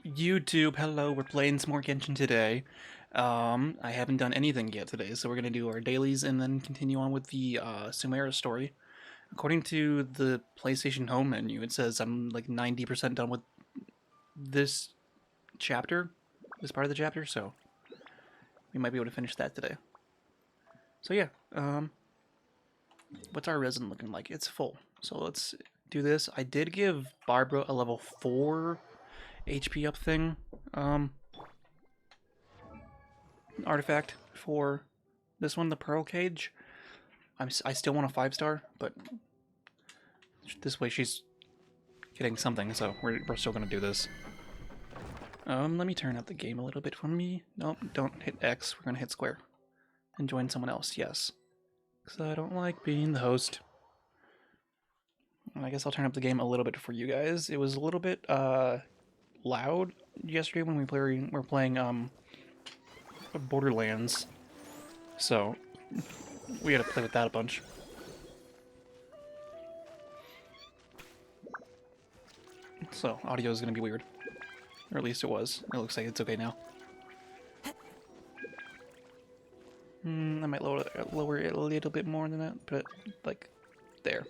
YouTube, hello, we're playing some more Genshin today. I haven't done anything yet today, so we're gonna do our dailies and then continue on with the Sumeru story. According to the PlayStation Home menu, it says I'm like 90% done with this chapter, this part of the chapter, so we might be able to finish that today. So yeah, what's our resin looking like? It's full, so let's do this. I did give Barbara a level 4 HP up thing, artifact for this one, the Pearl Cage. I still want a 5-star, but this way she's getting something, so we're still gonna do this. Let me turn up the game a little bit for me. Nope, don't hit X, we're gonna hit square. And join someone else, yes. Because I don't like being the host. I guess I'll turn up the game a little bit for you guys. It was a little bit, loud yesterday when we were playing, Borderlands. So, we had to play with that a bunch. So, audio is going to be weird. Or at least it was. It looks like it's okay now. I might lower it a little bit more than that, but like, there.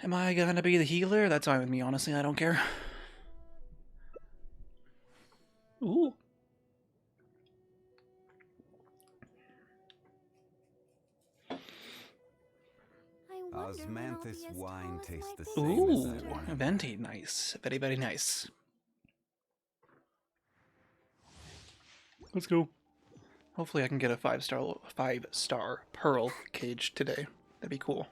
Am I gonna be the healer? That's fine with me, honestly, I don't care. Ooh. Osmanthus wine tastes the same as Ooh, that one. venti, nice. Very, very nice. Let's go. Hopefully I can get a 5-star Pearl Cage today. That'd be cool.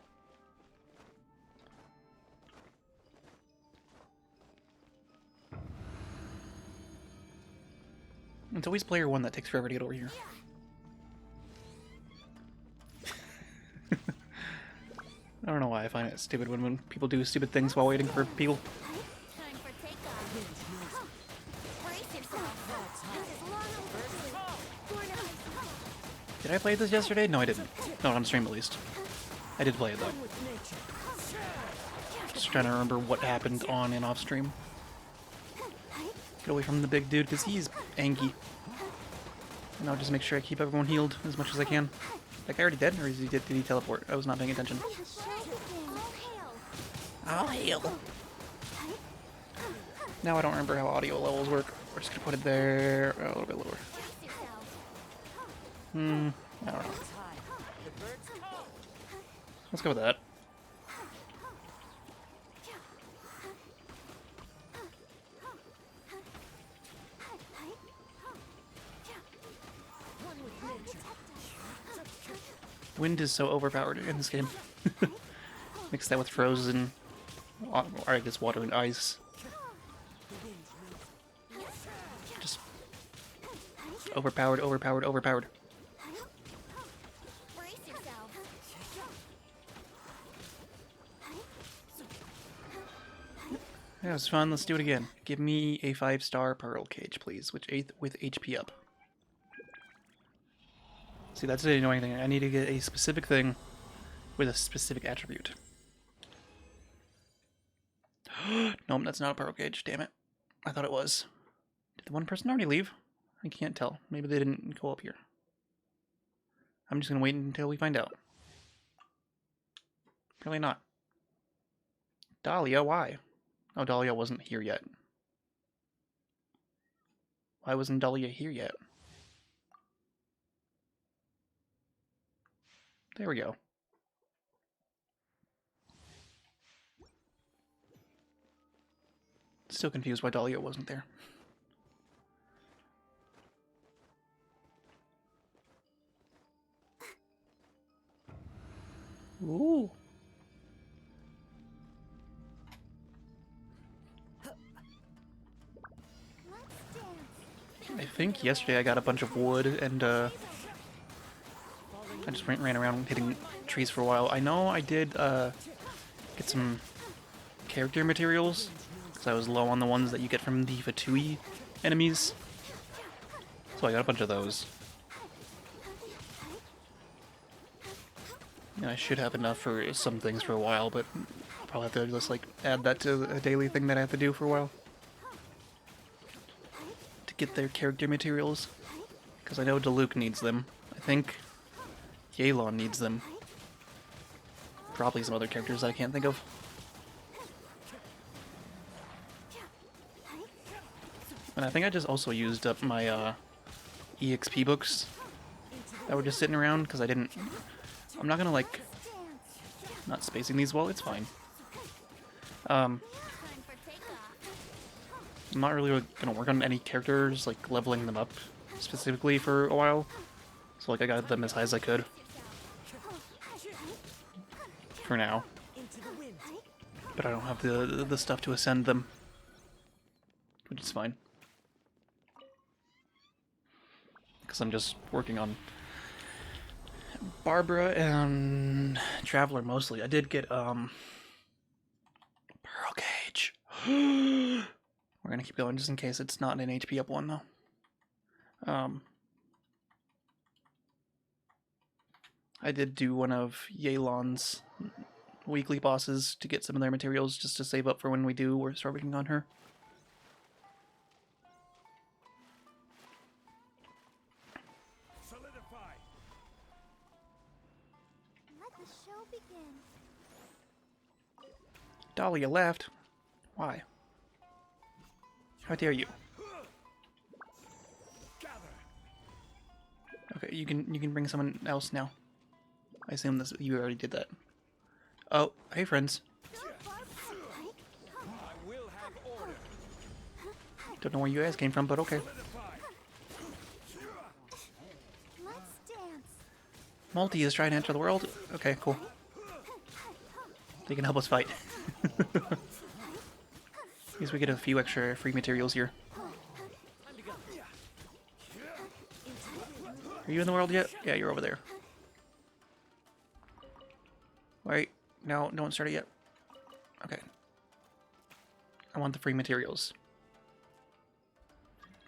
It's always player 1 that takes forever to get over here. I don't know why I find it stupid when people do stupid things while waiting for people. Did I play this yesterday? No, I didn't. Not on stream, at least. I did play it, though. Just trying to remember what happened on and off stream. Get away from the big dude, because he's angry. And I'll just make sure I keep everyone healed as much as I can. Like, I already dead, or did he teleport? I was not paying attention. I'll heal. Now I don't remember how audio levels work. We're just gonna put it there, a little bit lower. I don't know. Let's go with that. Wind is so overpowered in this game. Mix that with frozen, or I guess water and ice. Just overpowered, overpowered, overpowered. Yeah, it was fun. Let's do it again. Give me a 5-star Pearl Cage, please, with HP up. See, that's the annoying thing. I need to get a specific thing with a specific attribute. Nope, that's not a Pearl Cage. Damn it. I thought it was. Did the one person already leave? I can't tell. Maybe they didn't go up here. I'm just gonna wait until we find out. Probably not. Dahlia, why? Oh, Dahlia wasn't here yet. Why wasn't Dahlia here yet? There we go. Still confused why Dahlia wasn't there. Ooh. I think yesterday I got a bunch of wood and I just ran around hitting trees for a while. I know I did get some character materials because I was low on the ones that you get from the Fatui enemies. So I got a bunch of those. And I should have enough for some things for a while, but I'll probably have to just like add that to a daily thing that I have to do for a while. get their character materials. Because I know Diluc needs them. I think Yelan needs them. Probably some other characters that I can't think of. And I think I just also used up my EXP books that were just sitting around because I didn't... I'm not gonna like... Not spacing these well, it's fine. I'm not really gonna work on any characters, like leveling them up specifically for a while. So like I got them as high as I could. For now. But I don't have the stuff to ascend them. Which is fine. Because I'm just working on Barbara and Traveler mostly. I did get Pearl Cage. We're gonna keep going just in case it's not an HP up one though. I did do one of Yelan's weekly bosses to get some of their materials just to save up for when we do or start working on her. Solidify. Let the show begin. Dahlia left. Why? How dare you? Okay, you can bring someone else now. I assume this you already did that. Oh, hey friends. Don't know where you guys came from, but okay. Multi is trying to enter the world. Okay, cool. They can help us fight. At least we get a few extra free materials here. Are you in the world yet? Yeah, you're over there. Wait, no, don't start it yet. Okay. I want the free materials.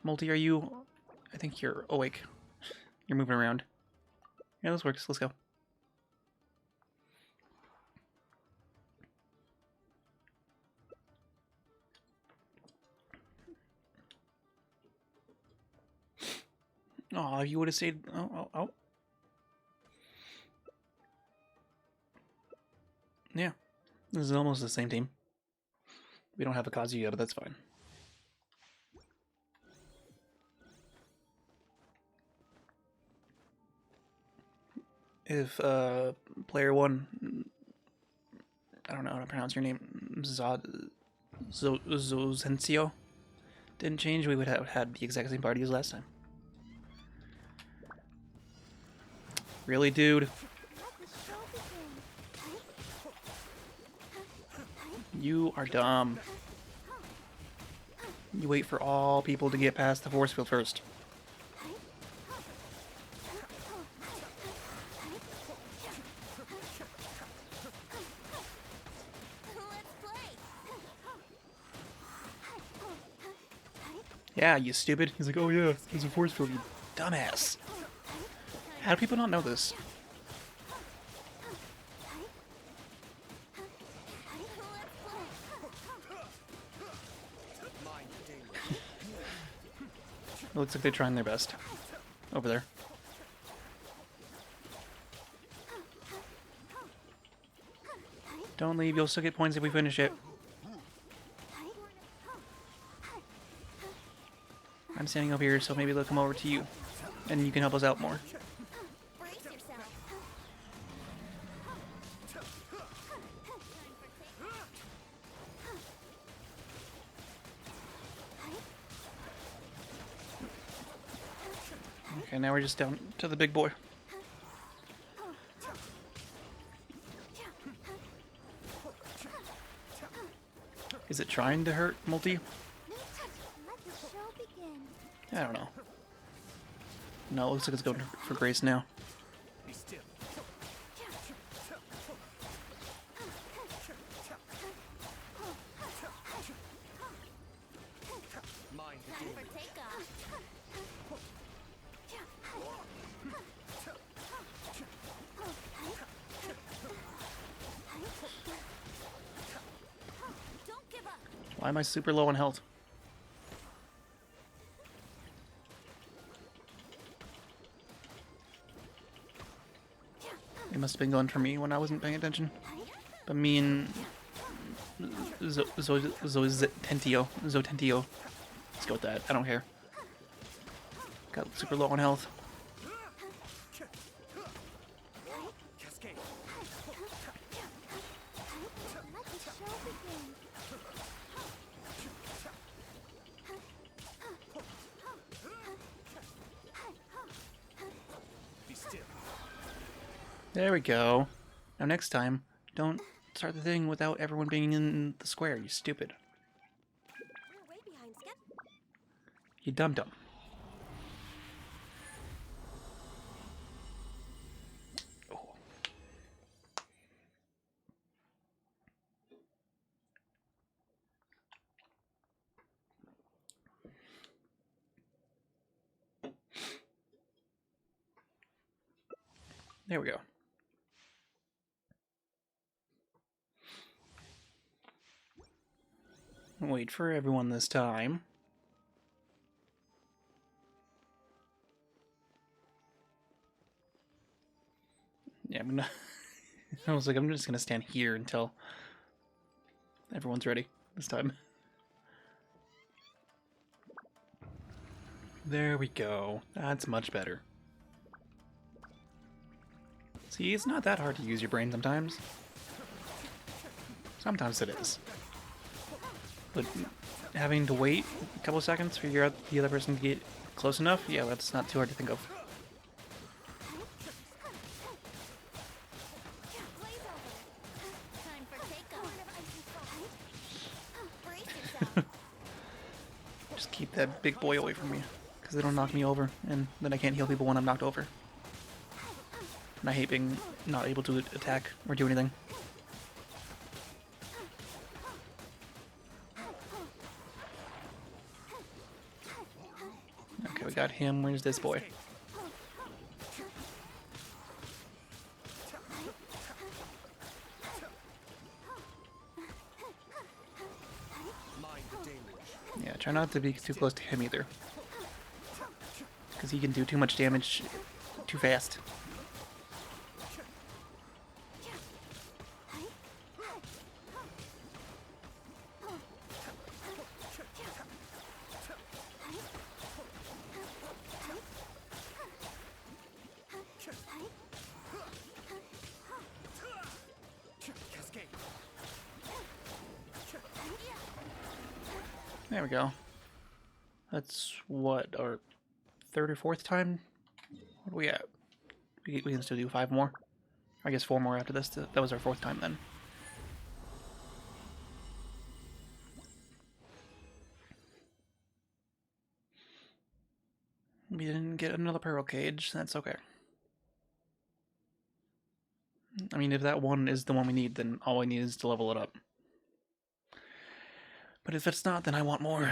Multi, are you... I think you're awake. You're moving around. Yeah, this works. Let's go. Oh, you would have stayed... Oh. Yeah. This is almost the same team. We don't have a Kazuya, but that's fine. If player one, I don't know how to pronounce your name, Zozencio, didn't change, we would have had the exact same party as last time. Really, dude? You are dumb. You wait for all people to get past the force field first. Yeah, you stupid. He's like, oh yeah, there's a force field, you dumbass. How do people not know this? It looks like they're trying their best. Over there. Don't leave, you'll still get points if we finish it. I'm standing up here, so maybe they'll come over to you. And you can help us out more. Okay, now we're just down to the big boy. Is it trying to hurt Multi? I don't know. No, it looks like it's going for Grace now. Why am I super low on health? It must have been going for me when I wasn't paying attention. But me and Zotentio. Let's go with that. I don't care. Got super low on health. Let the show begin. There we go. Now next time, don't start the thing without everyone being in the square, you stupid. We're way behind schedule. You dum-dum. Oh. There we go. Wait for everyone this time. Yeah, I'm gonna... I was like, I'm just gonna stand here until everyone's ready this time. There we go. That's much better. See, it's not that hard to use your brain sometimes. Sometimes it is. But having to wait a couple seconds to figure out the other person to get close enough, yeah, that's not too hard to think of. Time for takeoff. Brace yourself. Just keep that big boy away from me, because they don't knock me over, and then I can't heal people when I'm knocked over. And I hate being not able to attack or do anything. Okay, we got him. Where's this boy? Yeah, try not to be too close to him either, because he can do too much damage too fast. There we go. That's what, our third or fourth time? What are we at? We can still do 5 more. I guess 4 more after this. That was our 4th time then. We didn't get another pearl cage. That's okay. I mean, if that one is the one we need, then all we need is to level it up. But if it's not, then I want more.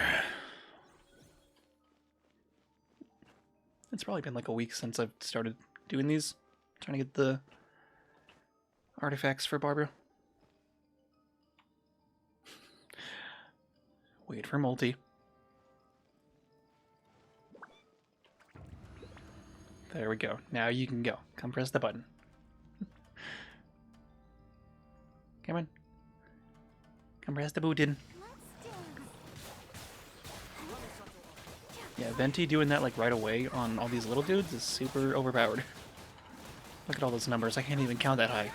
It's probably been like a week since I've started doing these. Trying to get the artifacts for Barbara. Wait for multi. There we go. Now you can go. Come press the button. Come on. Come press the button. Yeah, Venti doing that like right away on all these little dudes is super overpowered. Look at all those numbers. I can't even count that high.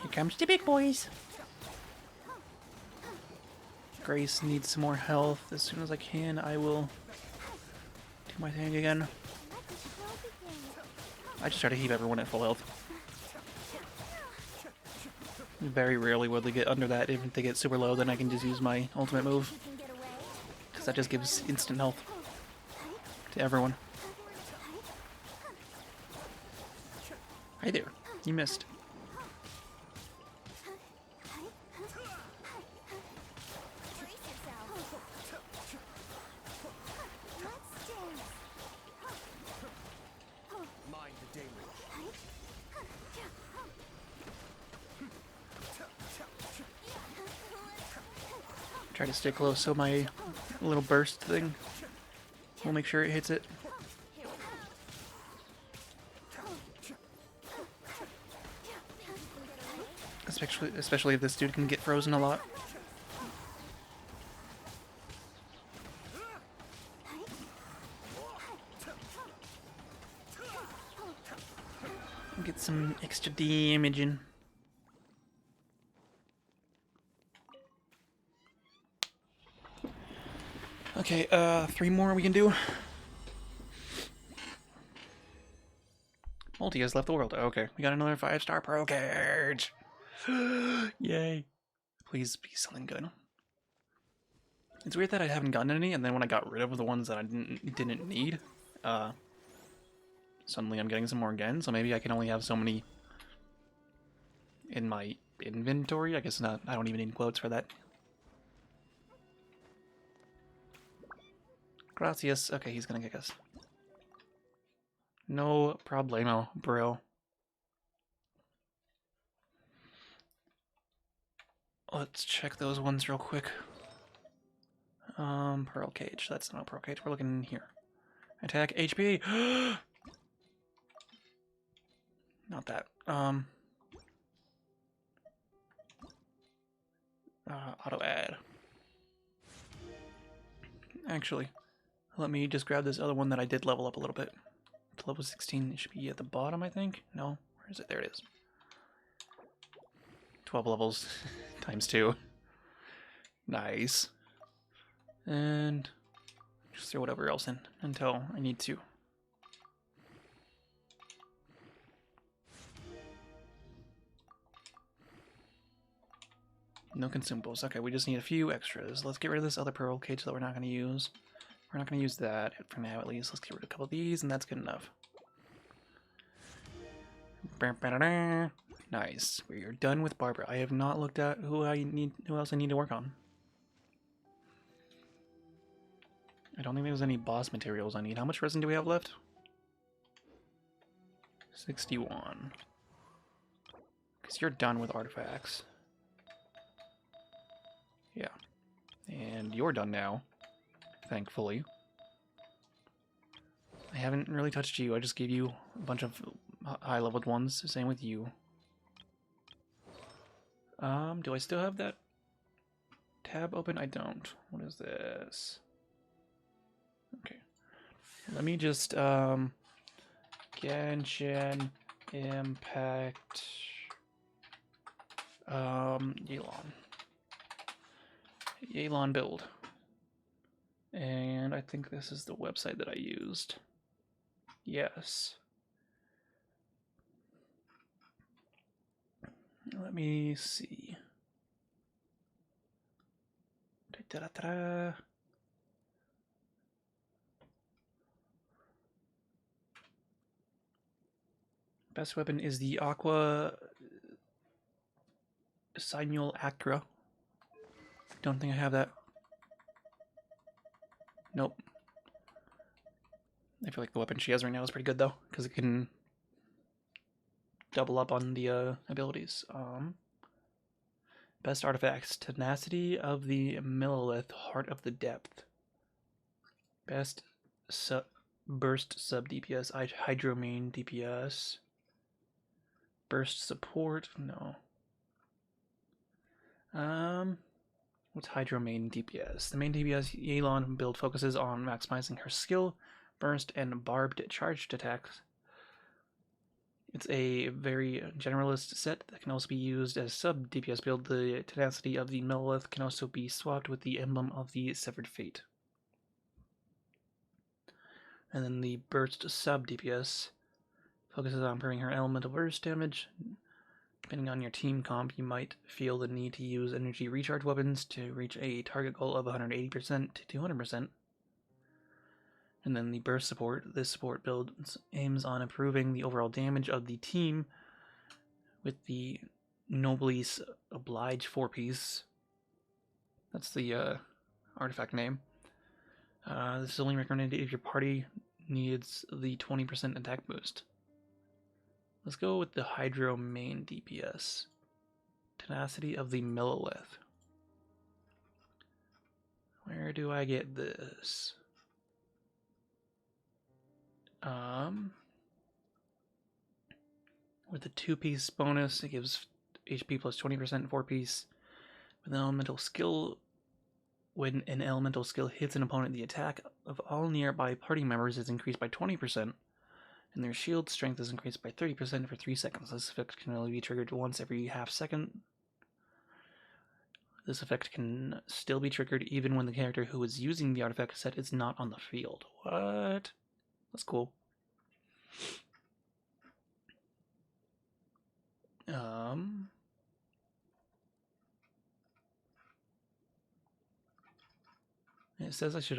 Here comes the big boys. Grace needs some more health. As soon as I can, I will do my thing again. I just try to keep everyone at full health. Very rarely will they get under that. If they get super low, then I can just use my ultimate move. Because that just gives instant health to everyone. Hi there. You missed. Try to stay close so my A little burst thing. We'll make sure it hits it. Especially if this dude can get frozen a lot. Get some extra damage in. Okay, 3 more we can do. Multi has left the world. Okay, we got another 5-star pro cage. Yay. Please be something good. It's weird that I haven't gotten any, and then when I got rid of the ones that I didn't need, suddenly I'm getting some more again, so maybe I can only have so many in my inventory. I guess not. I don't even need quotes for that. Gracias. Okay, he's gonna kick us. No problemo, bro. Let's check those ones real quick. Pearl Cage. That's not a Pearl Cage. We're looking here. Attack HP. Not that. Auto add. Actually, let me just grab this other one that I did level up a little bit. To level 16, it should be at the bottom, I think. No, where is it? There it is. 12 levels times 2. Nice. And just throw whatever else in until I need to. No consumables. Okay, we just need a few extras. Let's get rid of this other pearl cage that we're not going to use. We're not going to use that for now, at least. Let's get rid of a couple of these, and that's good enough. Nice. We are done with Barbara. I have not looked at who else I need to work on. I don't think there's any boss materials I need. How much resin do we have left? 61. Because you're done with artifacts. Yeah. And you're done now. Thankfully. I haven't really touched you. I just gave you a bunch of high-leveled ones. Same with you. Do I still have that tab open? I don't. What is this? Okay. Let me just, Genshin Impact, Yelan build. And I think this is the website that I used. Yes. Let me see. Da-da-da-da. Best weapon is the Aqua Signal Acra. Don't think I have that. Nope. I feel like the weapon she has right now is pretty good though, because it can double up on the abilities. Best artifacts: Tenacity of the Millilith, Heart of the Depth. Best burst sub DPS, Hydro main DPS. Burst support, no. What's Hydro main DPS? The main DPS Yelan build focuses on maximizing her skill, burst, and barbed charged attacks. It's a very generalist set that can also be used as sub DPS build. The Tenacity of the Millilith can also be swapped with the emblem of the Severed Fate. And then the burst sub DPS focuses on improving her elemental burst damage. Depending on your team comp, you might feel the need to use energy recharge weapons to reach a target goal of 180% to 200%. And then the burst support. This support build aims on improving the overall damage of the team with the Noblesse Oblige 4-piece. That's the artifact name. This is only recommended if your party needs the 20% attack boost. Let's go with the Hydro main DPS. Tenacity of the Millilith. Where do I get this? With the 2-piece bonus, it gives HP plus 20% 4-piece. With an elemental skill, when an elemental skill hits an opponent, the attack of all nearby party members is increased by 20%, and their shield strength is increased by 30% for 3 seconds. This effect can only be triggered once every half second. This effect can still be triggered even when the character who is using the artifact set is not on the field. What? That's cool. It says I should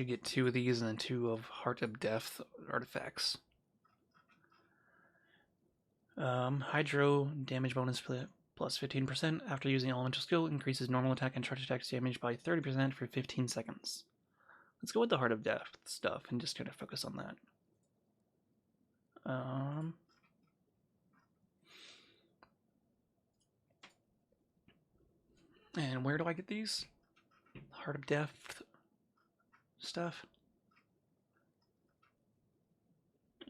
get 2 of these and then 2 of Heart of Death artifacts. Hydro damage bonus plus 15% after using elemental skill increases normal attack and charge attacks damage by 30% for 15 seconds. Let's go with the Heart of Death stuff and just kind of focus on that. And where do I get these? Heart of Death stuff?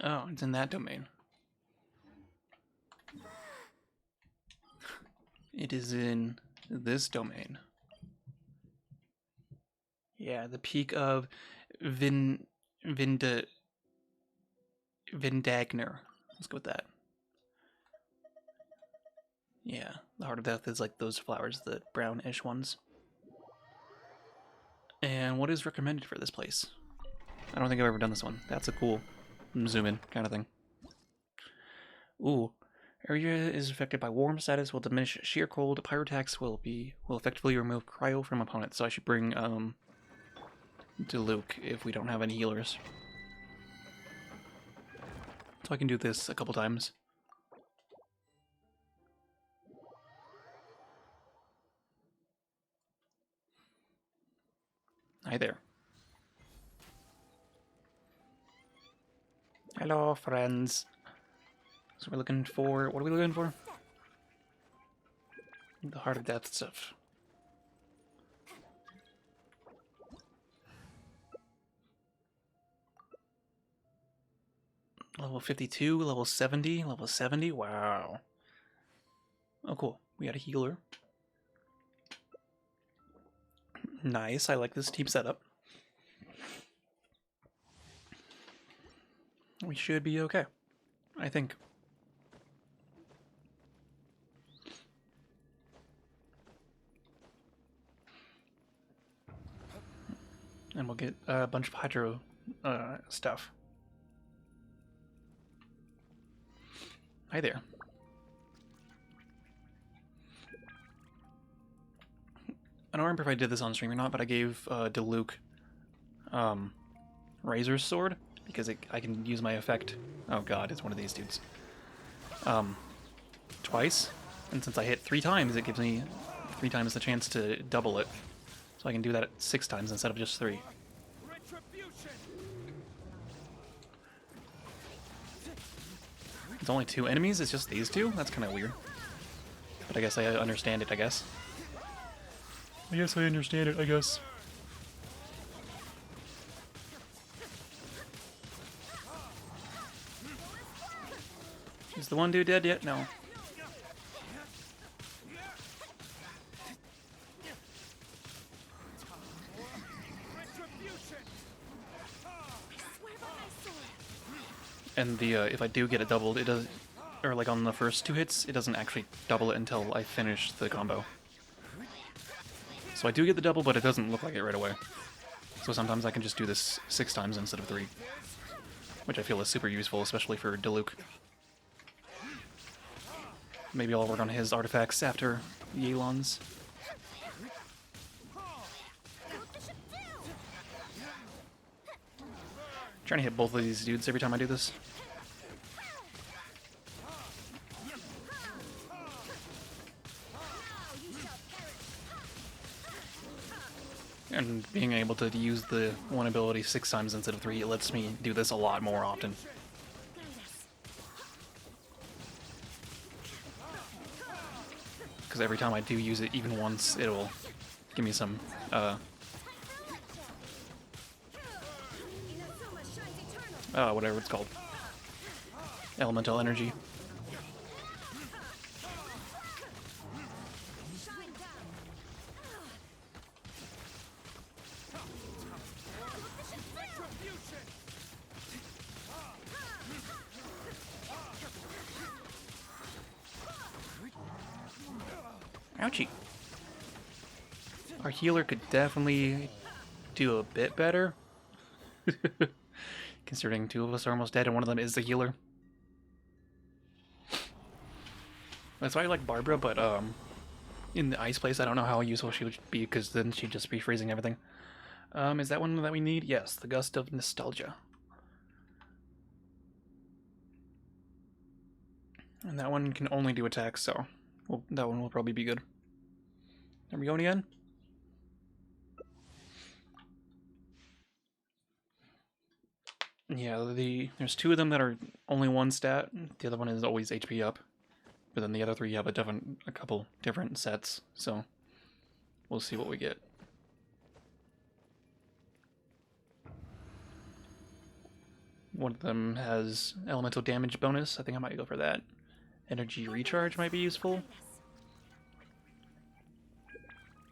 Oh, it's in that domain. It is in this domain. Yeah, the peak of Vindagner. Let's go with that. Yeah, the Heart of Death is like those flowers, the brownish ones. And what is recommended for this place? I don't think I've ever done this one. That's a cool zoom in kind of thing. Ooh. Area is affected by warm status will diminish sheer cold. Pyrotax will effectively remove cryo from opponents. So I should bring Diluc if we don't have any healers. So I can do this a couple times. Hi there. Hello, friends. So we're looking for... What are we looking for? The Heart of Death stuff. Level 52, level 70, level 70. Wow. Oh, cool. We got a healer. Nice. I like this team setup. We should be okay, I think. And we'll get a bunch of hydro stuff. Hi there. I don't remember if I did this on stream or not, but I gave Diluc Razor's Sword because I can use my effect. Oh god, it's one of these dudes. Twice, and since I hit 3 times, it gives me 3 times the chance to double it. So I can do that 6 times instead of just 3. It's only 2 enemies, it's just these 2? That's kind of weird. But I guess I understand it, I guess. I understand it, I guess. Is the one dude dead yet? No. And the if I do get it doubled, it does, or like on the first 2 hits, it doesn't actually double it until I finish the combo. So I do get the double, but it doesn't look like it right away. So sometimes I can just do this 6 times instead of 3, which I feel is super useful, especially for Diluc. Maybe I'll work on his artifacts after Yelan's. Trying to hit both of these dudes every time I do this. And being able to use the one ability 6 times instead of 3, it lets me do this a lot more often. Because every time I do use it even once, it'll give me some whatever it's called. Elemental energy. Ouchie. Our healer could definitely do a bit better. Considering two of us are almost dead and one of them is the healer. That's why I like Barbara, but in the ice place I don't know how useful she would be because then she'd just be freezing everything. Is that one that we need? Yes, the Gust of Nostalgia. And that one can only do attacks, so that one will probably be good. Are we going again? Yeah, there's two of them that are only one stat. The other one is always HP up. But then the other three have a couple different sets, so we'll see what we get. One of them has elemental damage bonus. I think I might go for that. Energy recharge might be useful.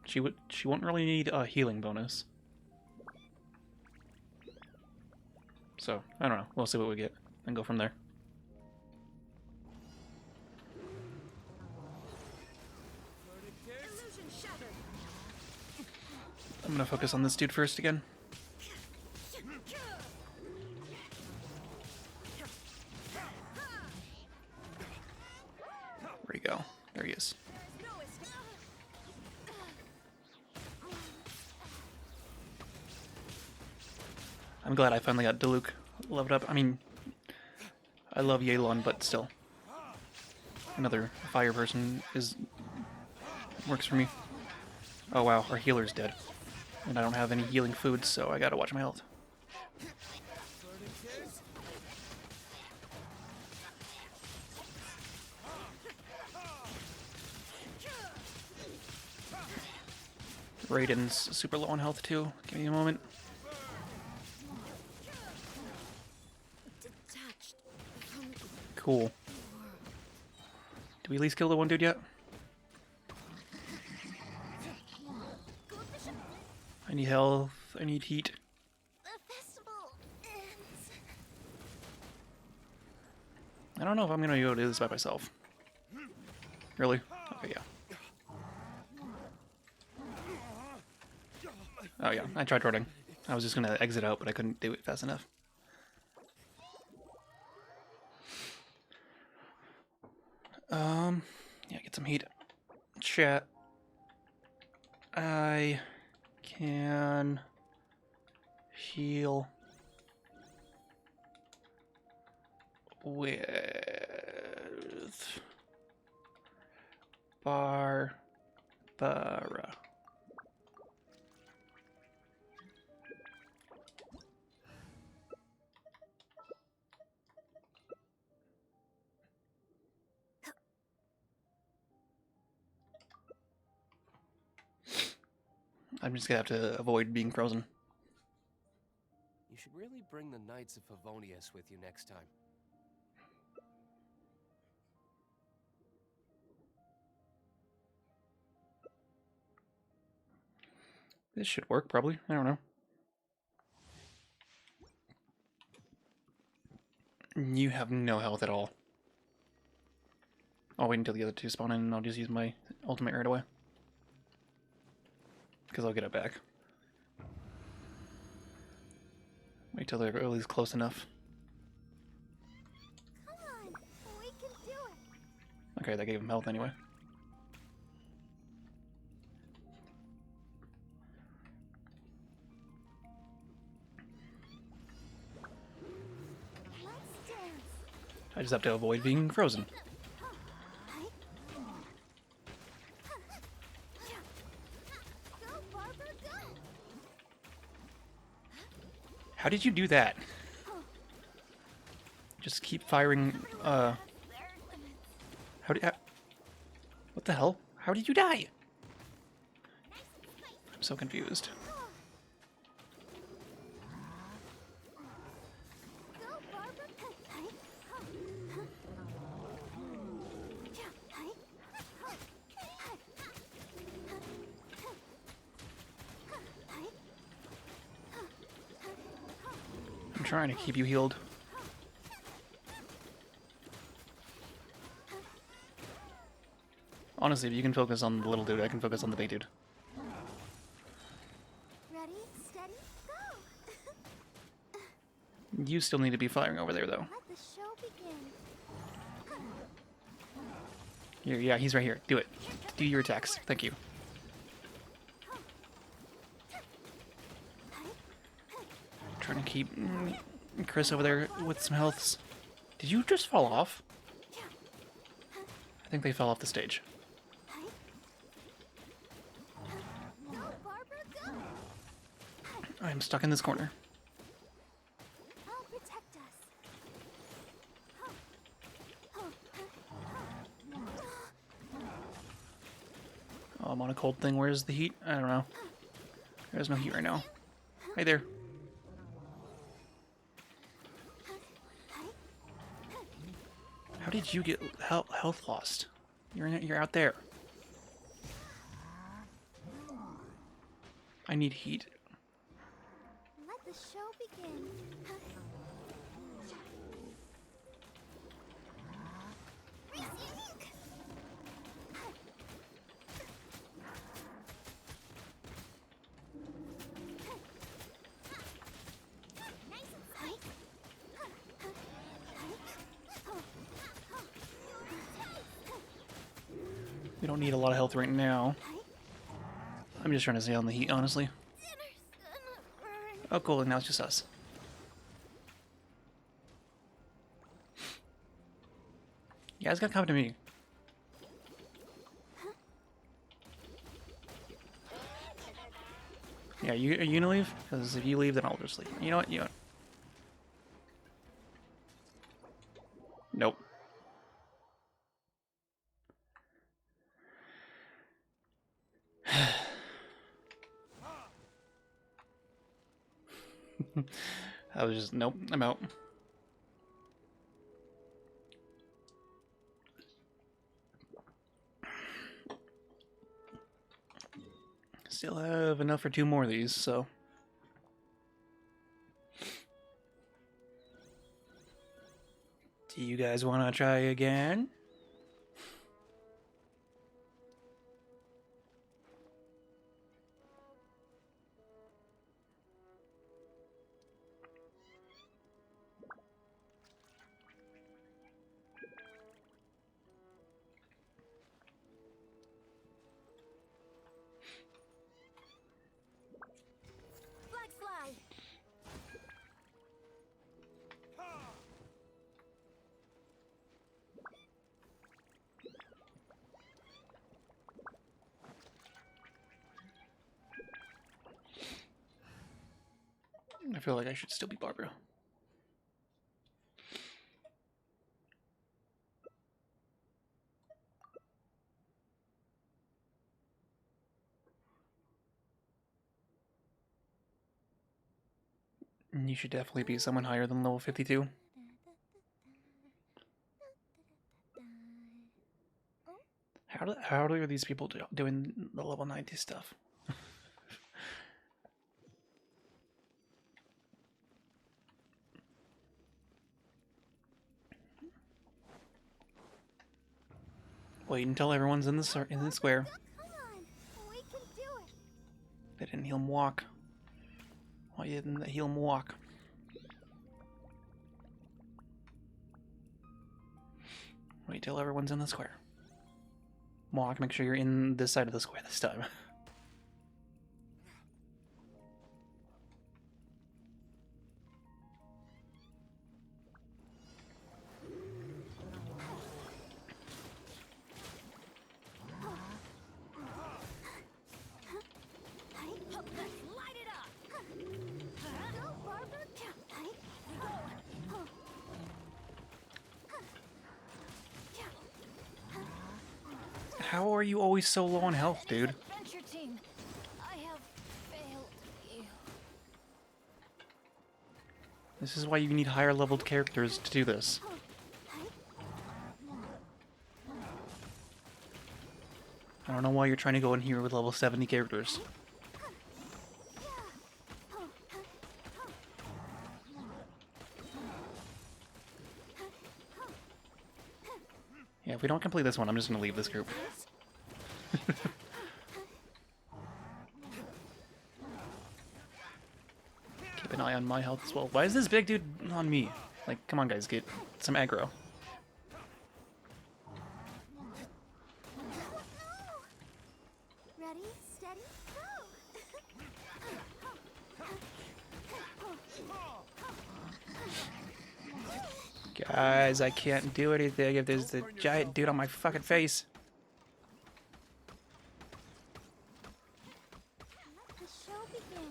She won't really need a healing bonus. So, I don't know. We'll see what we get and go from there. I'm gonna focus on this dude first again. Where'd he go? There he is. I'm glad I finally got Diluc leveled up. I mean, I love Yelan, but still. Another fire person works for me. Oh wow, our healer's dead. And I don't have any healing food, so I gotta watch my health. Raiden's super low on health too. Give me a moment. Cool. Did we at least kill the one dude yet? I need health. I need heat. The festival ends. I don't know if I'm gonna go do this by myself. Really? Okay, yeah. Oh yeah, I tried running. I was just gonna exit out, but I couldn't do it fast enough. Yeah, get some heat. Chat. I can heal with Barbara. I'm just gonna have to avoid being frozen. You should really bring the Knights of Favonius with you next time. This should work, probably. I don't know. You have no health at all. I'll wait until the other two spawn in and I'll just use my ultimate right away. Because I'll get it back. Wait till they're at least close enough. Come on, we can do it. Okay, that gave him health anyway. Let's dance. I just have to avoid being frozen. Go, Barbara, go. How did you do that? Just keep firing, how did... what the hell? How did you die? I'm so confused. Go, trying to keep you healed. Honestly, if you can focus on the little dude, I can focus on the big dude. Ready, steady, go! You still need to be firing over there, though. Let the show begin. Here, yeah, he's right here. Do it. Do your attacks. Thank you. Trying to keep Chris over there with some healths. Did you just fall off? I think they fell off the stage. Go, Barbara, go! I'm stuck in this corner. I'll protect us. Oh, I'm on a cold thing. Where's the heat? I don't know. There's no heat right now. Hey there. How did you get health lost? You're out there. I need heat. Let the show begin. We don't need a lot of health right now. I'm just trying to stay on the heat, honestly. Oh, cool. And now it's just us. You guys gotta come to me. Yeah, are you gonna leave? Because if you leave, then I'll just leave. You know what? Nope. I was just, nope, I'm out. Still have enough for 2 more of these, so. Do you guys want to try again? Flag fly! I feel like I should still be Barbara. You should definitely be someone higher than level 52. How are these people doing the level 90 stuff? Wait until everyone's in the square. Come on! We can do it! They didn't heal him walk. Why didn't they heal him walk? Wait till everyone's in the square. Walk, make sure you're in this side of the square this time. Light it up! Go, Barbara! How are you always so low on health, dude? Adventure team, I have failed you. This is why you need higher leveled characters to do this. I don't know why you're trying to go in here with level 70 characters. we don't complete this one, I'm just gonna leave this group. Keep an eye on my health as well. Why is this big dude on me? Like, come on guys, get some aggro. Ready, steady, go! Guys, I can't do anything if there's the giant dude on my fucking face. Let the show begin.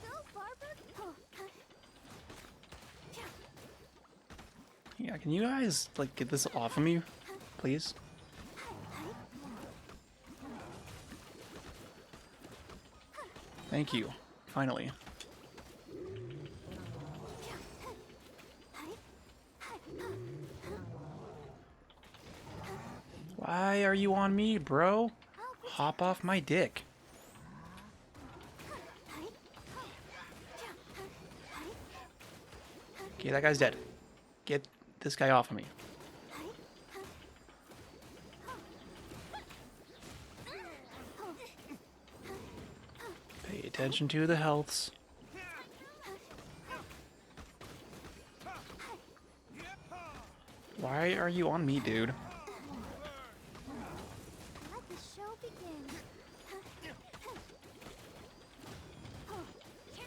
Go, Barbara! Yeah, can you guys, like, get this off of me, please? Thank you. Finally. Why are you on me, bro? Hop off my dick. Okay, that guy's dead. Get this guy off of me. Pay attention to the healths. Why are you on me, dude? Let the show begin. Here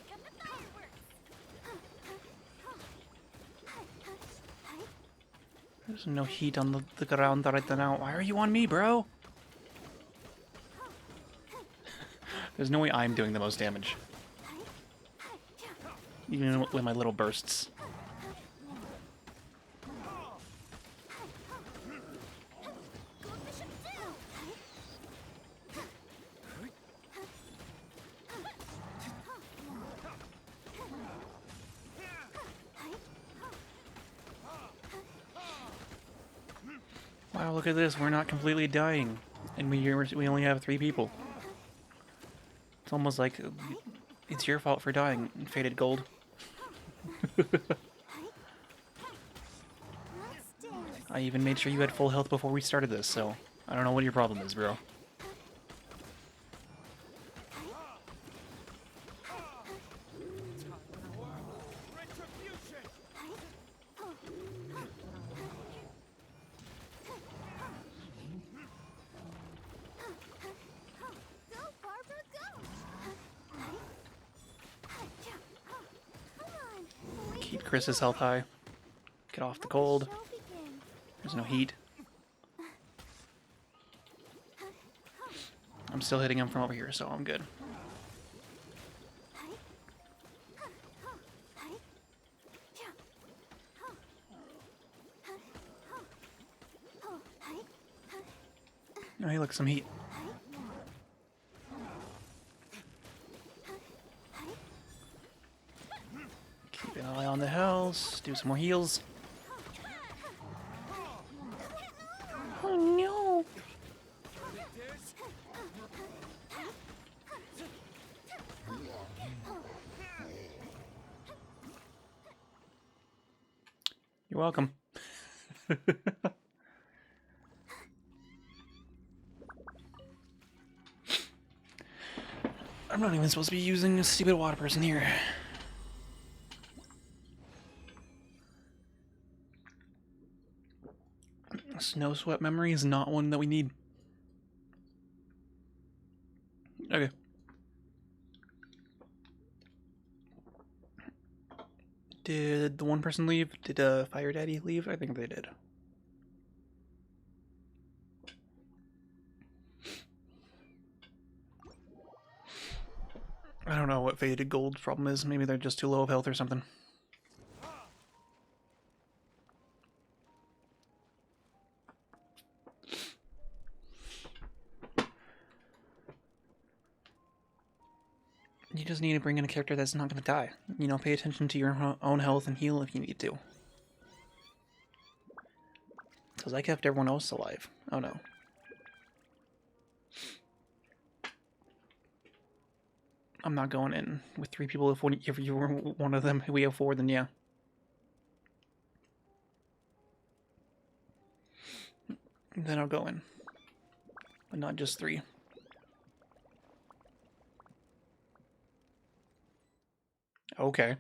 come the fireworks! There's no heat on the ground right now. Why are you on me, bro? There's no way I'm doing the most damage. Even with my little bursts. Wow, look at this. We're not completely dying. And we only have 3 people. It's almost like it's your fault for dying, Faded Gold. Let's dance. I even made sure you had full health before we started this, so I don't know what your problem is, bro. Go, Barbara, go! Come on! Keep Chris's health high. Get off the cold. Show begin. There's no heat. I'm still hitting him from over here, so I'm good. Oh, hey, look, some heat. Keep an eye on the health. Do some more heals. Oh no! You're welcome. I'm not even supposed to be using a stupid water person here. Snow sweat memory is not one that we need. Okay. Did the one person leave? Did Fire Daddy leave? I think they did. I don't know what Faded Gold's problem is. Maybe they're just too low of health or something. You just need to bring in a character that's not going to die. You know, pay attention to your own health and heal if you need to. Because I kept everyone else alive. Oh no. I'm not going in with 3 people. If you were one of them, we have 4, then yeah. Then I'll go in. But not just 3. Okay.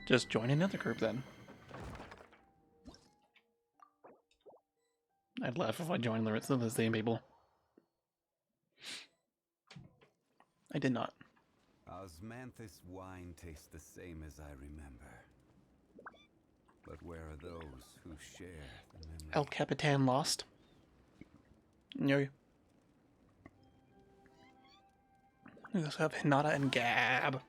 Just join another group then. I'd laugh if I joined the rest of the same people. I did not. Osmanthus wine tastes the same as I remember. But where are those who share the memory? El Capitan lost. No. We also have Hinata and Gab.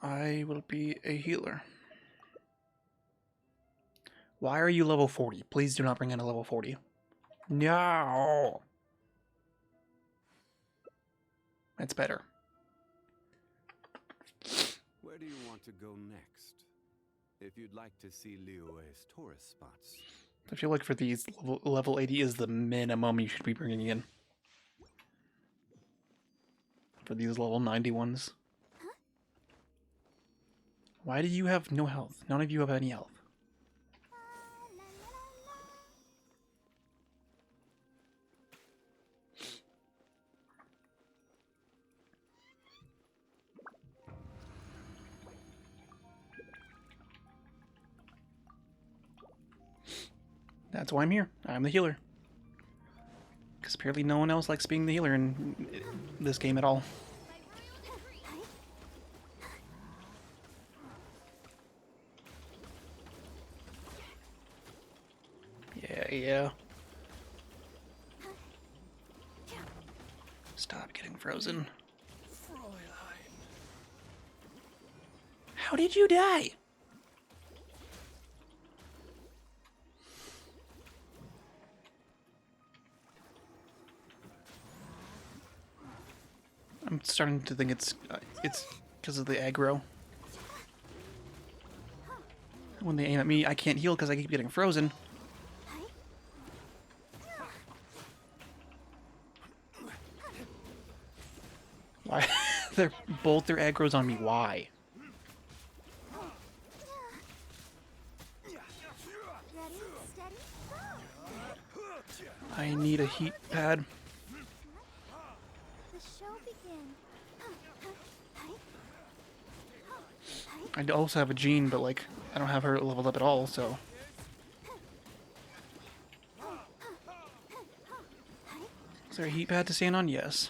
I will be a healer. Why are you level 40? Please do not bring in a level 40. No! That's better. Where do you want to go next? If you'd like to see Liyue's tourist spots. I feel like for these, level 80 is the minimum you should be bringing in. For these level 90 ones. Why do you have no health? None of you have any health. That's why I'm here. I'm the healer. Because apparently no one else likes being the healer in this game at all. Yeah. Stop getting frozen. How did you die? I'm starting to think it's because of the aggro. When they aim at me, I can't heal because I keep getting frozen. Why? They're both their aggro's on me. Why? I need a heat pad. I also have a Jean, but like I don't have her leveled up at all, so. Is there a heat pad to stand on? Yes.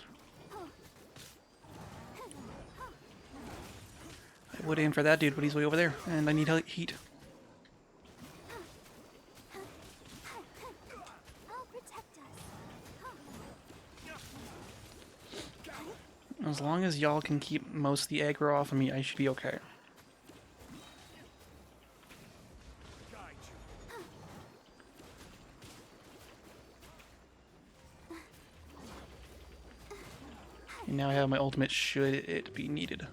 I would aim for that dude, but he's way over there, and I need heat. As long as y'all can keep most of the aggro off of me, I should be okay. And now I have my ultimate should it be needed.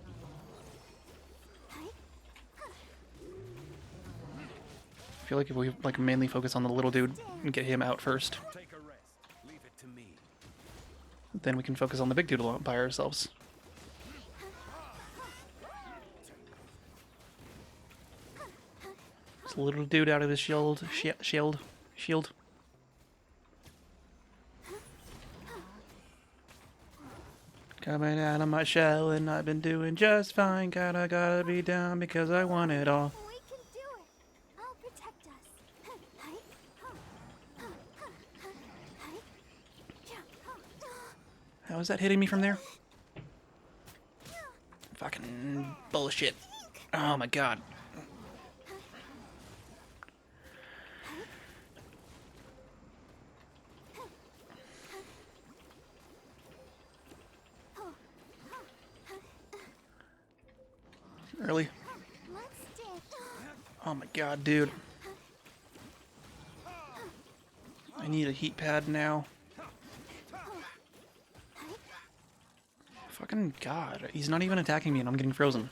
I feel like if we like mainly focus on the little dude and get him out first, Take a rest. Leave it to me. then we can focus on the big dude alone by ourselves. This little dude out of his shield. Coming out of my shell and I've been doing just fine. Gotta be down because I want it all. We can do it. I'll protect us. How is that hitting me from there? Fucking bullshit. Oh my god. Early. Let's dance. Oh my god, dude. I need a heat pad now. Fucking god. He's not even attacking me and I'm getting frozen.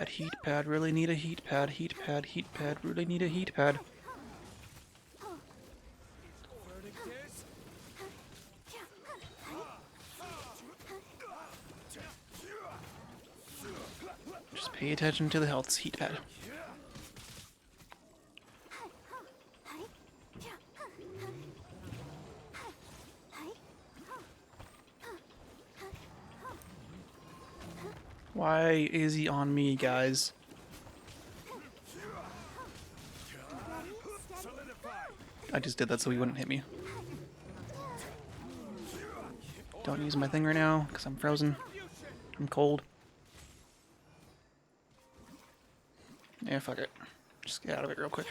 heat pad, really need a heat pad, heat pad, heat pad, really need a heat pad. Just pay attention to the health, heat pad. Why is he on me, guys? I just did that so he wouldn't hit me. Don't use my thing right now, because I'm frozen. I'm cold. Yeah, fuck it. Just get out of it real quick.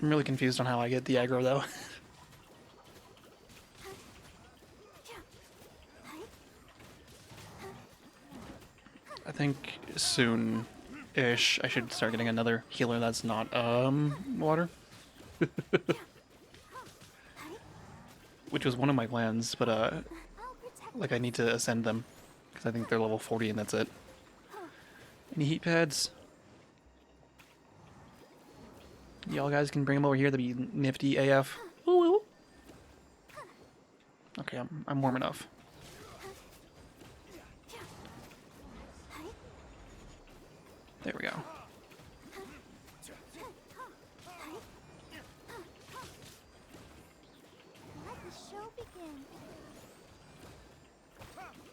I'm really confused on how I get the aggro, though. I think soon-ish I should start getting another healer that's not, water. Which was one of my plans, but, like, I need to ascend them. Because I think they're level 40 and that's it. Any heat pads? Y'all guys can bring them over here, that'd be nifty AF. Ooh. Okay, I'm warm enough. There we go.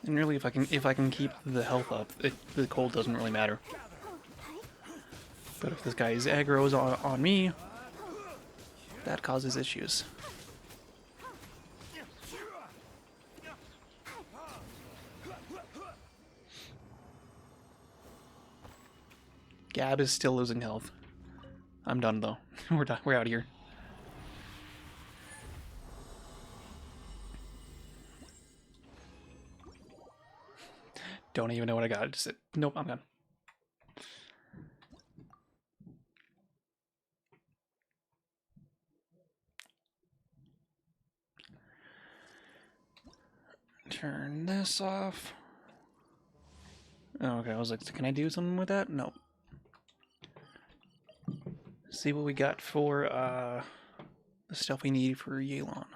And really, if I can keep the health up, the cold doesn't really matter. But if this guy's aggro is on me, that causes issues. Gab is still losing health. I'm done though. We're done. We're out of here. Don't even know what I got. Just nope. I'm done. Turn this off. Oh, okay, I was like, can I do something with that? Nope. See what we got for the stuff we need for Yelan.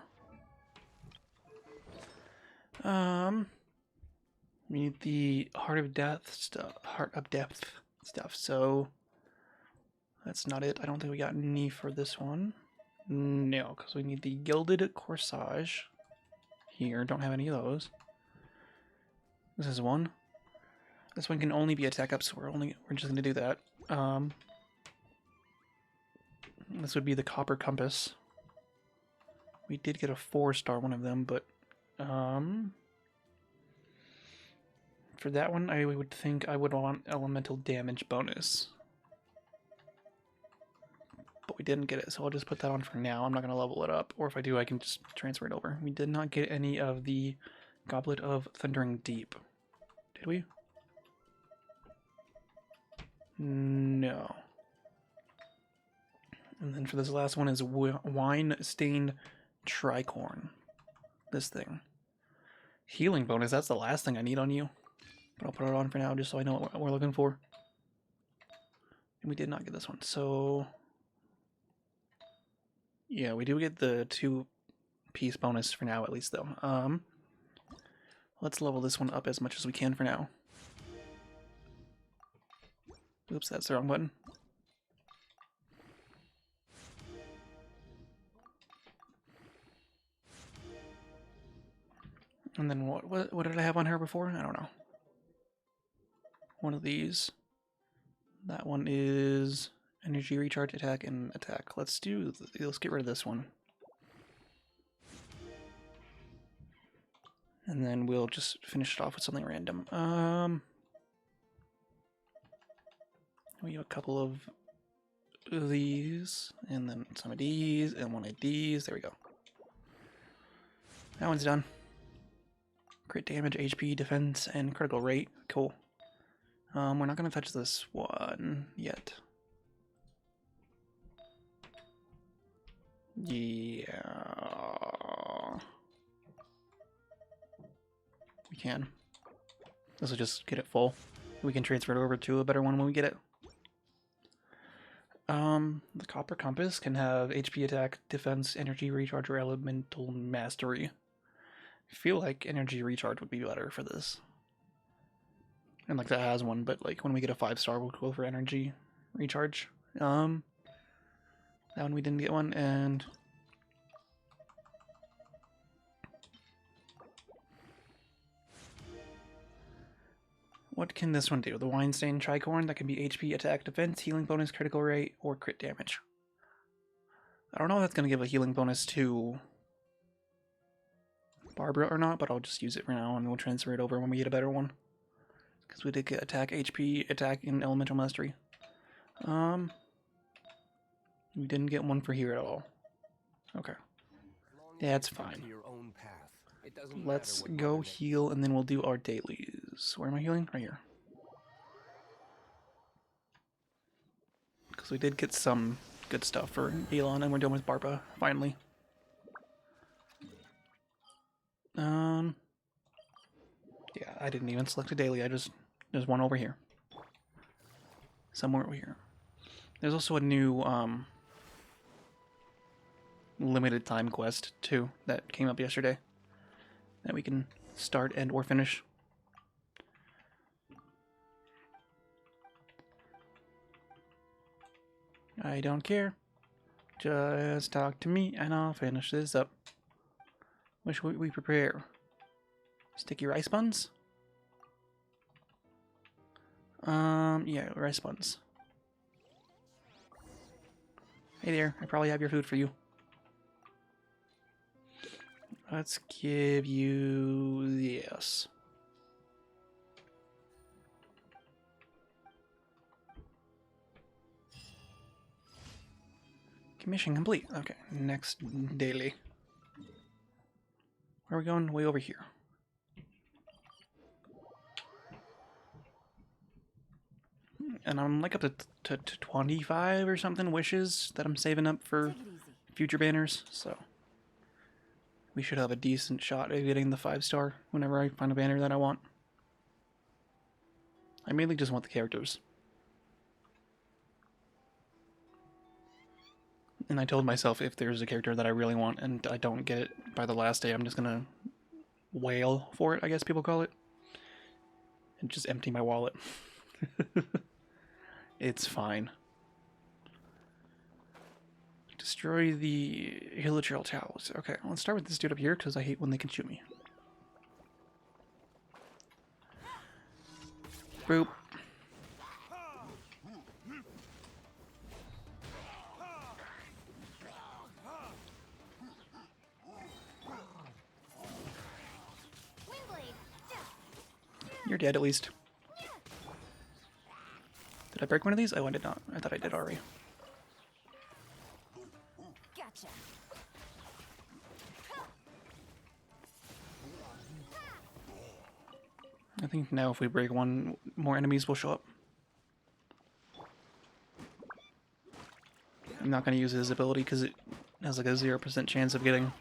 We need the Heart of Depth stuff. So that's not it. I don't think we got any for this one. No, because we need the Gilded Corsage. Here, don't have any of those. This is one. This one can only be attack up, so we're just gonna do that. This would be the Copper Compass. We did get a 4-star one of them, but for that one I would think I would want elemental damage bonus. But we didn't get it, so I'll just put that on for now. I'm not gonna level it up, or if I do I can just transfer it over. We did not get any of the Goblet of Thundering Deep. Did we? No. And then for this last one is Wine-Stained Tricorn. This thing. Healing bonus, that's the last thing I need on you. But I'll put it on for now just so I know what we're looking for. And we did not get this one, so... Yeah, we do get the 2-piece bonus for now at least though. Let's level this one up as much as we can for now. Oops, that's the wrong button. And then what did I have on her before? I don't know. One of these. That one is energy recharge, attack, and attack. Let's get rid of this one. And then we'll just finish it off with something random. We have a couple of these, and then some of these, and one of these. There we go. That one's done. Crit damage, HP, defense, and critical rate. Cool. We're not gonna touch this one yet. Yeah. We can. This will just get it full. We can transfer it over to a better one when we get it. The Copper Compass can have HP, attack, defense, energy recharge, or elemental mastery. I feel like energy recharge would be better for this. And like that has one, but like when we get a 5-star, we'll go for energy recharge. That one we didn't get one, and what can this one do? The Weinstein Tricorn, that can be HP, attack, defense, healing bonus, critical rate, or crit damage. I don't know if that's going to give a healing bonus to Barbara or not, but I'll just use it for now and we'll transfer it over when we get a better one. Because we did get attack, HP, attack, and elemental mastery. We didn't get one for here at all. Okay. Yeah, it's fine. Let's go heal and then we'll do our dailies. Where am I healing? Right here. Because we did get some good stuff for Elon and we're done with Barba, finally. Yeah, I didn't even select a daily, there's one over here. Somewhere over here. There's also a new, limited time quest, too, that came up yesterday. That we can start and or finish. I don't care. Just talk to me and I'll finish this up. What should we prepare? Sticky rice buns? Yeah, rice buns. Hey there, I probably have your food for you. Let's give you this. Mission complete. Okay, next daily. Where are we going? Way over here. And I'm like up to 25 or something wishes that I'm saving up for future banners, so we should have a decent shot at getting the 5-star whenever I find a banner that I want. I mainly just want the characters. And I told myself if there's a character that I really want and I don't get it by the last day, I'm just gonna wail for it, I guess people call it. And just empty my wallet. It's fine. Destroy the Hilichurl Towers. Okay, let's start with this dude up here because I hate when they can shoot me. Boop. You're dead at least. Did I break one of these? Oh, I did not. I thought I did already. Gotcha. I think now if we break one, more enemies will show up. I'm not going to use his ability because it has like a 0% chance of getting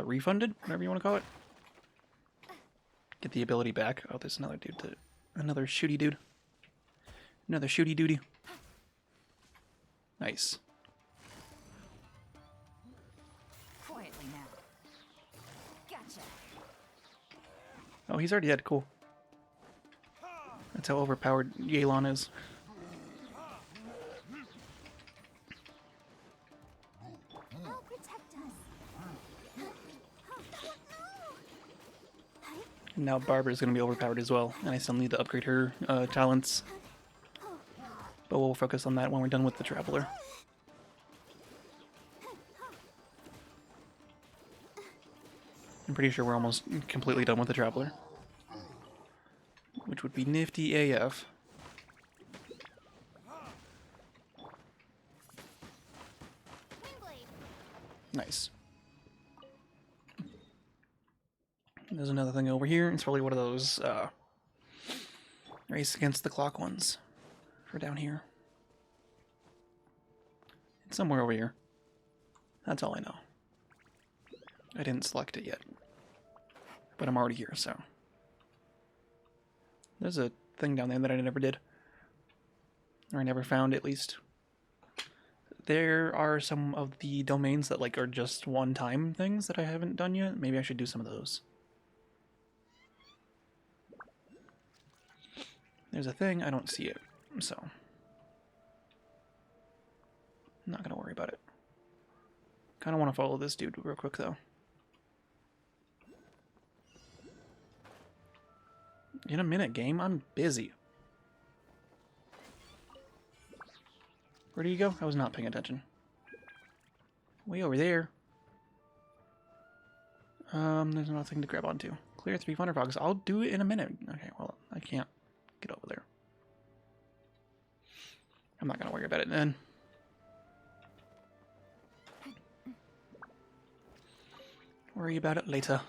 refunded, whatever you want to call it. Get the ability back. Oh, there's another dude. Another shooty dude. Another shooty duty. Nice. Quietly now. Gotcha. Oh, he's already dead. Cool. That's how overpowered Yelan is. Help protect us. And now Barbara's going to be overpowered as well, and I still need to upgrade her talents. But we'll focus on that when we're done with the Traveler. I'm pretty sure we're almost completely done with the Traveler. Which would be nifty AF. Nice. There's another thing over here. It's probably one of those race against the clock ones for down here. It's somewhere over here. That's all I know. I didn't select it yet. But I'm already here, so. There's a thing down there that I never did. Or I never found, at least. There are some of the domains that like are just one-time things that I haven't done yet. Maybe I should do some of those. There's a thing, I don't see it, so I'm not gonna worry about it. Kind of want to follow this dude real quick though. In a minute, game. I'm busy. Where do you go? I was not paying attention. Way over there. There's nothing to grab onto. Clear 3 Thunder Frogs. I'll do it in a minute. Okay, well, I can't get over there. I'm not gonna worry about it then. Worry about it later.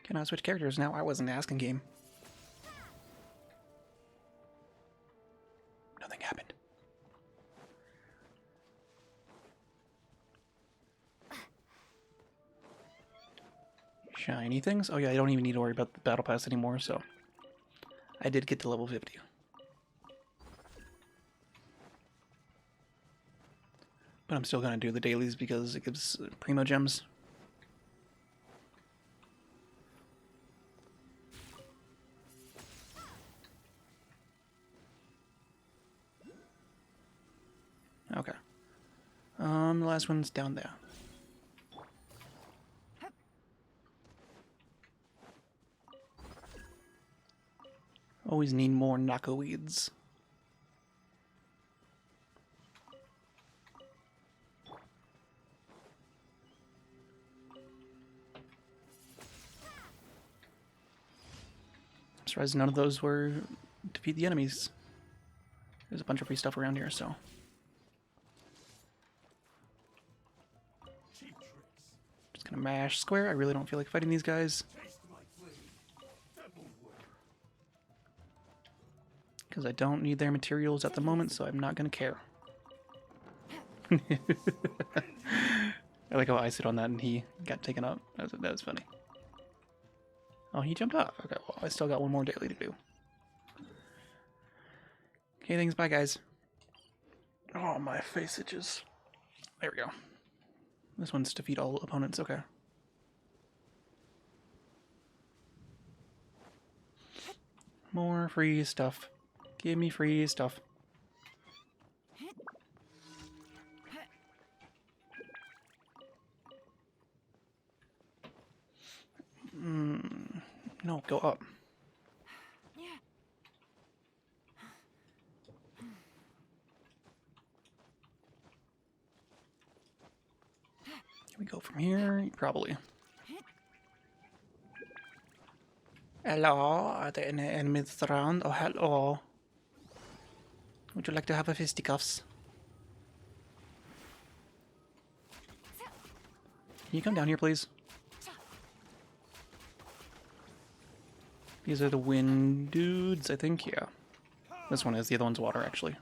Can I switch characters now? I wasn't asking, game. Nothing happened. Shiny things? Oh yeah, I don't even need to worry about the battle pass anymore, so I did get to level 50. But I'm still gonna do the dailies because it gives primo gems. Okay. The last one's down there. Always need more knockoweeds. I'm surprised none of those were defeat the enemies. There's a bunch of free stuff around here, so. Just gonna mash square. I really don't feel like fighting these guys. Because I don't need their materials at the moment, so I'm not gonna care. I like how I sit on that and he got taken up. That was funny. Oh, he jumped off. Okay, well, I still got one more daily to do. Okay, thanks. Bye, guys. Oh, my face itches. There we go. This one's defeat all opponents. Okay. More free stuff. Give me free stuff. No, go up. Can we go from here? Probably. Hello, are there any enemies around? Oh, hello. Would you like to have a fisticuffs? Can you come down here, please? These are the wind dudes, I think, yeah. This one is, the other one's water, actually.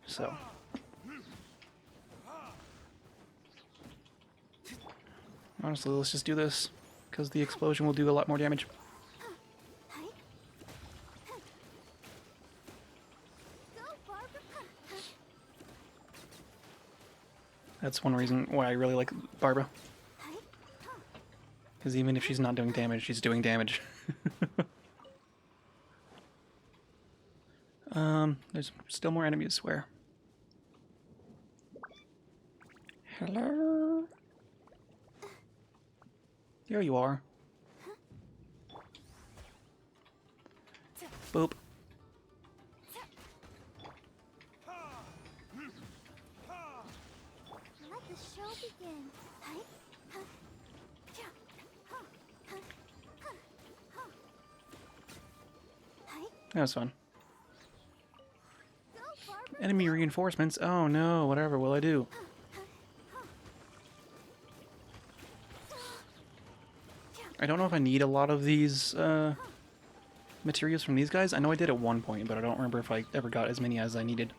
So. Honestly, let's just do this, because the explosion will do a lot more damage. That's one reason why I really like Barbara. Because even if she's not doing damage, she's doing damage. There's still more enemies, where? Hello? There you are. Boop. Let the show begin. That was fun. Enemy reinforcements? Oh no, whatever will I do? I don't know if I need a lot of these materials from these guys. I know I did at one point, but I don't remember if I ever got as many as I needed.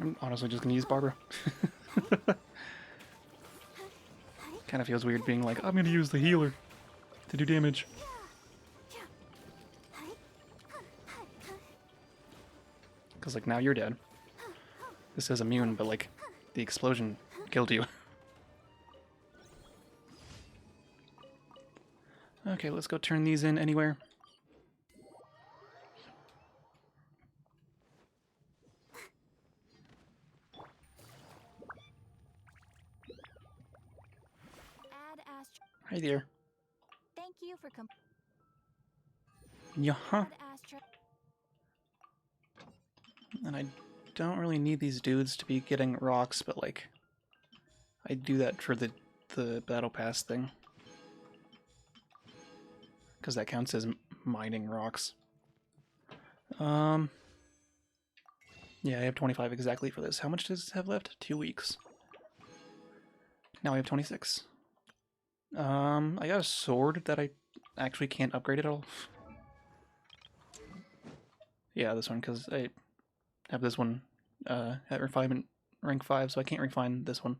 I'm honestly just gonna use Barbara. Kind of feels weird being like, I'm gonna use the healer to do damage. Because, like, now you're dead. This is immune, but, like, the explosion killed you. Okay, let's go turn these in anywhere. Add Astro. Hi there. Thank you for Yeah. Add Astro. And I don't really need these dudes to be getting rocks, but, like, I do that for the battle pass thing. Because that counts as mining rocks. Yeah, I have 25 exactly for this. How much does it have left? 2 weeks. Now I have 26. I got a sword that I actually can't upgrade at all. Yeah, this one, because I have this one at refinement rank 5, so I can't refine this one.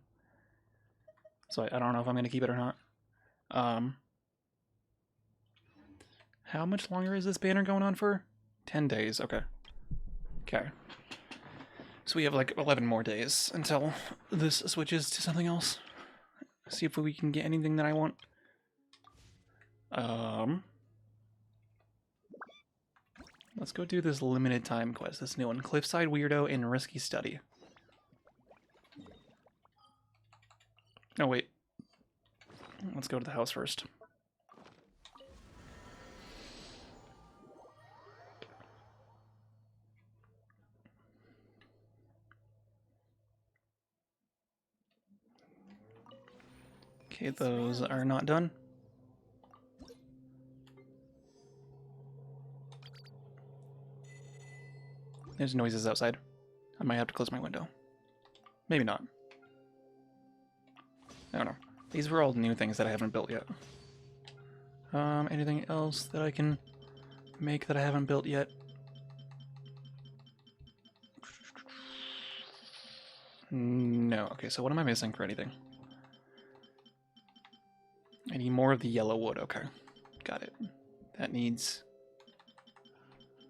So I don't know if I'm going to keep it or not. How much longer is this banner going on for? 10 days, okay. Okay. So we have like 11 more days until this switches to something else. See if we can get anything that I want. Let's go do this limited time quest, this new one. Cliffside Weirdo and Risky Study. Oh, wait. Let's go to the house first. Okay, those are not done. There's noises outside. I might have to close my window. Maybe not. I don't know. These were all new things that I haven't built yet. Anything else that I can make that I haven't built yet? No. Okay, so what am I missing for anything? I need more of the yellow wood. Okay. Got it. That needs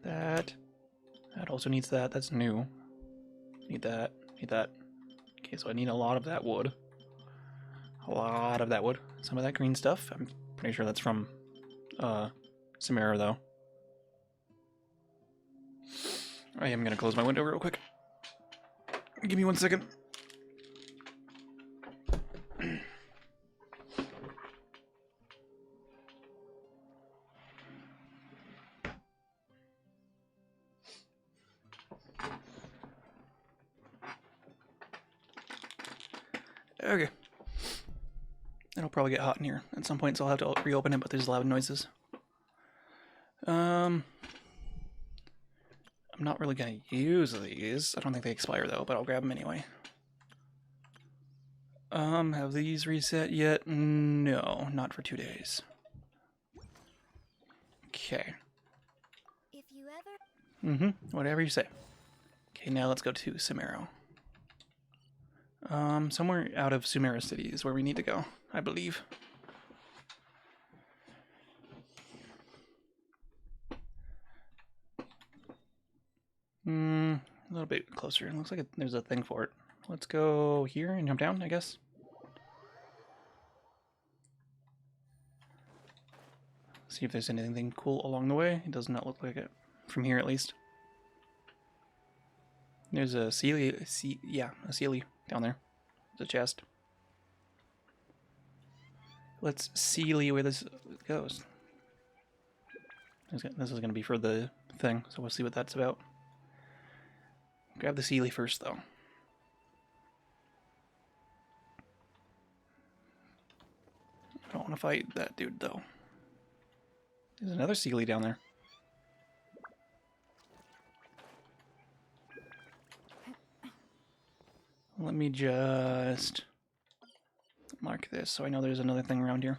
that. That also needs that. That's new. Need that. Need that. Okay, so I need a lot of that wood. A lot of that wood. Some of that green stuff. I'm pretty sure that's from Samara, though. I am gonna close my window real quick. Give me 1 second. Okay. It'll probably get hot in here at some point, so I'll have to reopen it, but there's loud noises. I'm not really gonna use these. I don't think they expire though, but I'll grab them anyway. Have these reset yet? No, not for 2 days. Okay. If you ever. Whatever you say. Okay, now let's go to Sumeru. Somewhere out of Sumeru City is where we need to go, I believe. A little bit closer. It looks like there's a thing for it. Let's go here and jump down, I guess. See if there's anything cool along the way. It does not look like it, from here at least. There's a Sealy down there. There's a chest. Let's see where this goes. This is going to be for the thing, so we'll see what that's about. Grab the Sealy first, though. I don't want to fight that dude, though. There's another Sealy down there. Let me just mark this so I know there's another thing around here.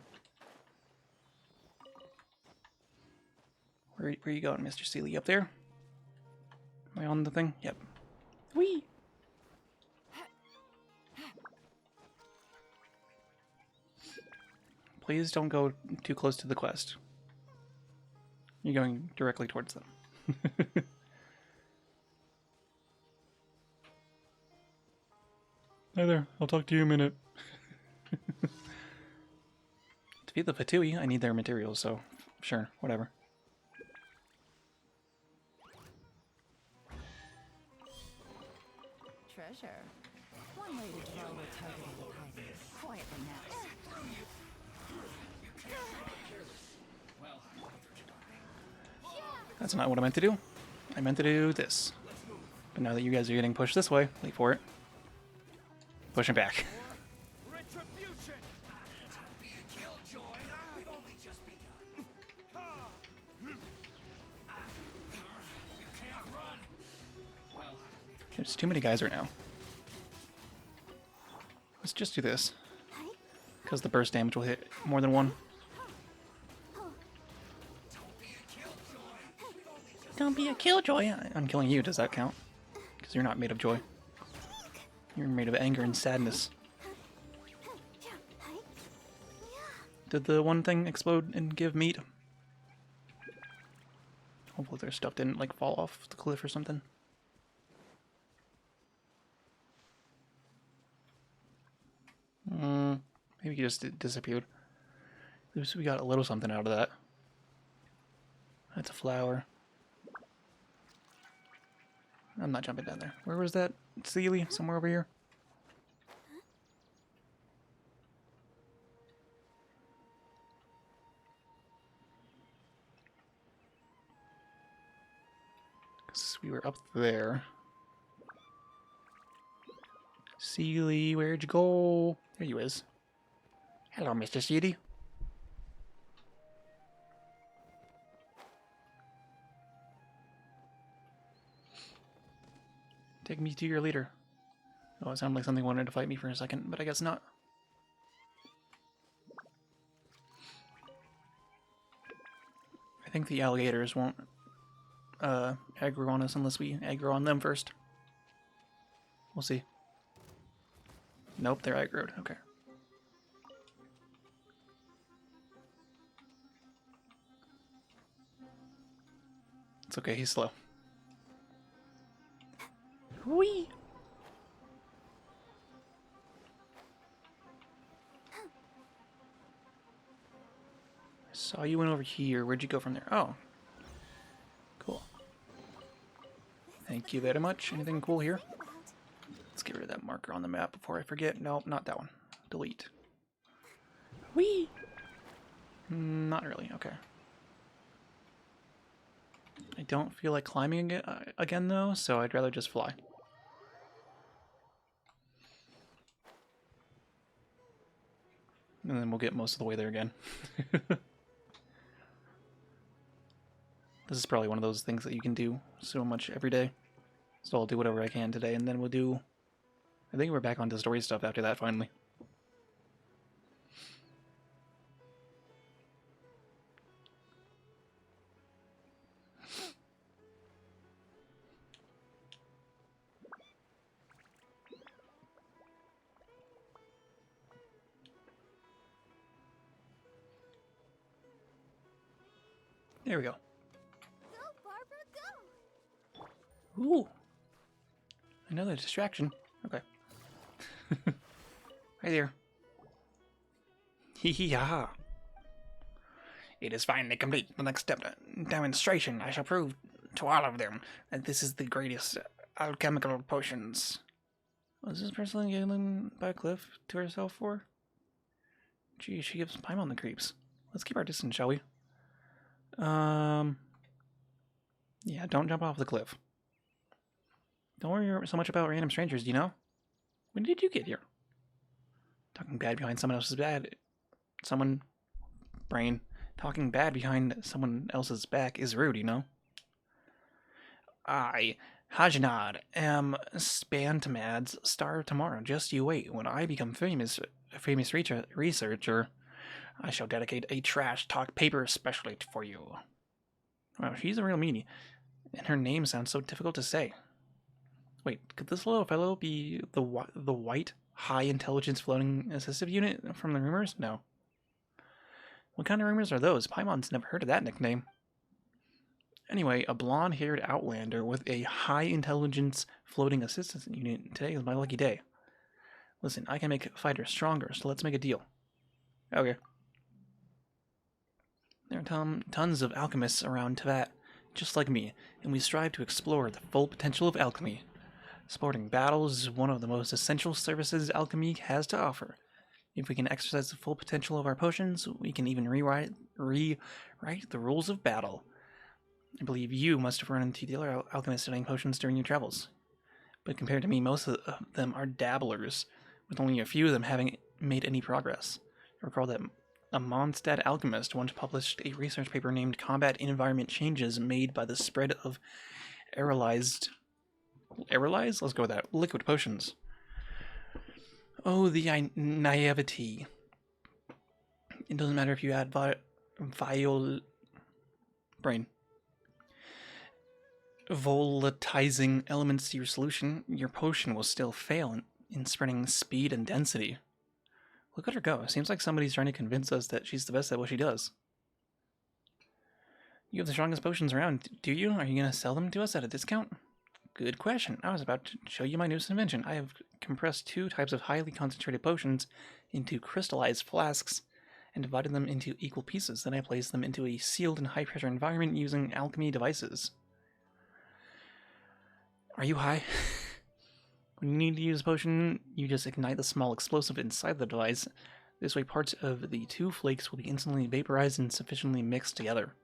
Where are you going, Mr. Sealy? Up there? Am I on the thing? Yep. Whee! Please don't go too close to the quest. You're going directly towards them. Hi there, I'll talk to you in a minute. To beat the Fatui, I need their materials, so sure, whatever. Treasure. One way to draw your target out of hiding. Quietly now. That's not what I meant to do. I meant to do this. But now that you guys are getting pushed this way, wait for it. Pushing back. There's too many guys right now. Let's just do this. Because the burst damage will hit more than one. Don't be a killjoy. I'm killing you. Does that count? Because you're not made of joy. You're made of anger and sadness. Did the one thing explode and give meat? Hopefully their stuff didn't like fall off the cliff or something. Maybe he just disappeared. At least we got a little something out of that. That's a flower. I'm not jumping down there. Where was that? ZatchyLie? Somewhere over here? Because we were up there. ZatchyLie, where'd you go? There you is. Hello, Mr. ZatchyLie. Take me to your leader. Oh, it sounded like something wanted to fight me for a second, but I guess not. I think the alligators won't aggro on us unless we aggro on them first. We'll see. Nope, they're aggroed. Okay. It's okay, he's slow. Whee! I saw you went over here. Where'd you go from there? Oh. Cool. Thank you very much. Anything cool here? Let's get rid of that marker on the map before I forget. Nope, not that one. Delete. Whee! Not really. Okay. I don't feel like climbing again though, so I'd rather just fly. And then we'll get most of the way there again. This is probably one of those things that you can do so much every day. So I'll do whatever I can today, and then we'll do... I think we're back onto story stuff after that, finally. There we go. Go, Barbara, go! Ooh. Another distraction. Okay. Hi there. Hee hee ha ha. It is finally complete. The next step demonstration. I shall prove to all of them that this is the greatest alchemical potions. Was this person yelling by a cliff to herself for? Gee, she gives Paimon the creeps. Let's keep our distance, shall we? Yeah, don't jump off the cliff. Don't worry so much about random strangers, do you know? When did you get here? Talking bad behind someone else's brain. Talking bad behind someone else's back is rude, you know? I, Hajnad, am Spantamad's star tomorrow. Just you wait. When I become a famous researcher, I shall dedicate a trash talk paper especially for you. Wow, she's a real meanie. And her name sounds so difficult to say. Wait, could this little fellow be the white high intelligence floating assistive unit from the rumors? No. What kind of rumors are those? Paimon's never heard of that nickname. Anyway, a blonde-haired outlander with a high-intelligence floating assistance unit. Today is my lucky day. Listen, I can make fighters stronger, so let's make a deal. Okay. There are tons of alchemists around Teyvat, just like me, and we strive to explore the full potential of alchemy. Supporting battles is one of the most essential services alchemy has to offer. If we can exercise the full potential of our potions, we can even rewrite the rules of battle. I believe you must have run into the other alchemists studying potions during your travels. But compared to me, most of them are dabblers, with only a few of them having made any progress. I recall that a Mondstadt alchemist once published a research paper named Combat Environment Changes Made by the Spread of Aerolized... Aerolized? Let's go with that. Liquid potions. Oh, the naivety. It doesn't matter if you add volatilizing elements to your solution, your potion will still fail in spreading speed and density. Look at her go. Seems like somebody's trying to convince us that she's the best at what she does. You have the strongest potions around, do you? Are you going to sell them to us at a discount? Good question. I was about to show you my newest invention. I have compressed 2 types of highly concentrated potions into crystallized flasks and divided them into equal pieces. Then I placed them into a sealed and high-pressure environment using alchemy devices. Are you high? When you need to use a potion, you just ignite the small explosive inside the device. This way parts of the 2 flakes will be instantly vaporized and sufficiently mixed together.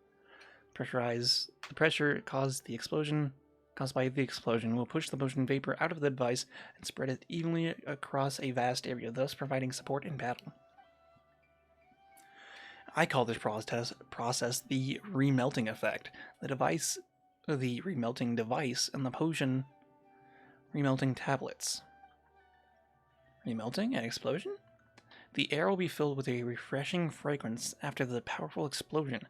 The pressure caused by the explosion will push the potion vapor out of the device and spread it evenly across a vast area, thus providing support in battle. I call this process the remelting effect. The remelting device, and the potion remelting tablets. Remelting? An explosion? The air will be filled with a refreshing fragrance after the powerful explosion,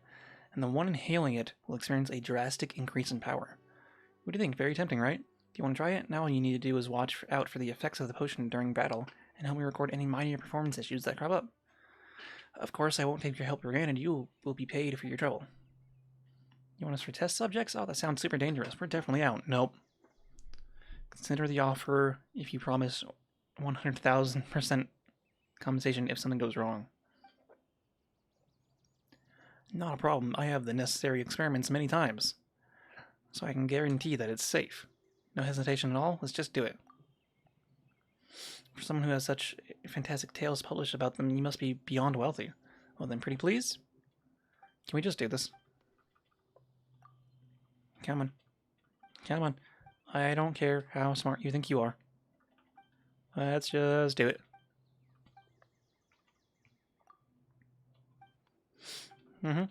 and the one inhaling it will experience a drastic increase in power. What do you think? Very tempting, right? Do you want to try it? Now all you need to do is watch out for the effects of the potion during battle, and help me record any minor performance issues that crop up. Of course, I won't take your help for granted. You will be paid for your trouble. You want us for test subjects? Oh, that sounds super dangerous. We're definitely out. Nope. Consider the offer if you promise 100,000% compensation if something goes wrong. Not a problem. I have the necessary experiments many times, so I can guarantee that it's safe. No hesitation at all. Let's just do it. For someone who has such fantastic tales published about them, you must be beyond wealthy. Well then, pretty please? Can we just do this? Come on. Come on. I don't care how smart you think you are. Let's just do it. You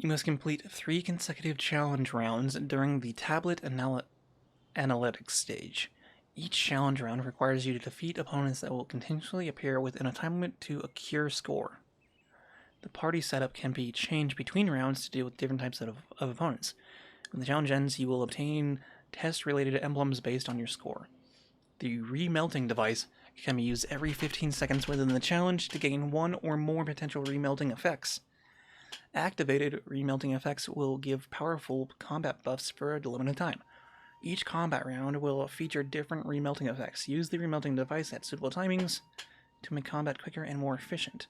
must complete 3 consecutive challenge rounds during the tablet analytics stage. Each challenge round requires you to defeat opponents that will continuously appear within a time limit to a cure score. The party setup can be changed between rounds to deal with different types of opponents. When the challenge ends, you will obtain test-related emblems based on your score. The remelting device can be used every 15 seconds within the challenge to gain 1 or more potential remelting effects. Activated remelting effects will give powerful combat buffs for a limited time. Each combat round will feature different remelting effects. Use the remelting device at suitable timings to make combat quicker and more efficient.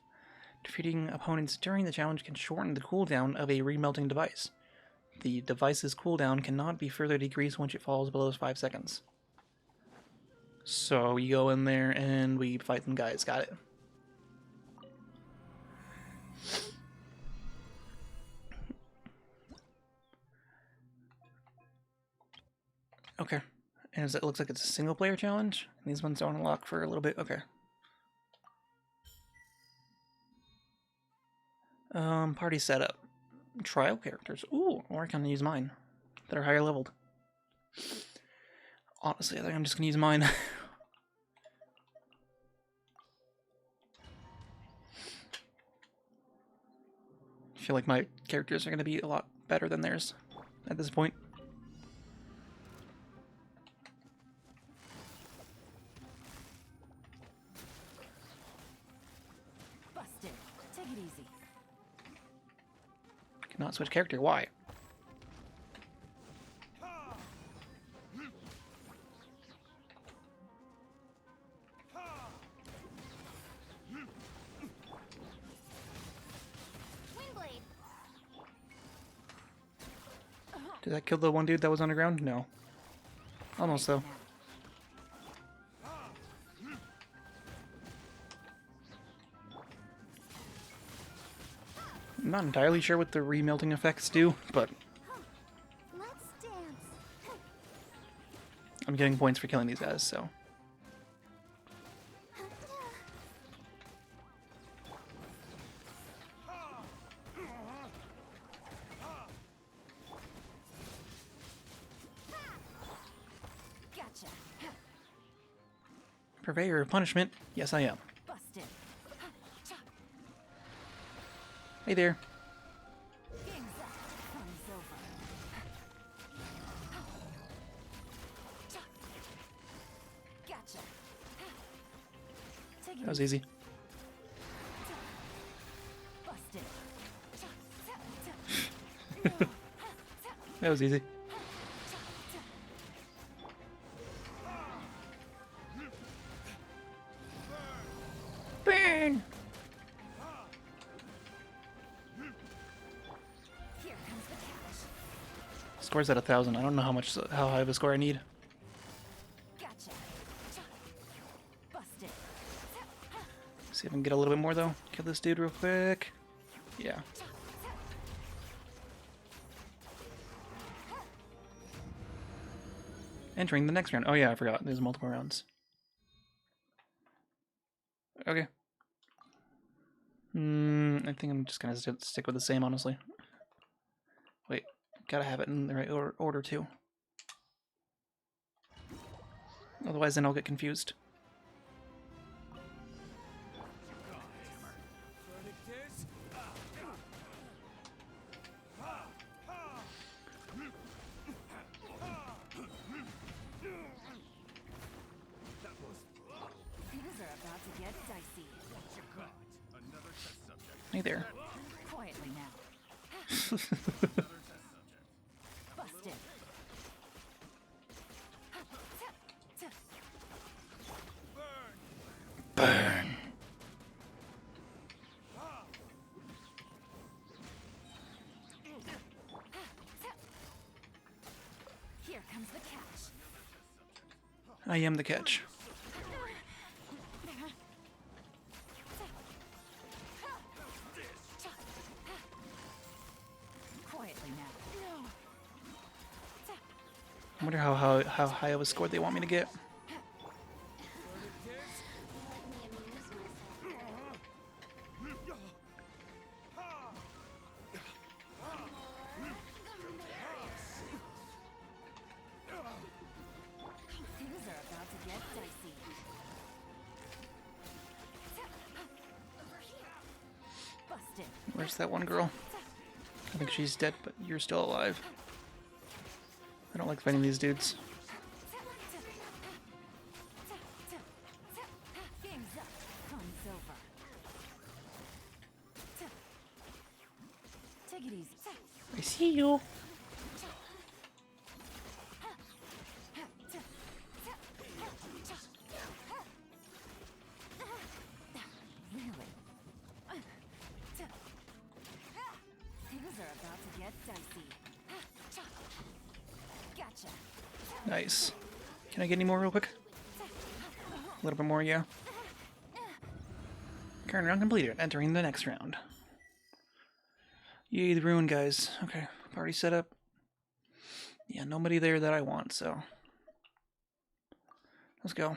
Defeating opponents during the challenge can shorten the cooldown of a remelting device. The device's cooldown cannot be further decreased once it falls below 5 seconds. So we go in there and we fight them guys. Got it. Okay. And it looks like it's a single player challenge. These ones don't unlock for a little bit. Okay. Party setup. Trial characters. Ooh, or I can use mine that are higher leveled. Honestly, I think I'm just gonna use mine. I feel like my characters are gonna be a lot better than theirs at this point. Cannot switch character. Why? Windblade. Did that kill the one dude that was underground? No. Almost though. I'm not entirely sure what the remelting effects do, but Let's dance. I'm getting points for killing these guys, so. Gotcha. Purveyor of punishment? Yes, I am. Busted. Hey there. Game's up. Fun's over. Gotcha. Take it That was easy. Busted. That was easy. Burn! Here comes the catch. Score's at 1,000. I don't know how high of a score I need. Gotcha. Busted. See if I can get a little bit more though. Kill this dude real quick. Yeah. Entering the next round. Oh yeah, I forgot. There's multiple rounds. Okay. I think I'm just gonna stick with the same, honestly. Wait, gotta have it in the right order too. Otherwise, then I'll get confused. Things are about to get dicey. Hey there. Quietly now. Busted. Burn. Here comes the catch. I am the catch. Quietly now. I wonder how high of a score they want me to get. Things are about to get dicey. Busted. Where's that one girl? I think she's dead, but you're still alive. I don't like fighting these dudes. Game's up. Fun's over. Take it easy. I see you. Really? Things are about to get dicey. Gotcha. Nice. Can I get any more real quick? A little bit more, yeah. Current round completed. Entering the next round. Yay, the ruin, guys. Okay, party set up. Yeah, nobody there that I want, so. Let's go.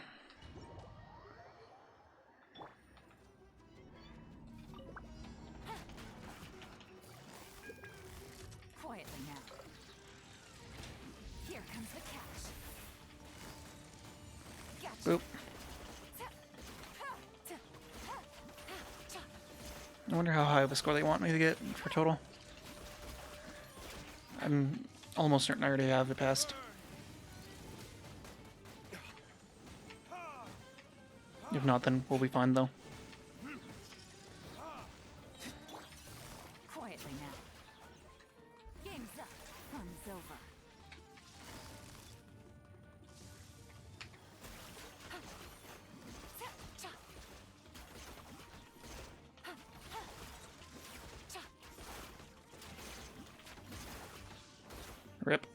Quietly now. Here comes the catch. Gotcha. Boop. I wonder how high of a score they want me to get for total. I'm almost certain I already have it passed. If not, then we'll be fine though. Quietly now. Rip.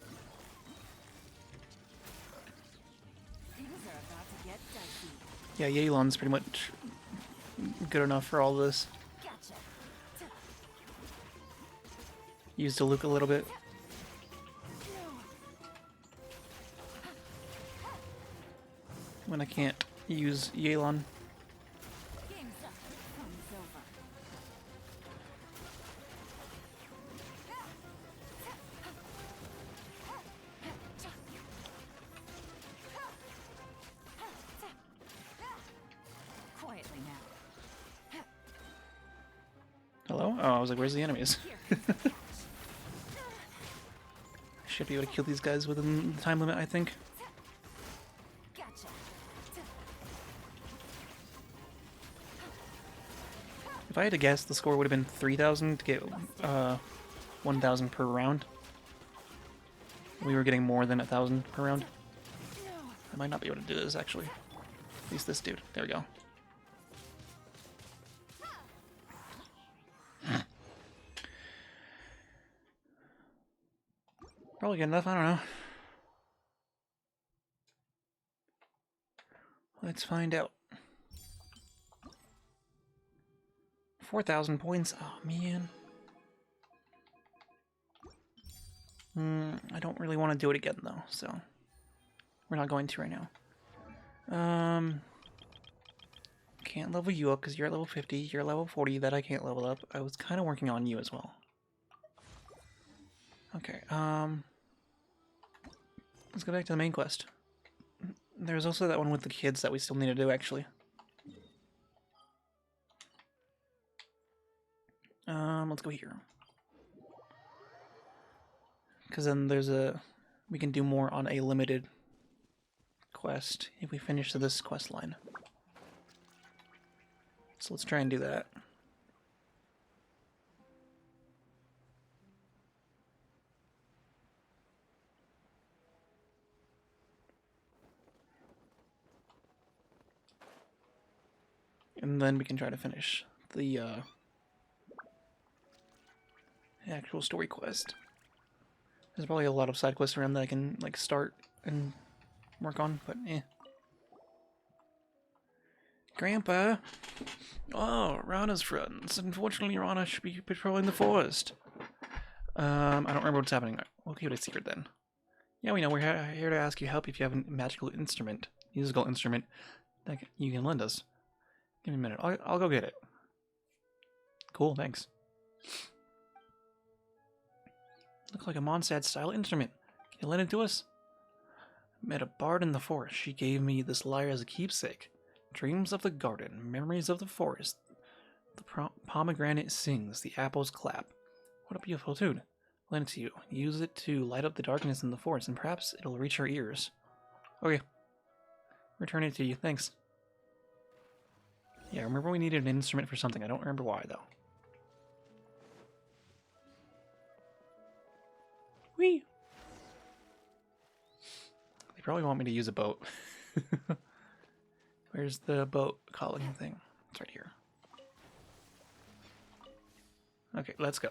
Things are about to get dicey. Yeah, Yelan's pretty much good enough for all this. Gotcha. Used to Luke a little bit. When I can't use Yelan. Game's up. Fun's over. Quietly now. Hello? Oh, I was like, where's the enemies? Here. Should be able to kill these guys within the time limit, I think. Gotcha. If I had to guess, the score would have been 3,000 to get 1,000 per round. We were getting more than 1,000 per round. I might not be able to do this, actually. At least this dude. There we go. Probably good enough, I don't know. Let's find out. 4,000 points. Oh, man. I don't really want to do it again, though, so... We're not going to right now. Can't level you up because you're at level 50. You're level 40 that I can't level up. I was kind of working on you as well. Okay, let's go back to the main quest. There's also that one with the kids that we still need to do, actually. Let's go here. Because then there's a... We can do more on a limited quest if we finish this quest line. So let's try and do that. And then we can try to finish the actual story quest. There's probably a lot of side quests around that I can like start and work on, but eh. Grandpa! Oh, Rana's friends. Unfortunately, Rana should be patrolling the forest. I don't remember what's happening. We'll keep it a secret then. Yeah, we know. We're here to ask you help if you have a magical instrument, musical instrument that you can lend us. Give me a minute. I'll go get it. Cool, thanks. Looks like a Mondstadt-style instrument. Can you lend it to us? Met a bard in the forest. She gave me this lyre as a keepsake. Dreams of the garden, memories of the forest. The pomegranate sings, the apples clap. What a beautiful tune. Lend it to you. Use it to light up the darkness in the forest, and perhaps it'll reach your ears. Okay. Return it to you. Thanks. Yeah, remember we needed an instrument for something. I don't remember why, though. Whee! They probably want me to use a boat. Where's the boat calling thing? It's right here. Okay, let's go.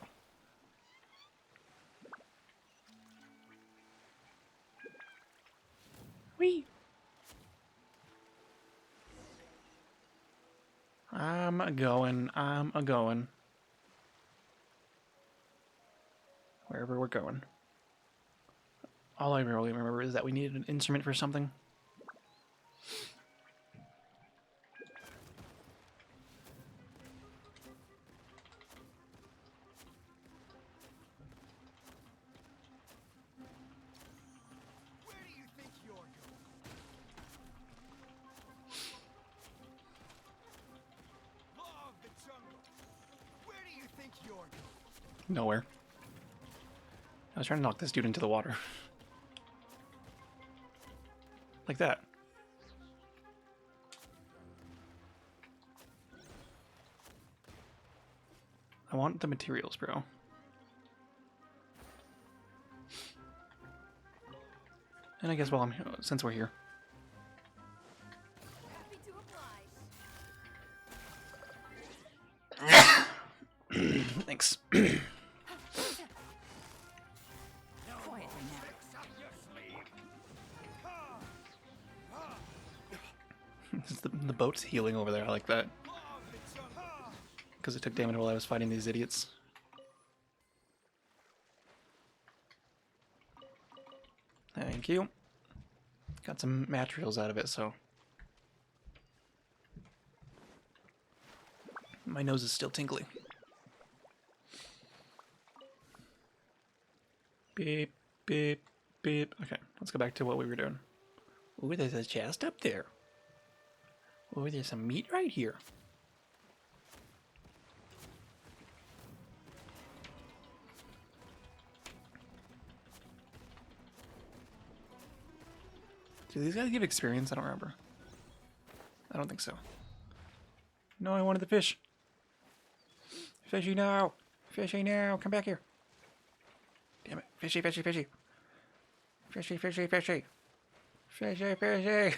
Whee! I'm a-going. Wherever we're going. All I really remember is that we needed an instrument for something. Where do you think you're going? Law of the jungle. Where do you think you're going? Nowhere. I was trying to knock this dude into the water. Like that. I want the materials, bro. And I guess while since we're here. Happy to oblige. Thanks. Quietly now. The boat's healing over there. I like that. Because it took damage while I was fighting these idiots. Thank you. Got some materials out of it, so... My nose is still tingly. Beep, beep, beep. Okay, let's go back to what we were doing. Ooh, there's a chest up there. Ooh, there's some meat right here. Do these guys give experience? I don't remember. I don't think so. No, I wanted the fish. Fishy now! Fishy now! Come back here! Damn it. Fishy, fishy, fishy! Fishy, fishy, fishy! Fishy, fishy!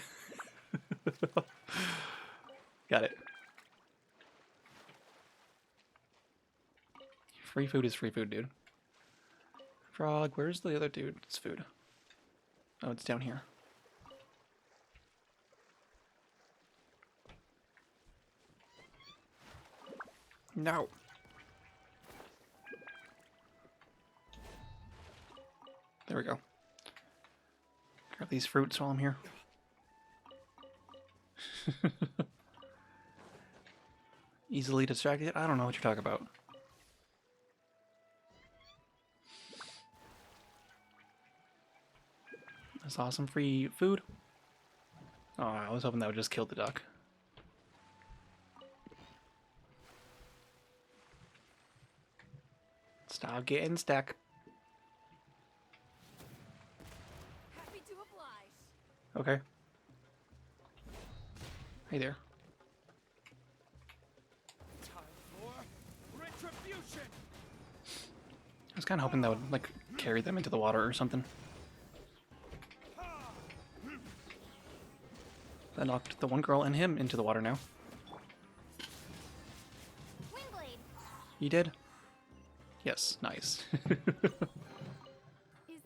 Got it. Free food is free food, dude. Frog, where's the other dude? It's food. Oh, it's down here. No! There we go. Grab these fruits while I'm here. Easily distracted? I don't know what you're talking about. I saw some free food. Oh, I was hoping that would just kill the duck. Stop getting stuck. Happy to oblige. Okay. Hey there. Time for retribution. I was kind of hoping that would, like, carry them into the water or something. That knocked the one girl and him into the water now. Wingblade. You did? Yes, nice. Is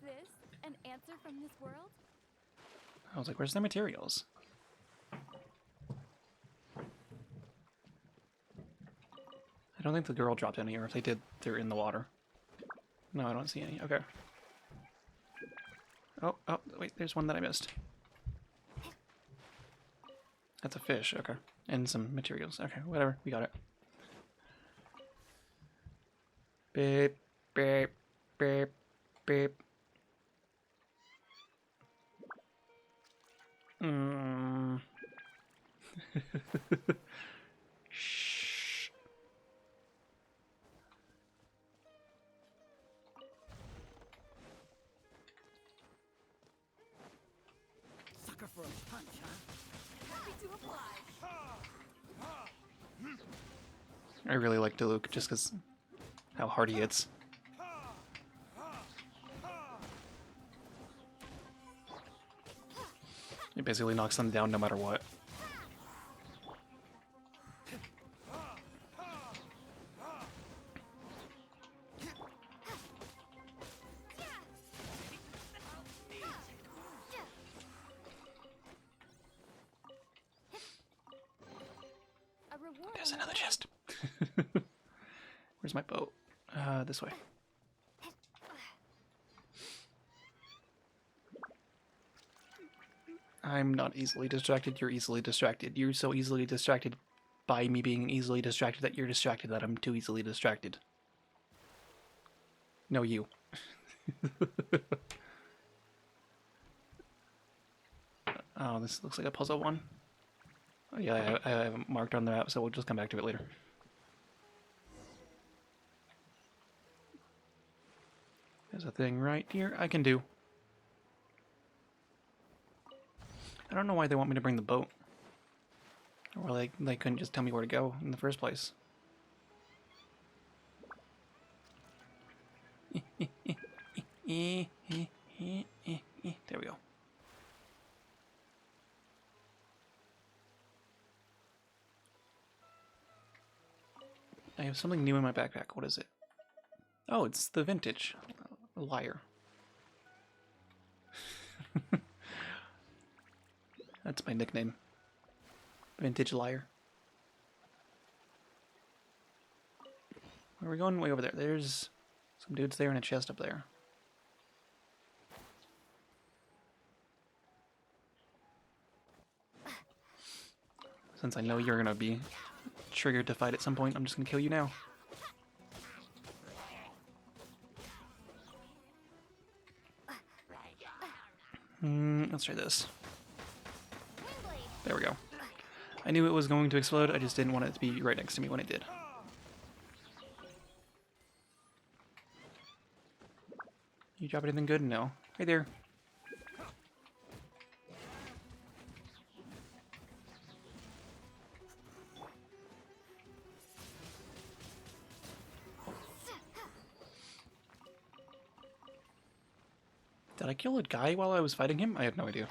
this an answer from this world? I was like, where's the materials? I don't think the girl dropped any, or if they did, they're in the water. No, I don't see any. Okay. Oh, wait, there's one that I missed. That's a fish, okay. And some materials. Okay, whatever, we got it. Beep, beep, beep, beep. Shh. Sucker for a punch, huh? Happy to oblige. I really like Diluc just because how hard he hits. He basically knocks them down no matter what. A reward. There's another chest. Where's my boat? This way. I'm not easily distracted. You're easily distracted. You're so easily distracted by me being easily distracted that you're distracted that I'm too easily distracted. No, you. Oh, this looks like a puzzle one. Oh, yeah, I have it marked on the map, so we'll just come back to it later. There's a thing right here I can do. I don't know why they want me to bring the boat. Or they couldn't just tell me where to go in the first place. There we go. I have something new in my backpack. What is it? Oh, it's the vintage. Liar. That's my nickname. Vintage liar. Where are we going? Way over there. There's some dudes there and a chest up there. Since I know you're gonna be triggered to fight at some point, I'm just gonna kill you now. Let's try this. There we go. I knew it was going to explode, I just didn't want it to be right next to me when it did. You drop anything good? No. Right there. Did I kill a guy while I was fighting him? I have no idea.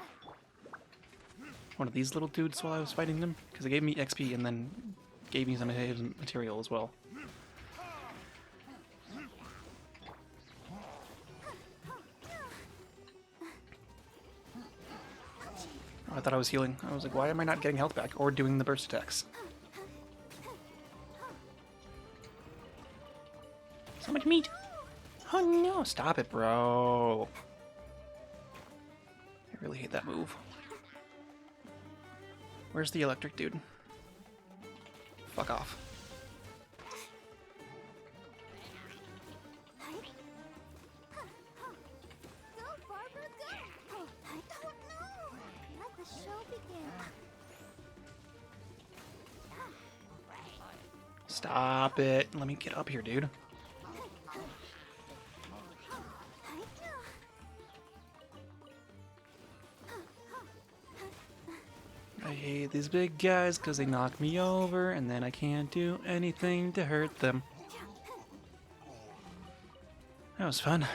One of these little dudes while I was fighting them? Because it gave me XP and then gave me some of his material as well. Oh, I thought I was healing. I was like, why am I not getting health back or doing the burst attacks? So much meat! Oh no! Stop it, bro! I really hate that move. Where's the electric dude? Fuck off. Go, Barbara, go! I don't know. Let the show begin. Stop it. Let me get up here, dude. I hate these big guys because they knock me over and then I can't do anything to hurt them. That was fun. It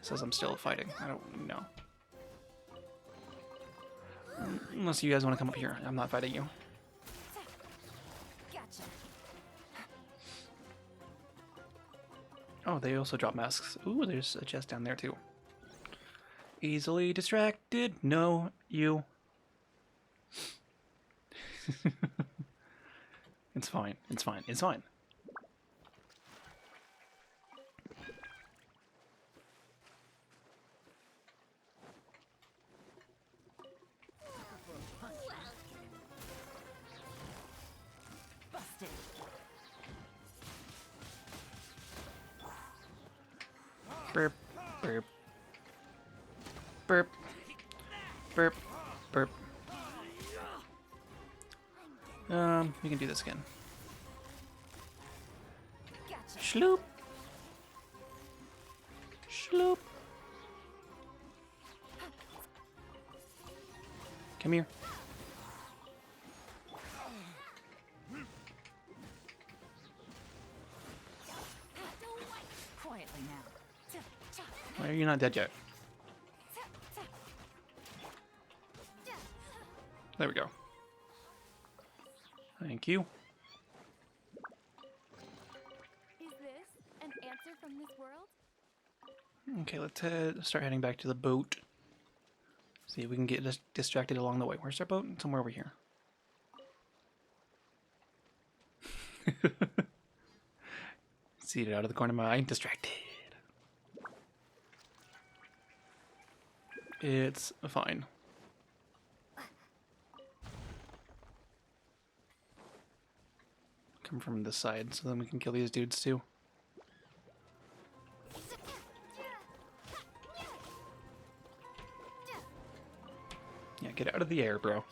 says I'm still fighting. I don't know. Unless you guys want to come up here. I'm not fighting you. Gotcha. Oh, they also drop masks. Ooh, there's a chest down there too. Easily distracted. No, you. It's fine. It's fine. It's fine. Busted. Burp, burp. Burp. Burp. Burp. We can do this again. Gotcha. Shloop. Shloop. Come here. Quietly now. Why are you not dead yet? There we go. Thank you. Is this an answer from this world? Okay, let's start heading back to the boat. See if we can get distracted along the way. Where's our boat? Somewhere over here. See it out of the corner of my eye. Distracted. It's fine. Come from this side so then we can kill these dudes too. Yeah, get out of the air, bro.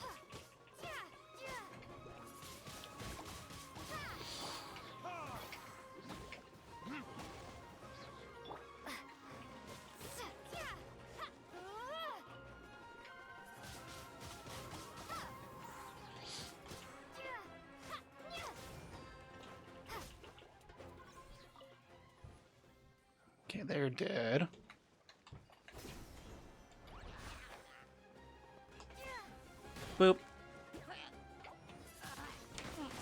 Okay, they're dead. Boop.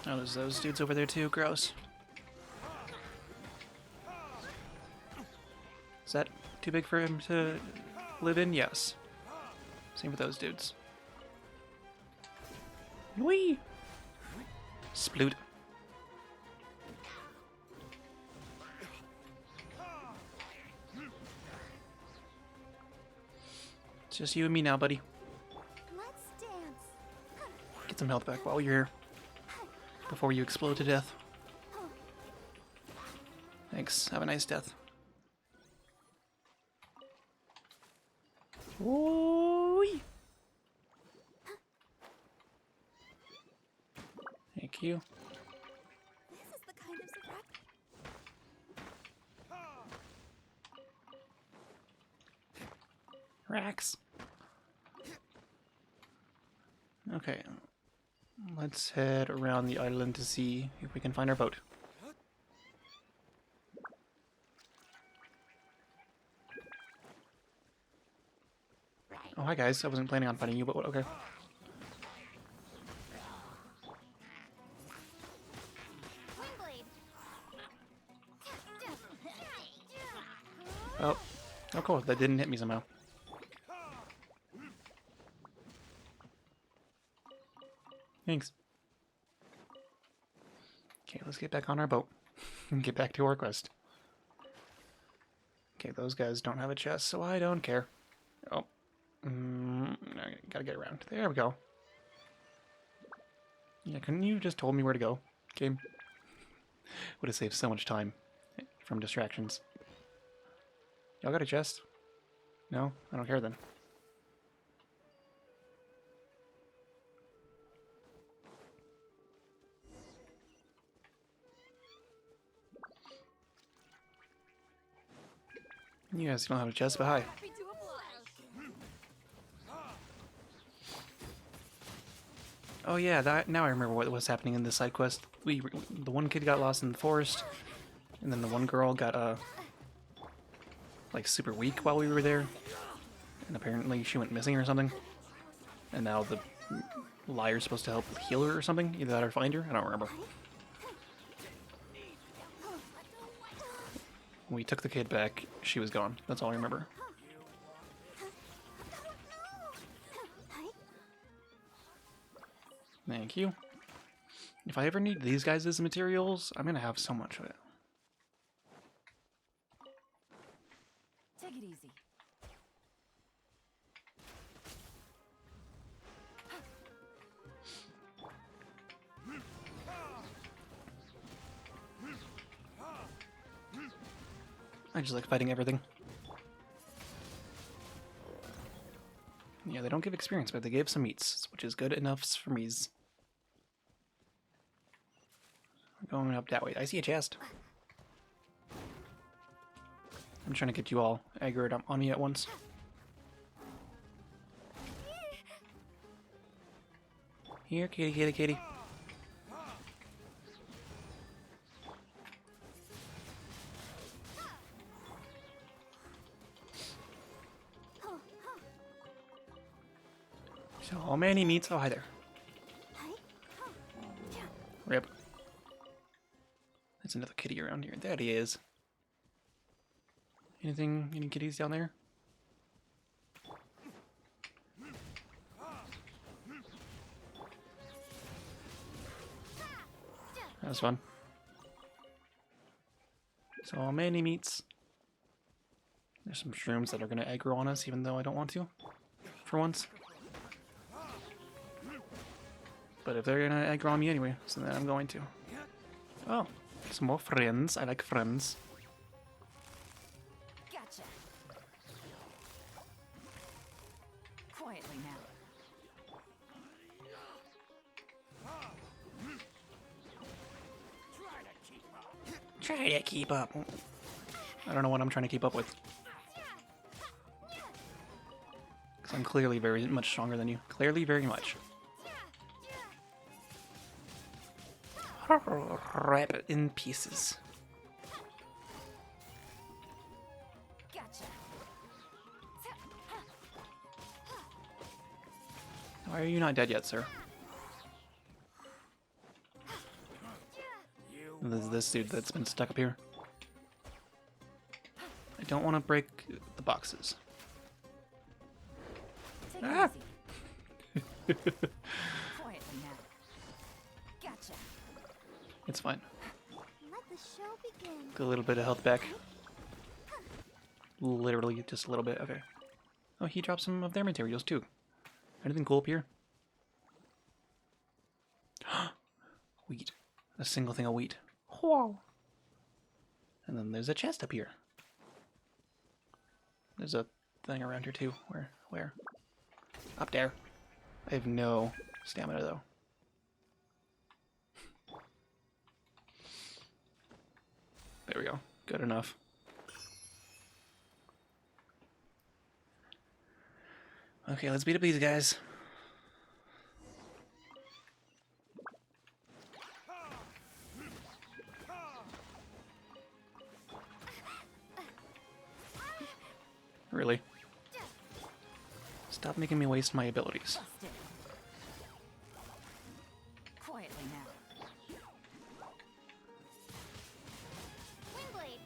Oh, there's those dudes over there too. Gross. Is that too big for him to live in? Yes. Same with those dudes. Whee! Sploot. It's just you and me now, buddy. Let's dance. Get some health back while you're here. Before you explode to death. Thanks. Have a nice death. Whee! Thank you. This is the kind of surprise. Rax. Okay. Let's head around the island to see if we can find our boat. Oh, hi guys. I wasn't planning on finding you, but okay. Windblade. Oh. Oh, cool. That didn't hit me somehow. Thanks. Okay, let's get back on our boat and get back to our quest. Okay, those guys don't have a chest, so I don't care. Oh. I gotta get around. There we go. Yeah, couldn't you just told me where to go? Game. Would have saved so much time from distractions. Y'all got a chest? No? I don't care then. You guys don't have a chest, but hi. Happy to oblige. Oh yeah, now I remember what was happening in this side quest. The one kid got lost in the forest, and then the one girl got like super weak while we were there, and apparently she went missing or something. And now the liar's supposed to help heal her or something. Either that or find her. I don't remember. When we took the kid back, she was gone. That's all I remember. Thank you. If I ever need these guys as materials, I'm gonna have so much of it. Take it easy. I just like fighting everything. Yeah, they don't give experience, but they gave some meats, which is good enough for me's. Going up that way. I see a chest. I'm trying to get you all aggroed on me at once. Here, kitty, kitty, kitty. So many meats. Oh, hi there. Rip. There's another kitty around here. There he is. Any kitties down there? That was fun. So many meats. There's some shrooms that are gonna aggro on us, even though I don't want to. For once. But if they're gonna aggro on me anyway, so then I'm going to. Oh, some more friends. I like friends. Gotcha. Quietly now. Try to keep up. I don't know what I'm trying to keep up with. Because I'm clearly very much stronger than you. Clearly very much. Rip it in pieces. Gotcha. Why are you not dead yet, sir? There's this dude that's been stuck up here. I don't want to break the boxes. Take it Ah! easy. Quietly now. It's fine. Let the show begin. Get a little bit of health back. Literally just a little bit. Okay. Oh, he dropped some of their materials too. Anything cool up here? Wheat. A single thing of wheat. Wow. And then there's a chest up here. There's a thing around here too. Where? Up there. I have no stamina though. There we go. Good enough. Okay, let's beat up these guys. Really? Stop making me waste my abilities. Busted. Quietly now. Windblade.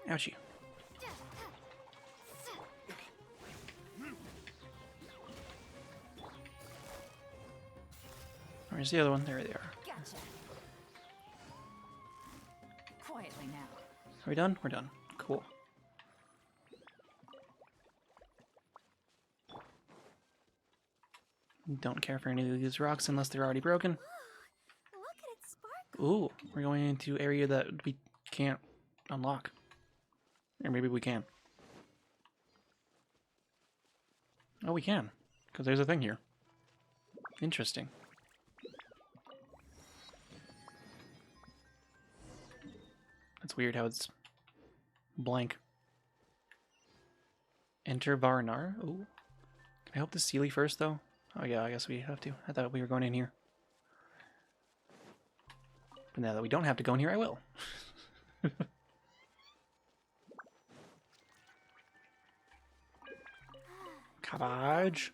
Ouchie. Where's the other one? There they are. Gotcha. Quietly now. Are we done? We're done. Cool. Don't care for any of these rocks unless they're already broken. Look at it sparkle. Ooh, we're going into area that we can't unlock. Or maybe we can. Oh, we can. Because there's a thing here. Interesting. That's weird how it's blank. Enter Varnar. Ooh. Can I help the ZatchyLie first, though? Oh, yeah, I guess we have to. I thought we were going in here. But now that we don't have to go in here, I will. Cabbage.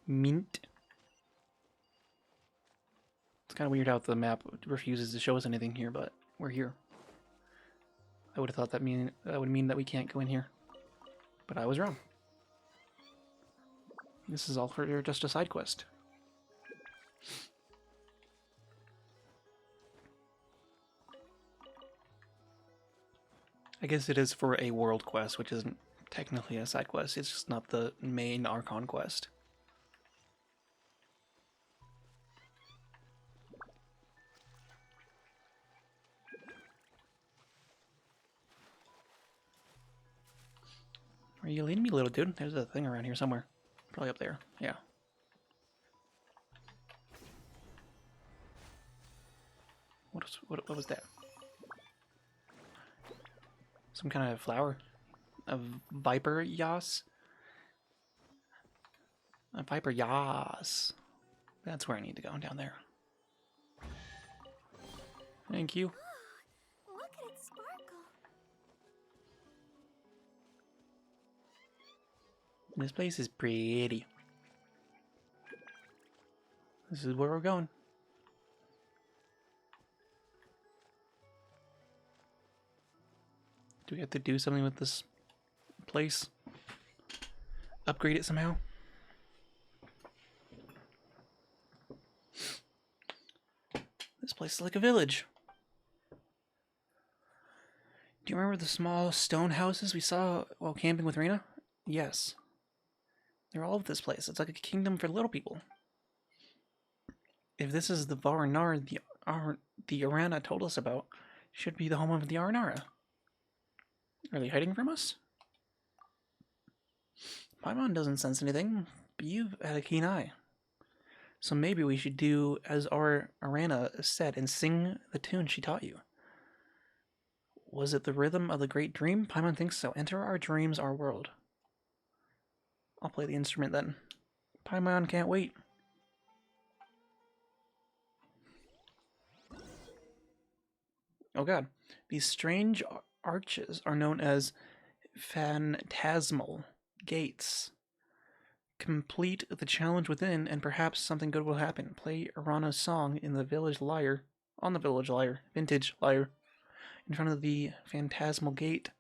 Mint. It's kind of weird how the map refuses to show us anything here, but we're here. I would have thought that would mean that we can't go in here. But I was wrong. This is all for just a side quest. I guess it is for a world quest, which isn't technically a side quest. It's just not the main Archon quest. Where are you leading me, little dude? There's a thing around here somewhere. Probably up there. Yeah. What was that? Some kind of flower? A viper yas? A viper yas. That's where I need to go, down there. Thank you. Look at it sparkle. This place is pretty. This is where we're going. Do we have to do something with this place? Upgrade it somehow? This place is like a village. Do you remember the small stone houses we saw while camping with Rena? Yes. They're all over this place. It's like a kingdom for little people. If this is the Varnar the Arana told us about, it should be the home of the Arnara. Are they hiding from us? Paimon doesn't sense anything, but you've had a keen eye. So maybe we should do as our Arana said and sing the tune she taught you. Was it the rhythm of the great dream? Paimon thinks so. Enter our dreams, our world. I'll play the instrument then. Paimon can't wait. Oh god. These strange arches are known as phantasmal gates. Complete the challenge within, and perhaps something good will happen. Play Arana's song in the village lyre, vintage lyre, in front of the phantasmal gate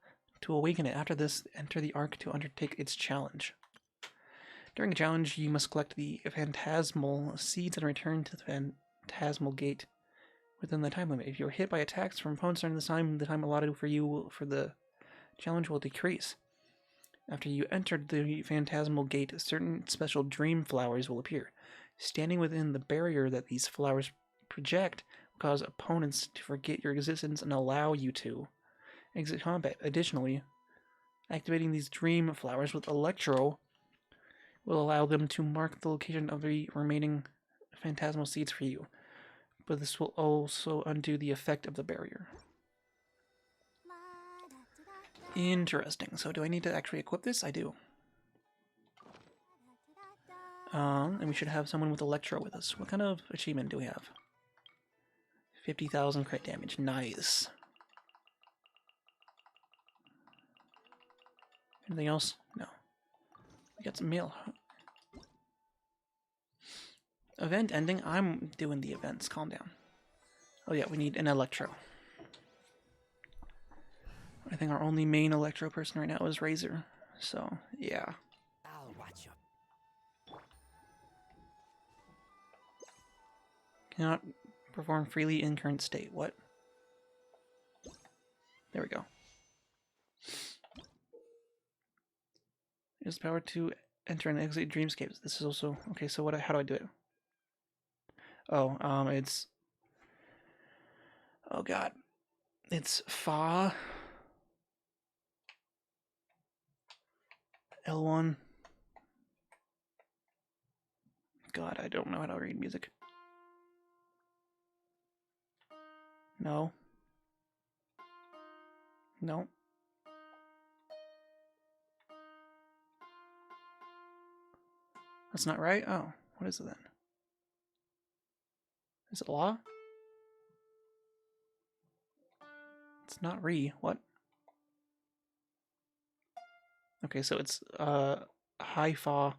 to awaken it. After this, enter the Ark to undertake its challenge. During the challenge, you must collect the phantasmal seeds and return to the phantasmal gate within the time limit. If you're hit by attacks from opponents during this time, the time allotted for you for the challenge will decrease. After you entered the phantasmal gate, certain special dream flowers will appear. Standing within the barrier that these flowers project will cause opponents to forget your existence and allow you to exit combat. Additionally, activating these dream flowers with Electro will allow them to mark the location of the remaining phantasmal seeds for you, but this will also undo the effect of the barrier. Interesting. So do I need to actually equip this? I do. And we should have someone with Electro with us. What kind of achievement do we have? 50,000 crit damage. Nice. Anything else? No. We got some mail. Event ending? I'm doing the events. Calm down. Oh yeah, we need an Electro. I think our only main Electro person right now is Razor. So, yeah. I'll watch you. Cannot perform freely in current state. What? There we go. It has the power to enter and exit dreamscapes. This is also... Okay, so what? How do I do it? Oh, it's... Oh god. It's Fa... L1. God, I don't know how to read music. No. No. That's not right? Oh, what is it then? Is it law? It's not re. What? Okay, so it's high fa.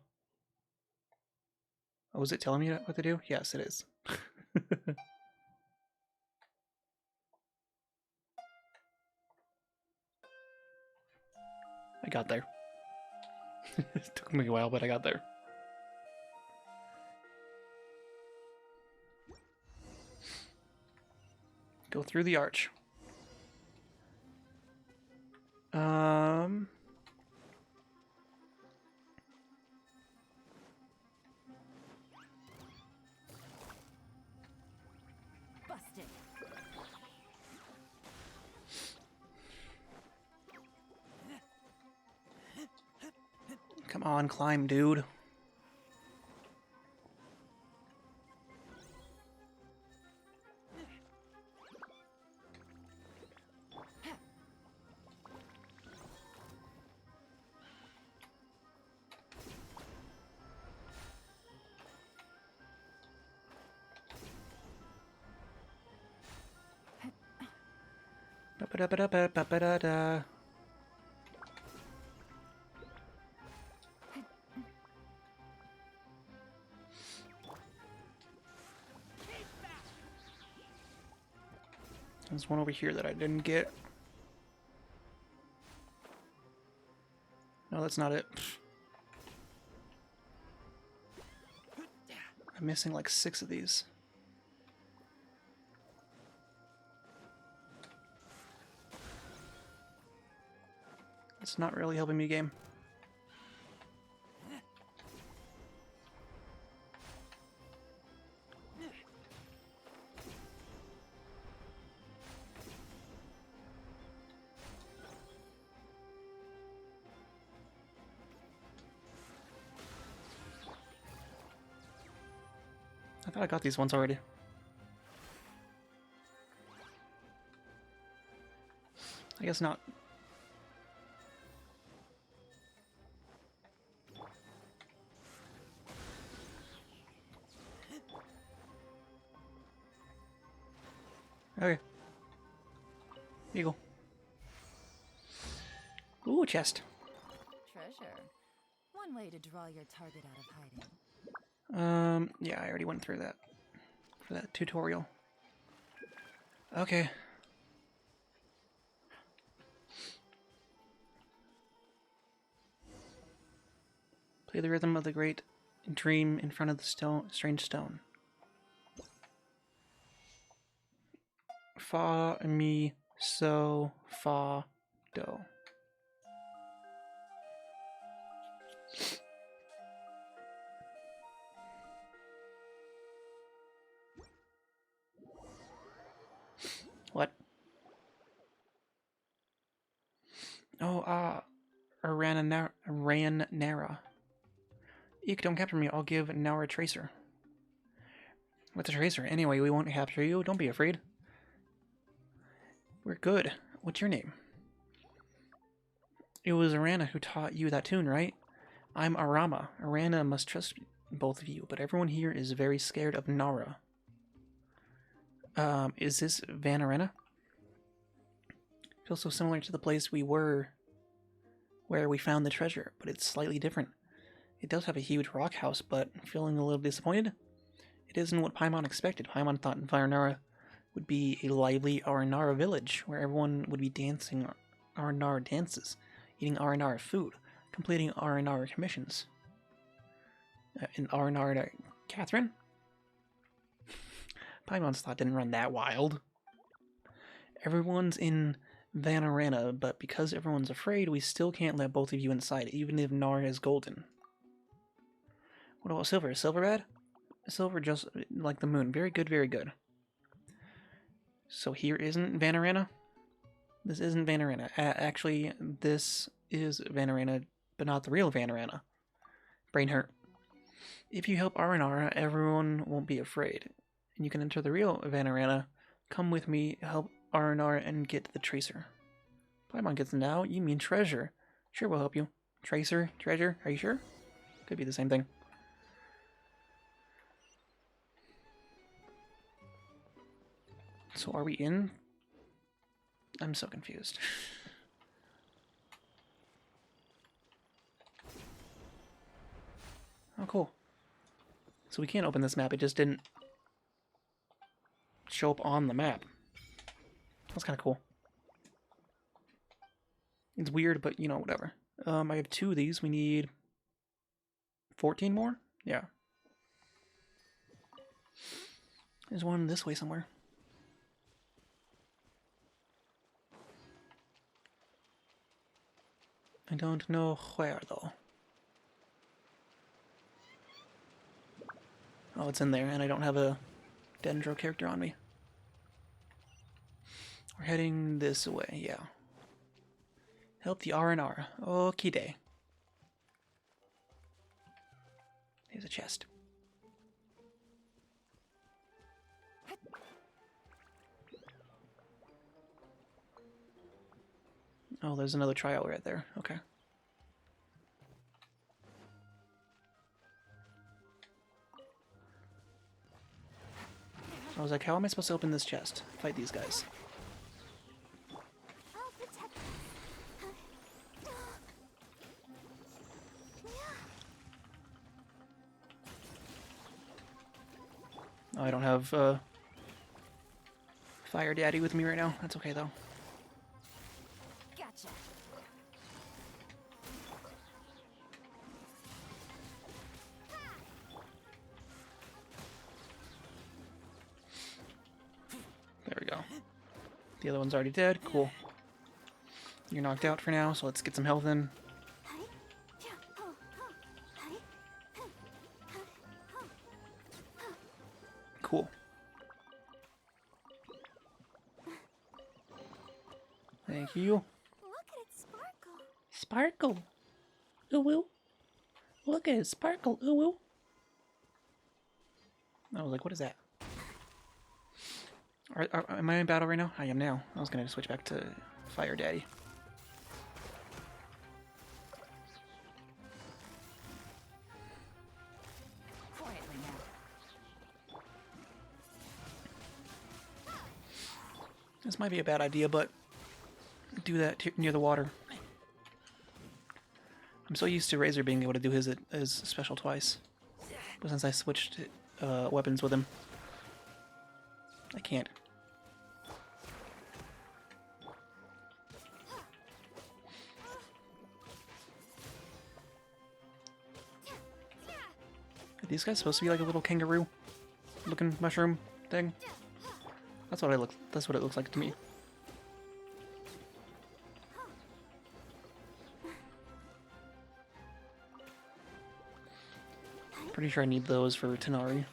Oh, is it telling me what to do? Yes, it is. I got there. It took me a while, but I got there. Go through the arch. Busted. Come on, climb, dude. Ba-ba-da-ba-da-ba-ba-da-da. There's one over here that I didn't get. No, that's not it. I'm missing like 6 of these. It's not really helping me, game. I thought I got these ones already. I guess not. Okay. Eagle. Ooh, chest. Treasure. One way to draw your target out of hiding. Yeah, I already went through that for that tutorial. Okay. Play the rhythm of the great dream in front of the strange stone. fa, mi, so, fa, do. What? Oh, Ran Nara. Eek, don't capture me. I'll give Nara a tracer. What's a tracer? Anyway, we won't capture you. Don't be afraid. We're good. What's your name? It was Arana who taught you that tune, right? I'm Arama. Arana must trust both of you, but everyone here is very scared of Nara. Is this Van Arena? Feels so similar to the place we were where we found the treasure, but it's slightly different. It does have a huge rock house, but feeling a little disappointed? It isn't what Paimon expected. Paimon thought Varanara would be a lively Aranara village, where everyone would be dancing Aranara dances, eating Aranara food, completing Aranara commissions. In Aranara... Catherine? Paimon's thought didn't run that wild. Everyone's in Vanarana, but because everyone's afraid, we still can't let both of you inside, even if Nara is golden. What about Silver? Is Silver bad? Silver just like the moon. Very good, very good. So here isn't Vanarana? This isn't Vanarana. Actually, this is Vanarana, but not the real Vanarana. Brain hurt. If you help Aranara, everyone won't be afraid. And you can enter the real Vanarana. Come with me, help Aranara, and get the tracer. Paimon gets now. You mean treasure. Sure, we'll help you. Tracer? Treasure? Are you sure? Could be the same thing. So are we in? I'm so confused. Oh, cool. So we can't open this map. It just didn't show up on the map. That's kind of cool. It's weird, but, you know, whatever. I have 2 of these. We need 14 more? Yeah. There's one this way somewhere. I don't know where, though. Oh, it's in there, and I don't have a Dendro character on me. We're heading this way, yeah. Help the R&R. Okie day. Here's a chest. Oh, there's another trial right there. Okay. I was like, how am I supposed to open this chest? Fight these guys. I'll protect Oh, I don't have Fire Daddy with me right now. That's okay though. Gotcha. There we go. The other one's already dead. Cool. You're knocked out for now, so let's get some health in. Cool. Thank you. Look at it sparkle. Sparkle. Ooh ooh. Look at it sparkle. Ooh ooh. I was like, what is that? Am I in battle right now? I am now. I was gonna switch back to Fire Daddy. Quietly now. This might be a bad idea, but do that near the water. I'm so used to Razor being able to do his special twice, but since I switched weapons with him, I can't. Are these guys supposed to be like a little kangaroo looking mushroom thing? That's what I look. That's what it looks like to me. Pretty sure I need those for Tanari.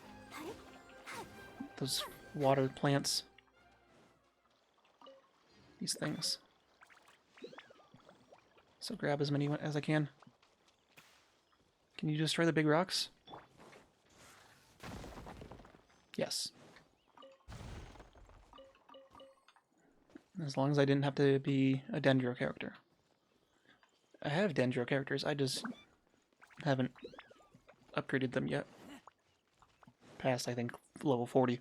Those water plants. These things. So grab as many as I can. Can you destroy the big rocks? Yes. As long as I didn't have to be a Dendro character. I have Dendro characters, I just haven't upgraded them yet. Past, I think, level 40.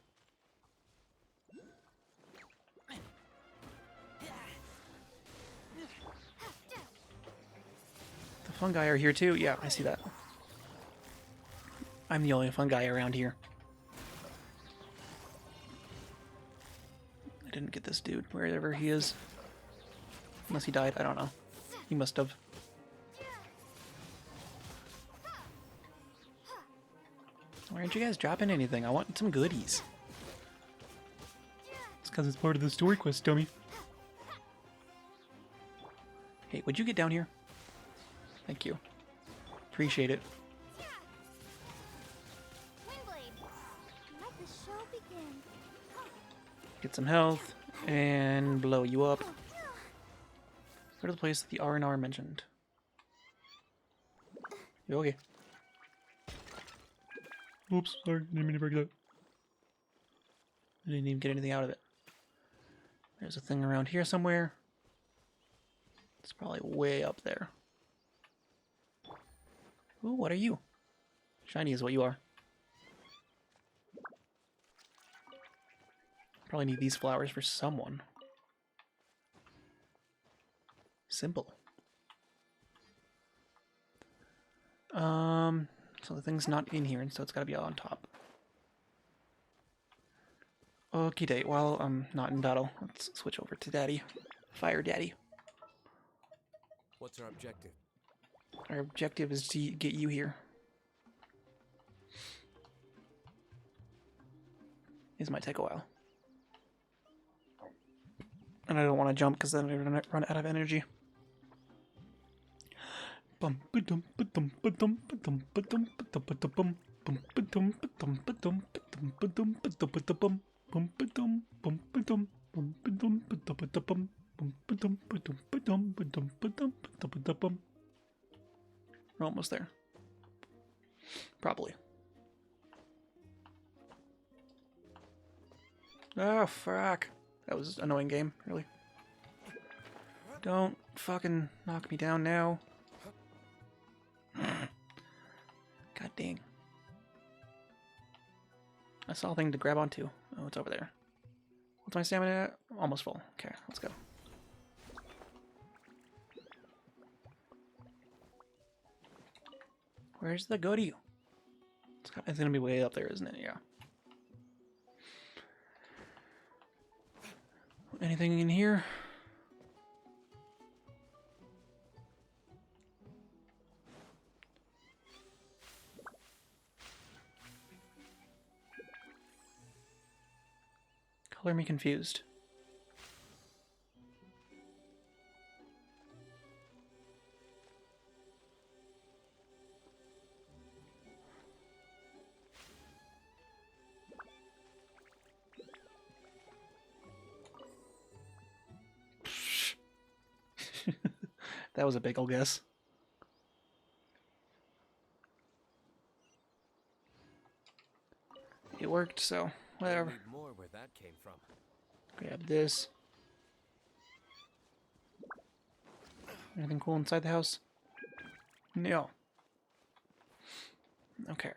The fungi are here too? Yeah, I see that. I'm the only fungi around here. I didn't get this dude, wherever he is. Unless he died, I don't know. He must have. Why aren't you guys dropping anything? I want some goodies. It's because it's part of the story quest, dummy. Hey, would you get down here? Thank you. Appreciate it. Windblade, let the show begin. Get some health and blow you up. Go to the place that the R&R mentioned. You okay? Oops, sorry, didn't mean to break that. I didn't even get anything out of it. There's a thing around here somewhere. It's probably way up there. Ooh, what are you? Shiny is what you are. Probably need these flowers for someone. Simple. So the thing's not in here, and so it's gotta be on top. Okie date, while I'm not in battle, let's switch over to Daddy. Fire Daddy. What's our objective? Our objective is to get you here. This might take a while. And I don't want to jump because then I'm going to run out of energy. We're almost there. Probably. Oh, fuck. That was an annoying game, really. Don't fucking knock me down now. God dang. I saw a thing to grab onto. Oh, it's over there. What's my stamina at? Almost full. Okay, let's go. Where's the goatee? It's gonna be way up there, isn't it? Yeah. Anything in here? Color me confused. That was a big ol' guess. It worked, so whatever. Need more where that came from. Grab this. Anything cool inside the house? No. Okay.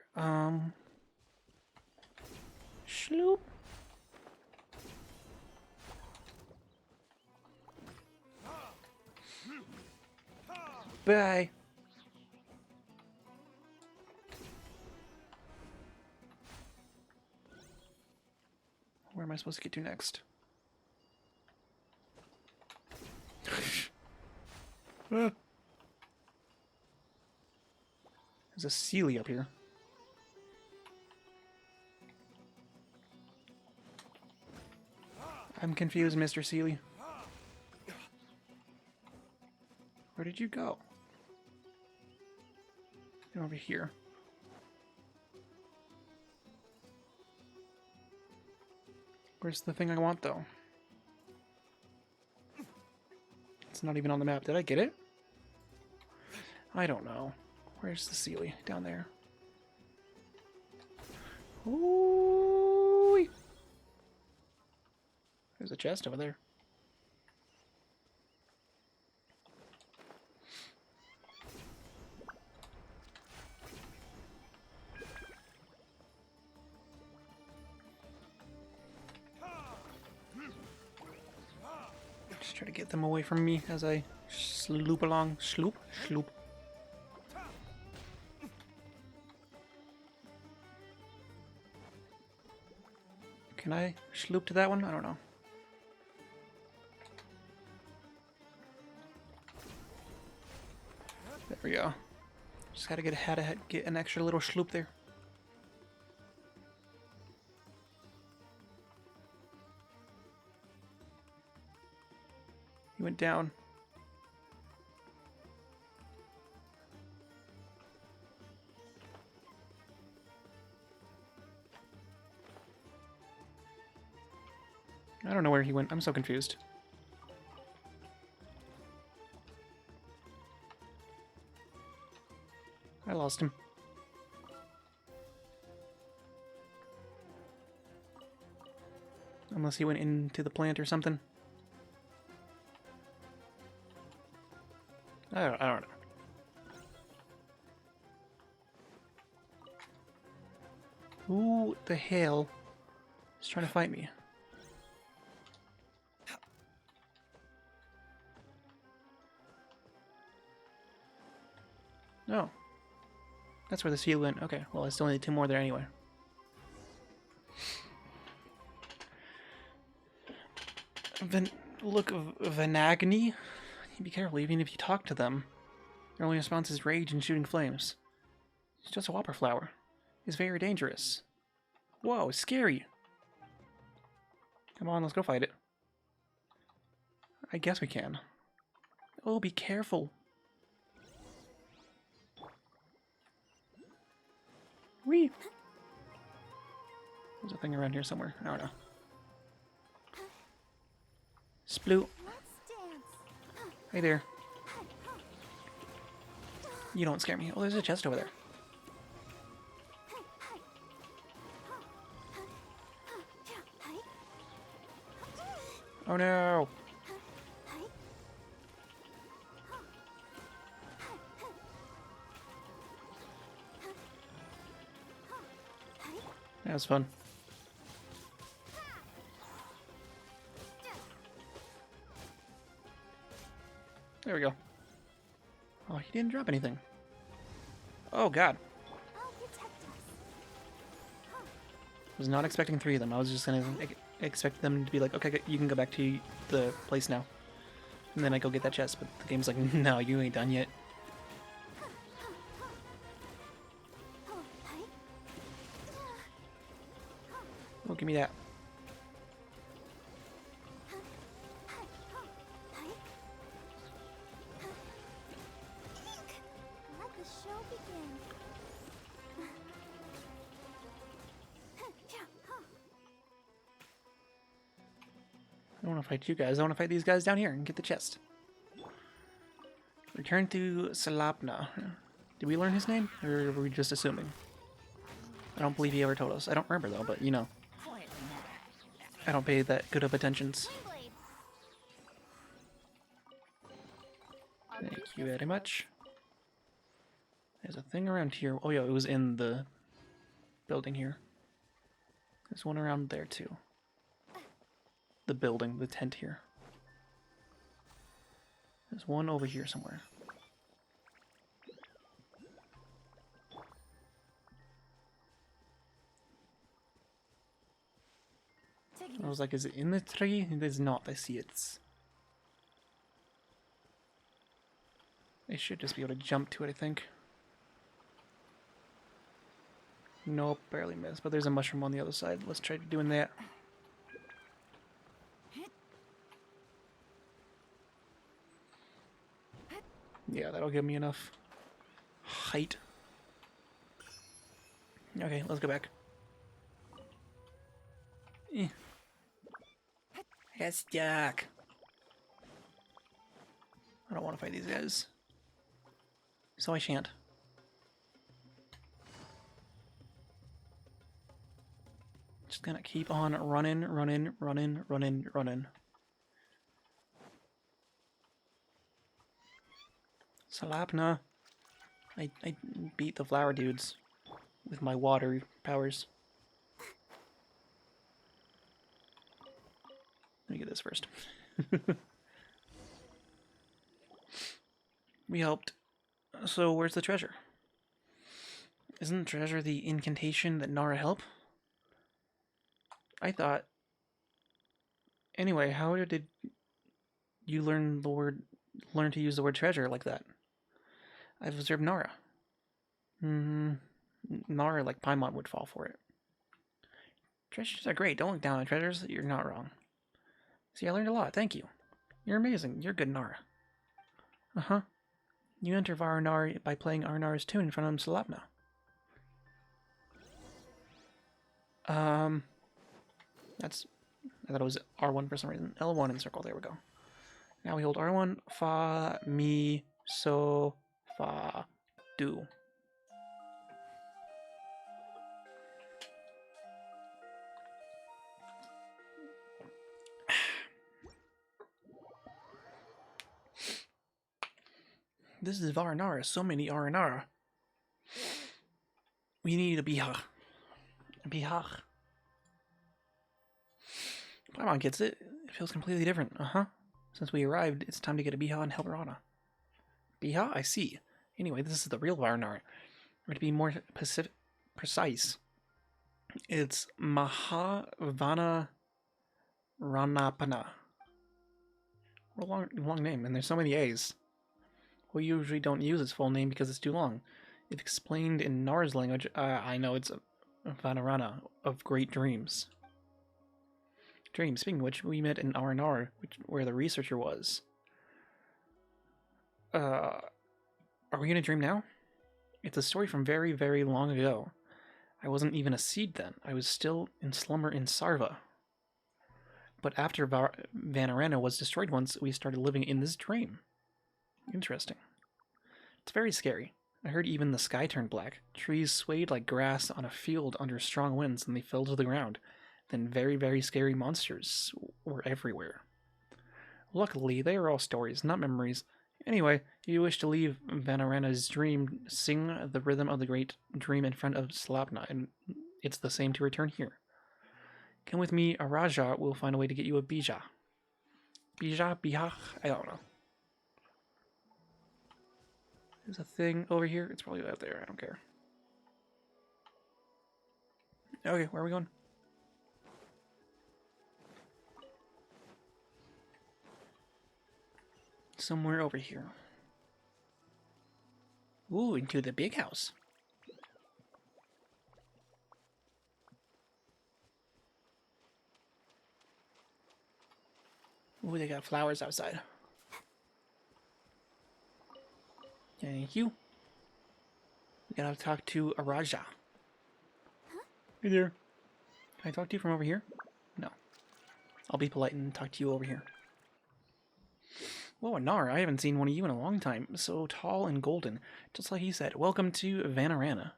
Shloop. Bye. Where am I supposed to get to next? Ah. There's a Sealy up here. I'm confused, Mr. Seeley. Where did you go? You're over here. Where's the thing I want, though? It's not even on the map. Did I get it? I don't know. Where's the Seeley? Down there. Ooh! There's a chest over there. Just try to get them away from me as I sloop along. Sloop? Sloop. Can I sloop to that one? I don't know. There we go. Just gotta get an extra little sloop there. He went down. I don't know where he went. I'm so confused. I lost him. Unless he went into the plant or something. I don't know. Who the hell is trying to fight me? No. That's where the seal went. Okay, well I still need 2 more there anyway. Look, Vanagni? Be careful, even if you talk to them. Their only response is rage and shooting flames. It's just a whopper flower. It's very dangerous. Whoa, it's scary. Come on, let's go fight it. I guess we can. Oh, be careful. Whee! There's a thing around here somewhere. I don't know. Sploot. Hey there. You don't scare me. Oh, there's a chest over there. Oh no! That was fun. There we go. Oh, he didn't drop anything. Oh god. Was not expecting 3 of them. I was just gonna expect them to be like, okay, you can go back to the place now. And then I go get that chest, but the game's like, no, you ain't done yet. Oh, give me that. Let the show begin. I don't want to fight you guys. I want to fight these guys down here and get the chest. Return to Salapna. Did we learn his name? Or were we just assuming? I don't believe he ever told us. I don't remember though, but you know. I don't pay that good of attentions. Thank you very much. There's a thing around here. Oh yeah, it was in the building here. There's one around there too. The building, the tent here. There's one over here somewhere. I was like, is it in the tree? It is not. I see it. I should just be able to jump to it, I think. Nope, barely missed. But there's a mushroom on the other side. Let's try doing that. Yeah, that'll give me enough height. Okay, let's go back. Yes, Jack. I don't want to fight these guys. So I shan't. Just gonna keep on running. Salapna. I beat the flower dudes with my water powers. Let me get this first. We helped. So where's the treasure? Isn't the treasure the incantation that Nara helped? I thought. Anyway, how did you learn to use the word treasure like that? I've observed Nara. Nara, like Paimon, would fall for it. Treasures are great. Don't look down on treasures. You're not wrong. See, I learned a lot. Thank you. You're amazing. You're good, Nara. Uh-huh. You enter Varanar by playing Arnar's tune in front of Salapna. That's... I thought it was R1 for some reason. L1 in circle. There we go. Now we hold R1. Fa, mi, so, fa, do. This is Varanara. So many Aranara. We need a Biha. A Biha. Paimon gets it. It feels completely different. Uh-huh. Since we arrived, it's time to get a Biha and help Rana. Biha? I see. Anyway, this is the real Varanara. Or to be more precise, it's Mahavana Ranapana. What a long name, and there's so many A's. We usually don't use its full name because it's too long. If explained in Nara's language, I know it's Vanarana of Great Dreams. Dreams, speaking of which, we met in Aranar, where the researcher was. Are we in a dream now? It's a story from very, very long ago. I wasn't even a seed then. I was still in slumber in Sarva. But after Vanarana was destroyed once, we started living in this dream. Interesting. It's very scary. I heard even the sky turned black. Trees swayed like grass on a field under strong winds, and they fell to the ground. Then very, very scary monsters were everywhere. Luckily, they are all stories, not memories. Anyway, if you wish to leave Vanarana's dream, sing the rhythm of the great dream in front of Slapna, and it's the same to return here. Come with me, Araja will find a way to get you a Bija. Bija? Biha? I don't know. There's a thing over here. It's probably out there. I don't care. Okay, where are we going? Somewhere over here. Ooh, into the big house. Ooh, they got flowers outside. Thank you. We gotta talk to Araja. Huh? Hey there. Can I talk to you from over here? No. I'll be polite and talk to you over here. Whoa, Nara, I haven't seen one of you in a long time. So tall and golden. Just like he said. Welcome to Vanarana.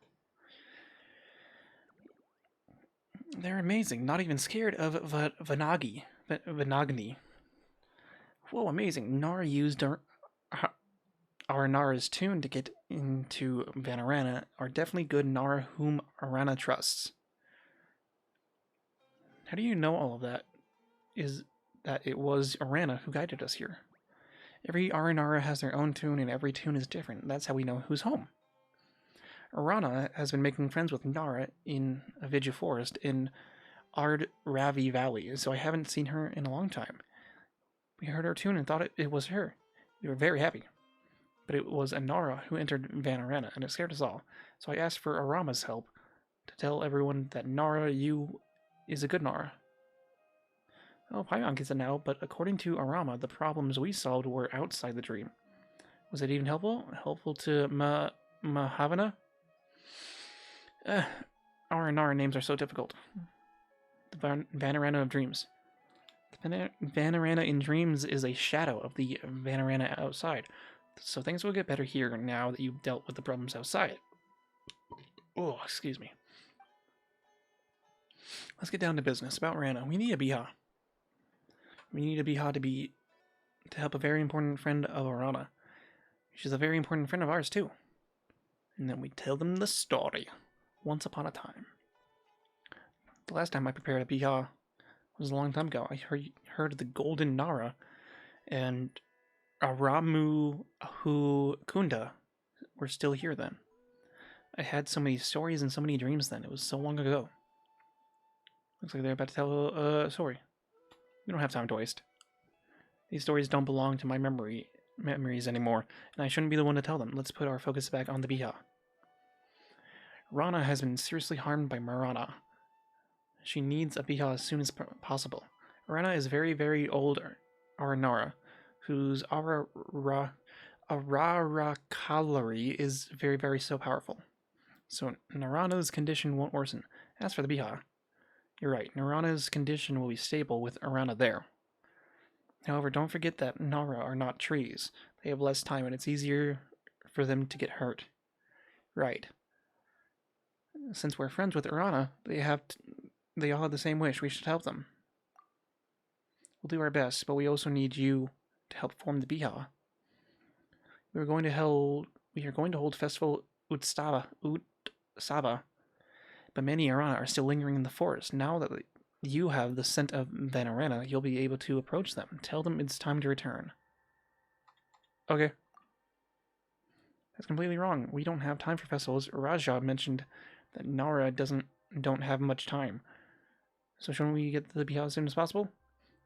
They're amazing. Not even scared of Vanagni. Whoa, amazing. Nara used our Nara's tune to get into Vanarana are definitely good Nara whom Arana trusts. How do you know all of that? Is that it was Arana who guided us here? Every Aranara has their own tune, and every tune is different. That's how we know who's home. Arana has been making friends with Nara in Avidya Forest in Ard Ravi Valley, so I haven't seen her in a long time. We heard her tune and thought it was her. We were very happy. But it was Nara who entered Vanarana, and it scared us all. So I asked for Arama's help to tell everyone that Nara, you is a good Nara. Oh, Paimon gets it now, but according to Arama, the problems we solved were outside the dream. Was it even helpful? Helpful to Mahavana? R&R names are so difficult. The Vanarana of Dreams. The Vanarana in Dreams is a shadow of the Vanarana outside. So things will get better here now that you've dealt with the problems outside. Oh, excuse me. Let's get down to business. About Rana, we need a Biha. We need a Biha to help a very important friend of Arana. She's a very important friend of ours too. And then we tell them the story. Once upon a time. The last time I prepared a Biha was a long time ago. I heard the Golden Nara and Aramu Kunda were still here then. I had so many stories and so many dreams then. It was so long ago. Looks like they're about to tell a story. We don't have time to waste. These stories don't belong to my memories anymore, and I shouldn't be the one to tell them. Let's put our focus back on the Biha. Rana has been seriously harmed by Marana. She needs a Biha as soon as possible. Rana is very, very old Aranara, whose Ararakhalari is very, very so powerful. So Narana's condition won't worsen. As for the Biha, you're right, Narana's condition will be stable with Arana there. However, don't forget that Nara are not trees. They have less time and it's easier for them to get hurt. Right. Since we're friends with Arana, they all have the same wish. We should help them. We'll do our best, but we also need you to help form the Biha. We are going to hold Festival Utsava, but many Arana are still lingering in the forest. Now that you have the scent of Vanarana, you'll be able to approach them. Tell them it's time to return. Okay. That's completely wrong. We don't have time for festivals. Raja mentioned that Nara don't have much time. So shouldn't we get the Biha as soon as possible?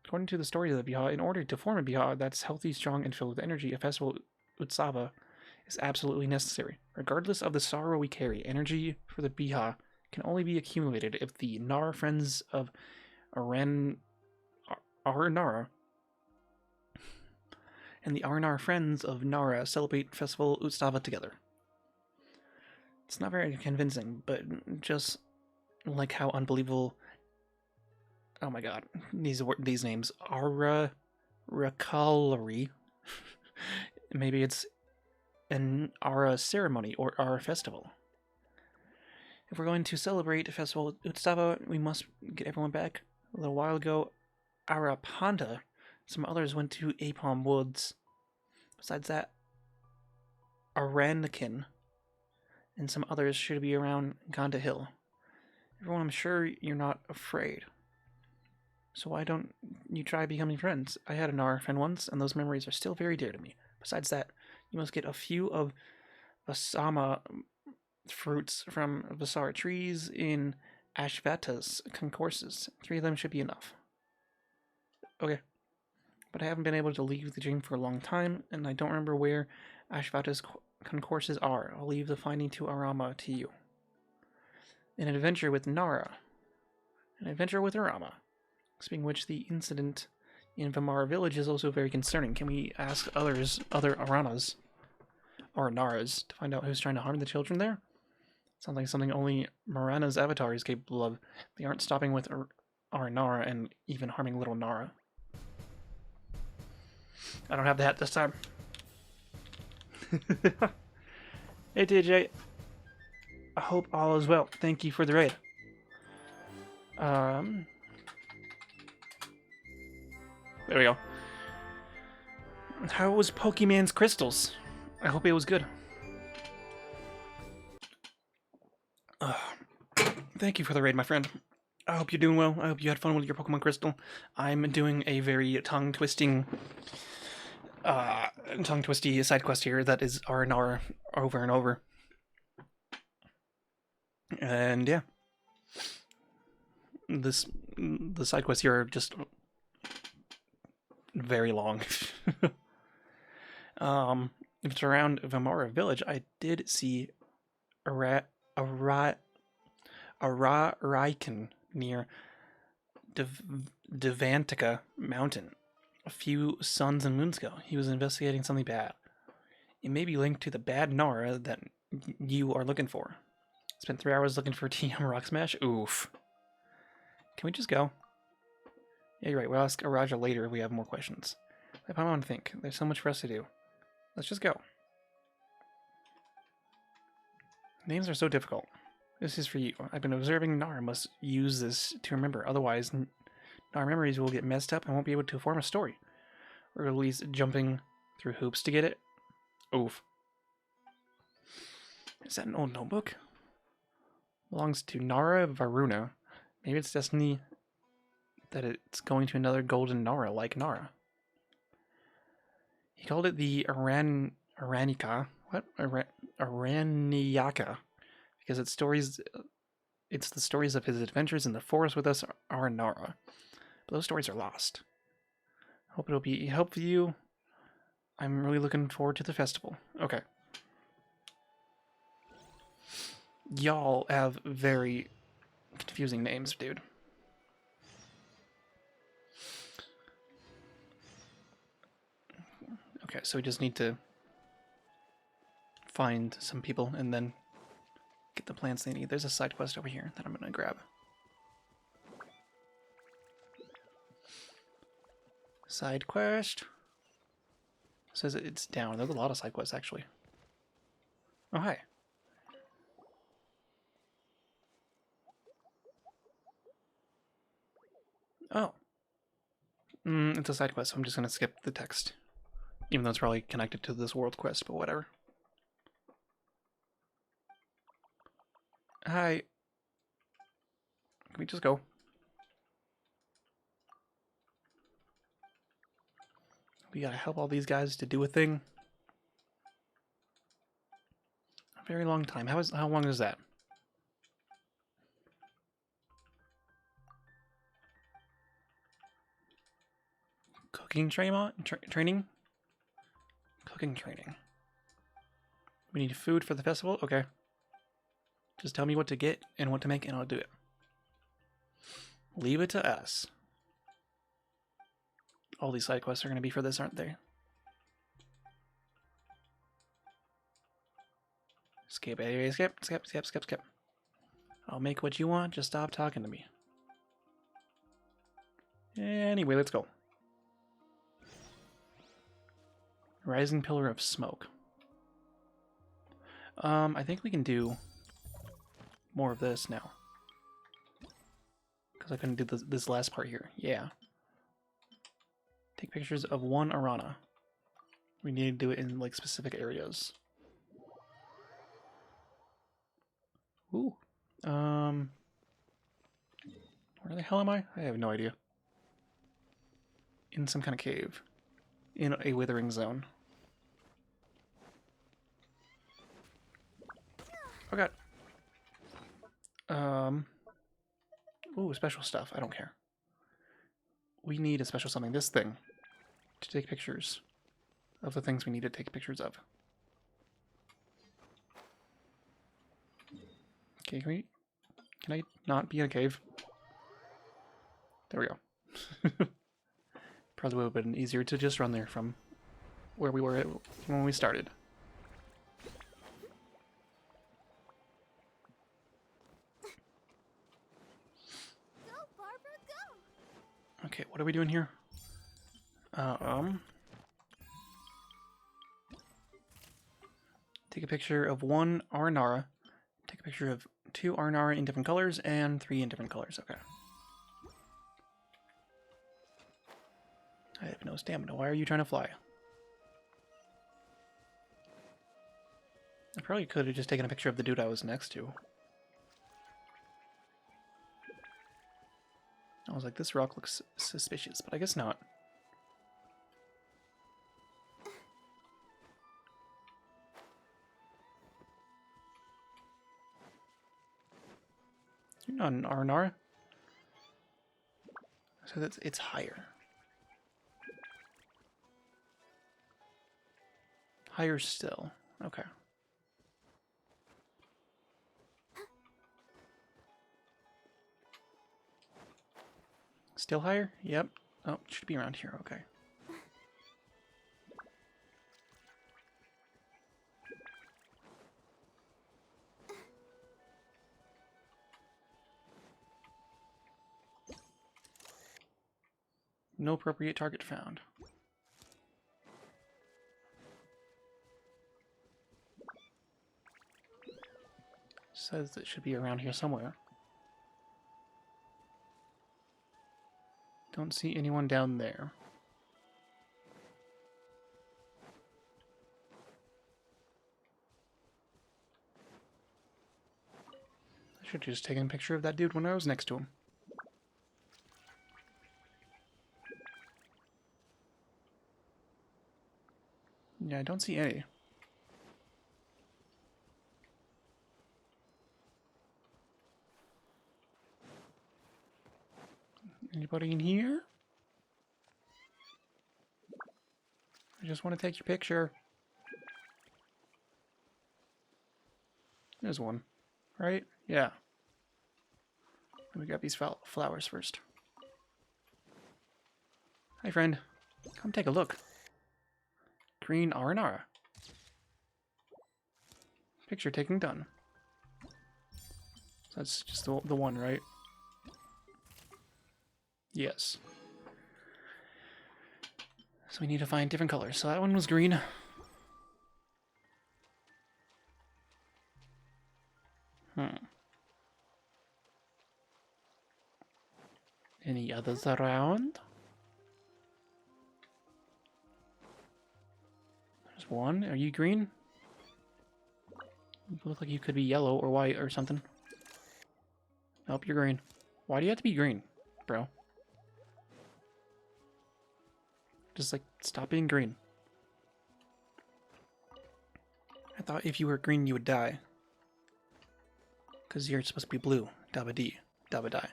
According to the story of the Biha, in order to form a Biha that's healthy, strong, and filled with energy, a festival Utsava is absolutely necessary. Regardless of the sorrow we carry, energy for the Biha can only be accumulated if the Nara friends of Aranara and the Aranar friends of Nara celebrate Festival Utsava together. It's not very convincing, but just like how unbelievable. Oh my god, these names. Ararakhalari. Maybe it's an Ara ceremony or Ara festival. If we're going to celebrate Festival Utsava, we must get everyone back. A little while ago, Arapanda, some others went to Apalm Woods. Besides that, Aranakin and some others should be around Ganda Hill. Everyone, I'm sure you're not afraid. So why don't you try becoming friends? I had an Nara friend once, and those memories are still very dear to me. Besides that, you must get a few of Vasama fruits from Vasara trees in Ashvata's concourses. 3 of them should be enough. Okay. But I haven't been able to leave the dream for a long time, and I don't remember where Ashvata's concourses are. I'll leave the finding to Arama to you. An adventure with Nara. An adventure with Arama. Speaking of which, the incident in Vamara village is also very concerning. Can we ask other Aranas, or Naras, to find out who's trying to harm the children there? Sounds like something only Marana's avatar is capable of. They aren't stopping with our Nara and even harming little Nara. I don't have the hat this time. Hey DJ. I hope all is well. Thank you for the raid. There we go. How was Pokemon's crystals? I hope it was good. Thank you for the raid, my friend. I hope you're doing well. I hope you had fun with your Pokemon Crystal. I'm doing a very tongue-twisty side quest here that is R&R over and over. And yeah. The side quests here are just very long. If it's around Vamara Village, I did see Raiken near Devantika Mountain a few suns and moons ago. He was investigating something bad. It may be linked to the bad Nara that you are looking for. Spent 3 hours looking for TM Rock Smash? Oof. Can we just go? Yeah, you're right. We'll ask Raja later if we have more questions. I don't want to think. There's so much for us to do. Let's just go. Names are so difficult. This is for you. I've been observing Nara must use this to remember. Otherwise, Nara memories will get messed up and won't be able to form a story. Or at least jumping through hoops to get it. Oof. Is that an old notebook? Belongs to Nara Varuna. Maybe it's destiny that it's going to another golden Nara like Nara. He called it the Aranika. What? Araniaka. Because it's the stories of his adventures in the forest with us, our Nara. But those stories are lost. Hope it'll be help for you. I'm really looking forward to the festival. Okay. Y'all have very confusing names, dude. Okay, so we just need to find some people and then get the plants they need. There's a side quest over here that I'm gonna grab. Side quest. Says it's down. There's a lot of side quests actually. Oh, hi. Oh. It's a side quest, so I'm just gonna skip the text. Even though it's probably connected to this world quest, but whatever. Hi. Can we just go? We gotta help all these guys to do a thing. A very long time. How long is that? Cooking training? Cooking training. We need food for the festival? Okay. Just tell me what to get and what to make and I'll do it. Leave it to us. All these side quests are going to be for this, aren't they? Skip, skip. I'll make what you want, just stop talking to me. Anyway, let's go. Rising Pillar of Smoke. I think we can do more of this now. Because I couldn't do this last part here. Yeah. Take pictures of one Arana. We need to do it in like specific areas. Ooh. Where the hell am I? I have no idea. In some kind of cave. In a withering zone. Oh god. Ooh, special stuff. I don't care. We need a special something. This thing. To take pictures of the things we need to take pictures of. Okay, can I not be in a cave? There we go. Probably would have been easier to just run there from where we were when we started. Go, Barbara, go! Okay, what are we doing here? Take a picture of one Arnara. Take a picture of two Arnara in different colors and 3 in different colors. Okay. I have no stamina. Why are you trying to fly? I probably could have just taken a picture of the dude I was next to. I was like, this rock looks suspicious, but I guess not. You're not an Arnar. So it's higher. Higher still. Okay. Still higher? Yep. Oh, it should be around here. Okay. No appropriate target found. Says it should be around here somewhere. Don't see anyone down there. I should have just taken a picture of that dude when I was next to him. Yeah, I don't see any. Anybody in here? I just want to take your picture. There's one. Right? Yeah. Let me grab these flowers first. Hi, friend. Come take a look. Green Aranara. Picture taking done. So that's just the one, right? Yes. So we need to find different colors. So that one was green. Any others around? There's one. Are you green? You look like you could be yellow or white or something. Nope, you're green. Why do you have to be green, bro? Just, like, stop being green. I thought if you were green, you would die. Because you're supposed to be blue. Dabba dee. Dabba die.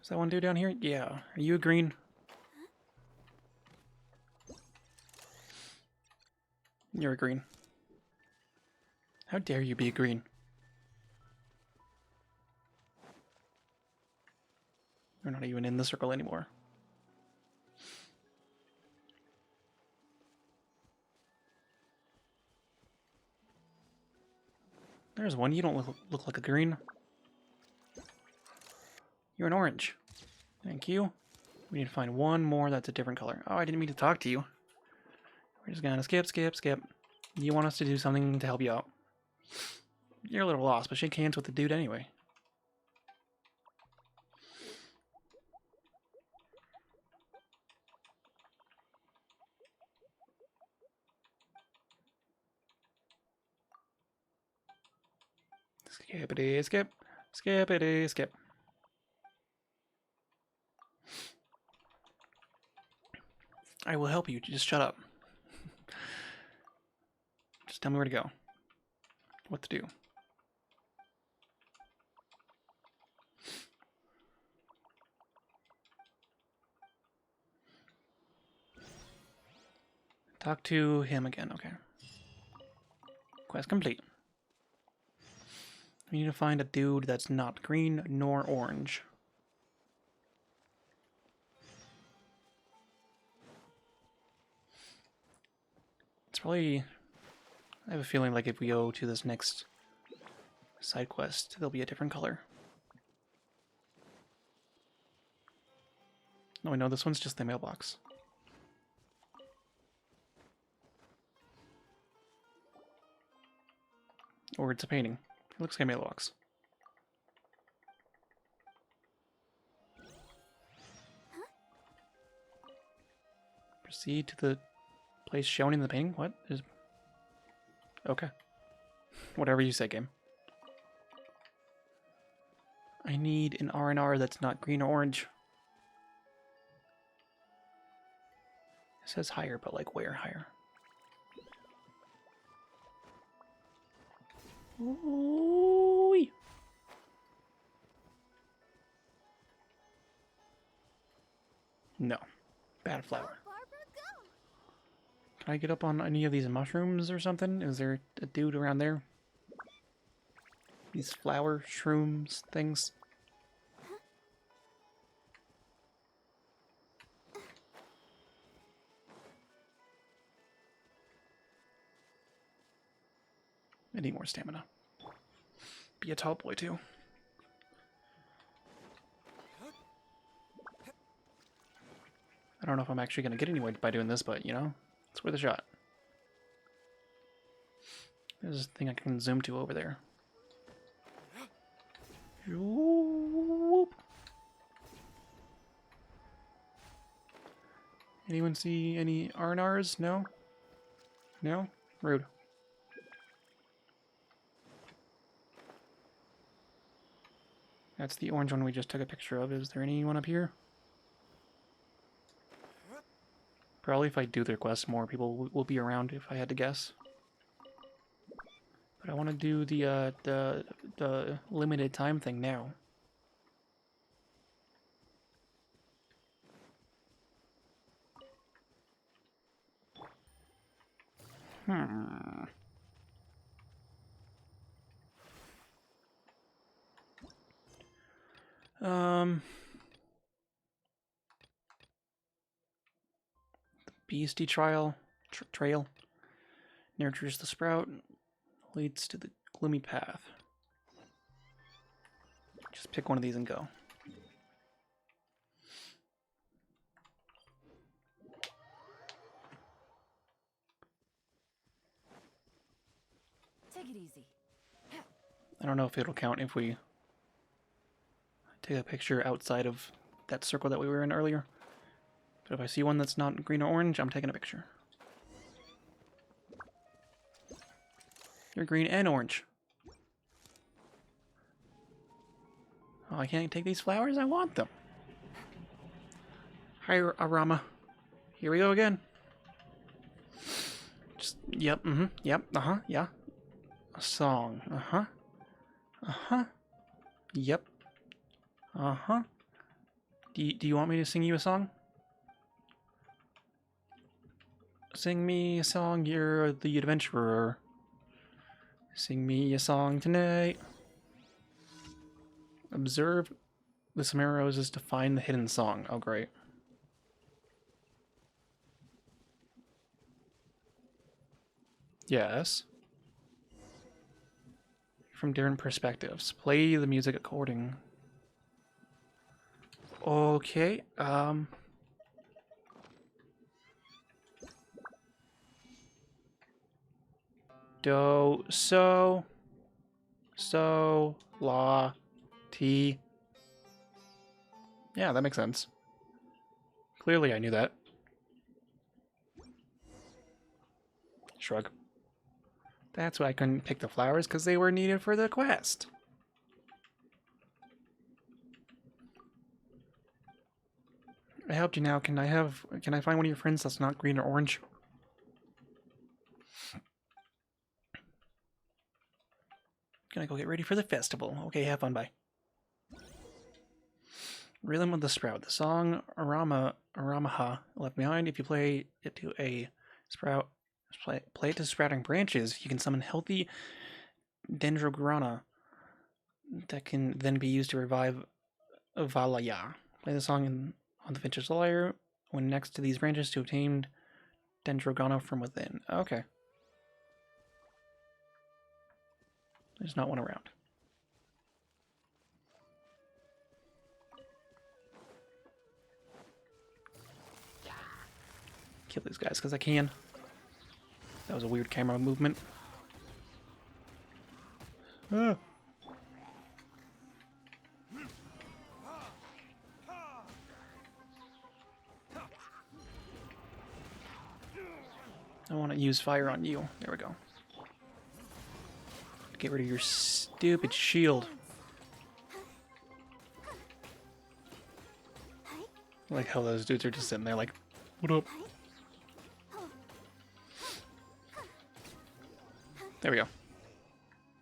Is that one dude down here? Yeah. Are you a green? You're a green. How dare you be a green? You're not even in the circle anymore. There's one. You don't look like a green. You're an orange. Thank you. We need to find one more that's a different color. Oh, I didn't mean to talk to you. We're just gonna skip. You want us to do something to help you out. You're a little lost, but shake hands with the dude anyway. Skippity skip. Skippity skip. I will help you. Just shut up. Just tell me where to go. What to do. Talk to him again. Okay. Quest complete. We need to find a dude that's not green nor orange. It's probably... I have a feeling like if we go to this next side quest, there'll be a different color. No, I know this one's just the mailbox. Or it's a painting. It looks like a mailbox. Proceed to the place shown in the painting? What is... Okay. Whatever you say, game. I need an R&R that's not green or orange. It says higher, but like where higher? Ooh. No. Bad flower. Can I get up on any of these mushrooms or something? Is there a dude around there? These flower shrooms things? I need more stamina. Be a tall boy, too. I don't know if I'm actually going to get anywhere by doing this, but, you know, it's worth a shot. There's a thing I can zoom to over there. Whoop. Anyone see any R&Rs? No? No? Rude. That's the orange one we just took a picture of. Is there anyone up here? Probably if I do the quest, more people will be around if I had to guess. But I want to do the limited time thing now. Beastie Trail nurtures the sprout, leads to the gloomy path. Just pick one of these and go. Take it easy. I don't know if it'll count if we take a picture outside of that circle that we were in earlier. But if I see one that's not green or orange, I'm taking a picture. You're green and orange. Oh, I can't take these flowers? I want them. Hi, Arama. Here we go again. Just, yep, yep, yeah. A song, yep, Do you want me to sing you a song? Sing me a song, you're the adventurer. Sing me a song tonight. Observe the Sumeru roses to find the hidden song. Oh, great. Yes. From different perspectives. Play the music according. Okay, Do, so, la, ti. Yeah, that makes sense. Clearly I knew that. Shrug. That's why I couldn't pick the flowers, because they were needed for the quest. I helped you now. Can I find one of your friends that's not green or orange? Gonna go get ready for the festival. Okay, have fun, bye. Rhythm of the Sprout. The song Aramaha left behind. If you play it to a sprout, play it to sprouting branches, you can summon healthy dendrograna that can then be used to revive Valaya. Play the song on the Finch's Lyre when next to these branches to obtain dendrograna from within. Okay. There's not one around. Kill these guys because I can. That was a weird camera movement. Ah. I want to use fire on you. There we go. Get rid of your stupid shield. I like how those dudes are just sitting there like, what up? There we go.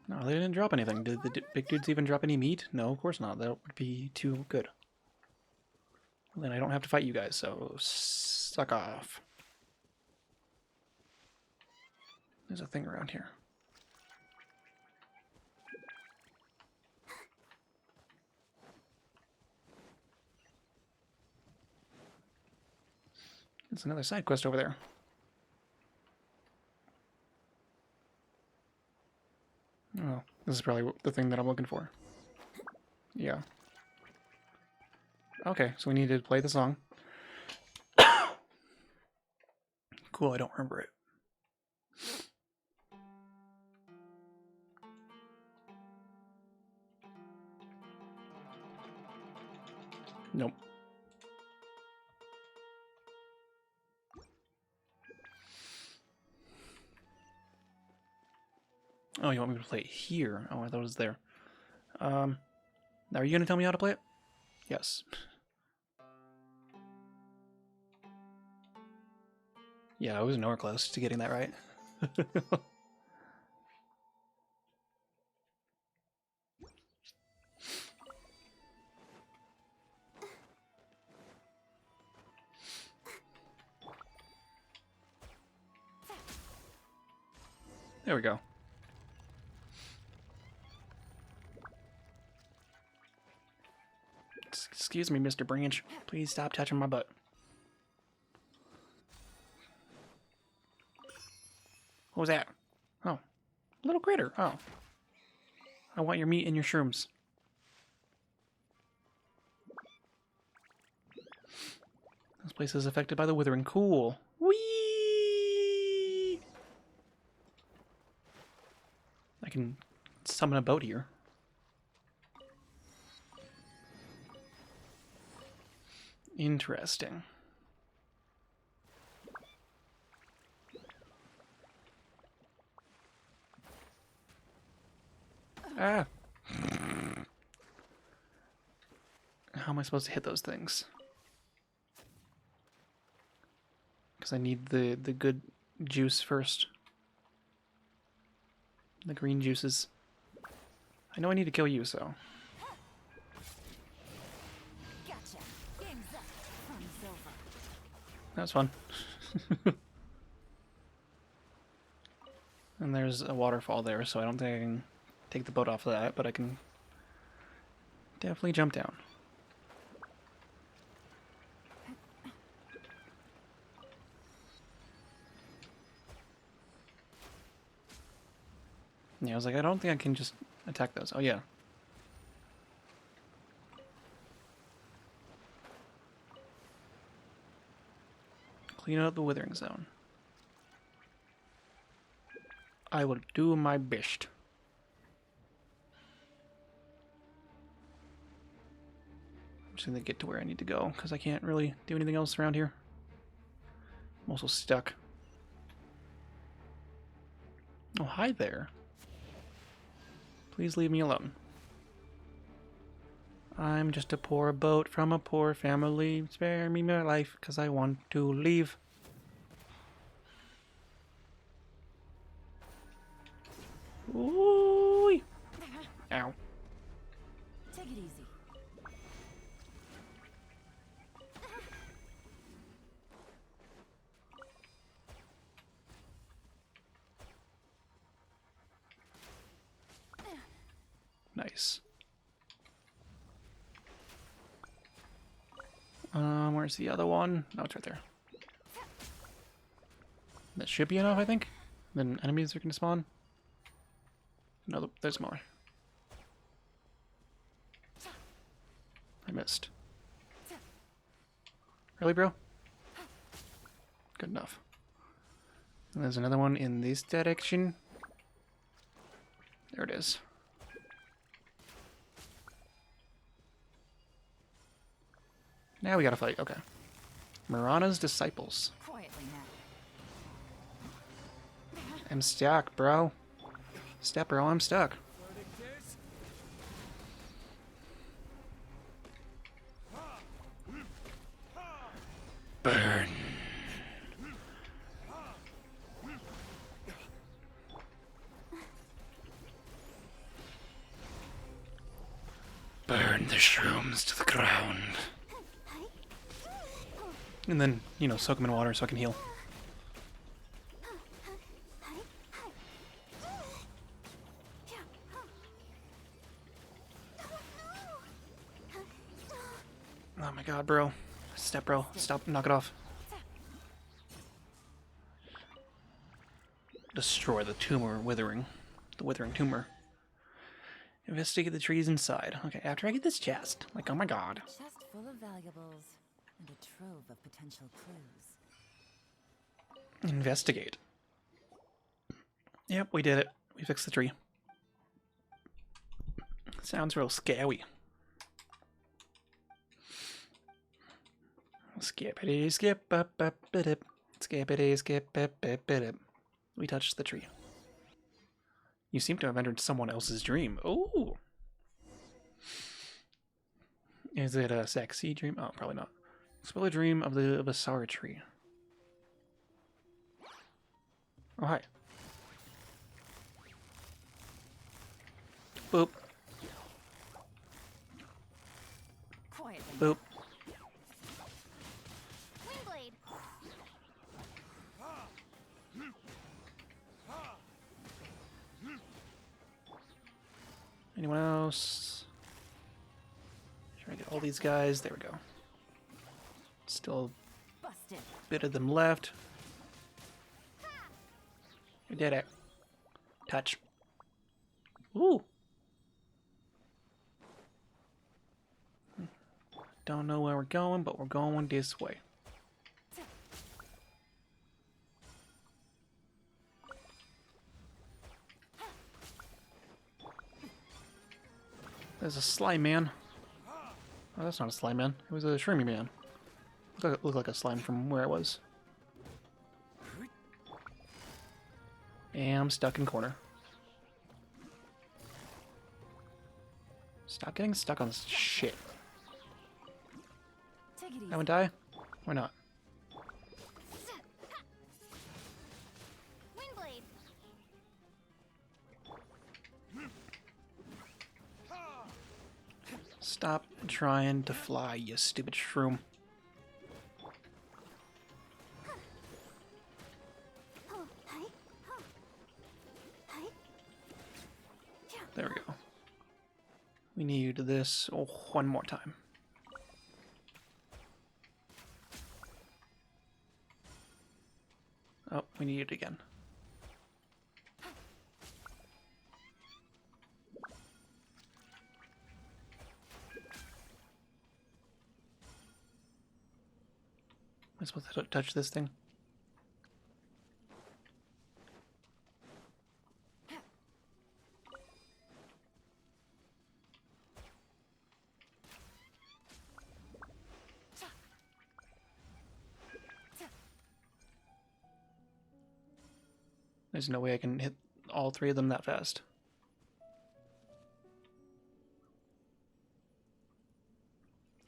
No, they didn't drop anything. Did the big dudes even drop any meat? No, of course not. That would be too good. Well, then I don't have to fight you guys, so suck off. There's a thing around here. There's another side quest over there. This is probably the thing that I'm looking for. Yeah. Okay, so we need to play the song. Cool, I don't remember it. Nope. Oh, you want me to play it here? Oh, I thought it was there. Now are you gonna tell me how to play it? Yes. Yeah, I was nowhere close to getting that right. There we go. Excuse me, Mr. Branch. Please stop touching my butt. What was that? Oh, little critter. Oh. I want your meat and your shrooms. This place is affected by the withering. Cool. Whee! I can summon a boat here. Interesting. Ah! How am I supposed to hit those things? Because I need the good juice first. The green juices. I know I need to kill you, so. Gotcha. Game's up. Fun's over. That was fun. And there's a waterfall there, so I don't think I can take the boat off of that, but I can definitely jump down. Yeah, I was like, I don't think I can just attack those. Oh, yeah. Clean out the withering zone. I will do my best. I'm just gonna get to where I need to go, because I can't really do anything else around here. I'm also stuck. Oh, hi there. Please leave me alone. I'm just a poor boat from a poor family. Spare me my life, because I want to leave. Ooh! Ow. Take it easy. Nice. Where's the other one? Oh, it's right there. That should be enough, I think. Then enemies are gonna spawn. No, there's more. I missed. Really, bro? Good enough. And there's another one in this direction. There it is. Now we gotta fight. Okay. Mirana's disciples. Quietly now. I'm stuck, bro. Step, bro, I'm stuck. Burn. Burn the shrooms to the ground. And then, you know, soak them in water so I can heal. Oh my god, bro. Step, bro. Stop. Knock it off. Destroy the tumor withering. The withering tumor. Investigate the trees inside. Okay, after I get this chest. Like, oh my god. Chest full of valuables and a trove of potential clues. Investigate. Yep, we did it. We fixed the tree. Sounds real scary. Skippity skip up up it. Skippity skip up up it. We touched the tree. You seem to have entered someone else's dream. Ooh. Is it a sexy dream? Oh, probably not. Spell a dream of a sour tree. Oh, hi. Boop. Quietly. Boop. Windblade. Anyone else? Trying to get all these guys. There we go. Still Busted. a bit of them left. We did it. Touch. Ooh. Don't know where we're going, but we're going this way. There's a slime man. Oh, that's not a slime man. It was a shroomy man. Looked like a slime from where I was. And I'm stuck in corner. Stop getting stuck on this shit. Take it easy. I would die? Or not? Windblade. Stop trying to fly, you stupid shroom. Oh, hi. Oh. Hi. There we go. We need this one more time. Oh, we need it again. Am I supposed to touch this thing? There's no way I can hit all three of them that fast.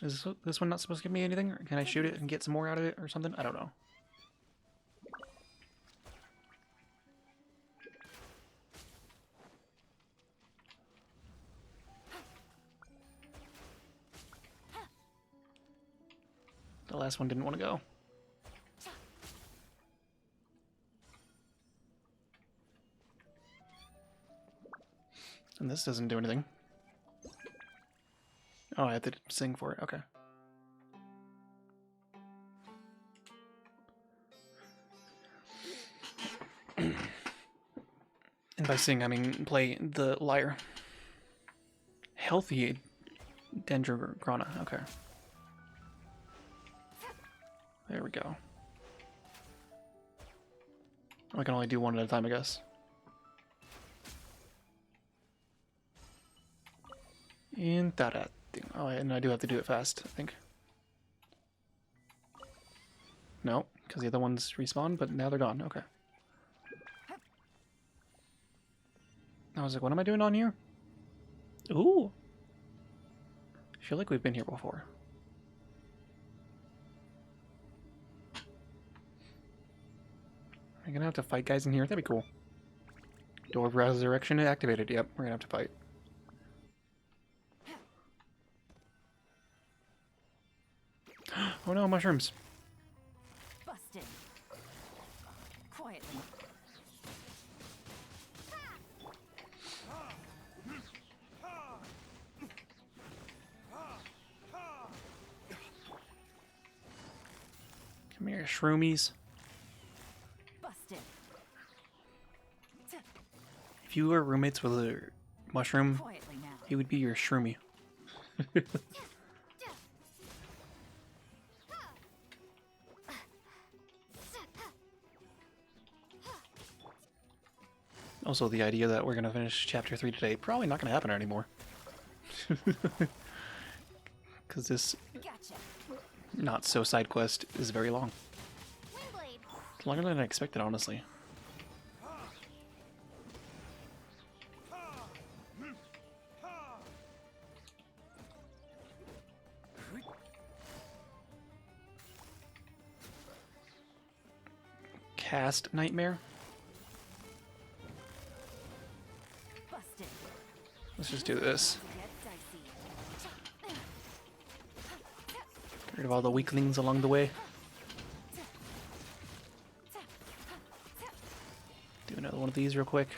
Is this one not supposed to give me anything? Or can I shoot it and get some more out of it or something? I don't know. The last one didn't want to go. And this doesn't do anything. Oh, I have to sing for it. Okay. And by sing, I mean play the lyre. Healthy dendrograna. Okay. There we go. I can only do one at a time, I guess. And that thing. Oh, and I do have to do it fast, I think. No, because the other ones respawn, but now they're gone. Okay. I was like, what am I doing on here? Ooh. I feel like we've been here before. Am I gonna have to fight guys in here? That'd be cool. Door of Resurrection activated. Yep, we're gonna have to fight. Oh no, mushrooms. Busted. Quietly. Come here, shroomies. Busted. If you were roommates with a mushroom, Quietly now. He would be your Shroomy. Also, the idea that we're gonna finish Chapter 3 today, probably not gonna happen anymore. Because this Gotcha. not-so side quest is very long. Windblade. It's longer than I expected, honestly. Cast Nightmare. Busted. Let's just do this. Get dicey. Get rid of all the weaklings along the way. Do another one of these real quick.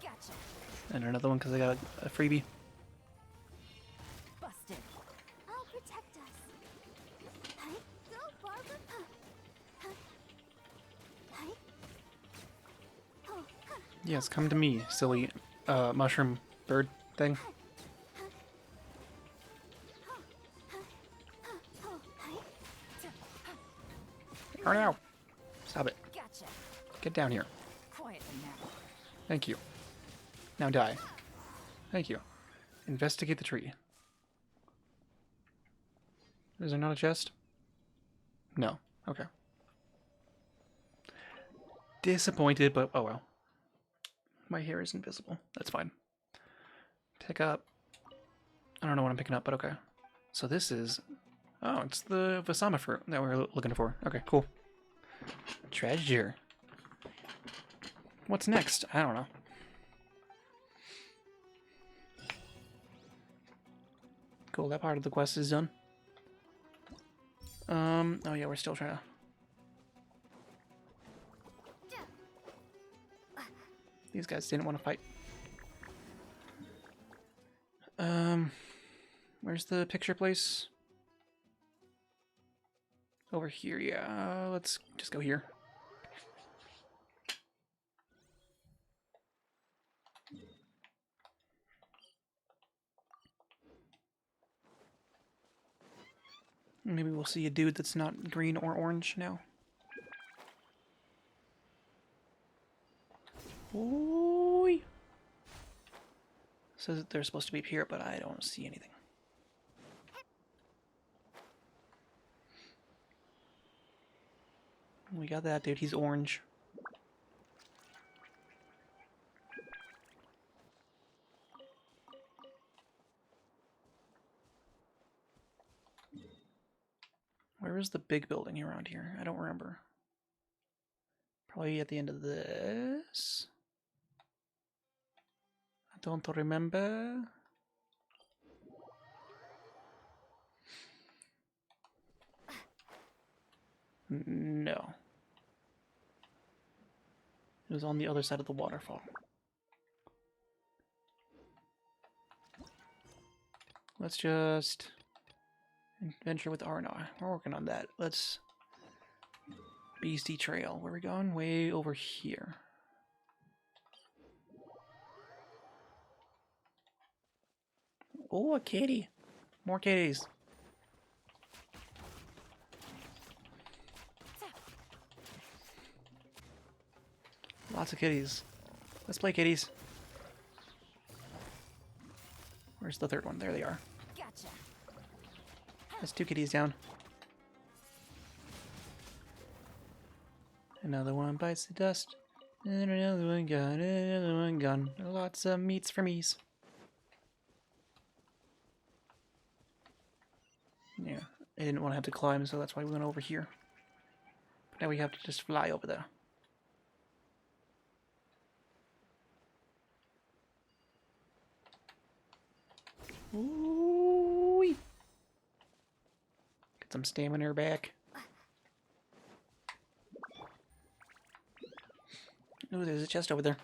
Gotcha. And another one because I got a freebie. Busted. I'll protect us. Hi. Go, Barbara. Huh. Hi. Oh, huh. Yes, come to me, silly mushroom bird thing. Oh, hi. Oh no! Stop it. Gotcha. Get down here. Quietly now. Thank you. Now die. Thank you. Investigate the tree. Is there not a chest? No. Okay. Disappointed, but oh well. My hair is invisible. That's fine. Pick up. I don't know what I'm picking up, but okay. So this is... Oh, it's the Vasama fruit that we're looking for. Okay, cool. Treasure. What's next? I don't know. Cool, that part of the quest is done. Oh yeah, we're still trying to... These guys didn't want to fight. Where's the picture place? Over here, yeah. Let's just go here. Maybe we'll see a dude that's not green or orange now. Ooh. Says that they're supposed to be up here, but I don't see anything. We got that dude, he's orange. Where is the big building around here? I don't remember. Probably at the end of this. I don't remember. No. It was on the other side of the waterfall. Let's just adventure with Arna. We're working on that. Let's Beastie Trail. Where are we going? Way over here. Oh, a kitty. More kitties. Lots of kitties. Let's play kitties. Where's the third one? There they are. Gotcha. That's two kitties down. Another one bites the dust. And another one gone. Another one gone. Lots of meats for me's. Yeah, I didn't want to have to climb, so that's why we went over here. But now we have to just fly over there. Ooh. Get some stamina back. Ooh, there's a chest over there.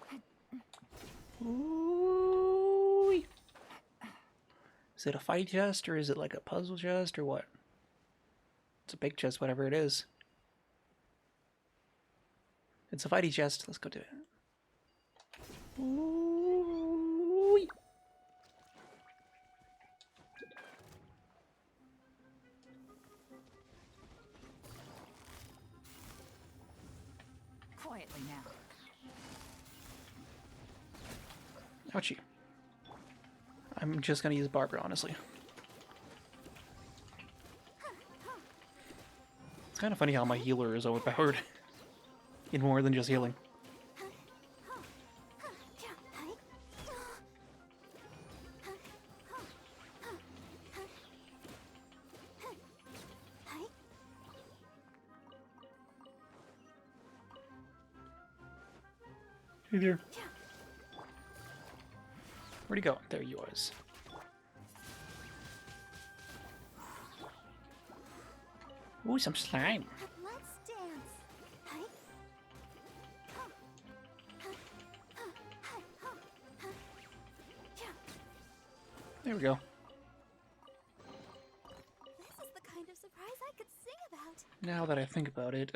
Ooh. Is it a fight chest, or is it like a puzzle chest, or what? It's a big chest, whatever it is. It's a fighty chest. Let's go do it. Ooh. Quietly now. Ouchie. I'm just gonna use Barbara, honestly. It's kind of funny how my healer is overpowered in more than just healing. Hey there. Where'd he go? There he was. Ooh, some slime. Let's dance. Hi. There we go. This is the kind of surprise I could sing about. Now that I think about it,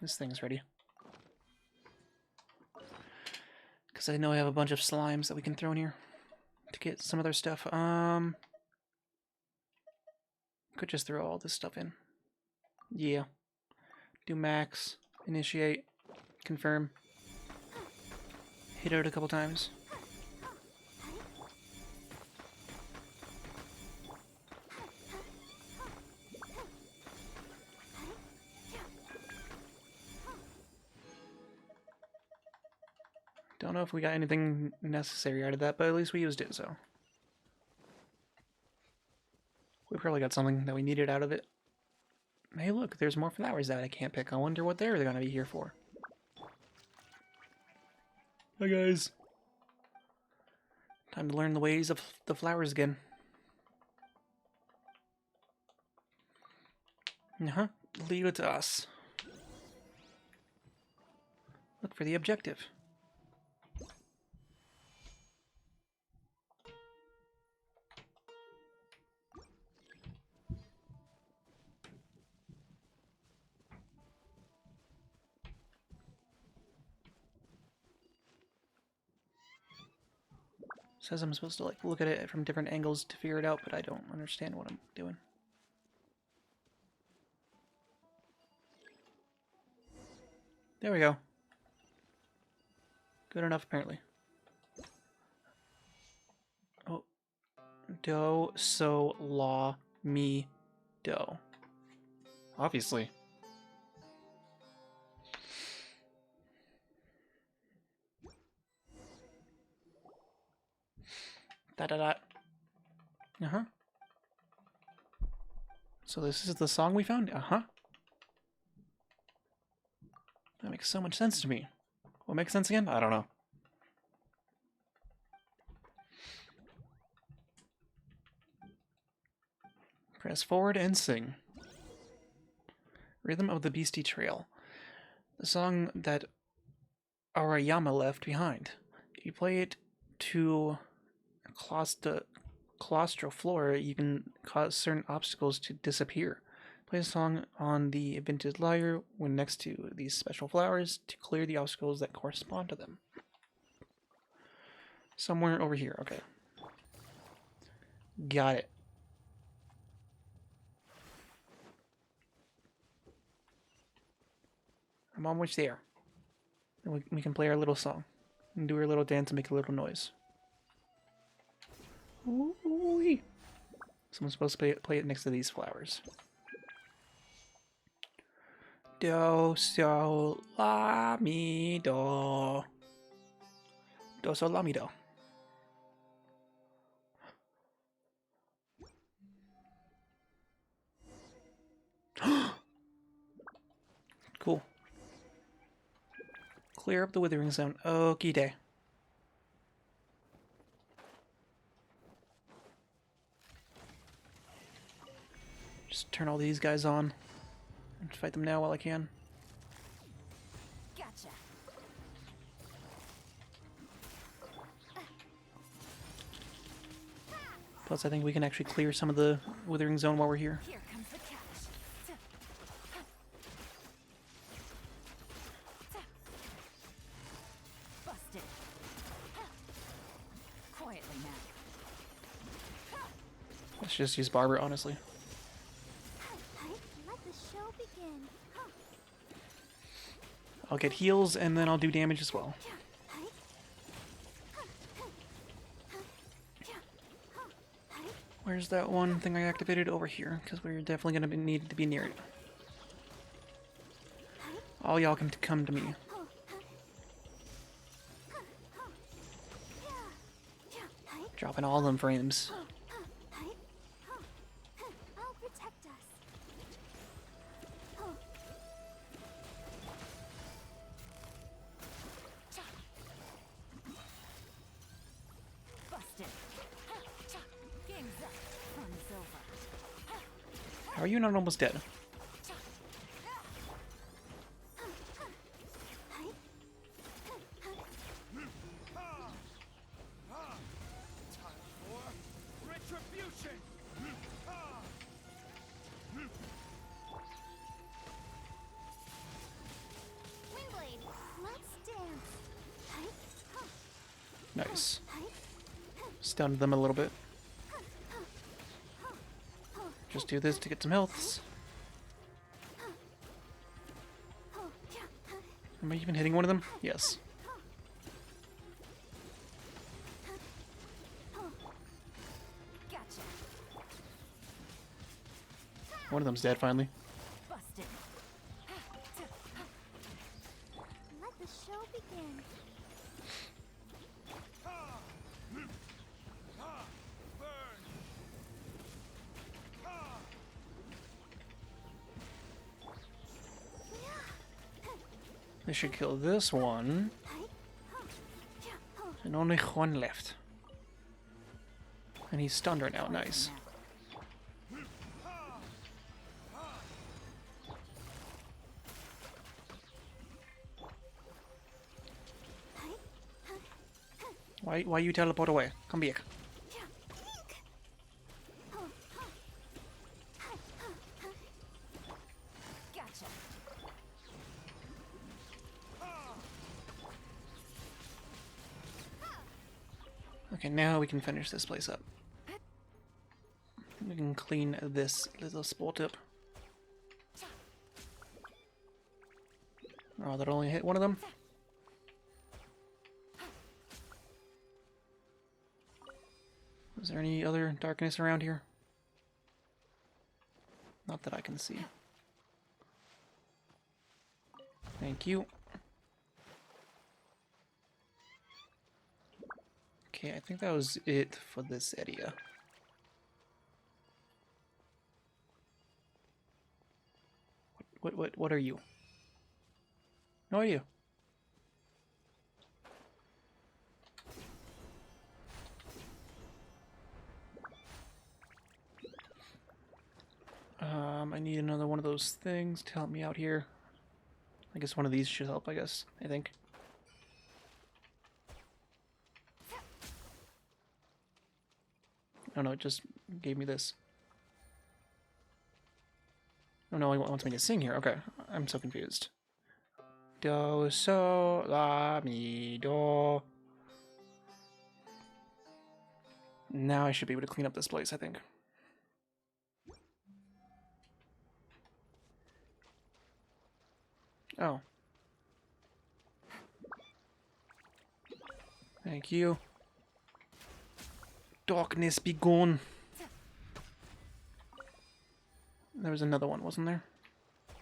this thing's ready. Because I know I have a bunch of slimes that we can throw in here to get some of their stuff. Could just throw all this stuff in. Yeah. Do max, initiate, confirm. Hit it a couple times. Don't know if we got anything necessary out of that, but at least we used it, so. We probably got something that we needed out of it. Hey look, there's more flowers that I can't pick. I wonder what they're gonna be here for. Hi guys. Time to learn the ways of the flowers again. Leave it to us. Look for the objective. Says I'm supposed to like look at it from different angles to figure it out, but I don't understand what I'm doing. There we go. Good enough, apparently. Oh. Do, so, la, mi, do. Obviously. Da-da-da. Uh-huh. So this is the song we found? Uh-huh. That makes so much sense to me. What makes sense again? I don't know. Press forward and sing. Rhythm of the Beastie Trail. The song that Arayama left behind. If you play it to claustroflora, you can cause certain obstacles to disappear. Play the song on the vintage lyre when next to these special flowers to clear the obstacles that correspond to them. Somewhere over here, okay. Got it. I'm almost there. And we can play our little song. And do our little dance and make a little noise. Ooh-wee. Someone's supposed to play it next to these flowers. Do, so, la, mi, do. Do, so, la, mi, do. Cool. Clear up the withering zone. Okie day. Just turn all these guys on and fight them now while I can. Gotcha. Plus, I think we can actually clear some of the withering zone while we're here. Here comes the catch. Busted. Quietly now. Let's just use Barbara, honestly. Let the show begin. I'll get heals, and then I'll do damage as well. Where's that one thing I activated? Over here, because we're definitely going to need to be near it. All y'all can come to me. Dropping all them frames. I'll protect us. Busted. Game's up. Fun's over. How are you not almost dead? Retribution! Windblade, let's dance. Nice. Stunned them a little bit. Just do this to get some healths. Am I even hitting one of them? Yes. Gotcha. One of them's dead finally. Busted. Let the show begin. This should kill this one. And only one left. And he's stunned right now. Nice. Why you teleport away? Come back. Gotcha. Okay, now we can finish this place up. We can clean this little spot up. Oh, that only hit one of them? Is there any other darkness around here? Not that I can see. Thank you. Okay, I think that was it for this area. What are you? No idea. I need another one of those things to help me out here. I guess one of these should help, I think. Oh no, it just gave me this. Oh no, it wants me to sing here. Okay, I'm so confused. Do, so, la, mi, do. Now I should be able to clean up this place, I think. Oh. Thank you. Darkness be gone. There was another one, wasn't there?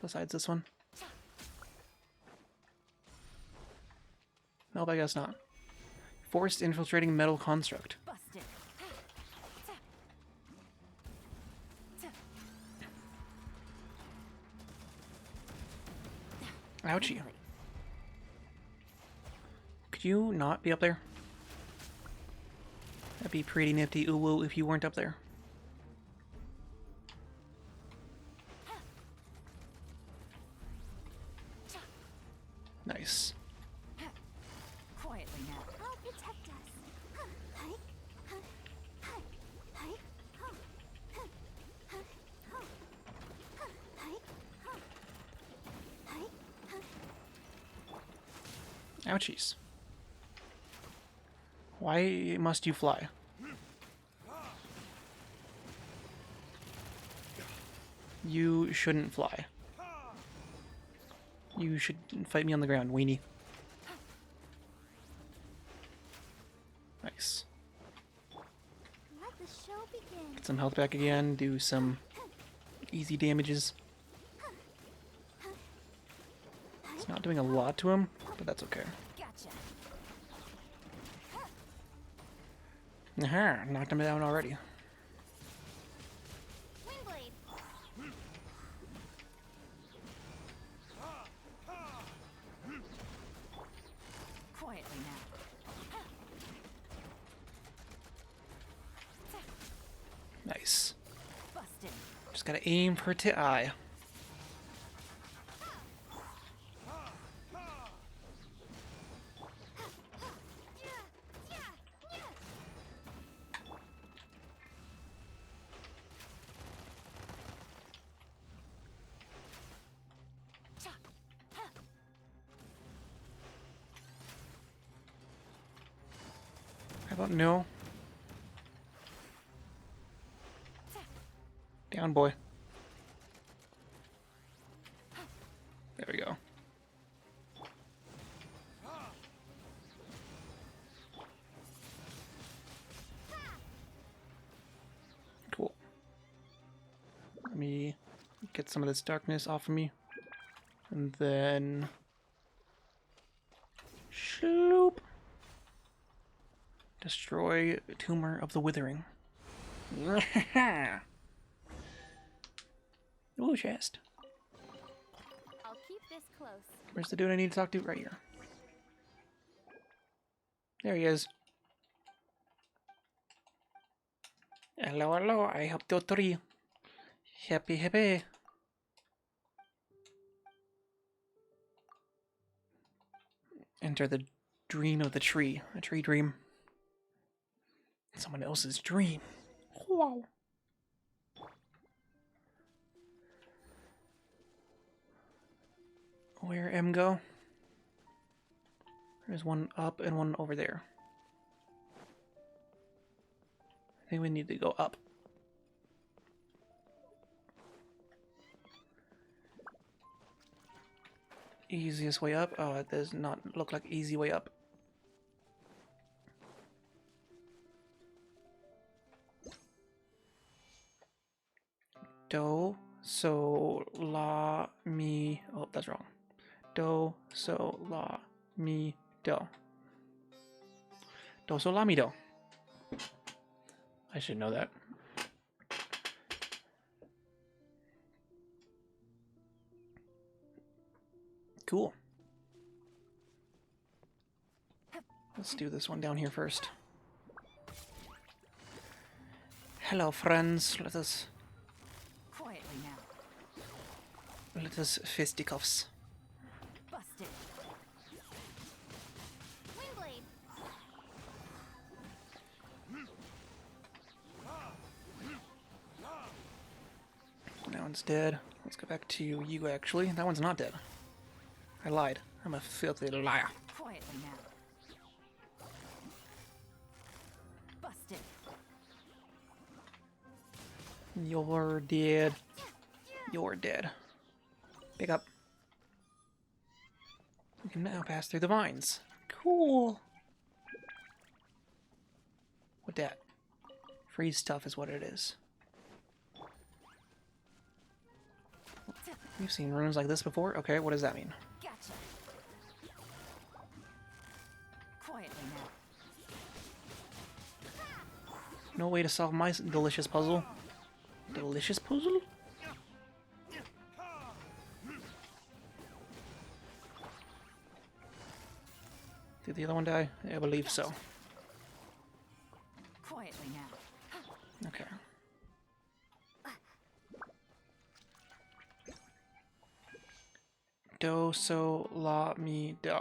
Besides this one? Nope, I guess not. Forced infiltrating metal construct. Busted. Ouchie. Could you not be up there? That'd be pretty nifty ooh-woo if you weren't up there. Nice. Quietly now. I'll protect us. Ouchies. Why must you fly? You shouldn't fly. You should fight me on the ground, weenie. Nice. Let the show begin. Get some health back again, do some easy damages. It's not doing a lot to him, but that's okay. Gotcha. Aha, knocked him down already. Windblade. Quietly now. Nice. Busted. Just gotta aim for to eye. How about no? Down, boy. There we go. Cool. Let me get some of this darkness off of me. And then... Shoop! Destroy Tumor of the Withering. Ooh, chest. I'll keep this close. Where's the dude I need to talk to? Right here. There he is. Hello, hello. I helped you three. Happy, happy. Enter the dream of the tree. A tree dream. Someone else's dream. Wow. Where M go? There's one up and one over there. I think we need to go up. Easiest way up? Oh, it does not look like easy way up. Do, so, la, mi. Oh, that's wrong. Do, so, la, mi, do. Do, so, la, mi, do. I should know that. Cool. Let's do this one down here first. Hello, friends. Let us Quietly now. fisticuffs. Busted. Windblade. That one's dead. Let's go back to you, actually. That one's not dead. I lied. I'm a filthy liar. Quietly now. Busted. You're dead. You're dead. Pick up. We can now pass through the vines. Cool. What that? Freeze stuff is what it is. You've seen runes like this before? Okay, what does that mean? Gotcha. Quietly now. No way to solve my delicious puzzle. Delicious puzzle? Did the other one die? I believe so. Quietly now. Okay. Do, so, la, mi, do.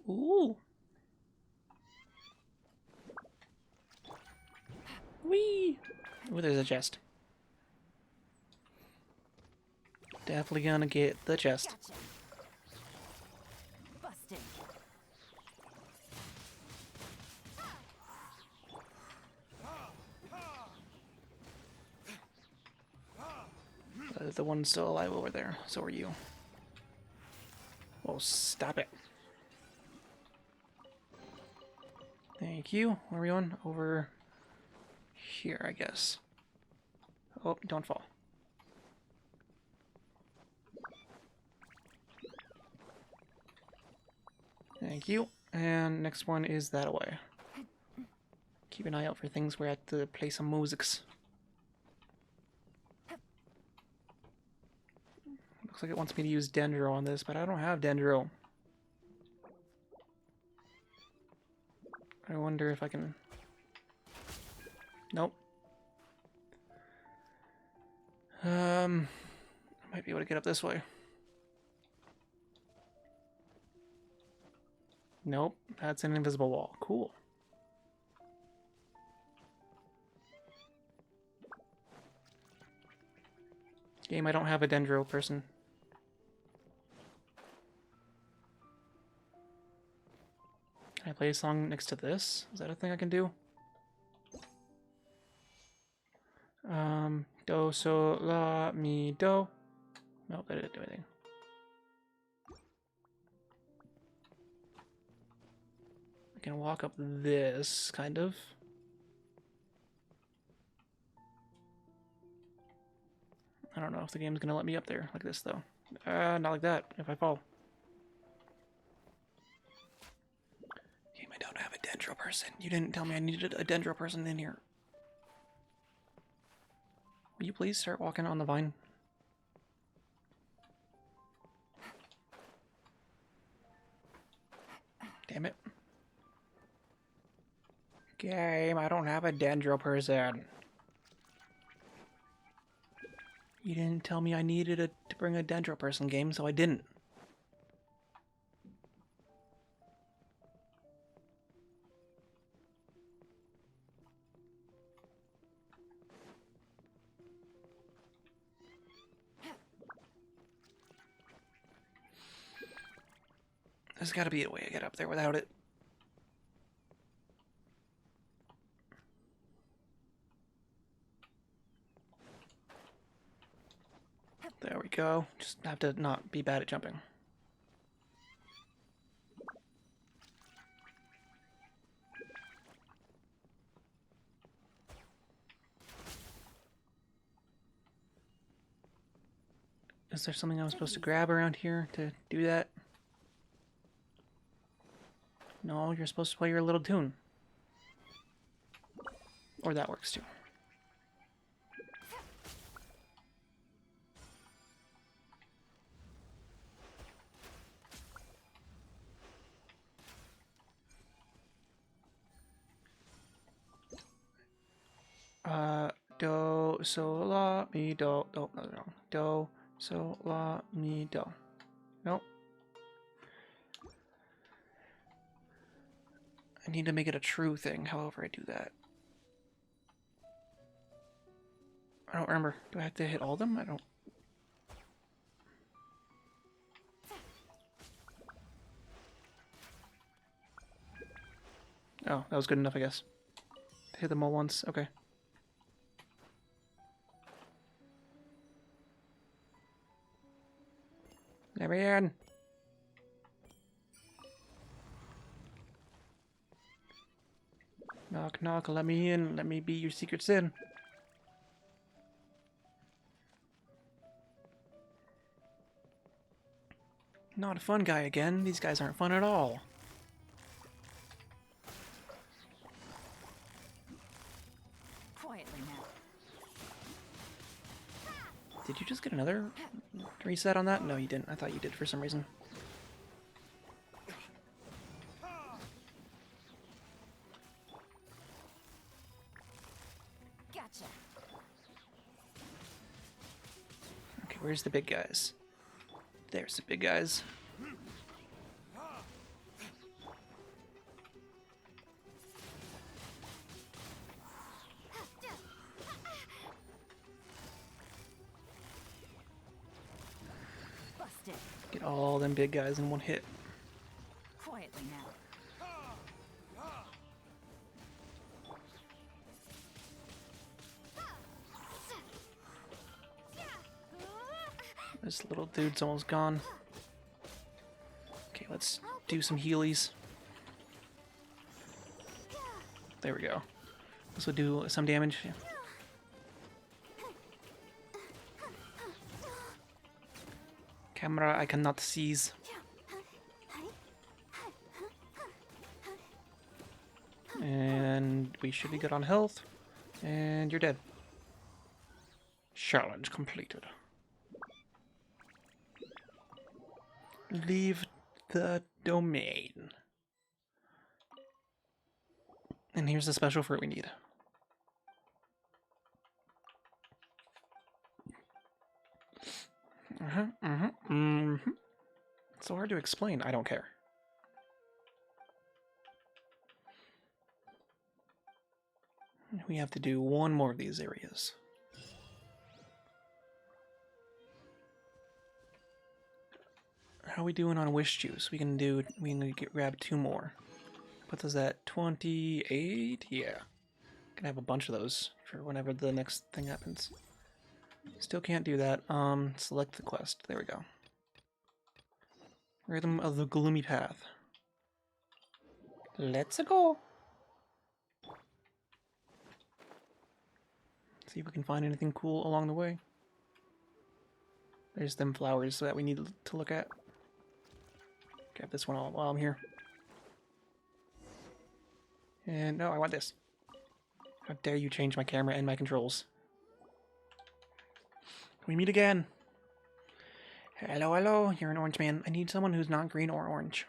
Ooh. Whee! Ooh, there's a chest. Definitely gonna get the chest. Gotcha. Busted. the one still alive over there. So are you. Oh, stop it. Thank you. Where are we on? Over here, I guess. Oh, don't fall. Thank you. And next one is that away. Keep an eye out for things. We're at to play some musics. Looks like it wants me to use Dendro on this, but I don't have Dendro. I wonder if I can... Nope. I might be able to get up this way. Nope, that's an invisible wall. Cool. Game, I don't have a Dendro person. Can I play a song next to this? Is that a thing I can do? Do, so, la, mi, do. Nope, that didn't do anything. I can walk up this, kind of. I don't know if the game's gonna let me up there like this, though. Not like that, if I fall. Game, I don't have a Dendro person. You didn't tell me I needed a Dendro person in here. Will you please start walking on the vine? Damn it. Game, I don't have a Dendro person. You didn't tell me I needed to bring a Dendro person, game, so I didn't. There's gotta be a way to get up there without it. There we go. Just have to not be bad at jumping. Is there something I'm supposed to grab around here to do that? No, you're supposed to play your little tune. Or that works too. Do, so, la, mi, do. Oh, no, no. Do, so, la, mi, do. Nope. I need to make it a true thing, however I do that. I don't remember. Do I have to hit all of them? I don't... Oh, that was good enough, I guess. Hit them all once. Okay. Let me in. Knock, knock, let me in. Let me be your secret sin. Not a fun guy again. These guys aren't fun at all. Quietly now. Did you just get another reset on that? No, you didn't. I thought you did for some reason. Gotcha. Okay, where's the big guys? There's the big guys. Busted. Get all them big guys in one hit. Quietly now. This little dude's almost gone. Okay, let's do some healies. There we go. This will do some damage. Camera I cannot seize. And we should be good on health. And you're dead. Challenge completed. Leave the domain. And here's the special fruit we need. It's so hard to explain. I don't care. We have to do one more of these areas. How are we doing on wish juice? We can grab 2 more. Puts us at 28? Yeah. Gonna have a bunch of those for whenever the next thing happens. Still can't do that. Select the quest. There we go. Rhythm of the Gloomy Path. Let's go. See if we can find anything cool along the way. There's them flowers that we need to look at. Grab this one while I'm here. And no, I want this. How dare you change my camera and my controls? We meet again. Hello, hello. You're an orange man. I need someone who's not green or orange.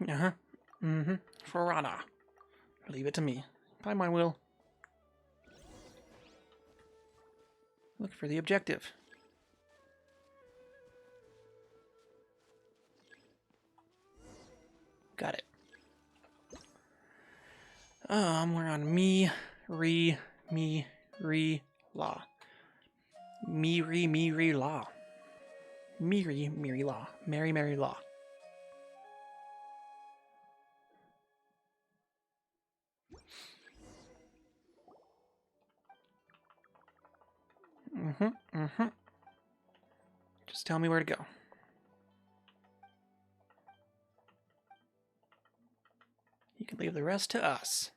Uh-huh. Mm-hmm. Farana. Leave it to me. By my will. Look for the objective. Got it. We're on me, re, la. Me, re, la. Me, la. Mary, la. Just tell me where to go. You can leave the rest to us.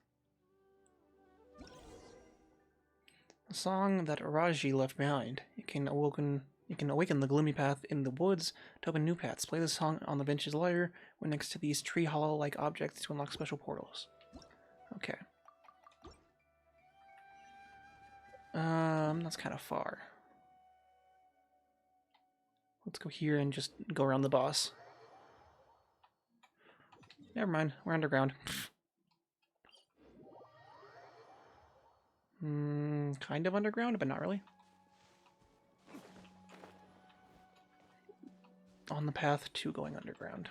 A song that Raji left behind. You can awaken the gloomy path in the woods to open new paths. Play this song on the bench's lyre when next to these tree hollow-like objects to unlock special portals. Okay. That's kind of far. Let's go here and just go around the boss. Never mind, we're underground. Kind of underground, but not really. On the path to going underground.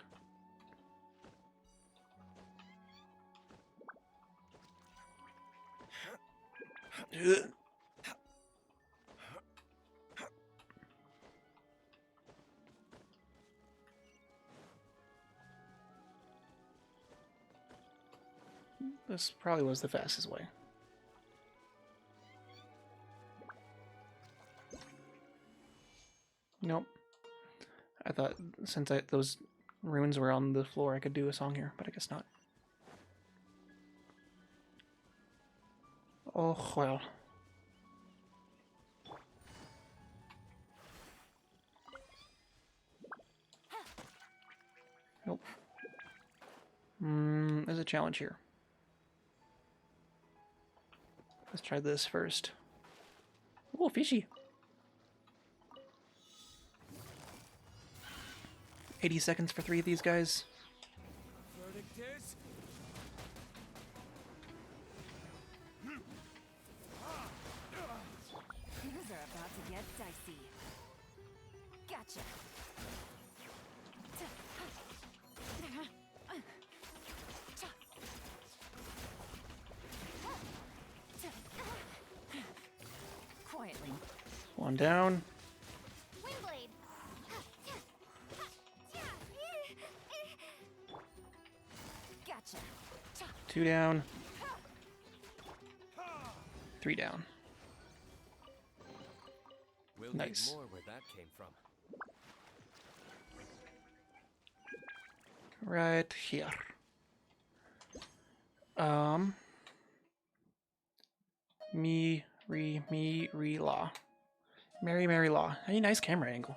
This probably was the fastest way. Nope. I thought since those runes were on the floor I could do a song here, but I guess not. Oh, well. Nope. There's a challenge here. Let's try this first. Oh, fishy. 80 seconds for 3 of these guys. Verdict is... Things are about to get dicey. Gotcha. Quietly. One down. Windblade. 'Gotcha. 2 down. 3 down. Nice. More where that came from. Right here. Me, law. Mary law. Hey, nice camera angle.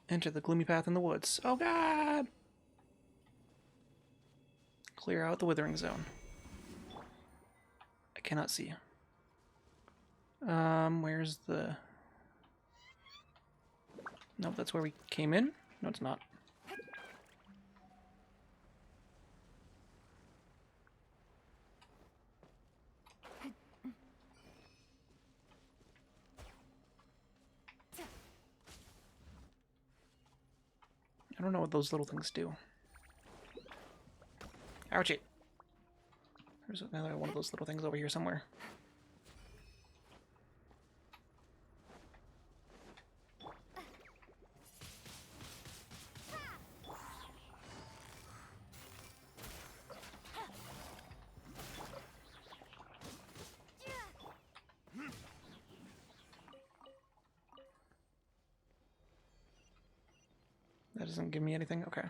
Enter the gloomy path in the woods. Oh god! Clear out the withering zone. I cannot see. Where's the... Nope, that's where we came in. No, it's not. I don't know what those little things do. Ouchie! There's another one of those little things over here somewhere. That doesn't give me anything? Okay.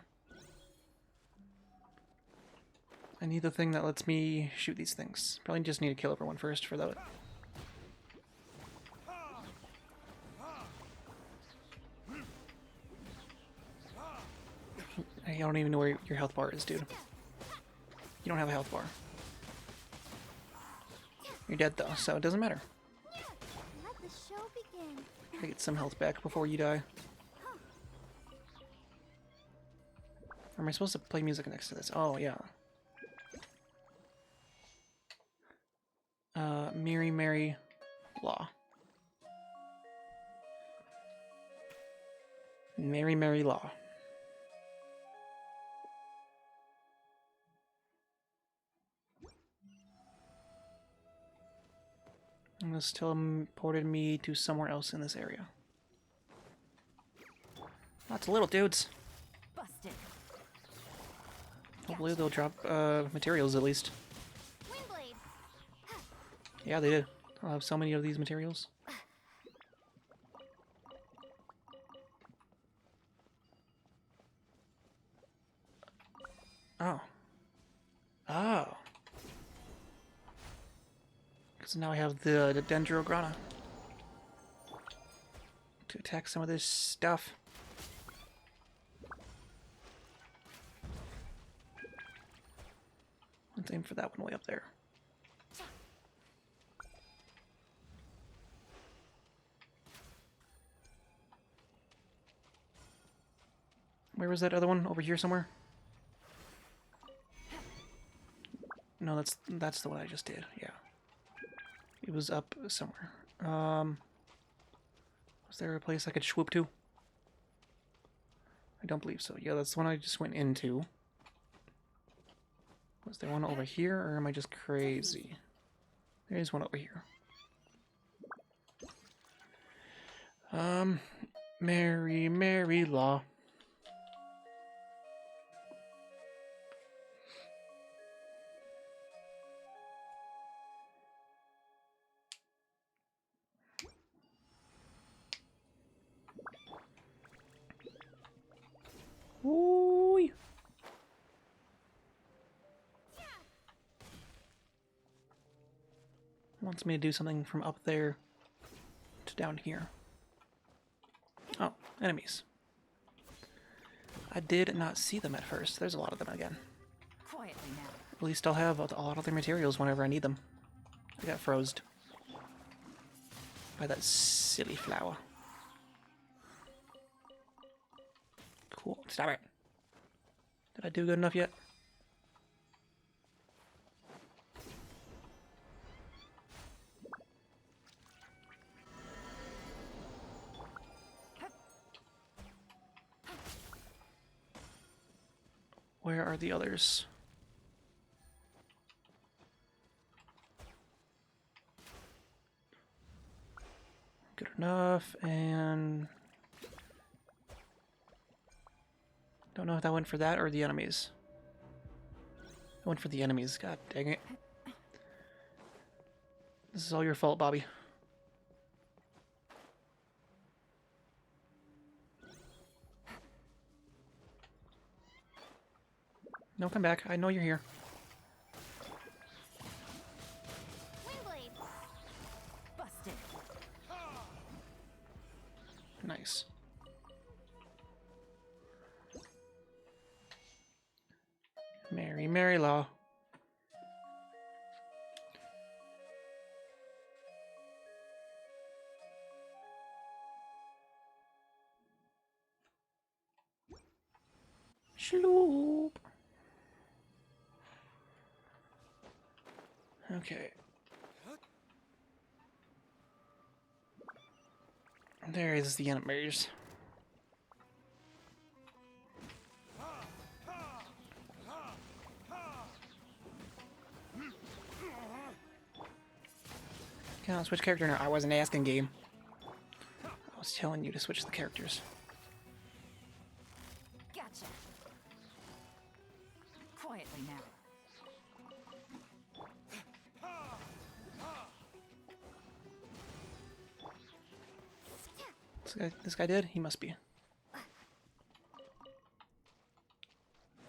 I need the thing that lets me shoot these things. Probably just need to kill everyone first for that. I don't even know where your health bar is, dude. You don't have a health bar. You're dead though, so it doesn't matter. Let the show begin. I get some health back before you die. Or am I supposed to play music next to this? Oh, yeah. Mary Law. Mary Law. And this teleported me to somewhere else in this area. Lots of little dudes. Busted. Hopefully they'll drop materials at least. Windblade. Yeah, they did. I'll have so many of these materials. Oh. Oh. Because now I have the Dendrograna to attack some of this stuff. Let's aim for that one way up there. Where was that other one? Over here somewhere? No, that's the one I just did. Yeah. It was up somewhere. Was there a place I could swoop to? I don't believe so. Yeah, that's the one I just went into. Was there one over here, or am I just crazy? There is one over here. Mary Law. Ooh. Wants me to do something from up there to down here. Oh, enemies. I did not see them at first. There's a lot of them again. Quietly now. At least I'll have a lot of their materials whenever I need them. I got frozed by that silly flower. Cool. Stop it. Did I do good enough yet? Where are the others? Good enough, and Don't know if that went for that or the enemies. I went for the enemies. God dang it. This is all your fault, Bobby. No, come back. I know you're here. Windblade. Busted. Nice. Mary, Mary Law. Shloop. Okay. There is the enemies. Can I switch character now? I wasn't asking, game. I was telling you to switch the characters. Gotcha. Quietly now. This guy did? He must be.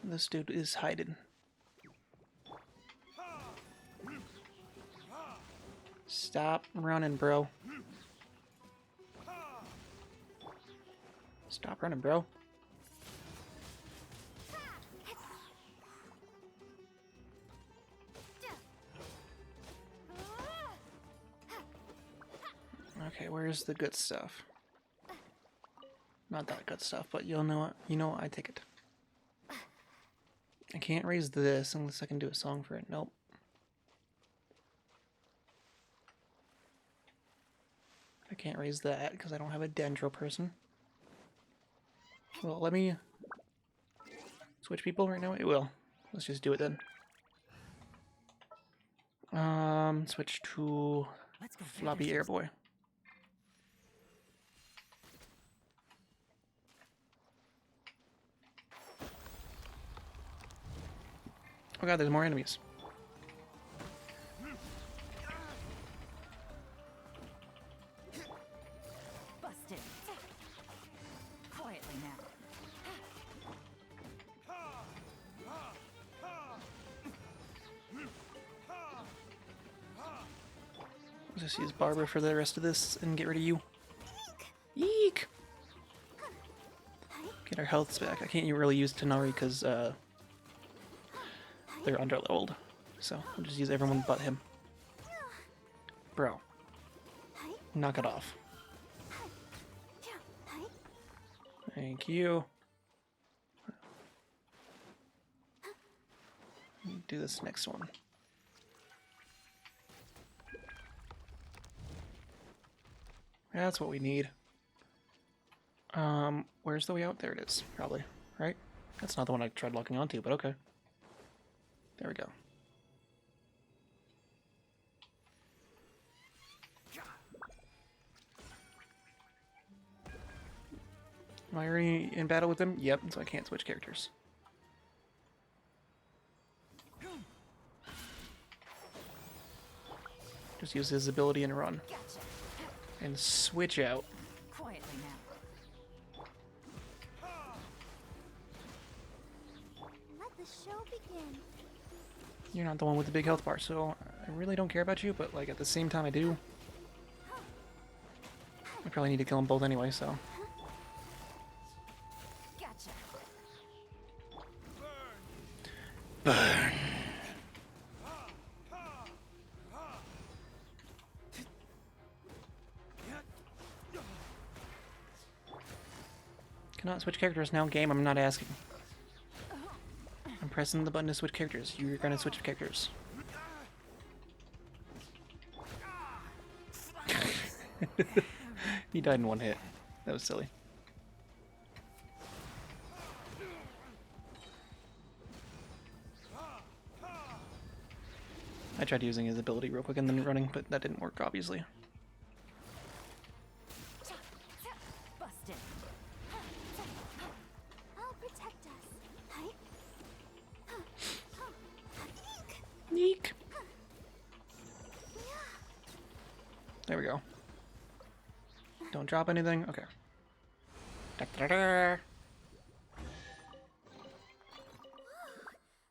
This dude is hiding. Stop running, bro. Stop running, bro. Okay, where's the good stuff? Not that good stuff, but you'll know it. You know what? I take it. I can't raise this unless I can do a song for it. Nope. I can't raise that because I don't have a dendro person. Well, let me switch people right now. It will. Let's just do it then. Switch to Let's go. Floppy Airboy. Oh god, there's more enemies. Busted. Quietly now. Let's just use Barber for the rest of this and get rid of you. Eek! Get our healths back. I can't really use Tanari because they're underleveled. So we'll just use everyone but him. Bro. Knock it off. Thank you. Do this next one. That's what we need. Where's the way out? There it is, probably. Right? That's not the one I tried locking onto, but okay. There we go. Am I already in battle with them? Yep, so I can't switch characters. Just use his ability and run. Gotcha. And switch out. Quietly now. Let the show begin. You're not the one with the big health bar, so I really don't care about you, but like at the same time I do. I probably need to kill them both anyway, so. Gotcha. Burn. Cannot switch characters now, game. I'm not asking. I'm pressing the button to switch characters. You're gonna switch characters. He died in one hit. That was silly. I tried using his ability real quick and then running, but that didn't work, obviously. Busted. I'll protect us. There we go. Don't drop anything? Okay. Da-da-da-da.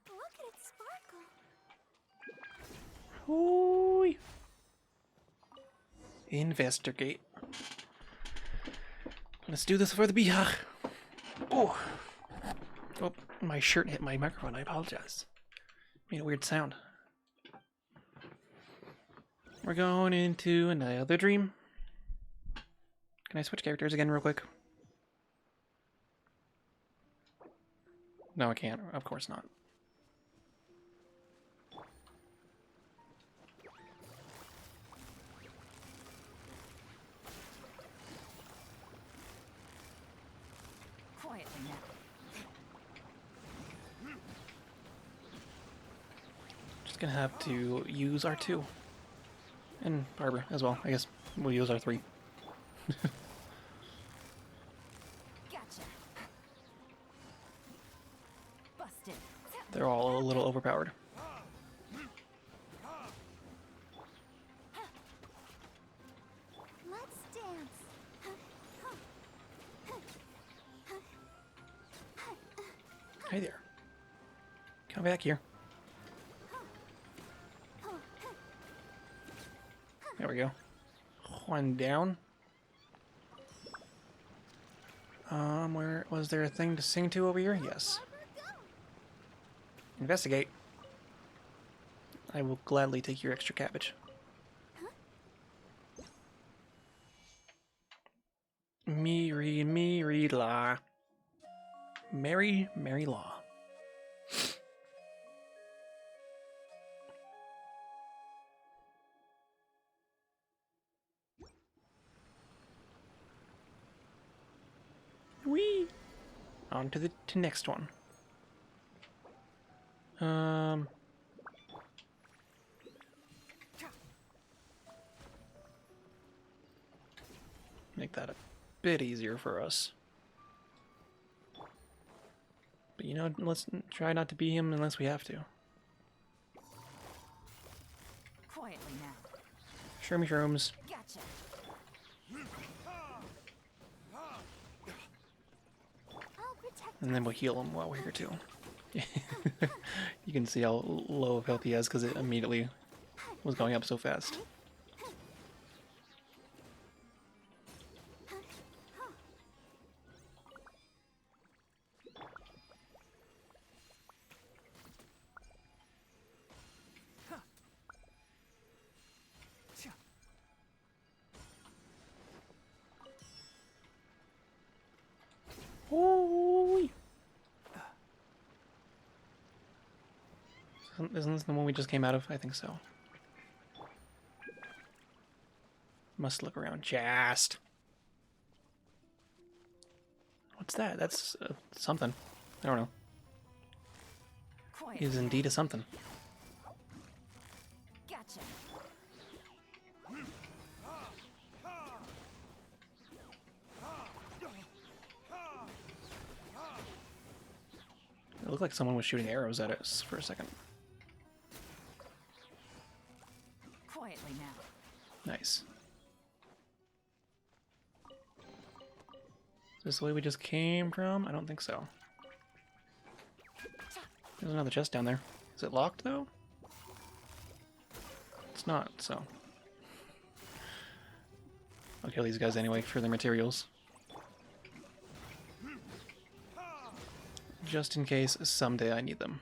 Look at it sparkle. Hooey. Investigate. Let's do this for the beehach. Oh. Oh, my shirt hit my microphone. I apologize. Made a weird sound. We're going into another dream. Can I switch characters again real quick? No, I can't. Of course not. Quietly now. Just gonna have to use R2. And Barbara as well. I guess we'll use R3. Gotcha. Busted. They're all a little overpowered. Let's dance. Hey there. Come back here. There we go. One down. Where was there a thing to sing to over here? Yes. Investigate. I will gladly take your extra cabbage. Me read la. Mary law. Whee! On to the next one. Make that a bit easier for us. But you know, let's try not to be him unless we have to. Quietly now. Shroomy shrooms. Gotcha. I'll protect. And then we'll heal him while we're here too. You can see how low of health he has because it immediately was going up so fast. Ooh. Isn't this the one we just came out of? I think so. Must look around just. What's that? That's something. I don't know. Quiet. It is indeed a something. Gotcha. It looked like someone was shooting arrows at us for a second. Quietly now. Nice. Is this the way we just came from? I don't think so. There's another chest down there. Is it locked though? It's not, so. I'll kill these guys anyway for their materials. Just in case someday I need them.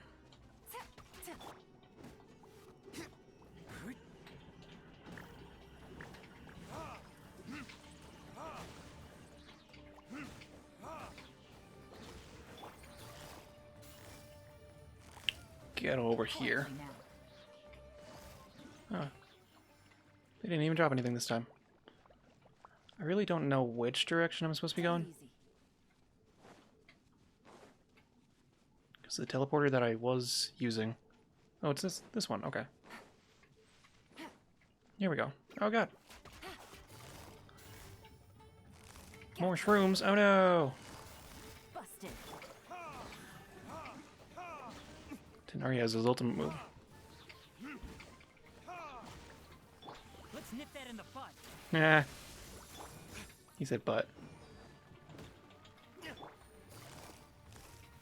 Get over here. Quietly now. Oh. They didn't even drop anything this time. I really don't know which direction I'm supposed to be going. Easy. Because the teleporter that I was using... Oh, it's this one. Okay. Here we go. Oh, God. More shrooms. Oh, no. Busted. Tenari has his ultimate move. Let's Nip that in the butt. Nah. He said butt.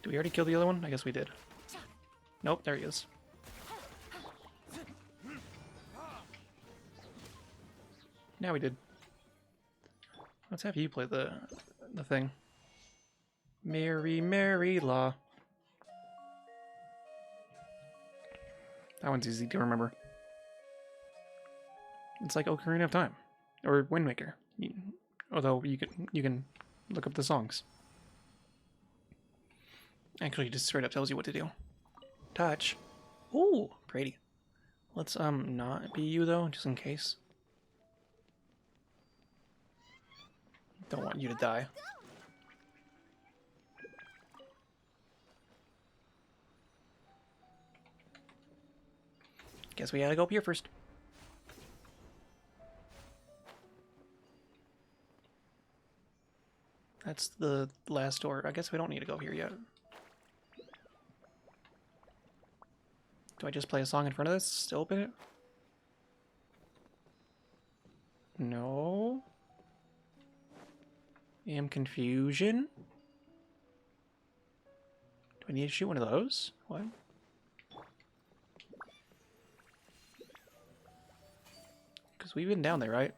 Did we already kill the other one? I guess we did. Nope, there he is. Now we did. Let's have you play the thing. Mary, Mary Law. That one's easy to remember. It's like Ocarina of Time or Wind Waker. Although you can look up the songs. Actually, it just straight up tells you what to do. Touch. Ooh, pretty. Let's not be you though, just in case. Don't want you to die. Guess we gotta go up here first. That's the last door. I guess we don't need to go here yet. Do I just play a song in front of this to open it? No. Am confusion. Do I need to shoot one of those? What? Because we've been down there, right?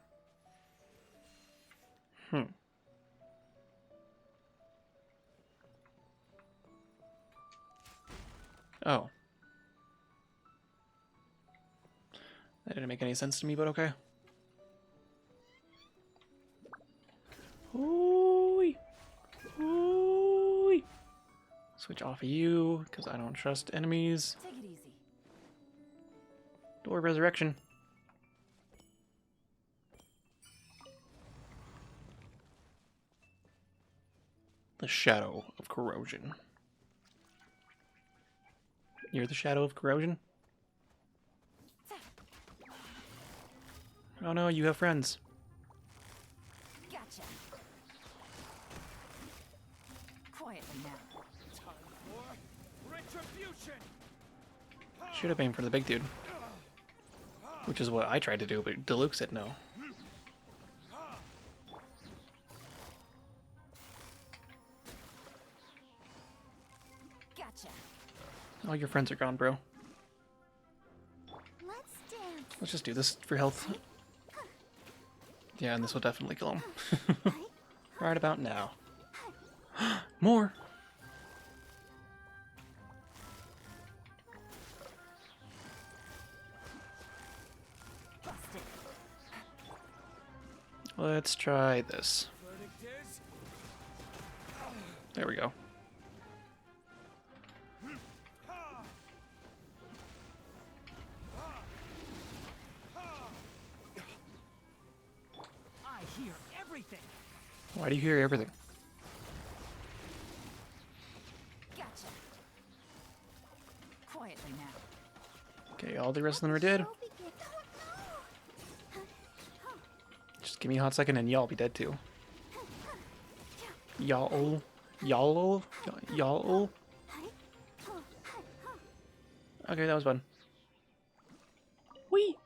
Oh. That didn't make any sense to me, but okay. Ooh. Ooh. Switch off of you, because I don't trust enemies. Take it easy. Door of Resurrection. The Shadow of Corrosion. You're the Shadow of Corrosion? Oh no, you have friends. Gotcha. Quietly now. Time for retribution. Should have aimed for the big dude. Which is what I tried to do, but Diluc said no. Gotcha. All your friends are gone, bro. Let's dance. Let's just do this for health. Yeah, and this will definitely kill him. Right about now. More! Busted. Let's try this. Verdict is There we go. I hear everything. Why do you hear everything? Gotcha. Quietly now. Okay, all the rest of them are dead. Show begin. Oh, no. Just give me a hot second and y'all be dead too. Y'all. Y'all. Y'all. Okay, that was fun. Whee!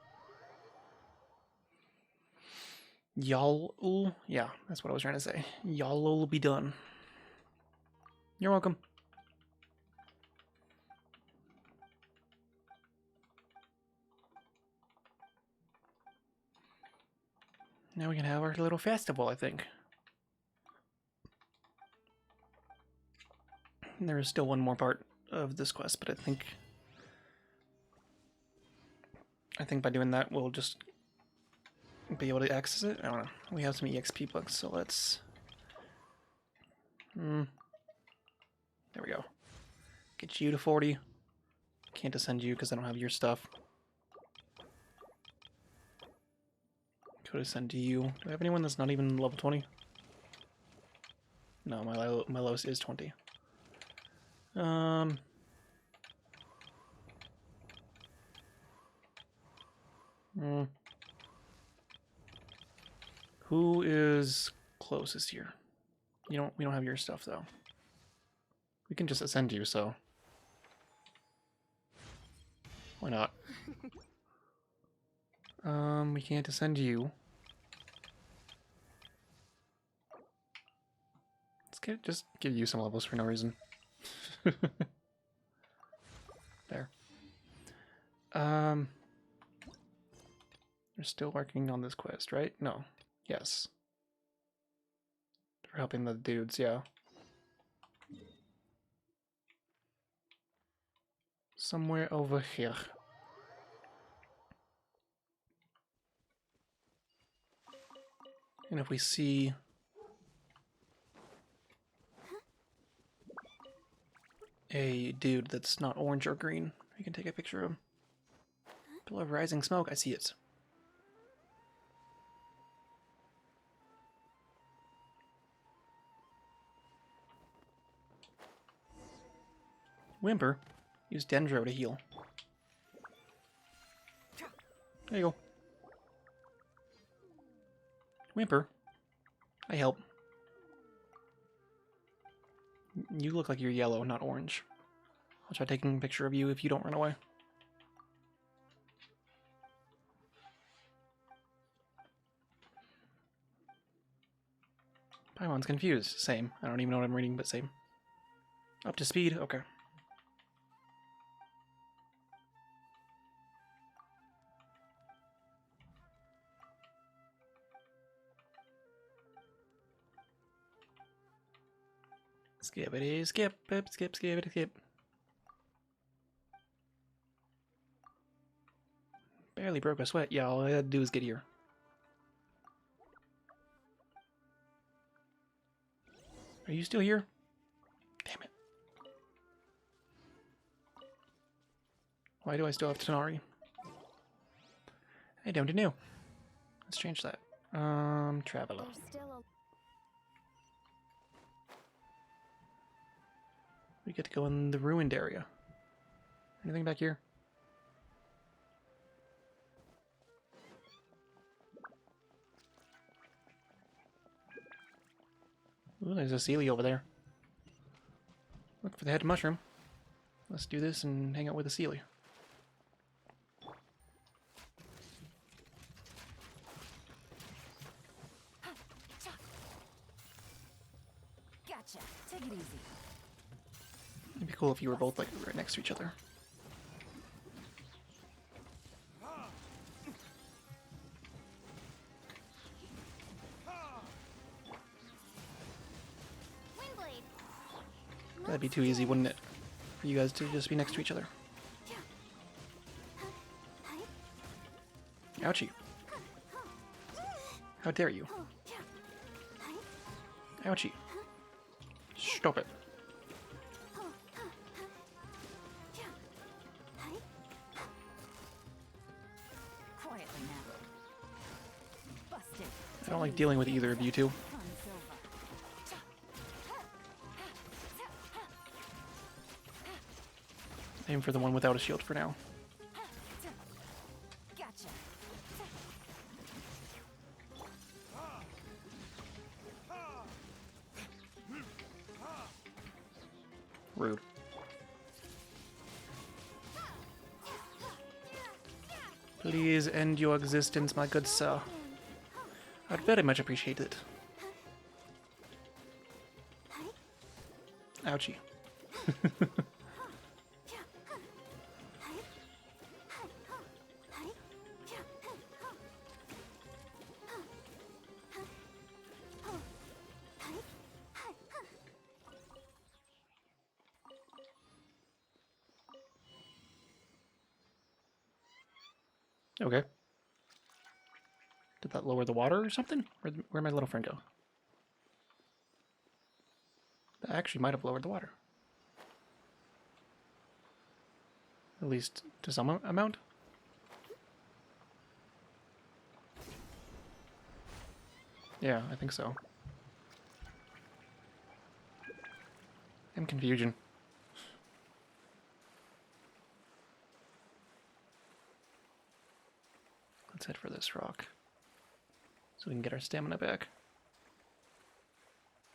Y'all. Yeah, that's what I was trying to say. Y'all will be done. You're welcome. Now we can have our little festival, I think. There is still one more part of this quest, but I think by doing that we'll just be able to access it. I don't know. We have some EXP bucks, so let's. There we go. Get you to 40. Can't ascend you because I don't have your stuff. Could ascend to you. Do I have anyone that's not even level 20? No, my lowest is 20. Who is closest here? We don't have your stuff though. We can just ascend you, so why not? We can't ascend you. Just give you some levels for no reason. There. We're still working on this quest, right? No. Yes. We're helping the dudes, yeah. Somewhere over here. And if we see a dude that's not orange or green, we can take a picture of him. Pillar of rising smoke, I see it. Whimper, use Dendro to heal. There you go. Whimper, I help. You look like you're yellow, not orange. I'll try taking a picture of you if you don't run away. Paimon's confused. Same. I don't even know what I'm reading, but same. Up to speed? Okay. Skippity skip, skip, skippity skip. Barely broke a sweat. Yeah, all I had to do is get here. Are you still here? Damn it. Why do I still have Tonari? I don't know. Let's change that. Traveler. There's still a We get to go in the ruined area. Anything back here? Ooh, there's a ZatchyLie over there. Look for the head mushroom. Let's do this and hang out with the ZatchyLie. Gotcha. Take it easy. It'd be cool if you were both like right next to each other. Windblade. That'd be too easy, wouldn't it? For you guys to just be next to each other. Ouchie. How dare you? Ouchie. Stop it. Quietly now. Busted. I don't like dealing with either of you two. Fun's over. Aim for the one without a shield for now. Gotcha. Rude. Please end your existence, my good sir. I'd very much appreciate it. Ouchie. Okay. Did that lower the water or something? Where'd my little friend go? That actually might have lowered the water. At least to some amount. Yeah, I think so. I'm confusion. Let's head for this rock. So we can get our stamina back.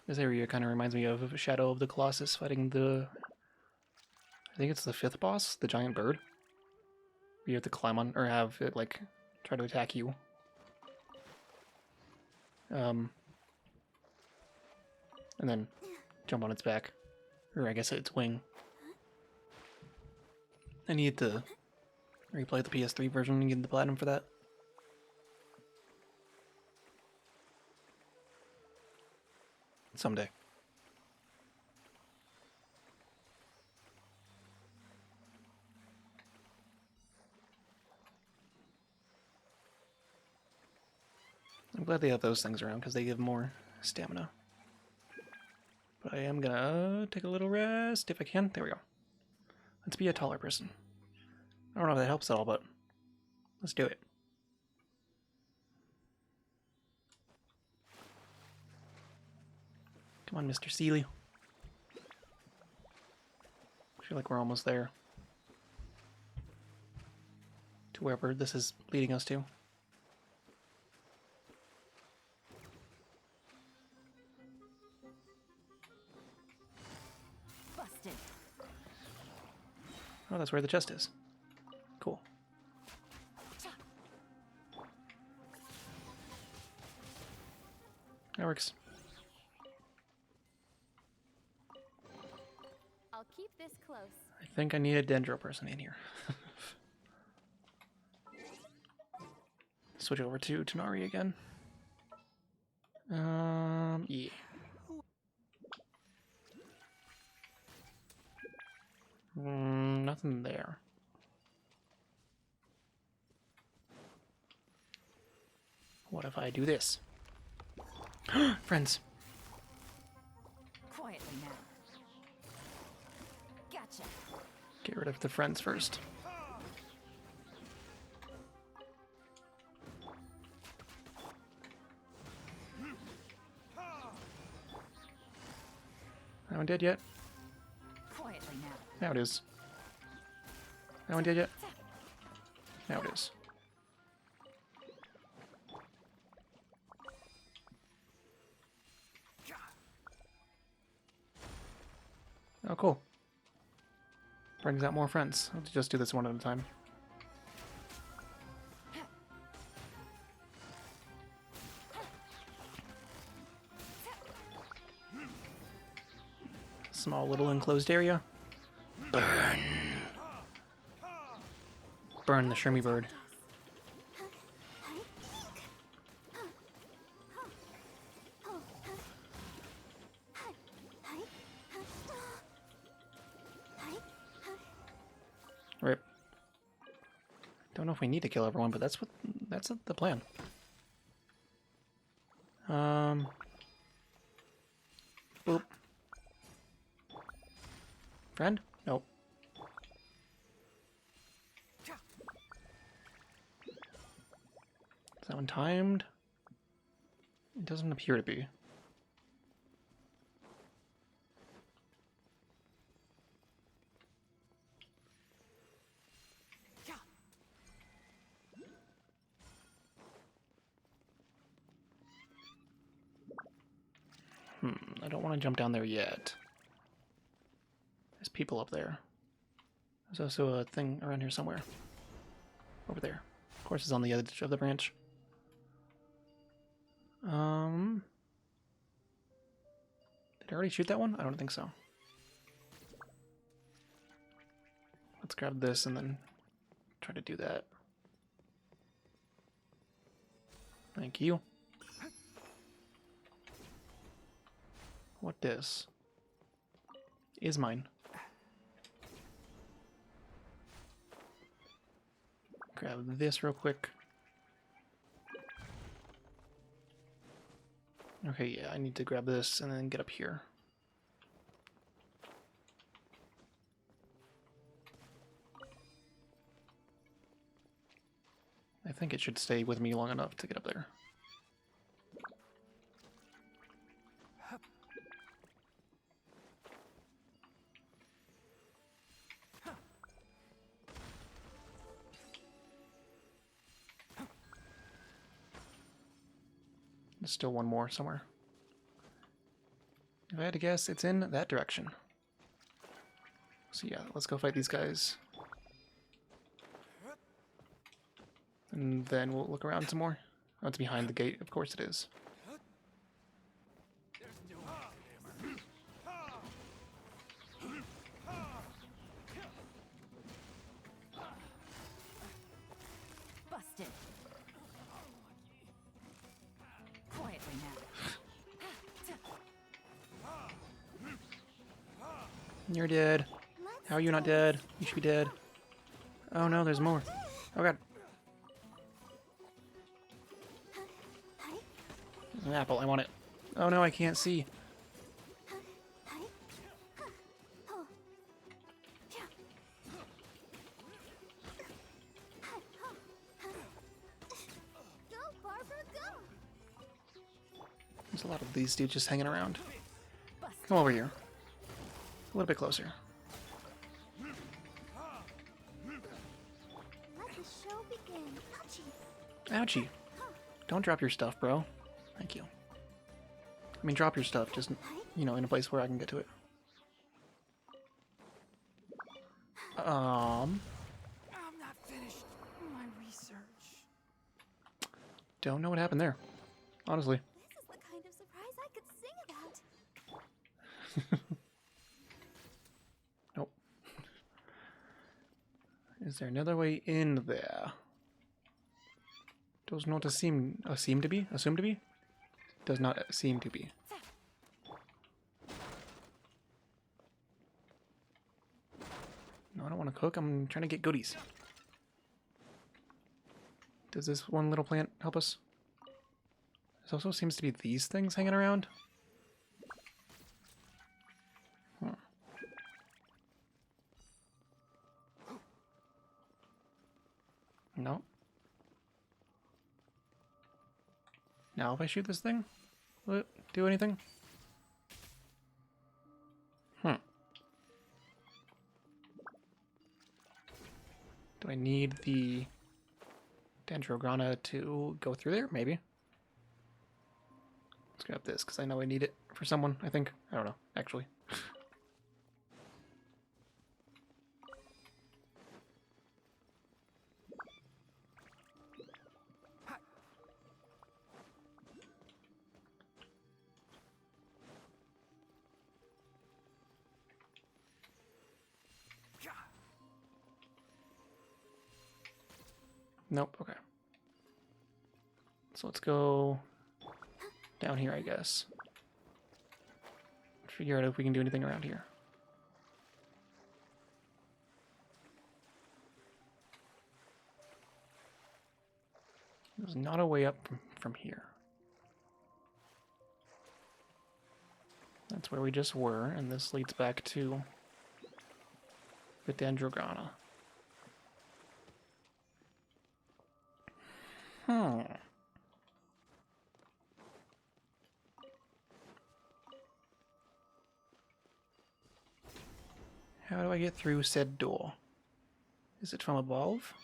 This area kind of reminds me of Shadow of the Colossus fighting the... I think it's the 5th boss, the giant bird. You have to climb on, or have it like try to attack you. And then jump on its back. Or I guess its wing. I need to replay the PS3 version and get the platinum for that. Someday. I'm glad they have those things around because they give more stamina. But I am gonna take a little rest if I can. There we go. Let's be a taller person. I don't know if that helps at all, but let's do it. Come on, Mr. Seeley. I feel like we're almost there. To wherever this is leading us to. Busted. Oh, that's where the chest is. Cool. That works. I'll keep this close. I think I need a Dendro person in here. Switch over to Tanari again. Yeah. Nothing there. What if I do this? Friends. Quietly now. Gotcha. Get rid of the friends first. That one dead yet? Quietly now. Now it is. That one dead yet? Now it is. Oh, cool. Brings out more friends. Let's just do this one at a time. Small little enclosed area. Burn. Burn the Shrimmy bird. Rip. Don't know if we need to kill everyone, but that's the plan. Boop. Friend? Nope. Is that one timed? It doesn't appear to be. I don't want to jump down there yet. There's people up there. There's also a thing around here somewhere. Over there. Of course, it's on the edge of the branch. Did I already shoot that one? I don't think so. Let's grab this and then try to do that. Thank you. What this is mine. Grab this real quick. Okay, yeah, I need to grab this and then get up here. I think it should stay with me long enough to get up there. There's still one more somewhere. If I had to guess, it's in that direction. So yeah, let's go fight these guys. And then we'll look around some more. Oh, it's behind the gate. Of course it is. Busted. Quietly now. You're dead. Let's How are you not dead? You should be dead. Oh no, there's more. Oh god. There's an apple. I want it. Oh no, I can't see. Go, Barbara, go! There's a lot of these dudes just hanging around. Come over here. A little bit closer. Let the show begin. Ouchie. Ouchie. Don't drop your stuff, bro. Thank you. I mean, drop your stuff, just, you know, in a place where I can get to it. I'm not finished my research. Don't know what happened there. Honestly. This is the kind of surprise I could sing about. Nope. Is there another way in there? Does not seem to be? Assume to be? Does not seem to be. No, I don't want to cook. I'm trying to get goodies. Does this one little plant help us? There also seems to be these things hanging around. Huh. No. Now if I shoot this thing, will it do anything? Do I need the Dendrograna to go through there? Maybe. Let's grab this, because I know I need it for someone, I think. I don't know, actually. Nope, okay. So let's go down here, I guess. Figure out if we can do anything around here. There's not a way up from here. That's where we just were, and this leads back to the Dendrograna. How do I get through said door? Is it from above?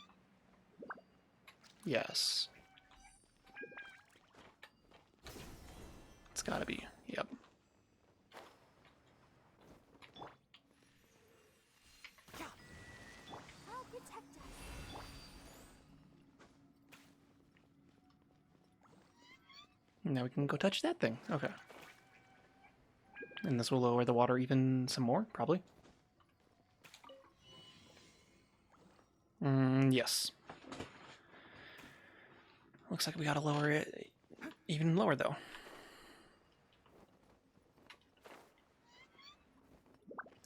Yes. It's gotta be. Yep. I'll protect us. Now we can go touch that thing. Okay. And this will lower the water even some more, probably. Yes. Looks like we gotta lower it even lower, though.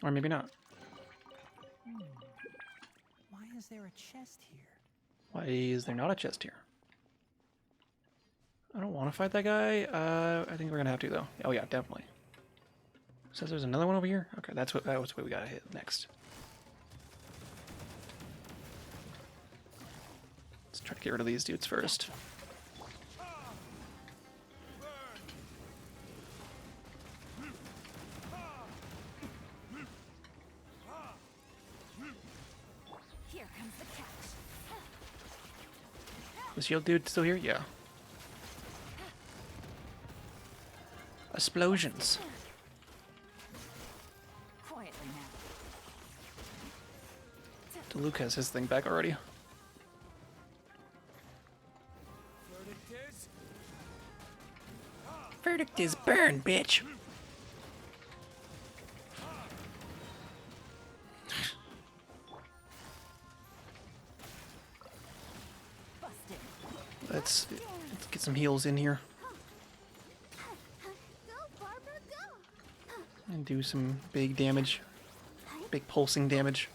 Or maybe not. Why is there a chest here? Why is there not a chest here? I don't want to fight that guy. I think we're gonna have to, though. Oh yeah, definitely. Says there's another one over here. Okay, that was what we gotta hit next. Let's try to get rid of these dudes first. Here comes the catch. The shield dude still here? Yeah. Explosions. Quietly now. Luke has his thing back already. Take this burn, bitch. Busted. Let's get some heals in here Go, Barbara, go! and do some big damage. Big pulsing damage.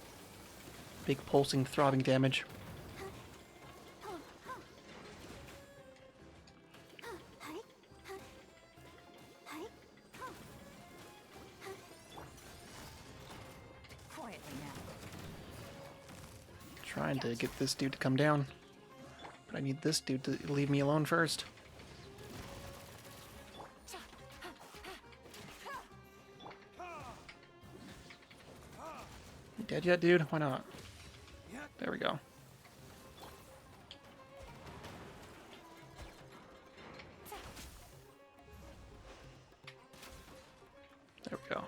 Big pulsing, throbbing damage. Quietly now. Trying to get this dude to come down. But I need this dude to leave me alone first. You dead yet, dude? Why not? There we go. There we go.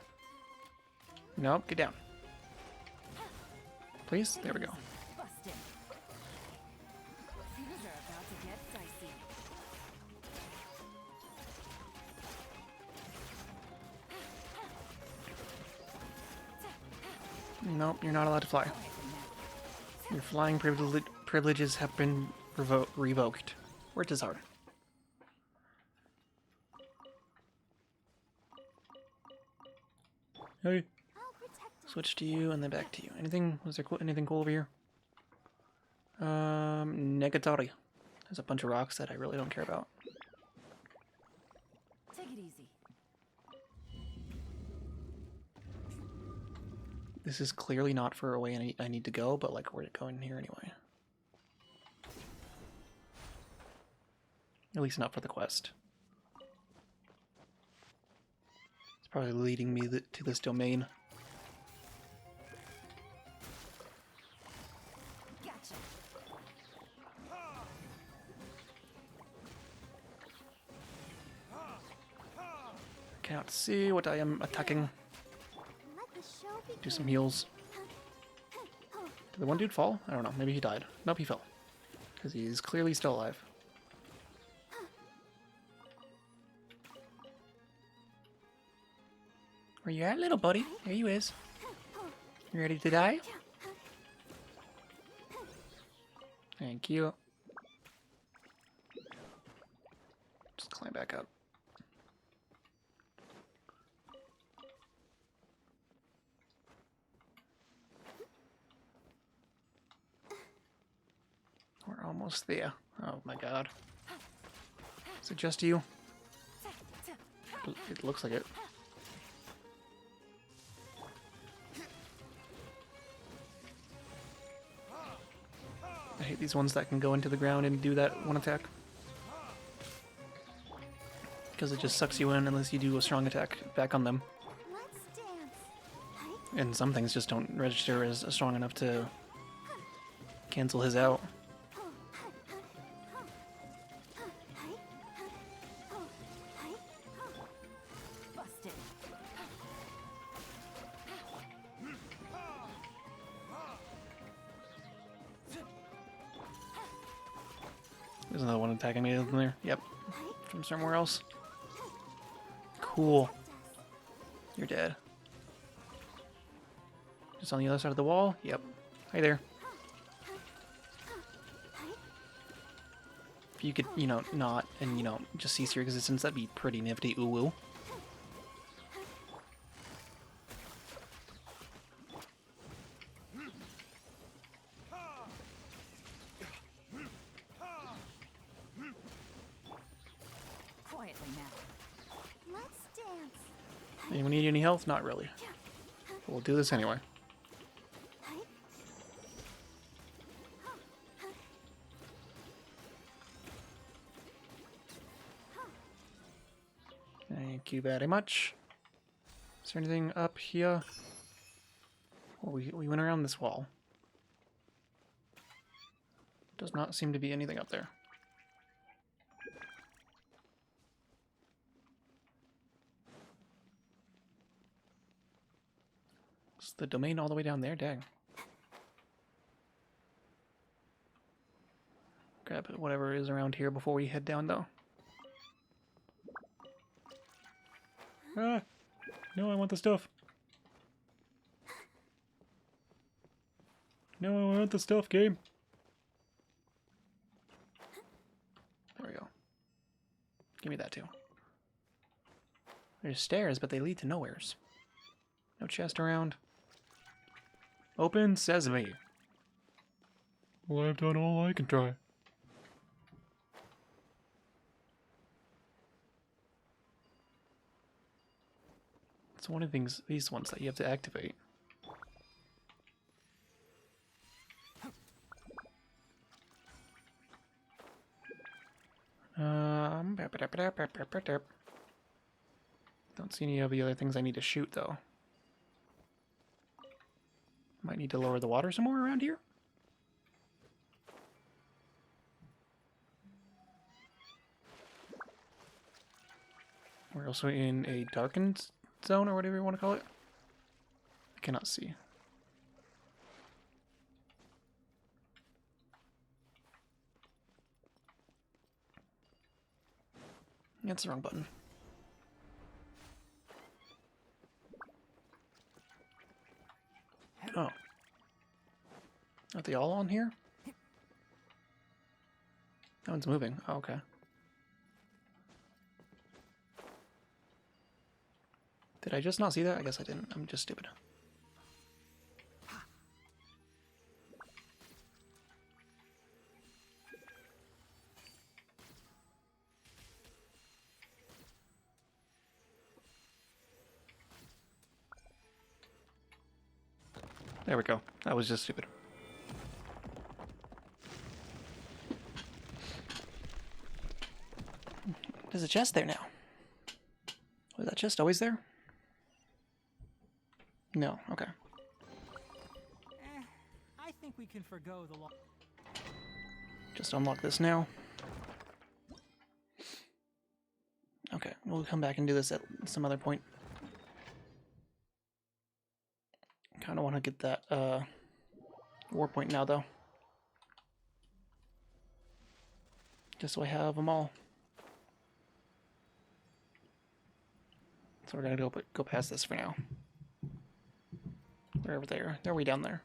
Nope, get down. Please? There we go. Busted. Things are about to get dicey. Nope, you're not allowed to fly. Your flying privileges have been revoked. Where's his heart? Hey. I'll protect us. Switch to you and then back to you. Anything? Was there anything cool over here? Negatari. There's a bunch of rocks that I really don't care about. Take it easy. This is clearly not for a way I need to go, but like we're going here anyway. At least not for the quest. It's probably leading me to this domain. Gotcha. Cannot see what I am attacking. Let the show begin. Do some heals. Did the one dude fall? I don't know. Maybe he died. Nope, he fell. Because he's clearly still alive. Where you at, little buddy? There you is. You ready to die? Thank you. Just climb back up. We're almost there. Oh my god. Is it just you? It looks like it. I hate these ones that can go into the ground and do that one attack. Because it just sucks you in unless you do a strong attack back on them. Let's dance. And some things just don't register as strong enough to cancel his out. Busted. There's another one attacking me from there. Yep. From somewhere else. Cool. You're dead. Just on the other side of the wall? Yep. Hi there. If you could, you know, not, and, you know, just cease your existence, that'd be pretty nifty. Ooh woo. Quietly now. Let's dance. Anyone need any health? Not really. But we'll do this anyway. Thank you very much. Is there anything up here? Well, we went around this wall. Does not seem to be anything up there. Is the domain all the way down there? Dang. Grab whatever is around here before we head down, though. Ah! No, I want the stuff. No, I want the stuff, game. There we go. Give me that too. There's stairs, but they lead to nowheres. No chest around. Open sesame. Well, I've done all I can try. It's one of these ones that you have to activate. Don't see any of the other things I need to shoot though. Might need to lower the water some more around here. We're also in a darkened zone, or whatever you want to call it. I cannot see. That's the wrong button. Oh. Are they all on here? That one's moving. Oh, okay. Did I just not see that? I guess I didn't. I'm just stupid. There we go. That was just stupid. There's a chest there now. Was that chest always there? No. Okay. I think we can forgo the law. Just unlock this now. Okay, we'll come back and do this at some other point. Kind of want to get that war point now, though. Just so I have them all. So we're gonna go past this for now. They're over there. They're way down there.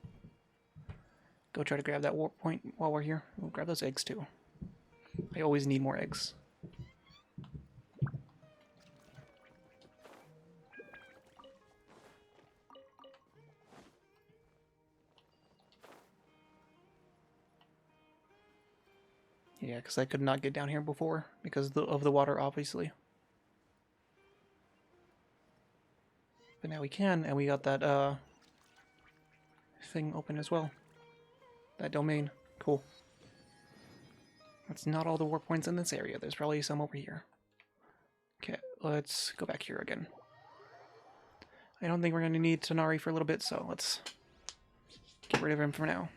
Go try to grab that warp point while we're here. We'll grab those eggs too. I always need more eggs. Yeah, because I could not get down here before because of the water, obviously. But now we can, and we got that thing open as well. That domain. Cool. That's not all the warp points in this area. There's probably some over here. Okay, let's go back here again. I don't think we're going to need Tonari for a little bit, so let's get rid of him for now.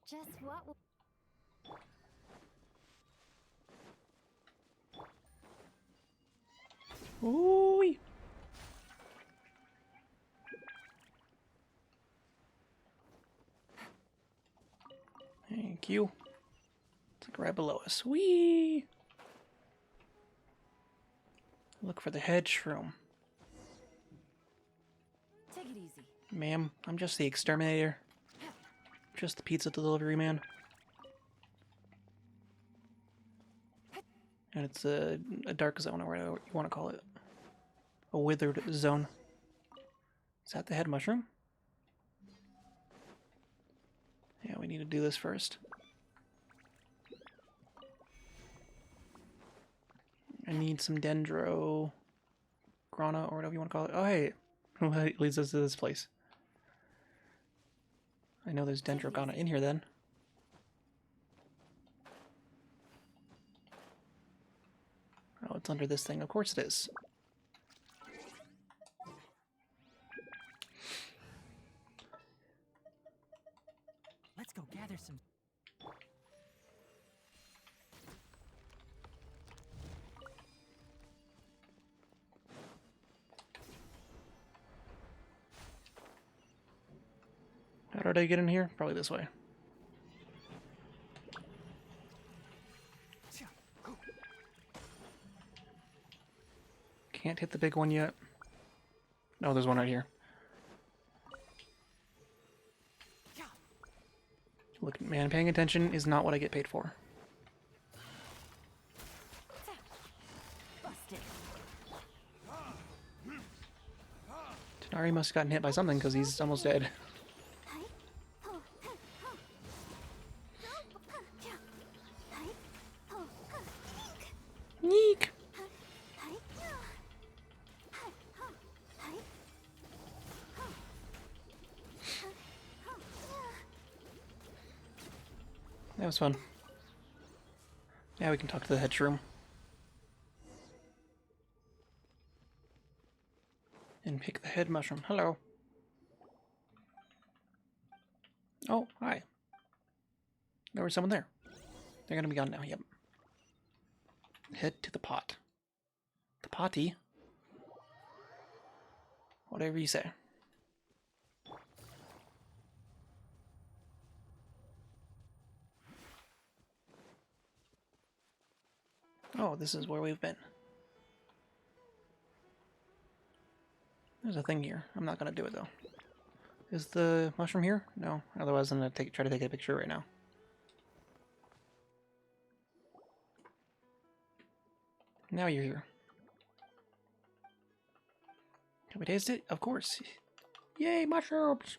Just what? Ooh-wee. Thank you. It's like right below us. Whee! Look for the head shroom. Take it easy. Ma'am, I'm just the exterminator. Just the pizza delivery man. And it's a dark zone, or whatever you want to call it. A withered zone. Is that the head mushroom? Yeah, we need to do this first. I need some dendro... grana, or whatever you want to call it. Oh, hey! It leads us to this place. I know there's dendrograna in here then. Oh, it's under this thing. Of course it is. Let's go gather some. How did I get in here? Probably this way. Can't hit the big one yet. No, there's one right here. Look, man, paying attention is not what I get paid for. Busted. Tanari must have gotten hit by something because he's almost dead. Yeek! That was fun. Now we can talk to the head shroom. And pick the head mushroom. Hello. Oh, hi. There was someone there. They're gonna be gone now, yep. Head to the pot. The potty? Whatever you say. Oh, this is where we've been. There's a thing here. I'm not gonna do it though. Is the mushroom here? No. Otherwise I'm gonna try to take a picture right now. Now you're here. Can we taste it? Of course. Yay, mushrooms!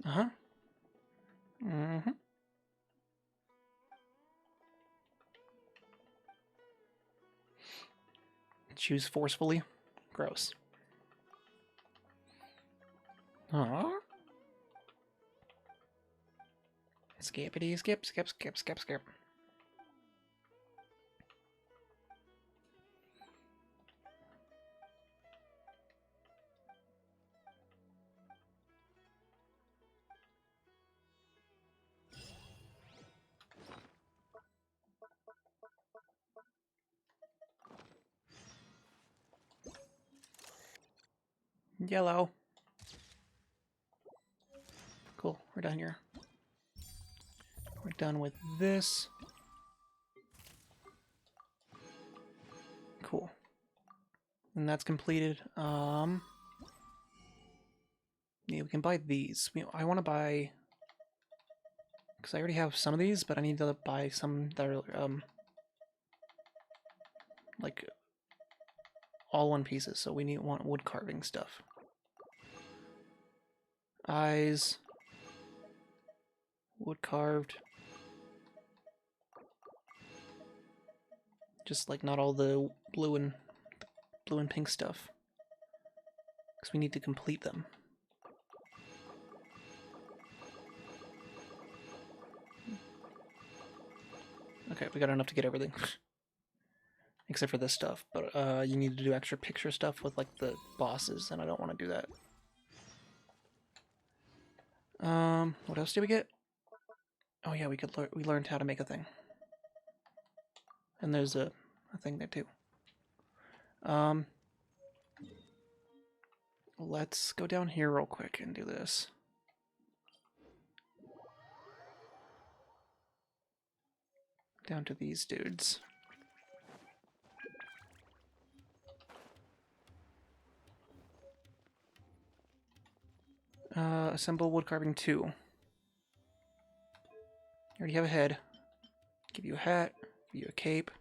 Uh-huh. Mm-hmm. Choose forcefully. Gross. Aww. Skippity skip, skip, skip, skip, skip. Yellow. Cool, we're done here. We're done with this. Cool. And that's completed. Yeah, we can buy these. I want to buy... Because I already have some of these, but I need to buy some that are, like, all one pieces. So we want wood carving stuff. Eyes. Wood carved. Just like not all the blue and pink stuff. Because we need to complete them. Okay, we got enough to get everything. Except for this stuff, but you need to do extra picture stuff with like the bosses, and I don't want to do that. What else did we get? Oh yeah, we learned how to make a thing. And there's a thing there too. Let's go down here real quick and do this. Down to these dudes. Assemble wood carving 2. You already have a head. Give you a hat. Give you a cape.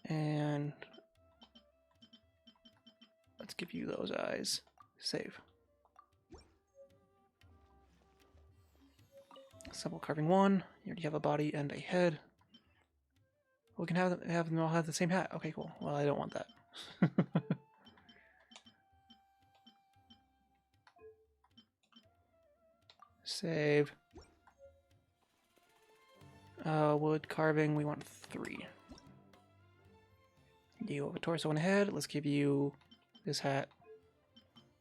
And let's give you those eyes. Save. Assemble carving 1. You already have a body and a head. We can have them all have the same hat. Okay, cool. Well, I don't want that. Save. Wood carving, we want 3. You have a torso and a head. Let's give you this hat,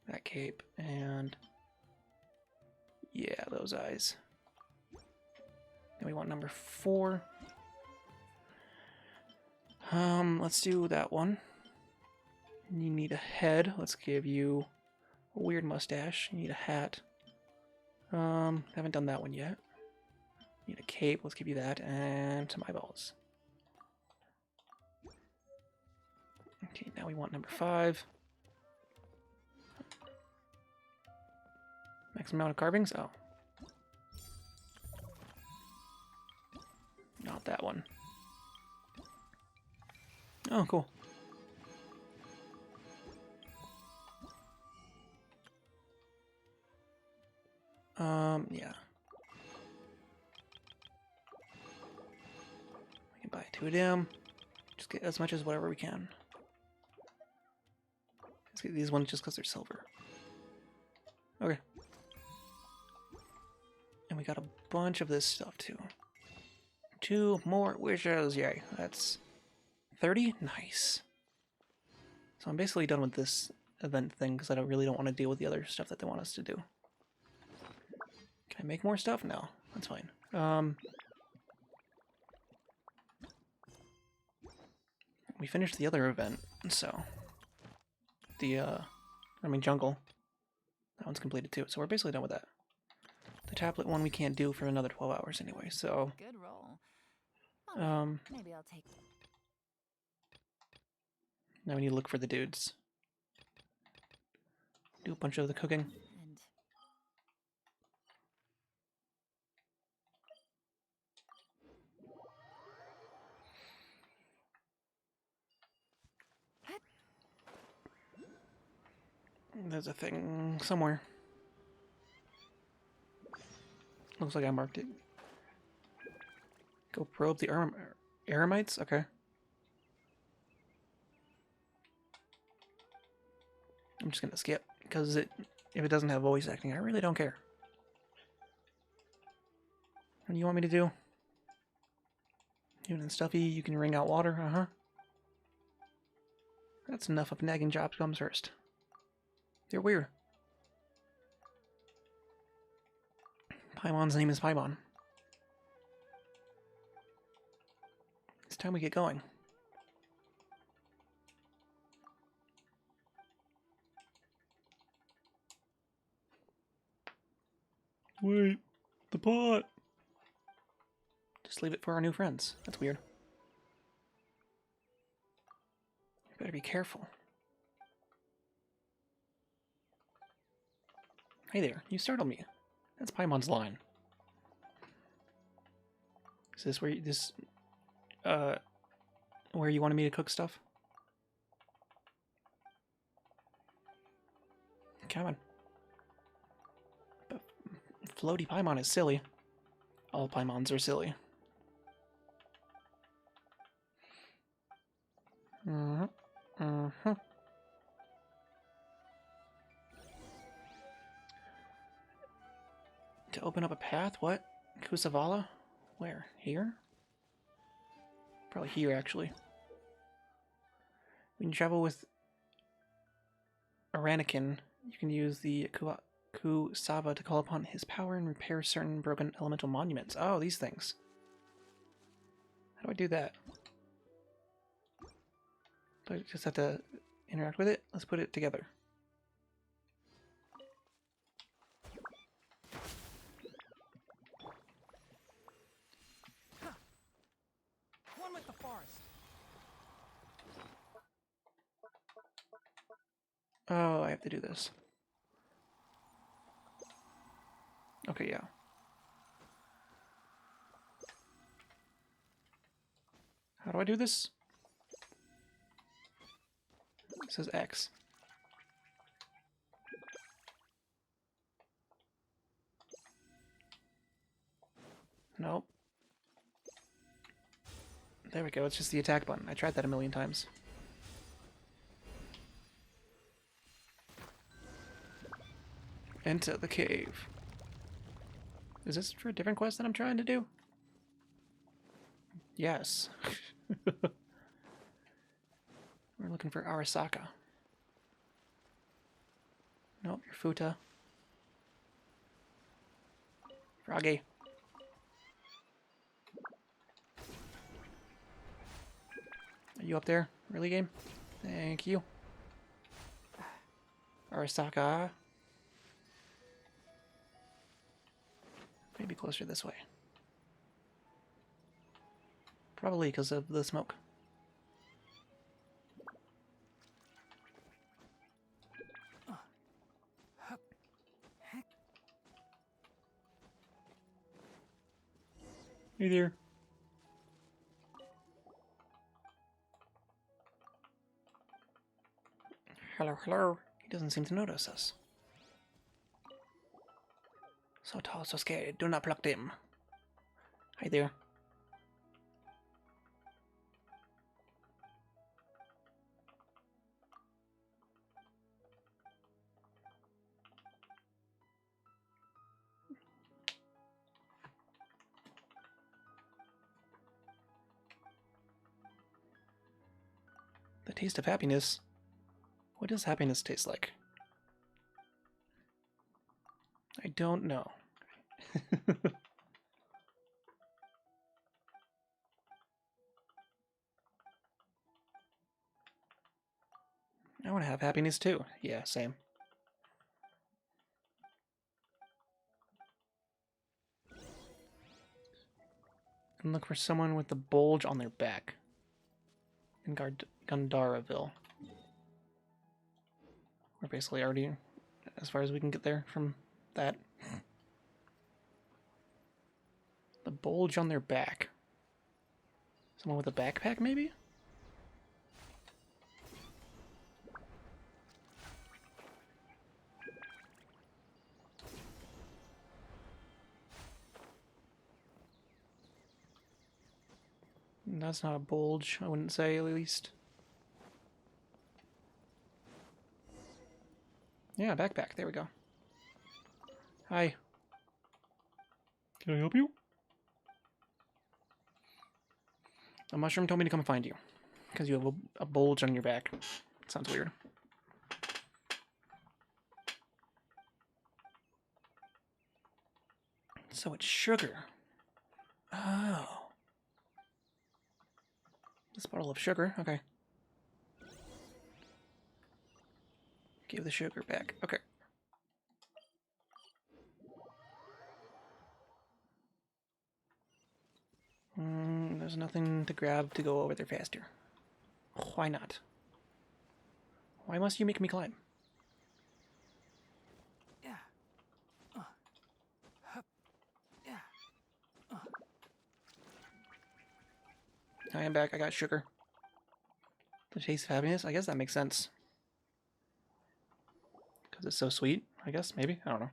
that cape, and yeah, those eyes. Then we want number 4. Let's do that one. You need a head. Let's give you a weird mustache. You need a hat. Haven't done that one yet. Need a cape. Let's give you that, and some eyeballs. Okay, now we want number 5. Maximum amount of carvings? Oh. Not that one. Oh, cool. Yeah. We can buy 2 of them. Just get as much as whatever we can. Let's get these ones just because they're silver. Okay. And we got a bunch of this stuff too. 2 more wishes, yay. That's 30? Nice. So I'm basically done with this event thing because I really don't want to deal with the other stuff that they want us to do. Can I make more stuff? No, that's fine. We finished the other event, so jungle. That one's completed too, so we're basically done with that. The tablet one we can't do for another 12 hours anyway, so Good roll. Oh, maybe I'll take. now we need to look for the dudes. Do a bunch of the cooking. And There's a thing somewhere. Looks like I marked it. Go probe the Eremites? Okay. I'm just gonna skip, because if it doesn't have voice acting, I really don't care. What do you want me to do? Human and stuffy, you can wring out water, uh-huh. That's enough of nagging jobs comes first. You're weird. Paimon's name is Paimon. It's time we get going. Wait, the pot! Just leave it for our new friends. That's weird. You better be careful. Hey there, you startled me. That's Paimon's line. Is this where where you wanted me to cook stuff? Come on. But floaty Paimon is silly. All Paimons are silly. To open up a path? What? Kusavala? Where? Here? Probably here, actually. When you travel with Aranikin, you can use the Kusava to call upon his power and repair certain broken elemental monuments. Oh, these things. How do I do that? Do I just have to interact with it? Let's put it together. One with the forest. Oh, I have to do this. Okay, yeah. How do I do this? It says X. Nope. There we go, it's just the attack button. I tried that a million times. Enter the cave. Is this for a different quest that I'm trying to do? Yes. We're looking for Arasaka. Nope, you're Futa. Froggy. Are you up there? Really, game? Thank you. Arasaka. Maybe closer this way. Probably because of the smoke. Hey there. Hello, hello. He doesn't seem to notice us. So tall, so scary. Do not pluck him. Hi there. The taste of happiness. What does happiness taste like? I don't know. I want to have happiness too. Yeah, same. And look for someone with the bulge on their back. In Gandaraville. We're basically already as far as we can get there from that. The bulge on their back. Someone with a backpack, maybe? That's not a bulge, I wouldn't say, at least. Yeah, backpack. There we go. Hi. Can I help you? A mushroom told me to come find you. Because you have a bulge on your back. Sounds weird. So it's sugar. Oh. This bottle of sugar. Okay. Give the sugar back. Okay. There's nothing to grab to go over there faster. Why not? Why must you make me climb? Yeah. Hup. Yeah. I am back. I got sugar. The taste of happiness? I guess that makes sense. Because it's so sweet, I guess, maybe? I don't know.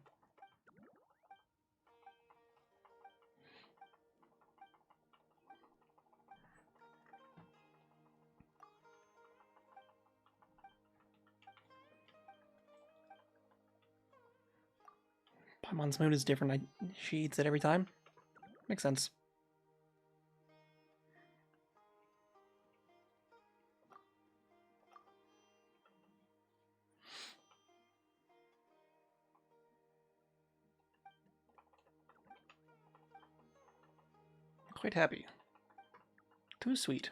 Paimon's mood is different. She eats it every time. Makes sense. Quite happy. Too sweet.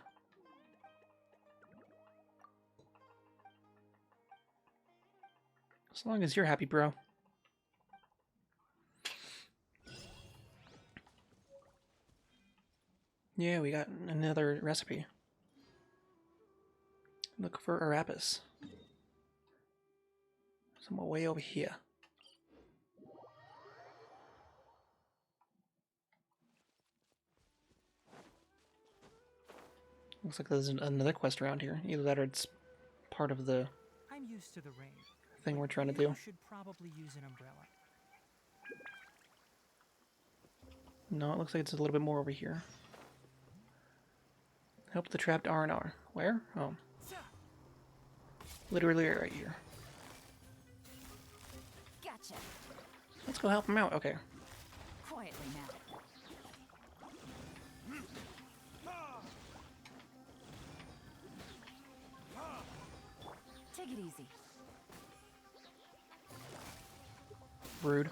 As long as you're happy, bro. Yeah, we got another recipe. Look for Arapis. Somewhere way over here. Looks like there's another quest around here. Either that or it's part of the I'm used to the rain. thing we're trying to You do. should probably use an umbrella. No, it looks like it's a little bit more over here. Help the trapped R&R. Where? Oh. Literally right here. Gotcha. Let's go help him out. Okay. Quietly now. Take it easy. Rude.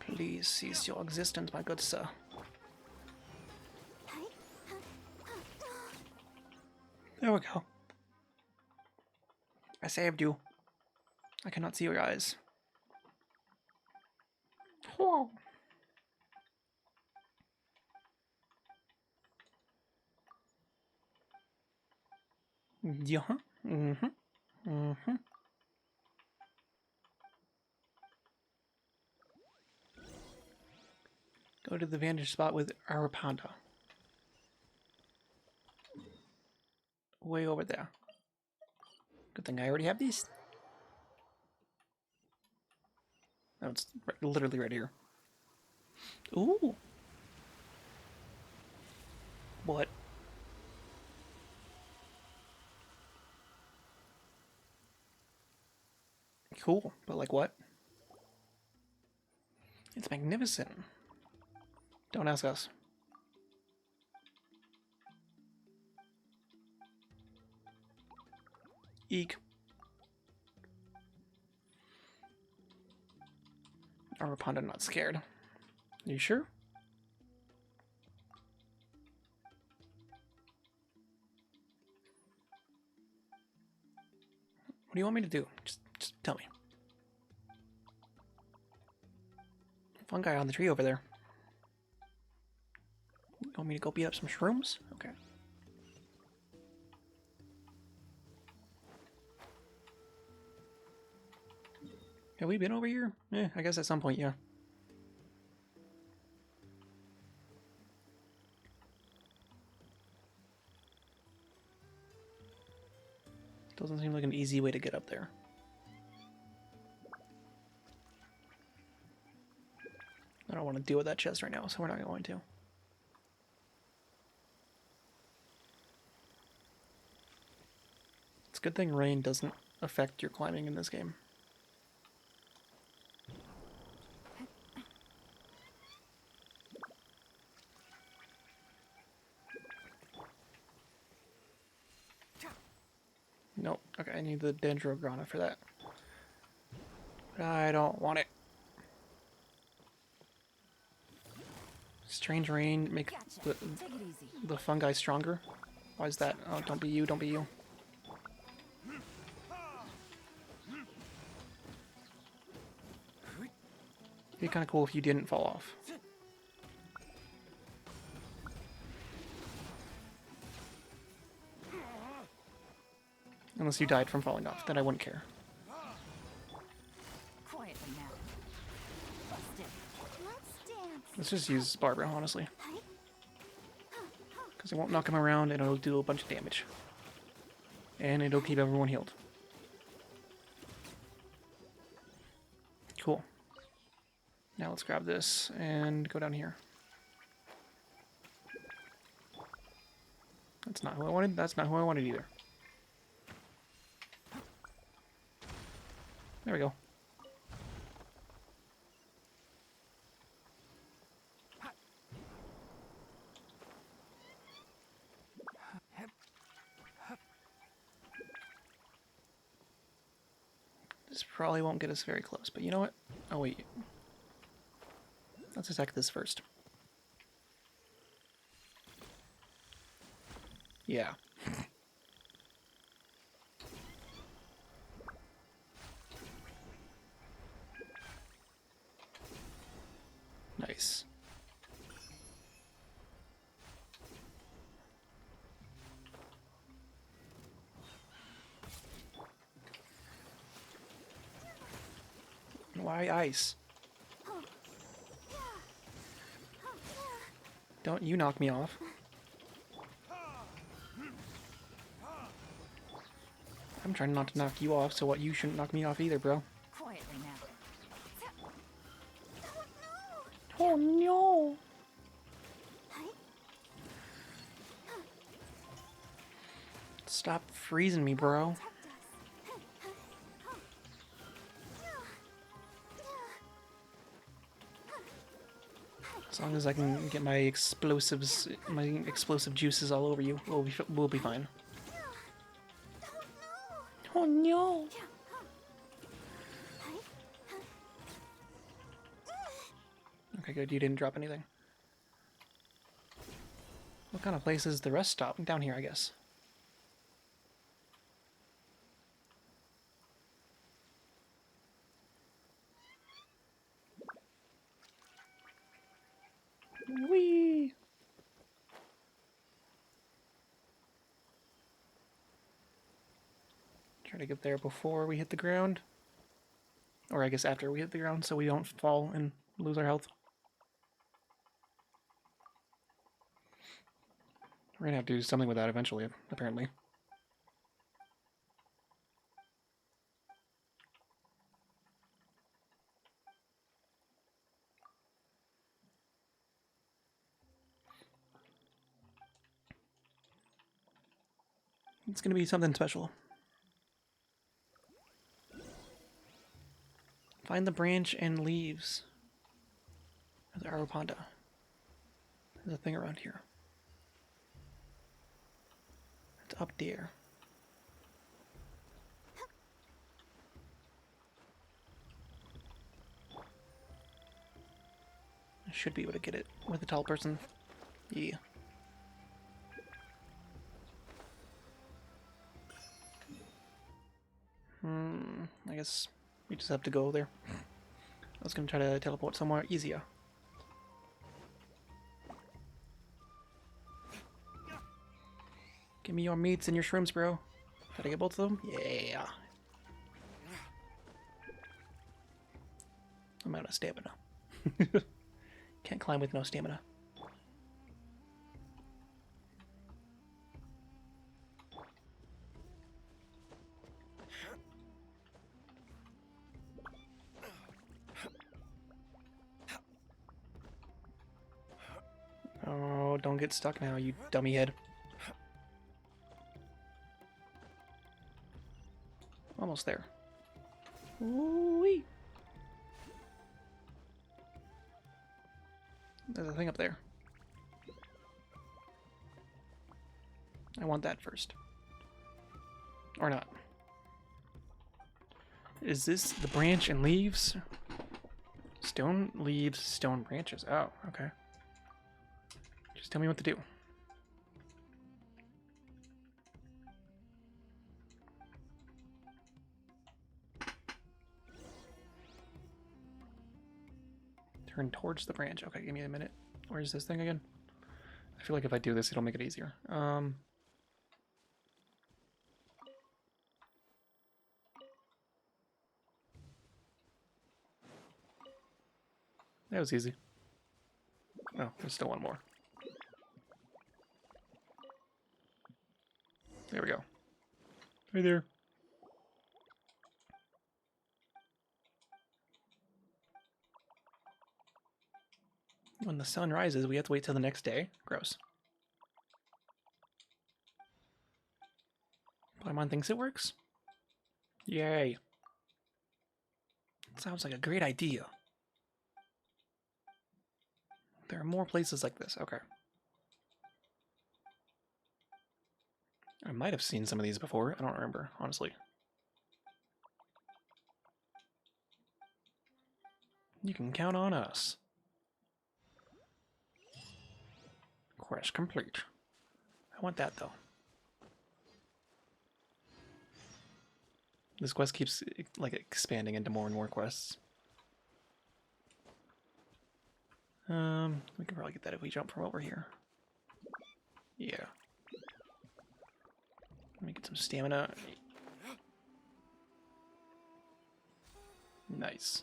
Please cease your existence, my good sir. There we go. I saved you. I cannot see your eyes. Whoa. Yeah. Mm-hmm. Mm-hmm. Go to the vantage spot with Arapanda. Way over there. Good thing I already have these. No, it's literally right here. Ooh. What? Cool, but like what? It's magnificent. Don't ask us. Eek. Arapanda not scared. Are you sure? What do you want me to do? Just tell me. Fun guy on the tree over there. You want me to go beat up some shrooms? Okay. Have we been over here? I guess at some point, yeah. Doesn't seem like an easy way to get up there. I don't want to deal with that chest right now, so we're not going to. It's a good thing rain doesn't affect your climbing in this game. Nope. Okay, I need the Dendrograna for that. I don't want it. Strange rain make Gotcha. Take it easy. the fungi stronger. Why is that? Oh, don't be you, don't be you. It'd be kind of cool if you didn't fall off. Unless you died from falling off, then I wouldn't care. Quietly now. Busted. Let's dance. Let's just use Barbara, honestly. Because it won't knock him around and it'll do a bunch of damage. And it'll keep everyone healed. Cool. Now let's grab this and go down here. That's not who I wanted. That's not who I wanted either. There we go. This probably won't get us very close, but you know what? Oh wait. Let's attack this first. Yeah. Nice. Why ice? Don't you knock me off. I'm trying not to knock you off, so what, you shouldn't knock me off either, bro. Quietly now. Oh no! Stop freezing me, bro. As long as I can get my explosive juices all over you, we'll be fine. Oh no! Okay, good. You didn't drop anything. What kind of place is the rest stop? Down here, I guess. Whee! Try to get there before we hit the ground. Or I guess after we hit the ground, so we don't fall and lose our health. We're gonna have to do something with that eventually, apparently. It's gonna be something special. Find the branch and leaves of the Araponda. There's a thing around here. It's up there. I should be able to get it with a tall person. Yeah. I guess we just have to go there. I was gonna try to teleport somewhere easier. Give me your meats and your shrimps, bro. Did I get both of them? Yeah. I'm out of stamina. Can't climb with no stamina. Oh, don't get stuck now, you dummy head. Almost there. Ooh-wee. There's a thing up there. I want that first. Or not. Is this the branch and leaves? Stone leaves, stone branches. Oh, okay. Just tell me what to do. Turn towards the branch. Okay, give me a minute. Where's this thing again? I feel like if I do this, it'll make it easier. That was easy. Oh, there's still one more. There we go. Right there. When the sun rises, we have to wait till the next day. Gross. Paimon thinks it works? Yay. Sounds like a great idea. There are more places like this. Okay. I might have seen some of these before. I don't remember, honestly. You can count on us. Quest complete. I want that, though. This quest keeps, like, expanding into more and more quests. We can probably get that if we jump from over here. Yeah. Let me get some stamina. Nice.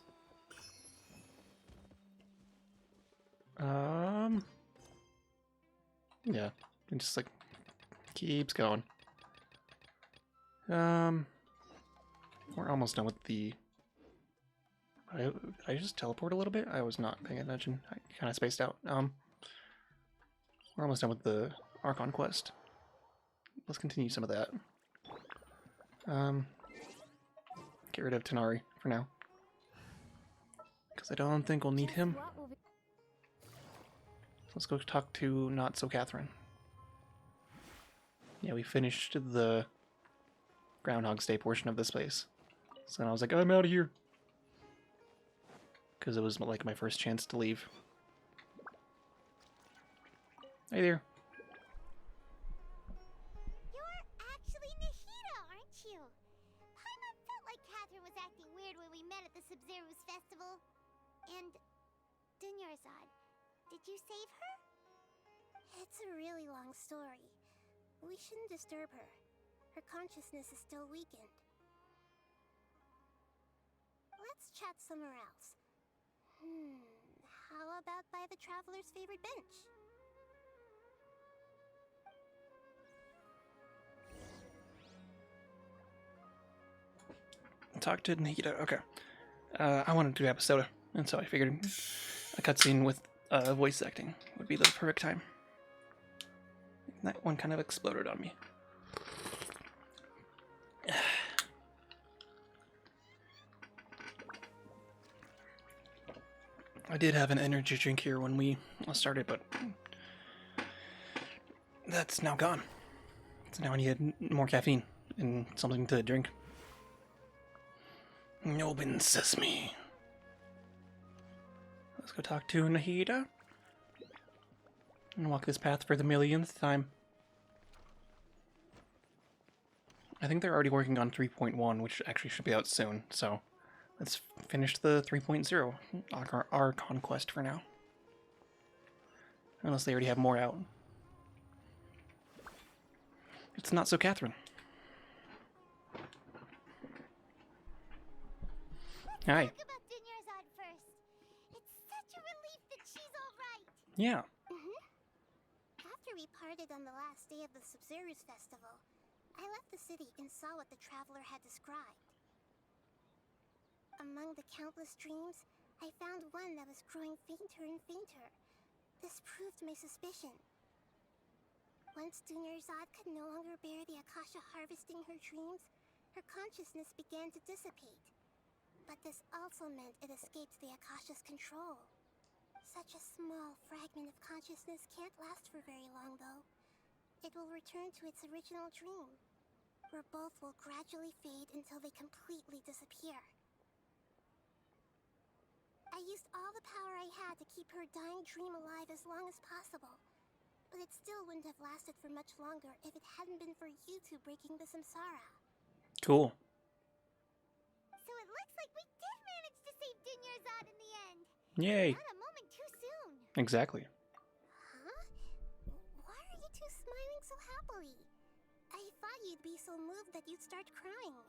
Yeah, it just like keeps going. We're almost done with the. Did I just teleport a little bit? I was not paying attention. I kind of spaced out. We're almost done with the Archon quest. Let's continue some of that. Get rid of Tanari for now, because I don't think we'll need him. Let's go talk to Not So Catherine. Yeah, we finished the Groundhog Day portion of this place. So then I was like, I'm out of here. Because it was like my first chance to leave. Hey there. You're actually Nahida, aren't you? Paimon felt like Catherine was acting weird when we met at the Sub-Zero's festival. And Dunyarzad, did you save her? It's a really long story. We shouldn't disturb her. Her consciousness is still weakened. Let's chat somewhere else. How about by the Traveler's favorite bench? Talk to Nikita. Okay. I wanted to grab a soda, and so I figured a cutscene with voice acting would be the perfect time. That one kind of exploded on me. I did have an energy drink here when we started, but that's now gone. So now I need more caffeine and something to drink. Open sesame. Let's go talk to Nahida. And walk this path for the millionth time. I think they're already working on 3.1, which actually should be out soon, so let's finish the 3.0 our conquest for now. Unless they already have more out. It's not so Catherine. Hi. Talk about Dunyarzad first. It's such a relief that she's all right. Yeah. After we parted on the last day of the Sub-Zero's festival, I left the city and saw what the traveler had described. Among the countless dreams, I found one that was growing fainter and fainter. This proved my suspicion. Once Dunyarzad could no longer bear the Akasha harvesting her dreams, her consciousness began to dissipate. But this also meant it escaped the Akasha's control. Such a small fragment of consciousness can't last for very long, though. It will return to its original dream, where both will gradually fade until they completely disappear. I used all the power I had to keep her dying dream alive as long as possible, but it still wouldn't have lasted for much longer if it hadn't been for you two breaking the samsara. Cool. So it looks like we did manage to save Dunyarzad in the end. Yay. Not a moment too soon. Exactly. Huh? Why are you two smiling so happily? I thought you'd be so moved that you'd start crying.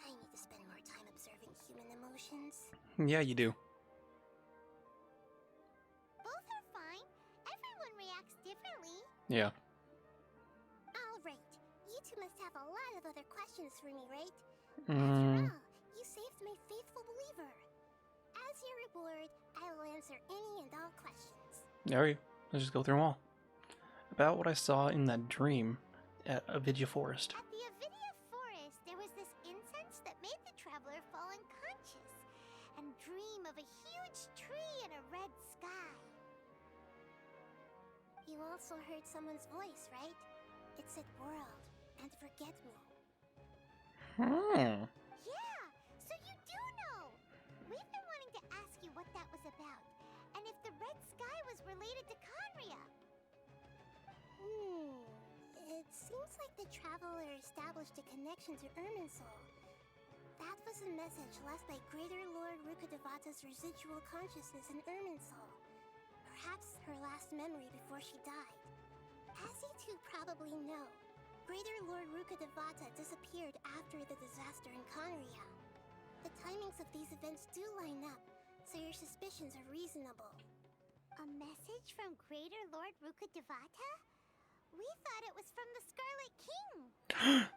I need to spend more time observing human emotions. Yeah, you do. Both are fine. Everyone reacts differently. Yeah. Alright, you two must have a lot of other questions for me, right? Mm, After all, you saved my faithful believer. As your reward, I will answer any and all questions. alright. Let's just go through them all. About what I saw in that dream at Avidya Forest. At the Avidya Forest, there was this incense that made the traveler fall unconscious and dream of a huge tree and a red sky. You also heard someone's voice, right? It said world and forget me. Hmm. Yeah, so you do know! We've been wanting to ask you what that was about, and if the red sky was related to Conria. It seems like the traveler established a connection to Irminsul. That was a message left by Greater Lord Rukkhadevata's residual consciousness in Irminsul. Perhaps her last memory before she died. As you two probably know, Greater Lord Rukkhadevata disappeared after the disaster in Conria. The timings of these events do line up, so your suspicions are reasonable. A message from Greater Lord Rukkhadevata? We thought it was from the Scarlet King.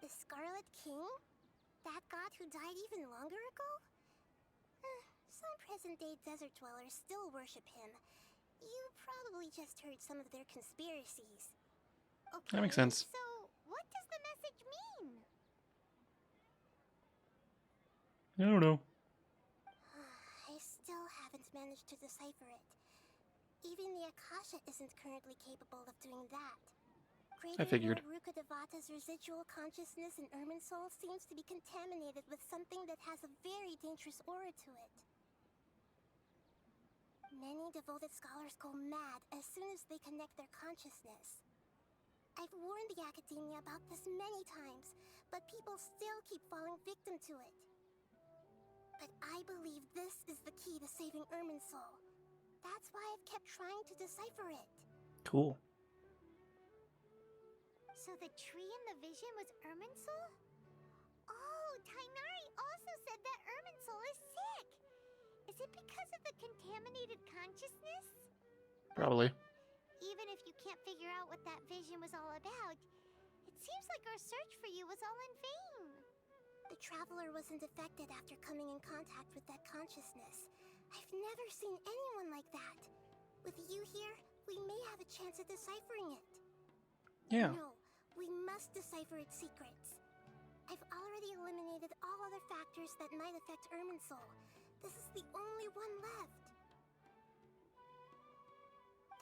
The Scarlet King? That god who died even longer ago? Some present-day desert dwellers still worship him. You probably just heard some of their conspiracies. Okay, That makes sense. so what does the message mean? I don't know. I still haven't managed to decipher it. Even the Akasha isn't currently capable of doing that. Greater figured. Lord Rukkhadevata's residual consciousness in Irminsul seems to be contaminated with something that has a very dangerous aura to it. Many devoted scholars go mad as soon as they connect their consciousness. I've warned the academia about this many times, but people still keep falling victim to it. But I believe this is the key to saving Irminsul. That's why I've kept trying to decipher it. Cool. So the tree in the vision was Irminsul? Oh, Tainari also said that Irminsul is sick! Is it because of the contaminated consciousness? Probably. Even if you can't figure out what that vision was all about, it It seems like our search for you was all in vain. The traveler wasn't affected after coming in contact with that consciousness. I've never seen anyone like that. With you here, we may have a chance at deciphering it. Yeah. No, we must decipher its secrets. I've already eliminated all other factors that might affect Irminsul. This is the only one left.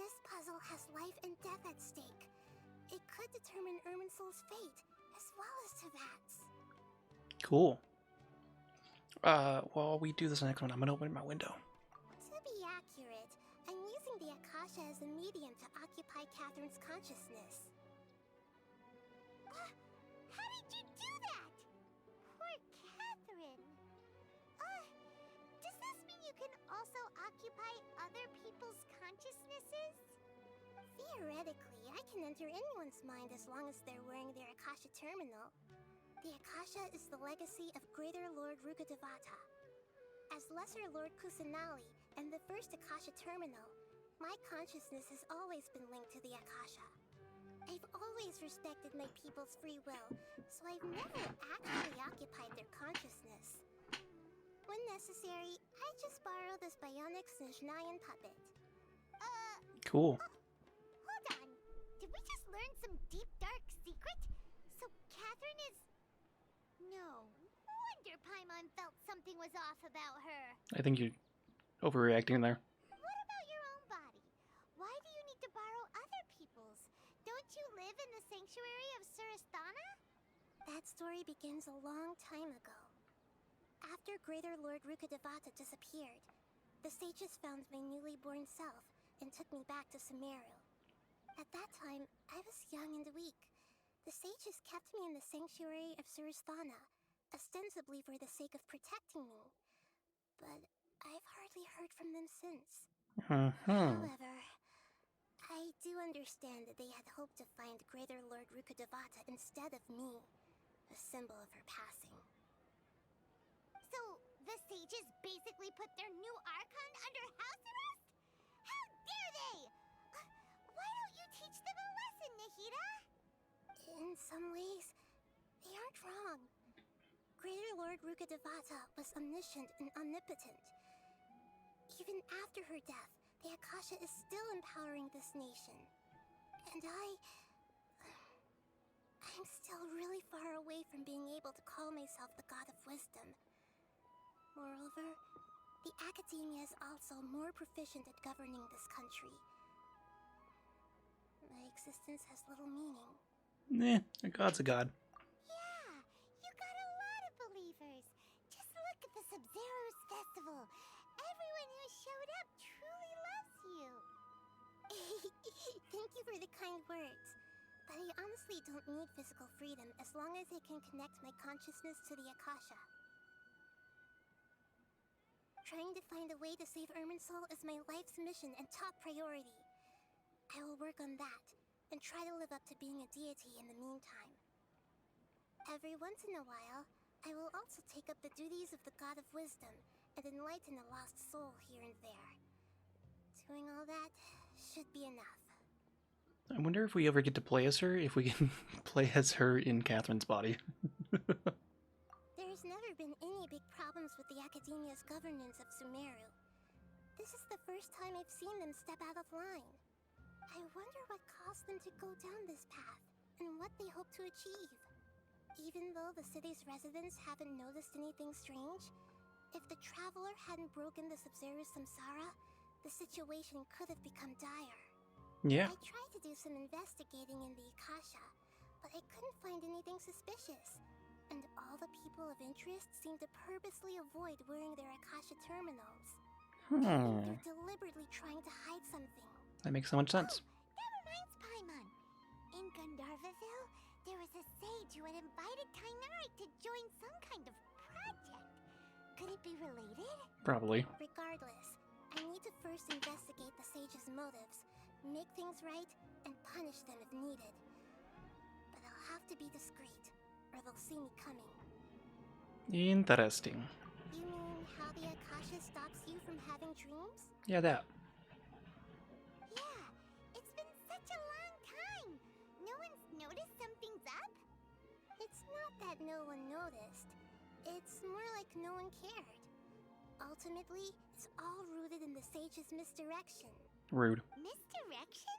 This puzzle has life and death at stake. It could determine Irminsul's fate, as well as Teyvat's. Cool. While we do this next one, I'm gonna open my window. To be accurate, I'm using the Akasha as a medium to occupy Catherine's consciousness. How did you do that? Poor Catherine. Does this mean you can also occupy other people's consciousnesses? Theoretically, I can enter anyone's mind as long as they're wearing their Akasha terminal. The Akasha is the legacy of Greater Lord Rukkhadevata. As Lesser Lord Kusanali and the first Akasha terminal, my consciousness has always been linked to the Akasha. I've always respected my people's free will, so I've never actually occupied their consciousness. When necessary, I just borrow this bionic Snezhnayan puppet. Cool. Hold on. Did we just learn some deep, dark secret? So Catherine is... No wonder Paimon felt something was off about her. I think you're overreacting there. What about your own body? Why do you need to borrow other people's? Don't you live in the sanctuary of Surasthana? That story begins a long time ago. After Greater Lord Rukkhadevata disappeared, the sages found my newly born self and took me back to Sumeru. At that time, I was young and weak. The sages kept me in the sanctuary of Surasthana, ostensibly for the sake of protecting me. But I've hardly heard from them since. However, I do understand that they had hoped to find Greater Lord Rukkhadevata instead of me, a symbol of her passing. So, the sages basically put their new Archon under house arrest? How dare they! Why don't you teach them a lesson, Nahida? In some ways, they aren't wrong. Greater Lord Rukkhadevata was omniscient and omnipotent. Even after her death, the Akasha is still empowering this nation. And I'm still really far away from being able to call myself the God of Wisdom. Moreover, the Academia is also more proficient at governing this country. My existence has little meaning. A god's a god. Yeah, you got a lot of believers. Just look at the Sub-Zero's festival. Everyone who showed up truly loves you. Thank you for the kind words. But I honestly don't need physical freedom as long as I can connect my consciousness to the Akasha. Trying to find a way to save Irminsul is my life's mission and top priority. I will work on that, and try to live up to being a deity in the meantime. Every once in a while, I will also take up the duties of the God of Wisdom and enlighten a lost soul here and there. Doing all that should be enough. I wonder if we ever get to play as her, if we can play as her in Catherine's body. There's never been any big problems with the Academia's governance of Sumeru. This is the first time I've seen them step out of line. I wonder what caused them to go down this path, and what they hope to achieve. Even though the city's residents haven't noticed anything strange, if the traveler hadn't broken the Sub-Zero samsara, the situation could have become dire. Yeah. I tried to do some investigating in the Akasha, but I couldn't find anything suspicious. And all the people of interest seem to purposely avoid wearing their Akasha terminals. I think they're deliberately trying to hide something. That makes so much sense. Oh, that reminds Paimon. In Gandharvaville, there was a sage who had invited Tainari to join some kind of project. Could it be related? Probably. Regardless, I need to first investigate the sage's motives, make things right, and punish them if needed. But I'll have to be discreet, or they'll see me coming. Interesting. You mean how the Akasha stops you from having dreams? Yeah, that. Yeah, it's been such a long time. No one's noticed something's up. that no one noticed. It's more like no one cared. Ultimately, it's all rooted in the sage's misdirection. Rude. Misdirection?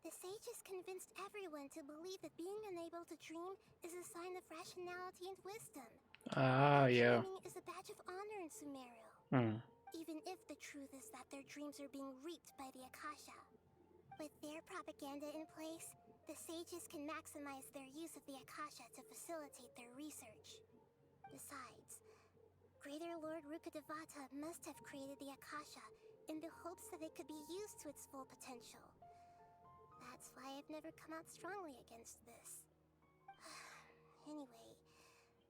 The sages convinced everyone to believe that being unable to dream is a sign of rationality and wisdom. Ah, yeah. Dreaming is a badge of honor in Sumeru. Hmm. Even if the truth is that their dreams are being reaped by the Akasha. With their propaganda in place, the sages can maximize their use of the Akasha to facilitate their research. Besides, Greater Lord Rukkhadevata must have created the Akasha in the hopes that it could be used to its full potential. That's why I've never come out strongly against this. Anyway,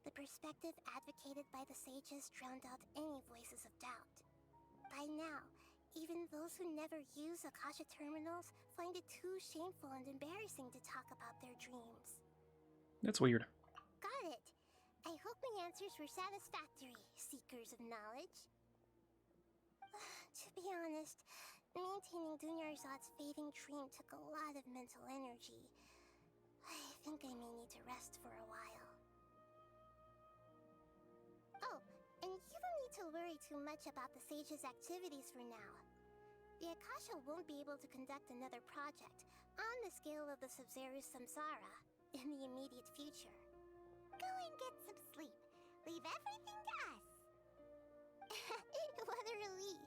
the perspective advocated by the sages drowned out any voices of doubt. By now, even those who never use Akasha terminals find it too shameful and embarrassing to talk about their dreams. That's weird. Got it. I hope my answers were satisfactory, seekers of knowledge. To be honest, maintaining Dunyarzad's fading dream took a lot of mental energy. I think I may need to rest for a while. Oh, and you don't need to worry too much about the sage's activities for now. The Akasha won't be able to conduct another project on the scale of the Sub-Zero Samsara in the immediate future. Go and get some sleep. Leave everything to us. What a relief.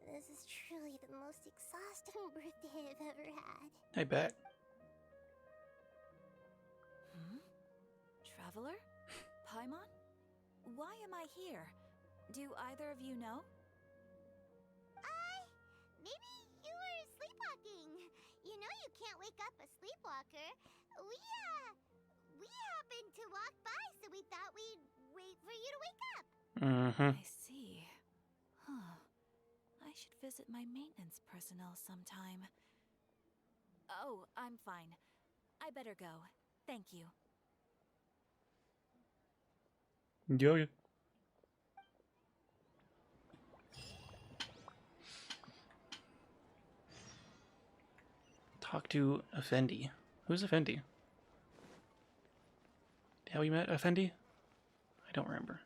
This is truly the most exhausting birthday I've ever had. I bet. Traveler? Paimon? Why am I here? Do either of you know? Maybe you were sleepwalking. You know you can't wake up a sleepwalker. We happened to walk by, so we thought we'd wait for you to wake up. Mm-hmm. I see. Huh. I should visit my maintenance personnel sometime. Oh, I'm fine. I better go. Thank you. Yeah. Talk to Effendi. Who's Effendi? Have we met Effendi? I don't remember.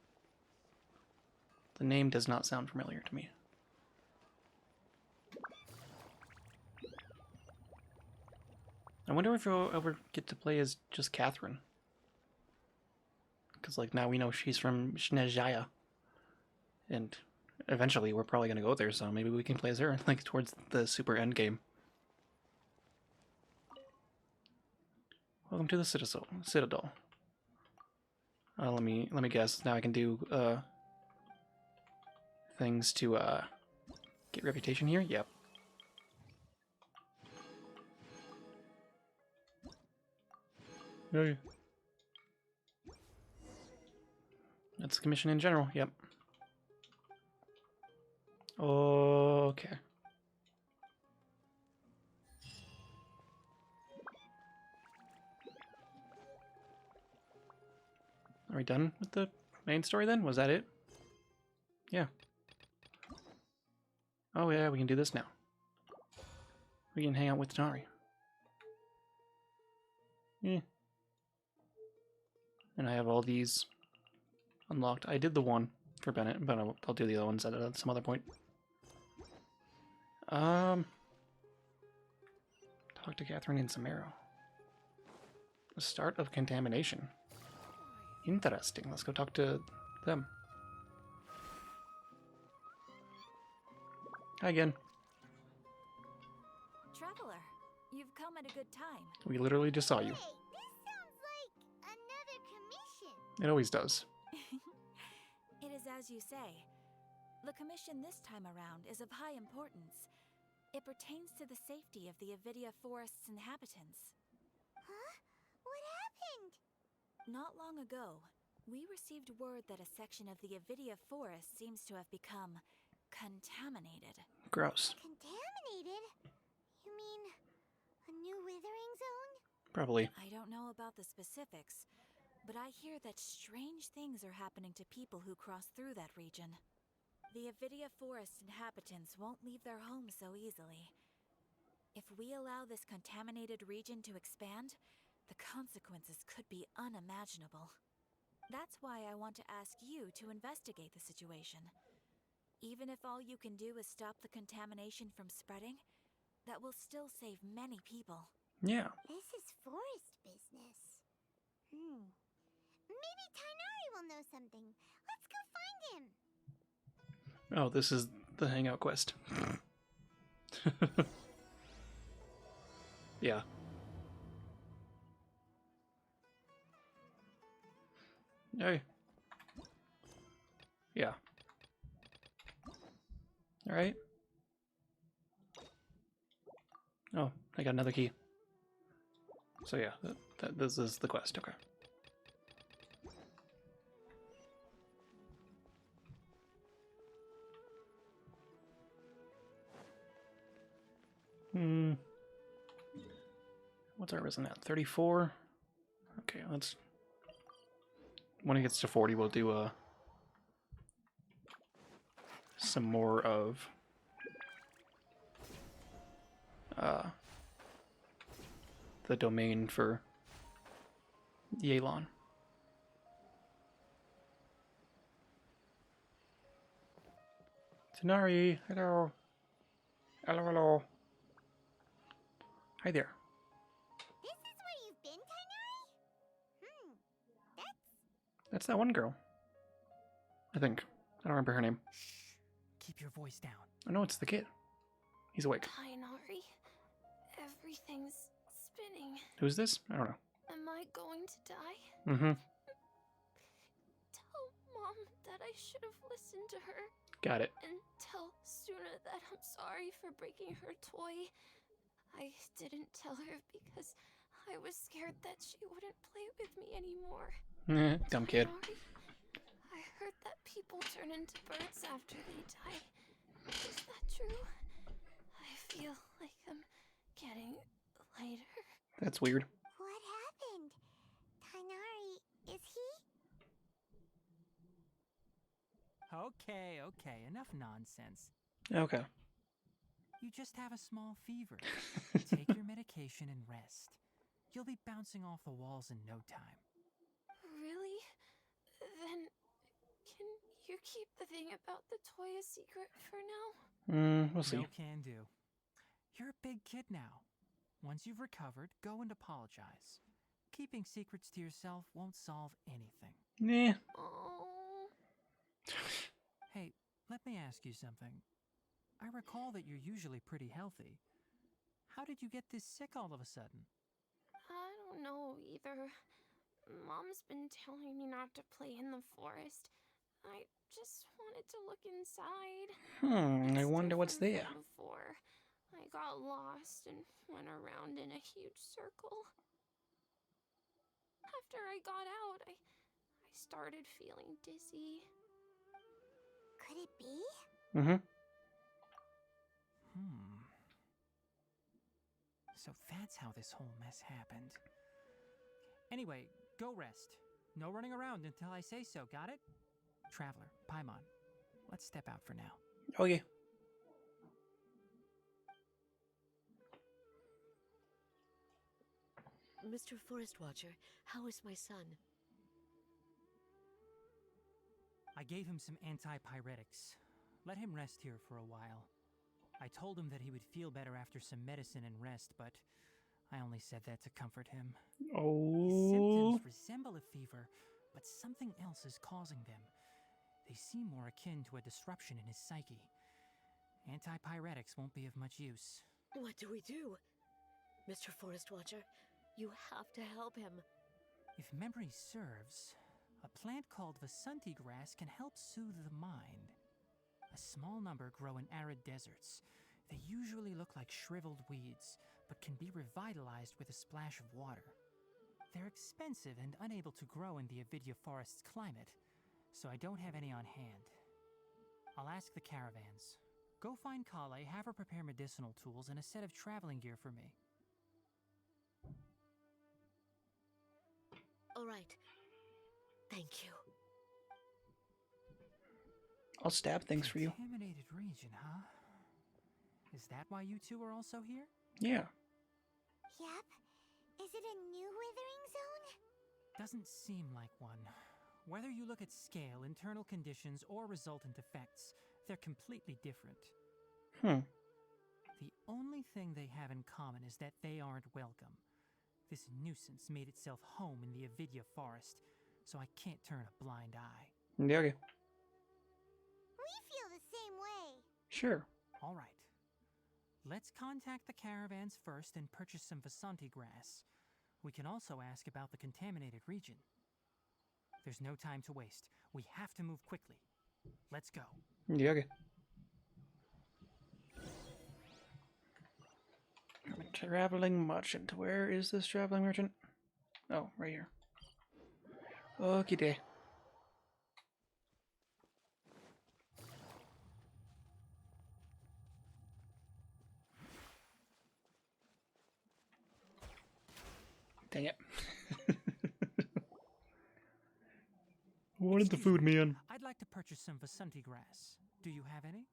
The name does not sound familiar to me. I wonder if we'll ever get to play as just Catherine. Because, like, now we know she's from Snezhaya. And eventually we're probably going to go there, so maybe we can play as her, like, towards the super end game. Welcome to the Citadel. Let me guess. Now I can do things to get reputation here. Yep. Hey. That's the commission in general. Yep. Okay. Are we done with the main story then? Was that it? Yeah. Oh yeah, we can do this now. We can hang out with Tanari. Yeah. And I have all these unlocked. I did the one for Bennett, but I'll do the other ones at some other point. Talk to Catherine and Samaro. The start of contamination. Interesting. Let's go talk to them. Hi again. Traveler, you've come at a good time. We literally just saw you. Hey, this sounds like another commission. It always does. It is as you say. The commission this time around is of high importance. It pertains to the safety of the Avidia Forest's inhabitants. Huh? What happened? Not long ago, we received word that a section of the Avidia Forest seems to have become contaminated. Gross. Contaminated? You mean a new withering zone? Probably. I don't know about the specifics, but I hear that strange things are happening to people who cross through that region. The Avidia Forest inhabitants won't leave their homes so easily. If we allow this contaminated region to expand, the consequences could be unimaginable. That's why I want to ask you to investigate the situation. Even if all you can do is stop the contamination from spreading, that will still save many people. Yeah. This is forest business. Maybe Tainari will know something. Let's go find him. Oh, this is the hangout quest. Yeah. Hey. Yeah. Alright. Oh, I got another key. So yeah, this is the quest, okay. What's our resin at? 34? Okay, let's... When it gets to 40, we'll do some more of the domain for Yelan. Tanari, hello. Hello, hello. Hi there. This is where you've been, Tainari? That's that one girl. I think. I don't remember her name. Shh. Keep your voice down. Oh no, it's the kid. He's awake. Tainari, everything's spinning. Who's this? I don't know. Am I going to die? Mm-hmm. Tell Mom that I should have listened to her. Got it. And tell Suna that I'm sorry for breaking her toy. I didn't tell her because I was scared that she wouldn't play with me anymore. Dumb kid. Tainari, I heard that people turn into birds after they die. Is that true? I feel like I'm getting lighter. That's weird. What happened? Tainari, is he? Okay, enough nonsense. Okay. You just have a small fever. Take your medication and rest. You'll be bouncing off the walls in no time. Really? Then can you keep the thing about the toy a secret for now? We'll see. No can do. You're a big kid now. Once you've recovered, go and apologize. Keeping secrets to yourself won't solve anything. Nah. Oh. Hey, let me ask you something. I recall that you're usually pretty healthy. How did you get this sick all of a sudden? I don't know either. Mom's been telling me not to play in the forest. I just wanted to look inside. I wonder what's different there. from before. I got lost and went around in a huge circle. After I got out, I started feeling dizzy. Could it be? Mm-hmm. So that's how this whole mess happened. Anyway, go rest. No running around until I say so, got it? Traveler, Paimon, let's step out for now. Okay. Mr. Forest Watcher, how is my son? I gave him some antipyretics. Let him rest here for a while. I told him that he would feel better after some medicine and rest, but I only said that to comfort him. His Oh. symptoms resemble a fever, but something else is causing them. They seem more akin to a disruption in his psyche. Antipyretics won't be of much use. What do we do? Mr. Forest Watcher, you have to help him. If memory serves, a plant called Vasanti grass can help soothe the mind. A small number grow in arid deserts. They usually look like shriveled weeds, but can be revitalized with a splash of water. They're expensive and unable to grow in the Avidya forest's climate, so I don't have any on hand. I'll ask the caravans. Go find Kale, have her prepare medicinal tools and a set of traveling gear for me. All right. Thank you. I'll stab things for you. Contaminated region, huh? Is that why you two are also here? Yeah. Yep. Is it a new withering zone? Doesn't seem like one. Whether you look at scale, internal conditions, or resultant effects, they're completely different. Hmm. The only thing they have in common is that they aren't welcome. This nuisance made itself home in the Avidya forest, so I can't turn a blind eye. Yeah, okay. We feel the same way. Sure. All right. Let's contact the caravans first and purchase some Vasanti grass. We can also ask about the contaminated region. There's no time to waste. We have to move quickly. Let's go. Yeah, okay. I'm a traveling merchant. Where is this traveling merchant? Oh, right here. Okie day. Dang it. Wanted the food, man. I'd like to purchase some Vasanti grass. Do you have any?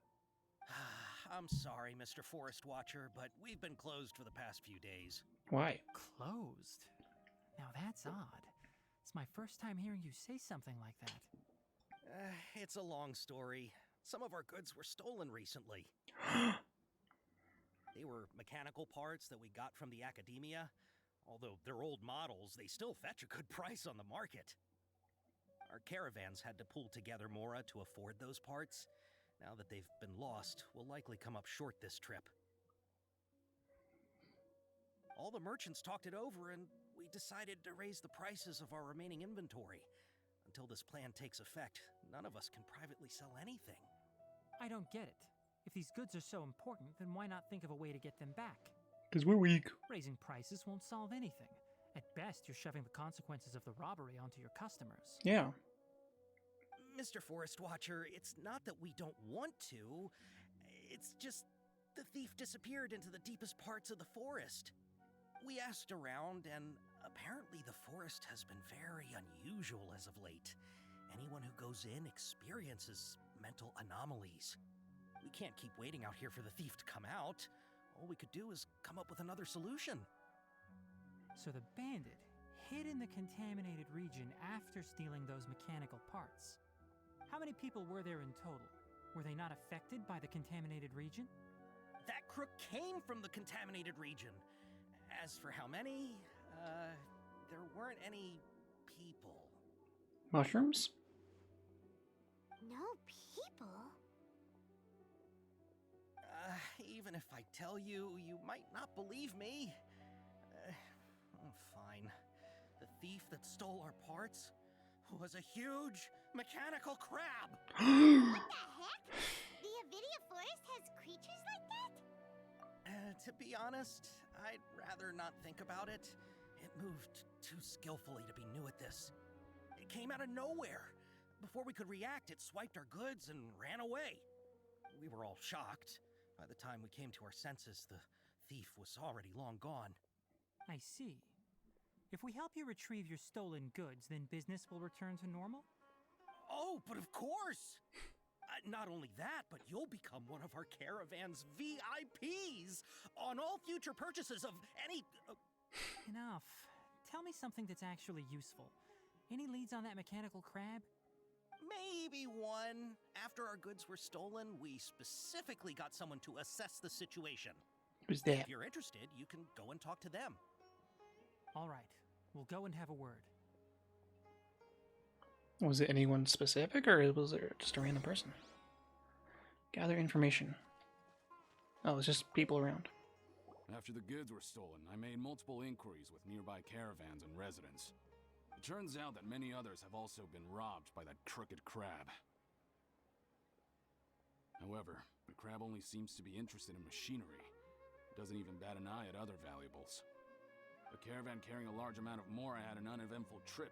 I'm sorry, Mr. Forest Watcher, but we've been closed for the past few days. Why? Closed? Now that's odd. It's my first time hearing you say something like that. It's a long story. Some of our goods were stolen recently. They were mechanical parts that we got from the academia. Although they're old models, they still fetch a good price on the market. Our caravans had to pull together Mora to afford those parts. Now that they've been lost, we'll likely come up short this trip. All the merchants talked it over, and we decided to raise the prices of our remaining inventory. Until this plan takes effect, none of us can privately sell anything. I don't get it. If these goods are so important, then why not think of a way to get them back? Because we're weak. Raising prices won't solve anything. At best, you're shoving the consequences of the robbery onto your customers. Yeah. Mr. Forest Watcher, it's not that we don't want to. It's just the thief disappeared into the deepest parts of the forest. We asked around, and apparently the forest has been very unusual as of late. Anyone who goes in experiences mental anomalies. We can't keep waiting out here for the thief to come out. All we could do is come up with another solution. So the bandit hid in the contaminated region after stealing those mechanical parts. How many people were there in total? Were they not affected by the contaminated region? That crook came from the contaminated region. As for how many, there weren't any people. Mushrooms? No people? Even if I tell you, you might not believe me. Fine. The thief that stole our parts was a huge mechanical crab. What the heck? The Avidya forest has creatures like that? To be honest, I'd rather not think about it. It moved too skillfully to be new at this. It came out of nowhere. Before we could react, it swiped our goods and ran away. We were all shocked. By the time we came to our senses, the thief was already long gone. I see. If we help you retrieve your stolen goods, then business will return to normal? Oh, but of course! Not only that, but you'll become one of our caravan's VIPs on all future purchases of any... Enough. Tell me something that's actually useful. Any leads on that mechanical crab? Maybe one. After our goods were stolen, we specifically got someone to assess the situation. Who's that? If you're interested, you can go and talk to them. All right. We'll go and have a word. Was it anyone specific, or was it just a random person? Gather information. Oh, it's just people around. After the goods were stolen, I made multiple inquiries with nearby caravans and residents. It turns out that many others have also been robbed by that crooked crab. However, the crab only seems to be interested in machinery. It doesn't even bat an eye at other valuables. A caravan carrying a large amount of Mora had an uneventful trip,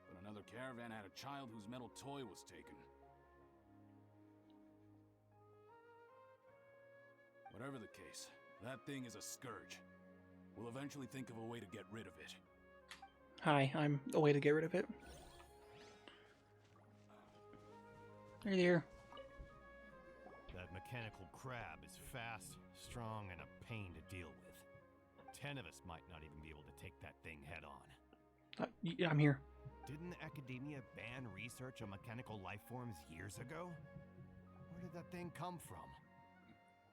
but another caravan had a child whose metal toy was taken. Whatever the case, that thing is a scourge. We'll eventually think of a way to get rid of it. Hi, I'm a way to get rid of it. Hey there. That mechanical crab is fast, strong, and a pain to deal with. 10 of us might not even be able to take that thing head on. Yeah, I'm here. Didn't academia ban research on mechanical life forms years ago? Where did that thing come from?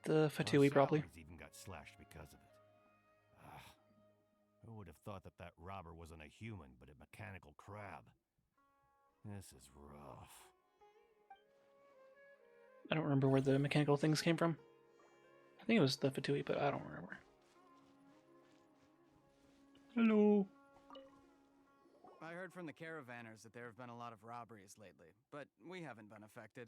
The Fatui, probably. Salaries even got slashed because of it. Ugh. Who would have thought that that robber wasn't a human, but a mechanical crab? This is rough. I don't remember where the mechanical things came from. I think it was the Fatui, but I don't remember. Hello. I heard from the caravanners that there have been a lot of robberies lately, but we haven't been affected.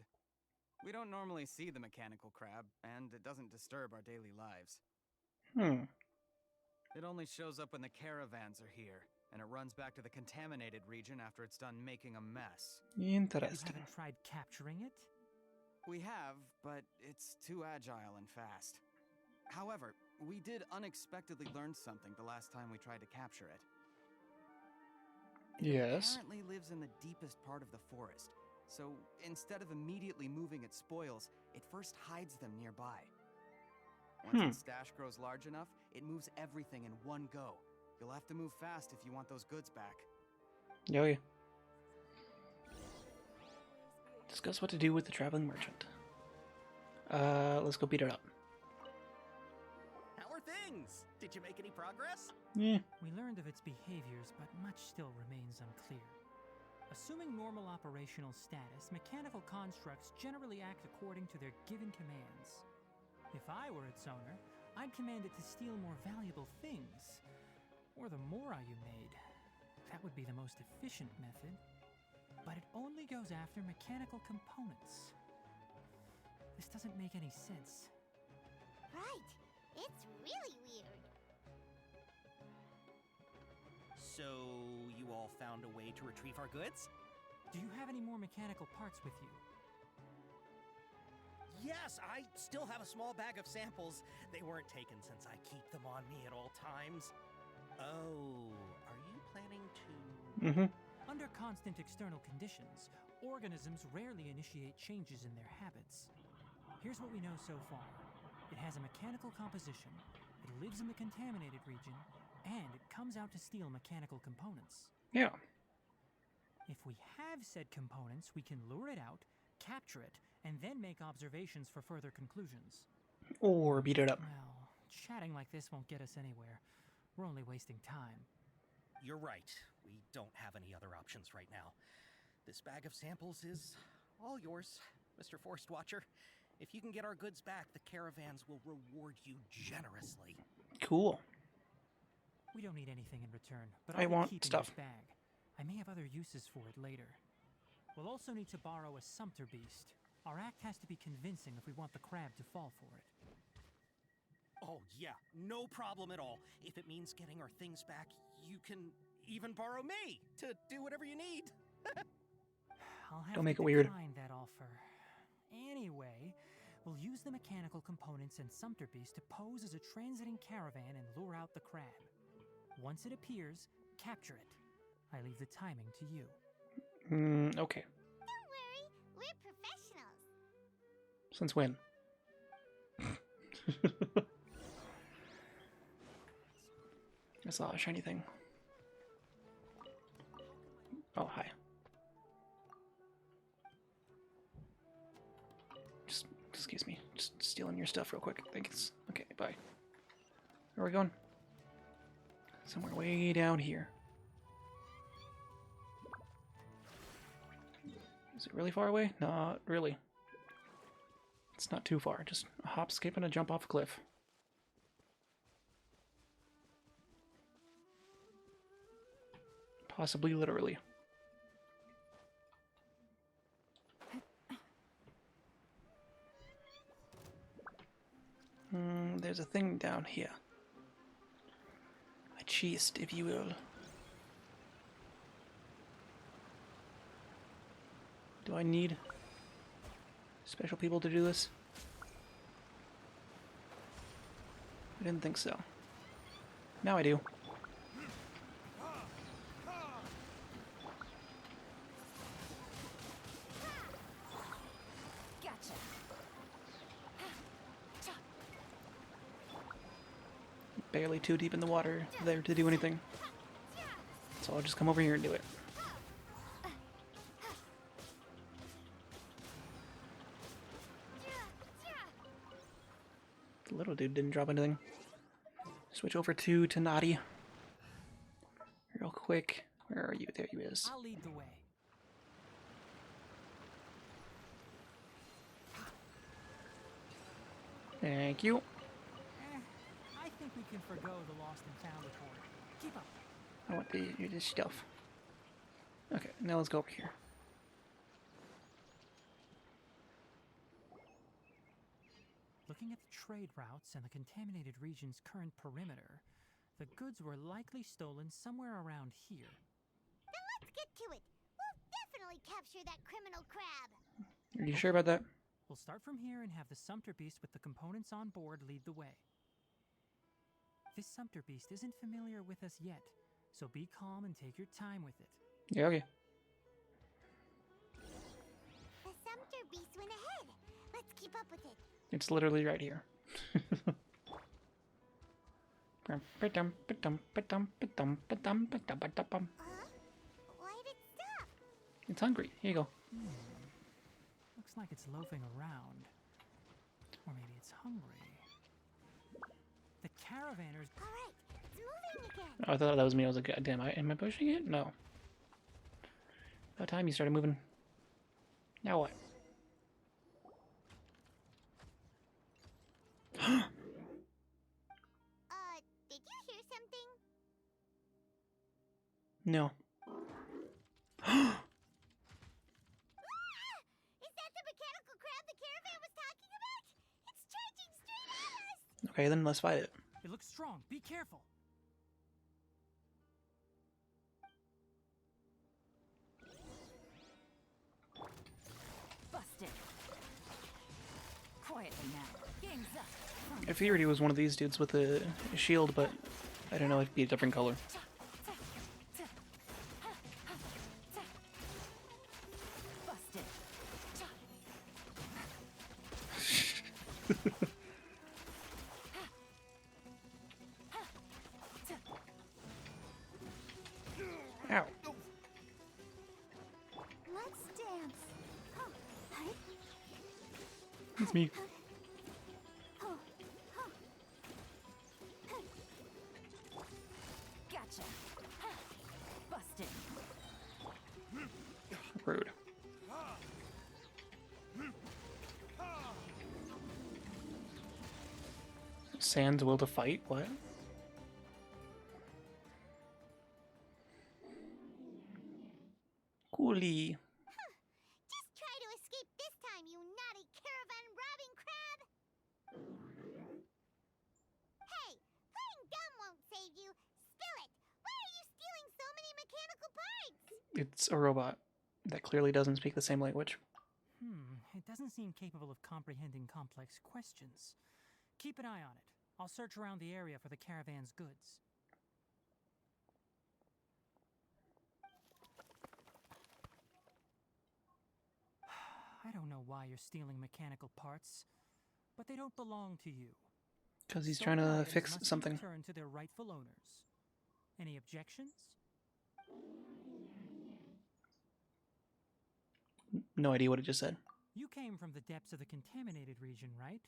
We don't normally see the mechanical crab, and it doesn't disturb our daily lives. It only shows up when the caravans are here, and it runs back to the contaminated region after it's done making a mess. Interesting. You haven't tried capturing it? We have, but it's too agile and fast. However, we did unexpectedly learn something the last time we tried to capture it. It Yes. apparently lives in the deepest part of the forest, so instead of immediately moving its spoils, it first hides them nearby. Once its stash grows large enough, it moves everything in one go. You'll have to move fast if you want those goods back. Oh yeah. Discuss what to do with the traveling merchant. Let's go beat it up. How are things? Did you make any progress? Yeah. We learned of its behaviors, but much still remains unclear. Assuming normal operational status, mechanical constructs generally act according to their given commands. If I were its owner, I'd command it to steal more valuable things, or the mora you made. That would be the most efficient method. But it only goes after mechanical components. This doesn't make any sense. Right. It's really weird. So, you all found a way to retrieve our goods? Do you have any more mechanical parts with you? Yes, I still have a small bag of samples. They weren't taken since I keep them on me at all times. Oh, are you planning to... Under constant external conditions, organisms rarely initiate changes in their habits. Here's what we know so far. It has a mechanical composition, it lives in the contaminated region, and it comes out to steal mechanical components. Yeah. If we have said components, we can lure it out, capture it, and then make observations for further conclusions. Or beat it up. Well, chatting like this won't get us anywhere. We're only wasting time. You're right. We don't have any other options right now. This bag of samples is all yours, Mr. Forest Watcher. If you can get our goods back, the caravans will reward you generously. Cool. We don't need anything in return, but I I'll be want keeping stuff. this bag. I may have other uses for it later. We'll also need to borrow a sumpter beast. Our act has to be convincing if we want the crab to fall for it. Oh, yeah, no problem at all. If it means getting our things back, you can even borrow me to do whatever you need. I'll have Don't make to it weird. decline that offer. Anyway, we'll use the mechanical components and sumpter beast to pose as a transiting caravan and lure out the crab. Once it appears, capture it. I leave the timing to you. Okay. Don't worry, we're professionals. Since when? I saw a shiny thing. Oh, hi. Just, excuse me. Just stealing your stuff real quick. Thanks. Okay, bye. Where are we going? Somewhere way down here. Is it really far away? Not really. It's not too far. Just a hop, skip, and a jump off a cliff. Possibly literally. There's a thing down here. A chest, if you will. Do I need special people to do this? I didn't think so. Now I do. barely too deep in the water there to do anything. So I'll just come over here and do it. The little dude didn't drop anything. Switch over to Tanati. Real quick. Where are you? There he is. I'll lead the way. Thank you. I think we can forgo the lost and found report. Keep up. I want to do this stuff. Okay, now let's go over here. Looking at the trade routes and the contaminated region's current perimeter, the goods were likely stolen somewhere around here. Then let's get to it. We'll definitely capture that criminal crab. Are you sure about that? We'll start from here and have the Sumpter Beast with the components on board lead the way. This Sumpter Beast isn't familiar with us yet, so be calm and take your time with it. Yeah, okay. The Sumpter Beast went ahead. Let's keep up with it. It's literally right here. Why'd it stop? It's hungry. Here you go. Looks like it's loafing around. Or maybe it's hungry. The caravanners... Alright, it's moving again. Oh, I thought that was me. I was like, God damn, am I pushing it? No. About time you started moving. Now what? Did you hear something? No. Ah! Is that the mechanical crab the caravan was talking about? It's charging straight at us! Okay, then let's fight it. It looks strong. Be careful. Busted. Quietly now. Game's up. I figured he was one of these dudes with a shield, but I don't know, it'd be a different color. Busted. Ow. Let's dance. It's me. Gotcha. Busted. Rude. Sans will to fight? What? Coolie. Just try to escape this time, you naughty caravan robbing crab! Hey, playing dumb won't save you. Spill it! Why are you stealing so many mechanical parts? It's a robot that clearly doesn't speak the same language. It doesn't seem capable of comprehending complex questions. Keep an eye on it. I'll search around the area for the caravan's goods. I don't know why you're stealing mechanical parts, but they don't belong to you. Because he's Stolen trying to items fix must be something. returned to their rightful owners. Any objections? No idea what it just said. You came from the depths of the contaminated region, right?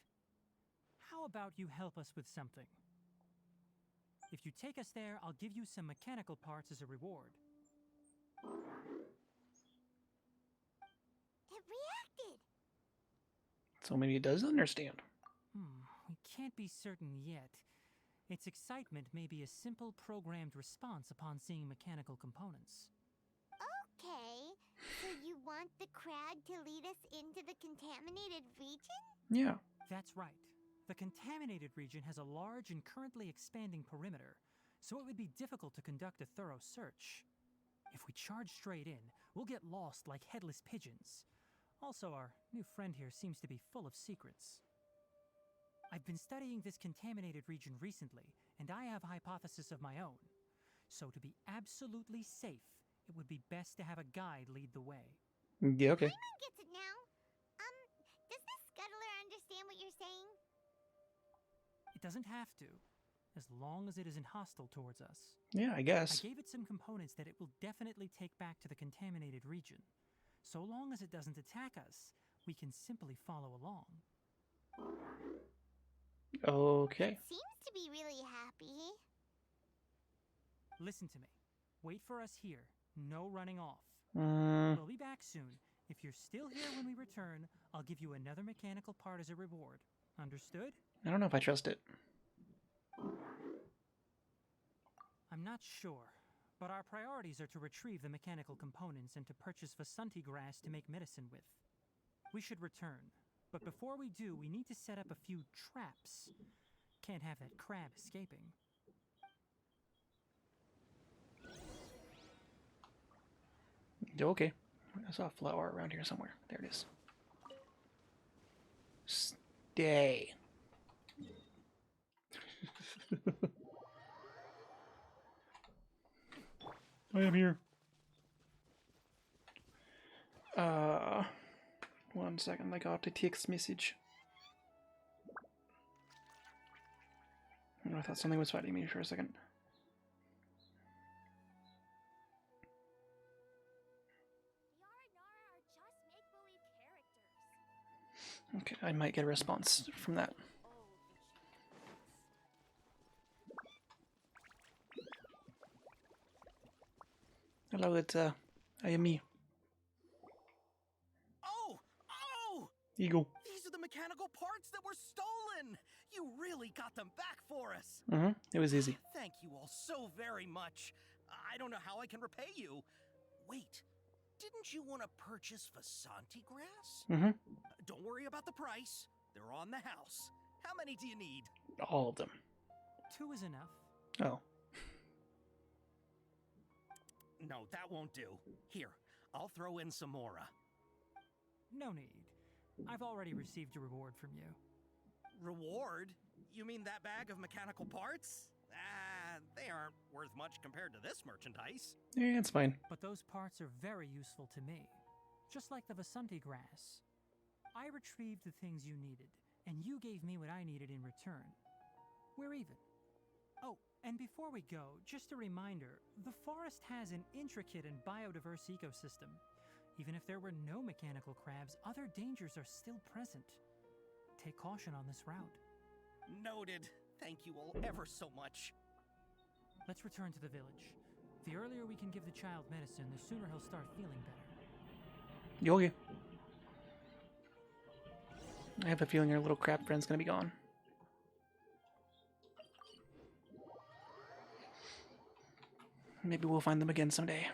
How about you help us with something? If you take us there, I'll give you some mechanical parts as a reward. It reacted! So maybe it does understand. We can't be certain yet. Its excitement may be a simple programmed response upon seeing mechanical components. Okay, so you want the crab to lead us into the contaminated region? Yeah. That's right. The contaminated region has a large and currently expanding perimeter, so it would be difficult to conduct a thorough search. If we charge straight in, we'll get lost like headless pigeons. Also, our new friend here seems to be full of secrets. I've been studying this contaminated region recently, and I have a hypothesis of my own. So to be absolutely safe, it would be best to have a guide lead the way. Yeah, okay. Paimon gets it now. Does this scuttler understand what you're saying? It doesn't have to. as long as it isn't hostile towards us. Yeah, I I guess. gave it some components that it will definitely take back to the contaminated region. So long as it doesn't attack us, we can simply follow along. Okay. It seems to be really happy. Listen to me. Wait for us here. No running off. Mm, We'll be back soon. If you're still here when we return, I'll give you another mechanical part as a reward. Understood? I don't know if I trust it. I'm not sure, but our priorities are to retrieve the mechanical components and to purchase Vasanti grass to make medicine with. We should return, but before we do, we need to set up a few traps. Can't have that crab escaping. Okay. I saw a flower around here somewhere. There it is. Stay. I am here. 1 second, I got a text message. I thought something was fighting me for a second. Okay, I might get a response from that. Hello, it's I am me, Oh! Oh! Eagle. These are the mechanical parts that were stolen! You really got them back for us! It was easy. Thank you all so very much. I don't know how I can repay you. Wait, didn't you want to purchase Vasanti grass? Don't worry about the price. They're on the house. How many do you need? All of them. 2 is enough. Oh. No, that won't do. Here, I'll throw in some more. No need. I've already received a reward from you. Reward? You mean that bag of mechanical parts? They aren't worth much compared to this merchandise. Yeah, it's fine. But those parts are very useful to me. Just like the Vasanti grass. I retrieved the things you needed, and you gave me what I needed in return. We're even. Oh, and before we go, just a reminder, the forest has an intricate and biodiverse ecosystem. Even if there were no mechanical crabs, other dangers are still present. Take caution on this route. Noted. Thank you all ever so much. Let's return to the village. The earlier we can give the child medicine, the sooner he'll start feeling better. Yogi. I have a feeling your little crab friend's gonna be gone. Maybe we'll find them again someday.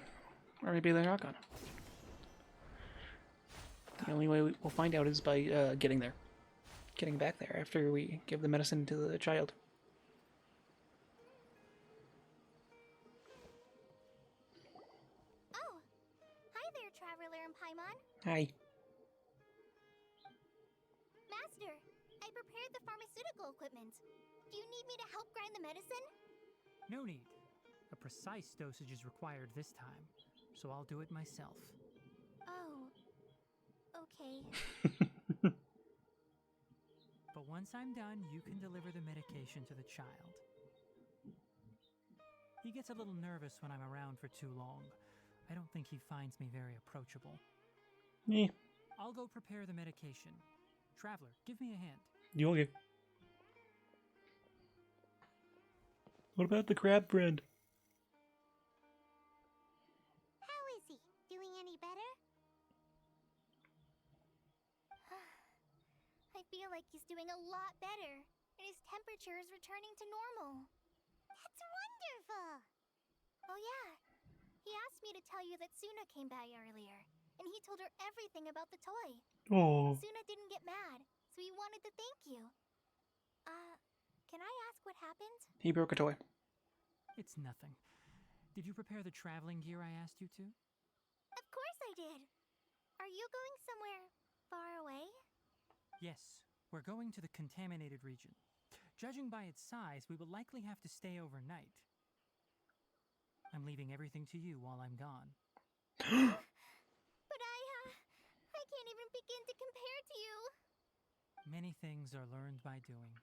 Or maybe they're not gonna. The only way we'll find out is by getting there. Getting back there after we give the medicine to the child. Oh! Hi there, Traveler and Paimon. Hi. Master, I prepared the pharmaceutical equipment. Do you need me to help grind the medicine? No need. A precise dosage is required this time, so I'll do it myself. Oh. Okay. But once I'm done, you can deliver the medication to the child. He gets a little nervous when I'm around for too long. I don't think he finds me very approachable. Me. I'll go prepare the medication. Traveler, give me a hand. Yogi. What about the crab friend? How is he? Doing any better? I feel like he's doing a lot better, and his temperature is returning to normal. That's wonderful! Oh yeah, he asked me to tell you that Suna came by earlier, and he told her everything about the toy. Oh. Suna didn't get mad, so he wanted to thank you. Can I ask what happened? He broke a toy. It's nothing. Did you prepare the traveling gear I asked you to? Of course I did! Are you going somewhere far away? Yes, we're going to the contaminated region. Judging by its size, we will likely have to stay overnight. I'm leaving everything to you while I'm gone. But I can't even begin to compare to you. Many things are learned by doing.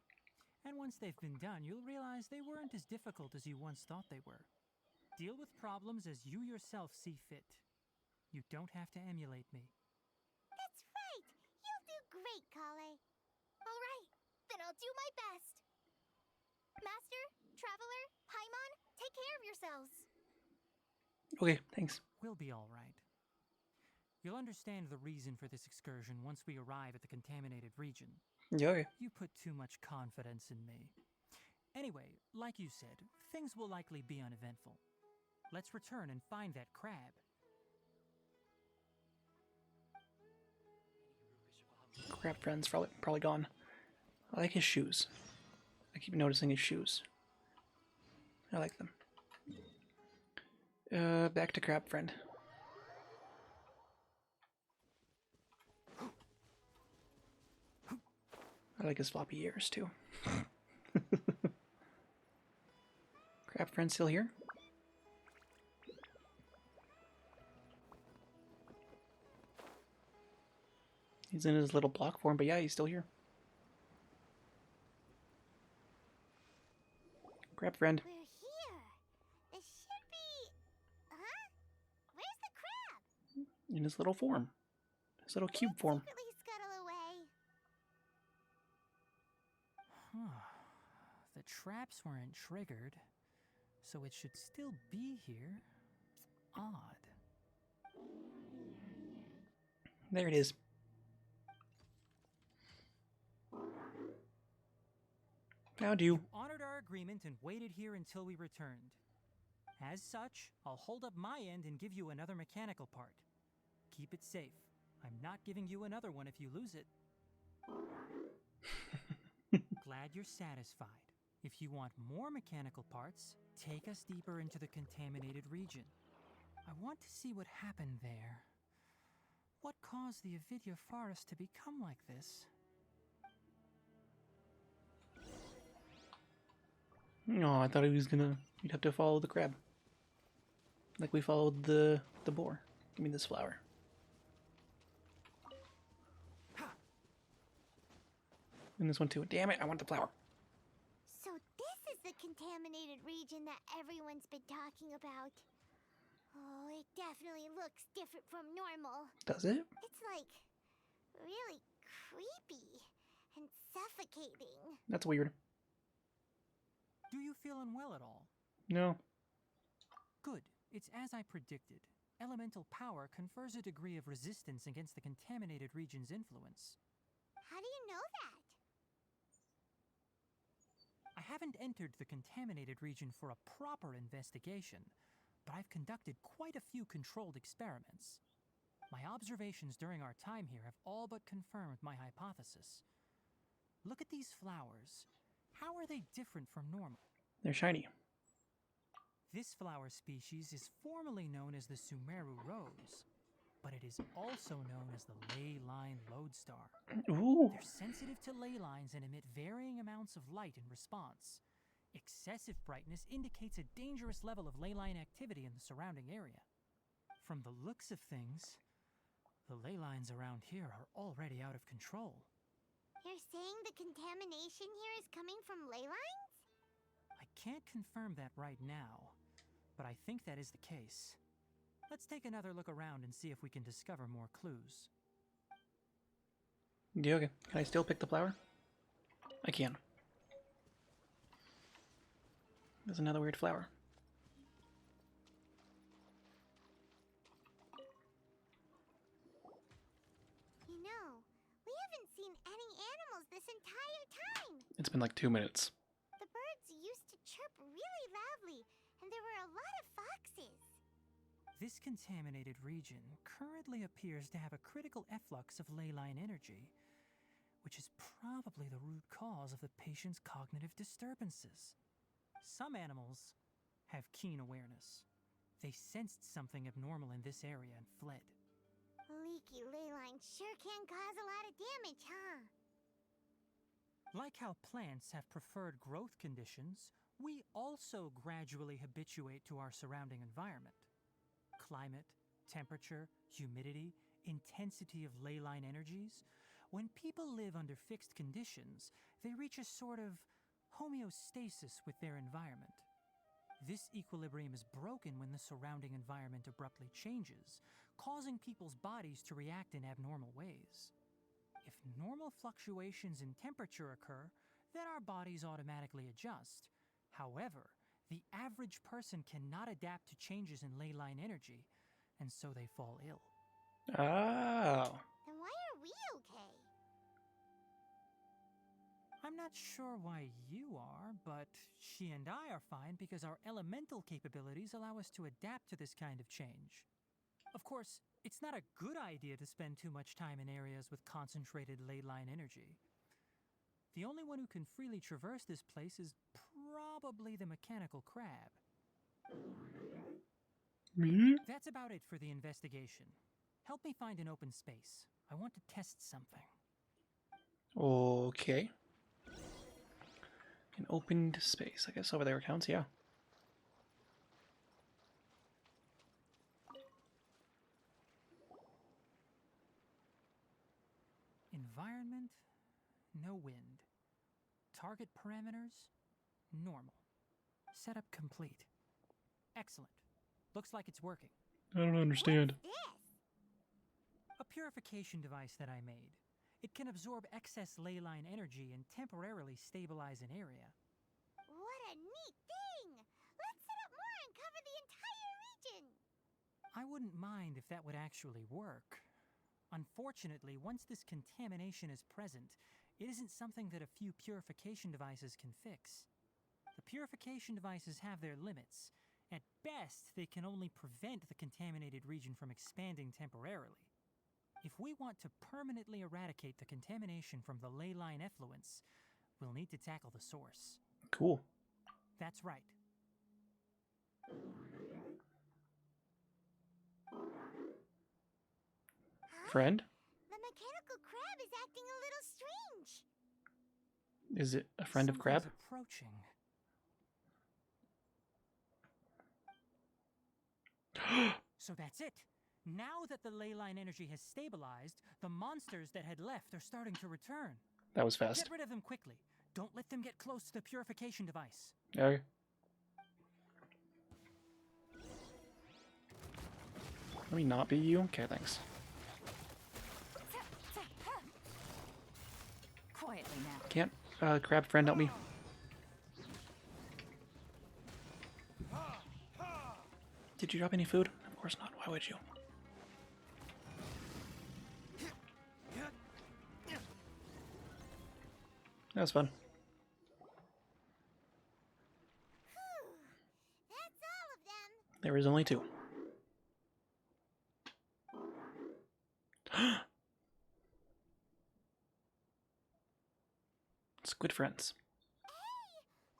And once they've been done, you'll realize they weren't as difficult as you once thought they were. Deal with problems as you yourself see fit. You don't have to emulate me. That's right! You'll do great, Kale. Alright, then I'll do my best. Master, Traveler, Paimon, take care of yourselves. Okay, thanks. We'll be all right. You'll understand the reason for this excursion once we arrive at the contaminated region. Yeah, okay. You put too much confidence in me. Anyway, like you said, things will likely be uneventful. Let's return and find that crab. Crap, friend's probably gone. I like his shoes. I keep noticing his shoes. I like them. Back to crab friend. I like his floppy ears too. Crab friend still here? He's in his little block form, but yeah, he's still here. Crab friend. We're here. This should be... Huh? Where's the crab? In his little form. His little cube form. Secretly scuttle away. The traps weren't triggered, so it should still be here. Odd. There it is. How'd you? Honored our agreement and waited here until we returned. As such, I'll hold up my end and give you another mechanical part. Keep it safe. I'm not giving you another one if you lose it. Glad you're satisfied. If you want more mechanical parts, take us deeper into the contaminated region. I want to see what happened there. What caused the Avidya forest to become like this? No, I thought he was gonna... You'd have to follow the crab. Like we followed the boar. Give me this flower. And this one too. Damn it, I want the flower. So this is the contaminated region that everyone's been talking about. Oh, it definitely looks different from normal. Does it? It's like really creepy and suffocating. That's weird. Do you feel unwell at all? No. Good. It's as I predicted. Elemental power confers a degree of resistance against the contaminated region's influence. How do you know that? I haven't entered the contaminated region for a proper investigation, but I've conducted quite a few controlled experiments. My observations during our time here have all but confirmed my hypothesis. Look at these flowers. How are they different from normal? They're shiny. This flower species is formally known as the Sumeru rose, but it is also known as the ley line lodestar. Ooh. They're sensitive to ley lines and emit varying amounts of light in response. Excessive brightness indicates a dangerous level of ley line activity in the surrounding area. From the looks of things, the ley lines around here are already out of control. You're saying the contamination here is coming from ley lines? I can't confirm that right now, but I think that is the case. Let's take another look around and see if we can discover more clues. Yeah, okay. Can I still pick the flower? I can. There's another weird flower. You know, we haven't seen any animals this entire time. It's been like 2 minutes. The birds used to chirp really loudly, and there were a lot of foxes. This contaminated region currently appears to have a critical efflux of ley line energy, which is probably the root cause of the patient's cognitive disturbances. Some animals have keen awareness. They sensed something abnormal in this area and fled. Leaky ley lines sure can cause a lot of damage, huh? Like how plants have preferred growth conditions, we also gradually habituate to our surrounding environment. Climate, temperature, humidity, intensity of ley line energies. When people live under fixed conditions, they reach a sort of homeostasis with their environment. This equilibrium is broken when the surrounding environment abruptly changes, causing people's bodies to react in abnormal ways. If normal fluctuations in temperature occur, then our bodies automatically adjust. However, the average person cannot adapt to changes in ley line energy, and so they fall ill. Oh. Then why are we okay? I'm not sure why you are, but she and I are fine because our elemental capabilities allow us to adapt to this kind of change. Of course, it's not a good idea to spend too much time in areas with concentrated ley line energy. The only one who can freely traverse this place is probably the mechanical crab. Me? That's about it for the investigation. Help me find an open space. I want to test something. Okay. An opened space. I guess over there counts, yeah. Environment, no wind. Target parameters, normal. Setup complete. Excellent. Looks like it's working. I don't understand. A purification device that I made. It can absorb excess ley line energy and temporarily stabilize an area. What a neat thing! Let's set up more and cover the entire region! I wouldn't mind if that would actually work. Unfortunately, once this contamination is present, it isn't something that a few purification devices can fix. The purification devices have their limits. At best, they can only prevent the contaminated region from expanding temporarily. If we want to permanently eradicate the contamination from the ley line effluents, we'll need to tackle the source. Cool. That's right. Friend? The mechanical crab is acting a little strange. Is it a friend of crab? Something's approaching. So that's it. Now that the ley line energy has stabilized, the monsters that had left are starting to return. That was fast. Get rid of them quickly. Don't let them get close to the purification device. Okay. Let me not be you? Okay, thanks. Quietly now. Can't crab friend help me? Did you drop any food? Of course not. Why would you? That was fun. That's all of them. There was only 2. Squid friends. Hey!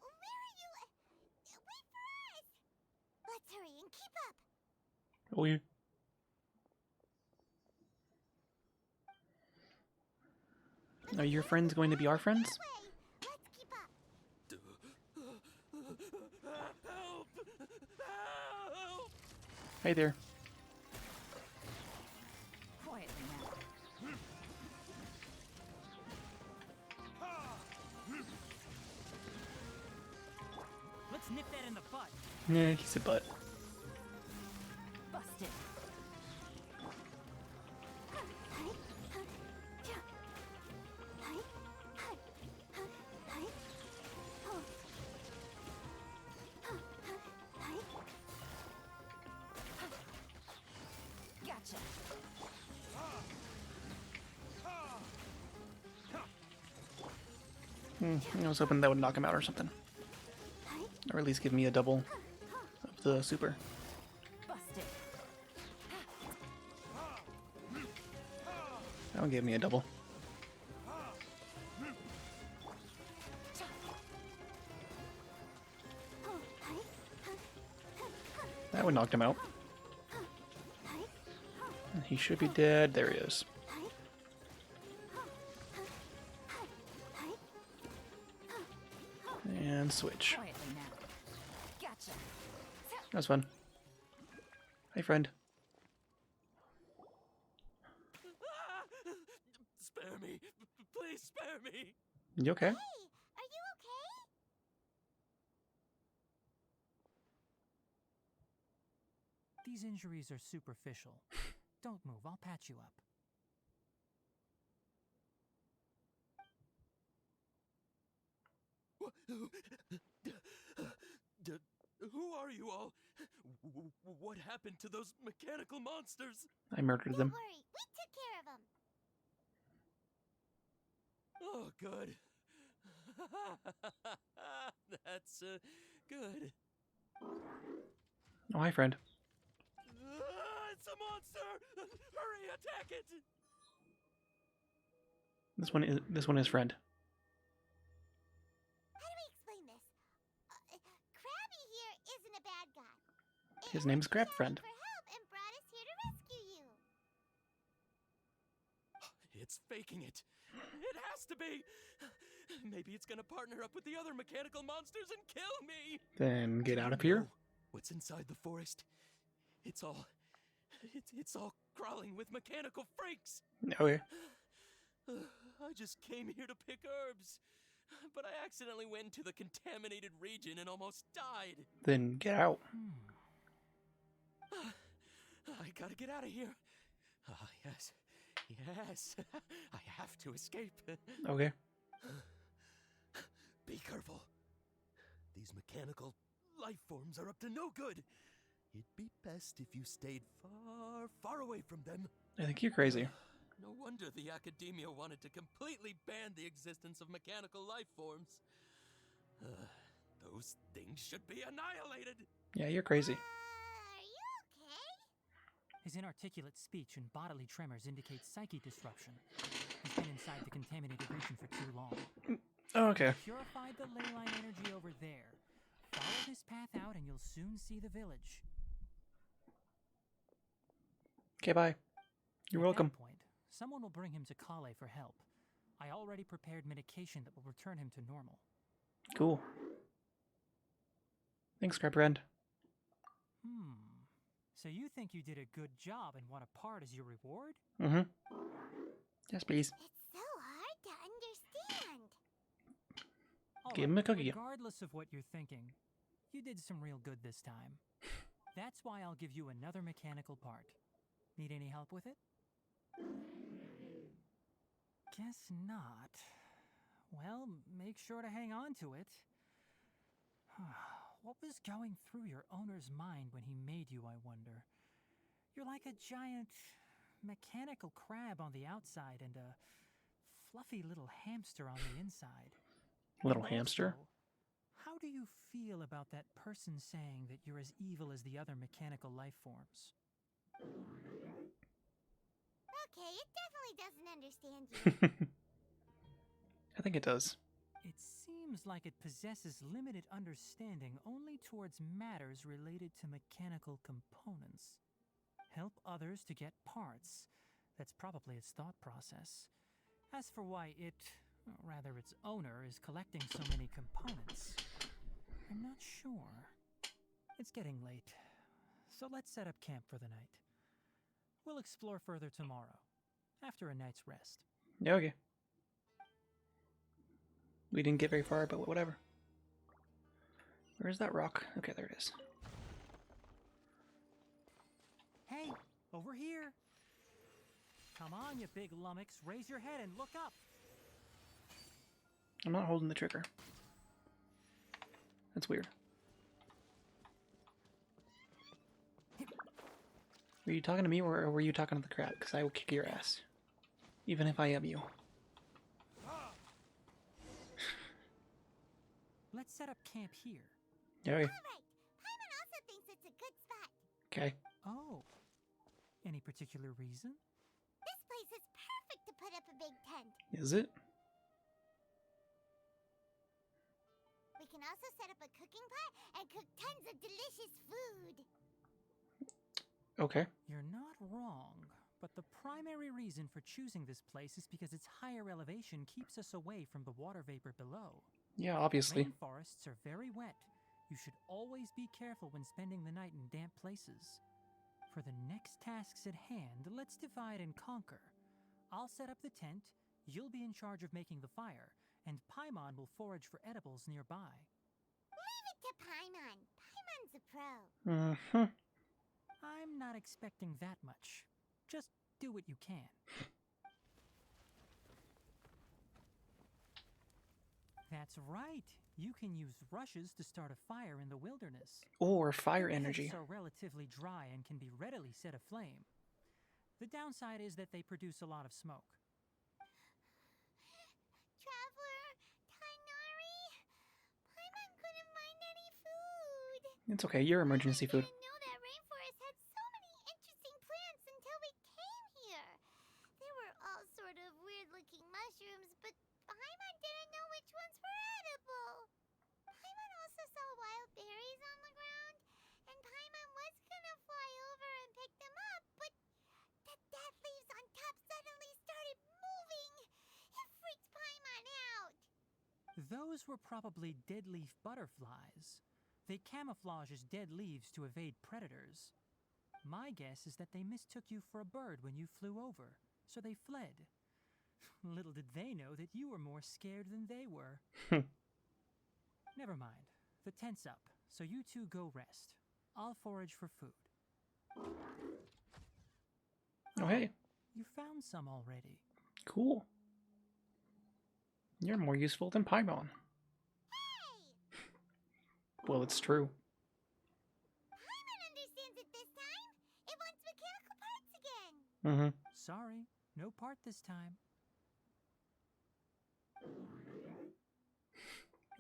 Where are you? Wait for us! Let's hurry and keep up. Oh, yeah. Are your friends going to be our friends? Let's keep up. Help! Help! Hey there. Quietly now. Let's nip that in the butt. Yeah, he's a butt. Busted. Gotcha. I was hoping that would knock him out or something. Or at least give me a double of the super. Busted. That one gave me a double. That one knocked him out. He should be dead. There he is. And switch. Quietly now. Gotcha. That was fun. Hey, friend. Spare me. Please spare me. You okay? Hey, are you okay? These injuries are superficial. Don't move, I'll patch you up. Who are you all? What happened to those mechanical monsters? I murdered them. Don't worry, we took care of them. Oh, good. That's good. Oh, hi, friend. It's a monster! Hurry, attack it! This one is friend. How do we explain this? Krabby here isn't a bad guy. His name's Crab Friend. For help and brought us here to rescue you. It's faking it. It has to be. Maybe it's gonna partner up with the other mechanical monsters and kill me. Then get out of here. What's inside the forest? It's all crawling with mechanical freaks. Okay. I just came here to pick herbs, but I accidentally went into the contaminated region and almost died. Then get out. I gotta get out of here. Yes. Yes. I have to escape. Okay. Be careful. These mechanical life forms are up to no good. It'd be best if you stayed far, far away from them. I think you're crazy. No wonder the academia wanted to completely ban the existence of mechanical life forms. Those things should be annihilated. Yeah, you're crazy. Are you okay? His inarticulate speech and bodily tremors indicate psyche disruption. He's been inside the contaminated region for too long. Oh, okay. Purified the ley line energy over there. Follow this path out and you'll soon see the village. Okay, bye. You're welcome. At that point, someone will bring him to Kale for help. I already prepared medication that will return him to normal. Cool. Thanks, Crab Friend. So you think you did a good job and want a part as your reward? Mm-hmm. Yes, please. It's so hard to understand. Give him a cookie. Regardless of what you're thinking, you did some real good this time. That's why I'll give you another mechanical part. Need any help with it? Guess not. Well, make sure to hang on to it. What was going through your owner's mind when he made you, I wonder? You're like a giant mechanical crab on the outside and a fluffy little hamster on the inside. Little hamster? How do you feel about that person saying that you're as evil as the other mechanical life forms? Okay, it definitely doesn't understand you. I think it does. It seems like it possesses limited understanding only towards matters related to mechanical components. Help others to get parts. That's probably its thought process. As for why it, or rather its owner, is collecting so many components, I'm not sure. It's getting late, so let's set up camp for the night. We'll explore further tomorrow, after a night's rest. Yeah, okay. We didn't get very far, but whatever. Where's that rock? Okay, there it is. Hey, over here! Come on, you big lummox, raise your head and look up! I'm not holding the trigger. That's weird. Were you talking to me or were you talking to the crab? Because I will kick your ass. Even if I am you. Let's set up camp here. Yeah. Alright, Paimon also thinks it's a good spot. Okay. Oh. Any particular reason? This place is perfect to put up a big tent. Is it? We can also set up a cooking pot and cook tons of delicious food. Okay. You're not wrong, but the primary reason for choosing this place is because its higher elevation keeps us away from the water vapor below. Yeah, obviously. Rainforests are very wet. You should always be careful when spending the night in damp places. For the next tasks at hand, let's divide and conquer. I'll set up the tent, you'll be in charge of making the fire, and Paimon will forage for edibles nearby. Leave it to Paimon. Paimon's a pro. Mm-hmm. I'm not expecting that much. Just do what you can. That's right. You can use rushes to start a fire in the wilderness. Or fire The energy. pits are relatively dry and can be readily set aflame. The downside is that they produce a lot of smoke. Traveler, Tainari, Paimon couldn't find any food. It's okay, you're emergency food. I didn't know that rainforest had so many interesting plants until we came here. They were all sort of weird-looking mushrooms, but Paimon didn't know which ones were edible. Paimon also saw wild berries on the ground, and Paimon was gonna fly over and pick them up, but the dead leaves on top suddenly started moving. It freaked Paimon out. Those were probably dead leaf butterflies. They camouflage as dead leaves to evade predators. My guess is that they mistook you for a bird when you flew over, so they fled. Little did they know that you were more scared than they were. Never mind. The tent's up, so you two go rest. I'll forage for food. Oh, hey. You found some already. Cool. You're more useful than Paimon. Well, it's true. Paimon understands it this time. It wants mechanical parts again. Mm-hmm. Sorry, no part this time.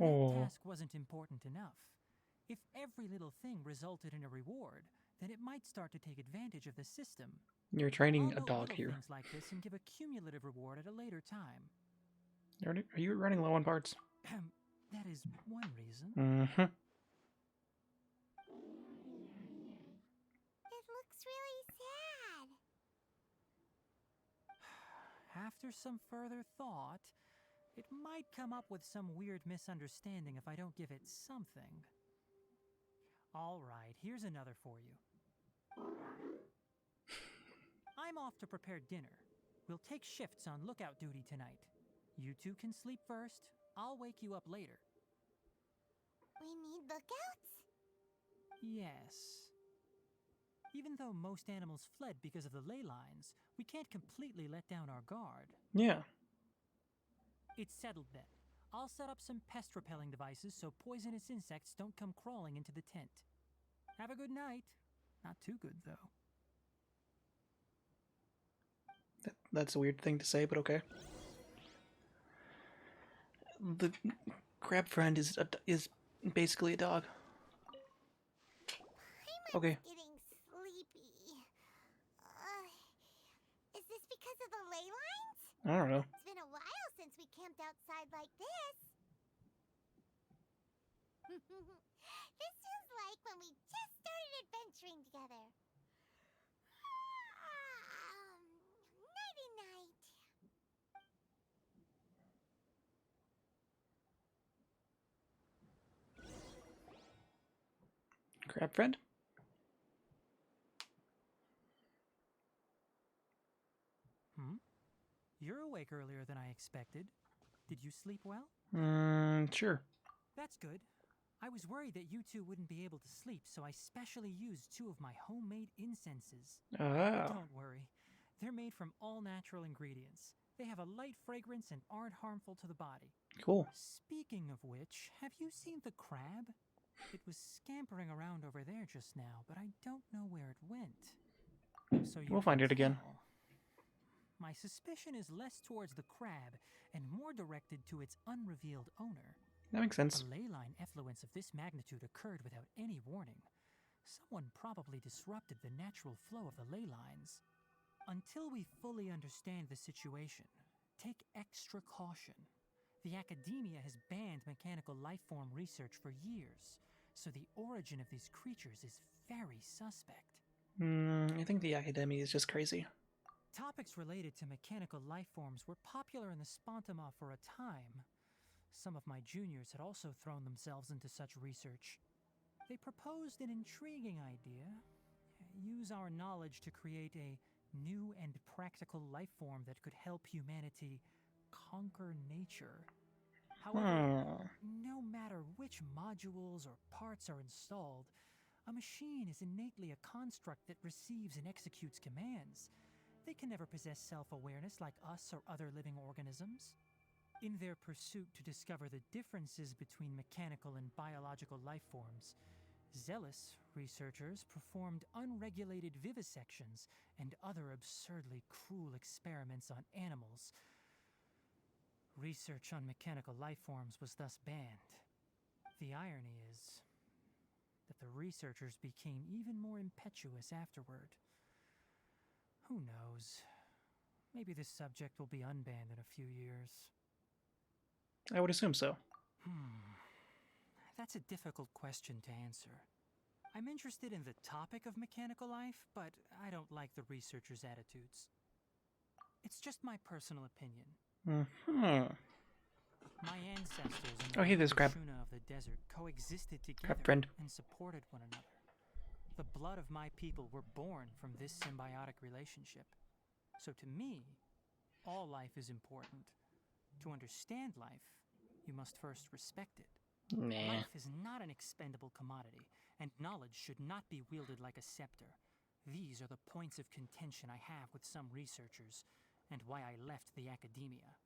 Oh. That task wasn't important enough. If every little thing resulted in a reward, then it might start to take advantage of the system. You're training I'll a note dog little here. things like this and give a cumulative reward at a later time. Are you running low on parts? That is one reason. Mm-hmm. It looks really sad. After some further thought, it might come up with some weird misunderstanding if I don't give it something. All right, here's another for you. I'm off to prepare dinner. We'll take shifts on lookout duty tonight. You two can sleep first. I'll wake you up later. We need lookouts? Yes. Even though most animals fled because of the ley lines, we can't completely let down our guard. Yeah. It's settled then. I'll set up some pest-repelling devices so poisonous insects don't come crawling into the tent. Have a good night. Not too good, though. That's a weird thing to say, but okay. The crab friend is basically a dog. Okay. Getting sleepy. Is this because of the ley lines? I don't know. It's been a while since we camped outside like this. This is like when we just started adventuring together. Nighty-night. Crab friend? You're awake earlier than I expected. Did you sleep well? Sure. That's good. I was worried that you two wouldn't be able to sleep, so I specially used 2 of my homemade incenses. Ah. Don't worry. They're made from all natural ingredients. They have a light fragrance and aren't harmful to the body. Cool. Speaking of which, have you seen the crab? It was scampering around over there just now, but I don't know where it went. So We'll find it again. My suspicion is less towards the crab and more directed to its unrevealed owner. That makes sense. A ley line effluence of this magnitude occurred without any warning. Someone probably disrupted the natural flow of the ley lines. Until we fully understand the situation, take extra caution. The academia has banned mechanical lifeform research for years, so the origin of these creatures is very suspect. I think the academia is just crazy. Topics related to mechanical lifeforms were popular in the Spontama for a time. Some of my juniors had also thrown themselves into such research. They proposed an intriguing idea. Use our knowledge to create a new and practical lifeform that could help humanity conquer nature. However, no matter which modules or parts are installed, A machine is innately a construct that receives and executes commands. They can never possess self-awareness like us or other living organisms. In their pursuit to discover the differences between mechanical and biological life forms, zealous researchers performed unregulated vivisections and other absurdly cruel experiments on animals. Research on mechanical life forms was thus banned. The irony is that the researchers became even more impetuous afterward. Who knows? Maybe this subject will be unbanned in a few years. I would assume so. That's a difficult question to answer. I'm interested in the topic of mechanical life, but I don't like the researchers' attitudes. It's just my personal opinion. My ancestors and the Oh, hey, there's Crab. Shuna of the desert coexisted together Crab friend. and supported one another. The blood of my people were born from this symbiotic relationship. So to me, all life is important. To understand life, you must first respect it. Nah. Life is not an expendable commodity, and knowledge should not be wielded like a scepter. These are the points of contention I have with some researchers, and why I left the academia.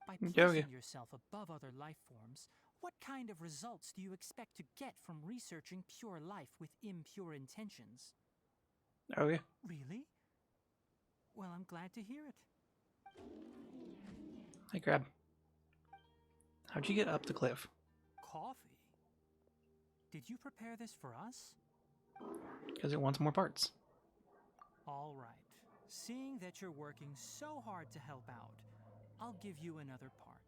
By placing yourself above other life forms, what kind of results do you expect to get from researching pure life with impure intentions? Okay. Really? Well, I'm glad to hear it. Hey, Crab. How'd you get up the cliff? Coffee? Did you prepare this for us? Because it wants more parts. All right. Seeing that you're working so hard to help out, I'll give you another part.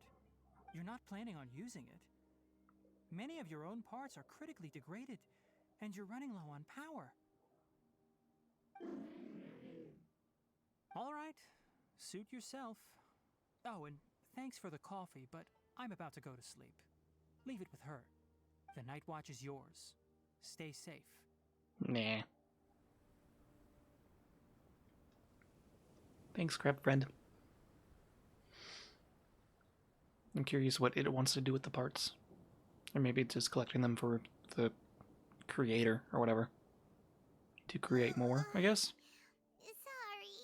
You're not planning on using it. Many of your own parts are critically degraded, and you're running low on power. All right. Suit yourself. Oh, and thanks for the coffee, but I'm about to go to sleep. Leave it with her. The night watch is yours. Stay safe. Nah. Thanks, Crab friend. I'm curious what it wants to do with the parts. Or maybe it's just collecting them for the creator or whatever. To create more, I guess? Sorry.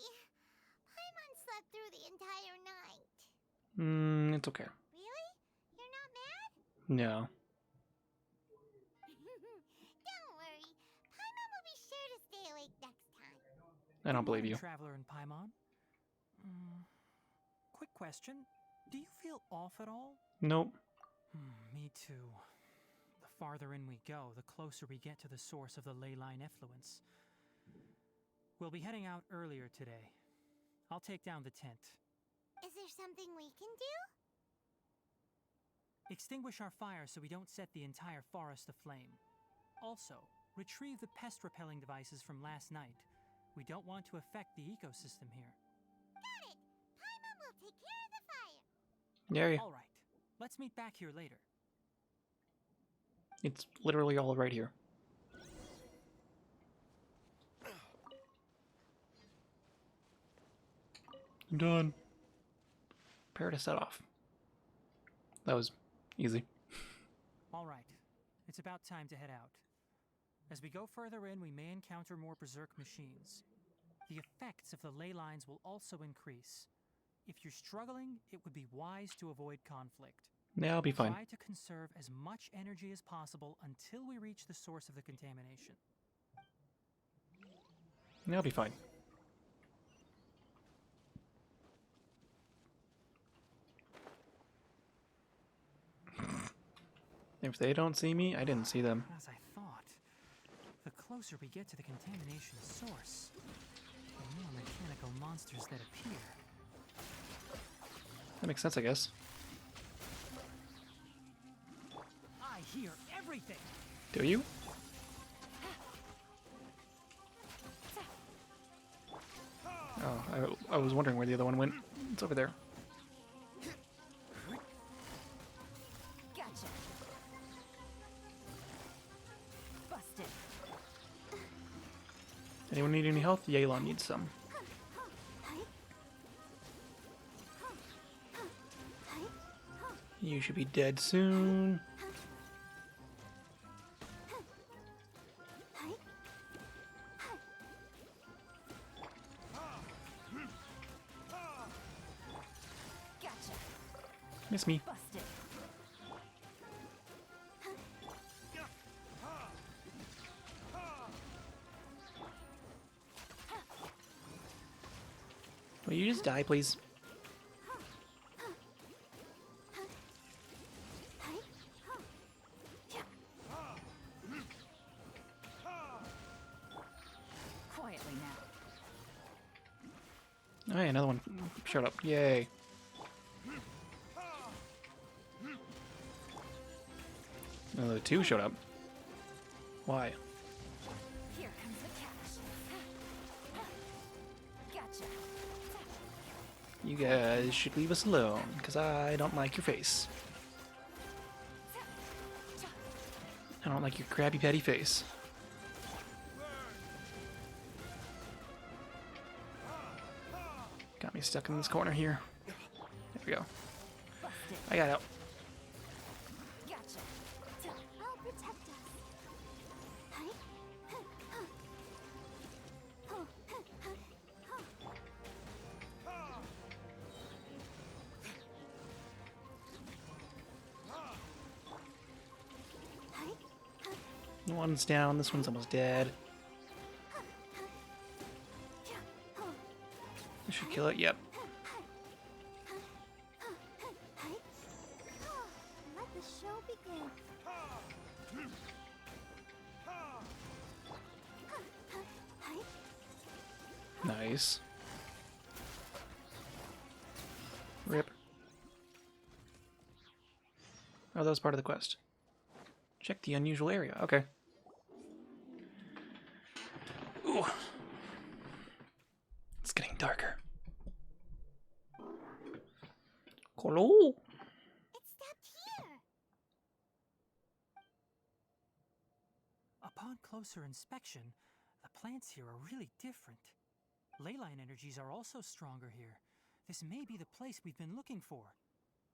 Paimon slept through the entire night. It's okay. Really? You're not mad? No. Don't worry. Paimon will be sure to stay awake next time. I don't believe you. Traveler and Paimon. Quick question. Do you feel off at all? Nope. Me too. The farther in we go, the closer we get to the source of the ley line effluence. We'll be heading out earlier today. I'll take down the tent. Is there something we can do? Extinguish our fire so we don't set the entire forest aflame. Also, retrieve the pest-repelling devices from last night. We don't want to affect the ecosystem here. Got it! Paimon will take care of the fire. Yeah. All right. Let's meet back here later. It's literally all right here. I'm done. Prepare to set off. That was easy. All right. It's about time to head out. As we go further in, we may encounter more berserk machines. The effects of the ley lines will also increase. If you're struggling, it would be wise to avoid conflict. Yeah, I'll be fine. Try to conserve as much energy as possible until we reach the source of the contamination. Yeah, I'll be fine. If they don't see me, I didn't see them. As I thought, the closer we get to the contamination source, the more mechanical monsters that appear. That makes sense, I guess. I hear everything. Do you? Oh, I was wondering where the other one went. It's over there. Gotcha. Busted. Anyone need any health? Yelan needs some. You should be dead soon. Miss me. Busted. Will you just die, please? Quietly now. Oh, yeah, another one showed up. Yay. Another two showed up. Why? Here comes the cash. Gotcha. You guys should leave us alone, because I don't like your face. I don't like your Krabby Patty face. Got me stuck in this corner here. There we go. I got out. Gotcha. I'll protect us. Hi. One's down, this one's almost dead. This should kill it, yep. Let the show begin. Nice. Rip. Oh, that was part of the quest. Check the unusual area. Okay. Ooh. It's getting darker. Hello. It stopped here. Upon closer inspection, the plants here are really different. Ley line energies are also stronger here. This may be the place we've been looking for.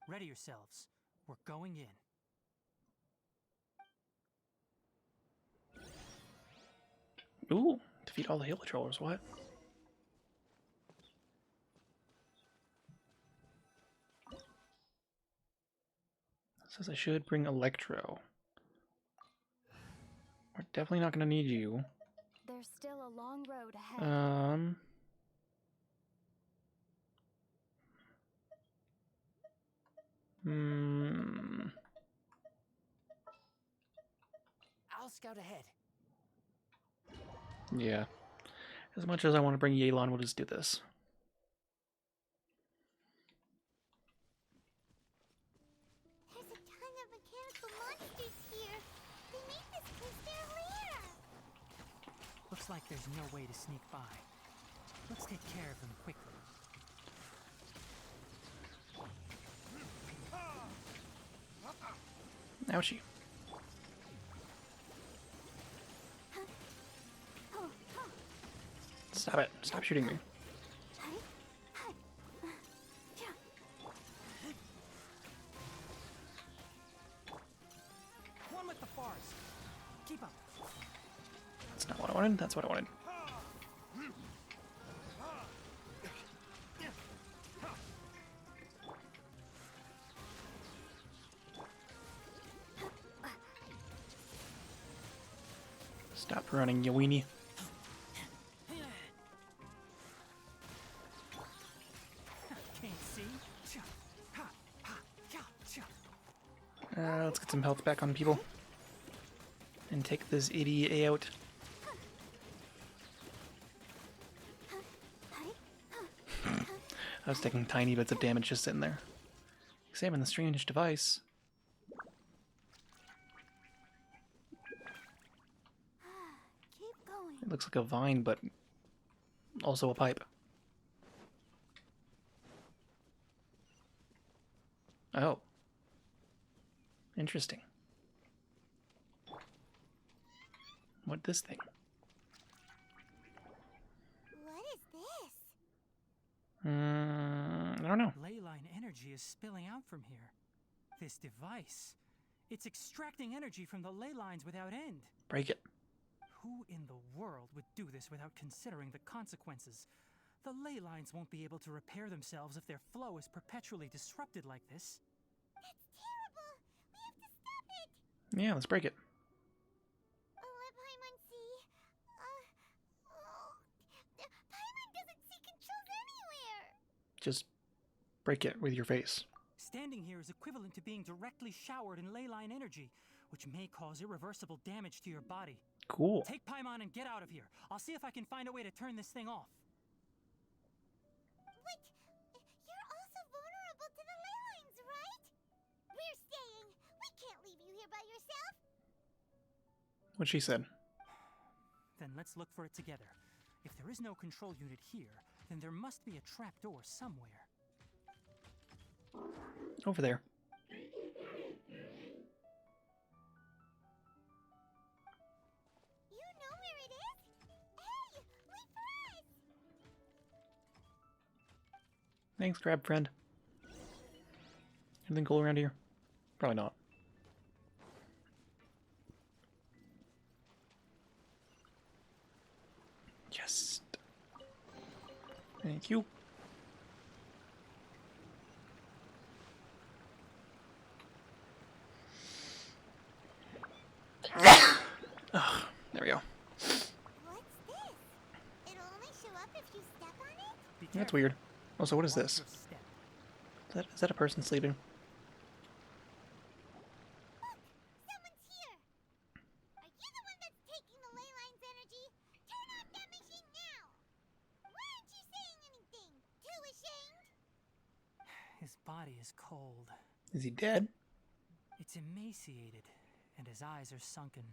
Ready yourselves. We're going in. Ooh, defeat all the hill patrollers, what? It says I should bring Electro. We're definitely not gonna need you. There's still a long road ahead. I'll scout ahead. Yeah. As much as I want to bring Yelan, we'll just do this. There's a ton of mechanical monsters here. They make this place their lair. Looks like there's no way to sneak by. Let's take care of them quickly. Ouchie. Stop it. Stop shooting me. One with the forest. Keep up. That's not what I wanted. That's what I wanted. Stop running, you weenie. Can't see. Let's get some health back on people. And take this idiot out. I was taking tiny bits of damage just sitting there. Examine the strange device. Keep going. It looks like a vine, but also a pipe. Oh. Interesting. What this thing? What is this? I don't know. Ley line energy is spilling out from here. This device, it's extracting energy from the ley lines without end. Break it. Who in the world would do this without considering the consequences? The ley lines won't be able to repair themselves if their flow is perpetually disrupted like this. Yeah, let's break it. Let Paimon see. Paimon doesn't see controls anywhere. Just break it with your face. Standing here is equivalent to being directly showered in ley line energy, which may cause irreversible damage to your body. Cool. Take Paimon and get out of here. I'll see if I can find a way to turn this thing off. But you're also vulnerable to the ley lines, right? We're staying. We can't leave you here by yourself. What she said. Then let's look for it together. If there is no control unit here, then there must be a trapdoor somewhere. Over there. You know where it is? Hey, wait for us! Thanks, crab friend. Anything cool around here? Probably not. Yes. Thank you. Oh, there we go. What's this? It'll only show up if you step on it? That's weird. Also, what is this? Is that a person sleeping? Look! Someone's here! Are you the one that's taking the ley line's energy? Turn off that machine now! Why aren't you saying anything? Too ashamed? His body is cold. Is he dead? It's emaciated, and his eyes are sunken,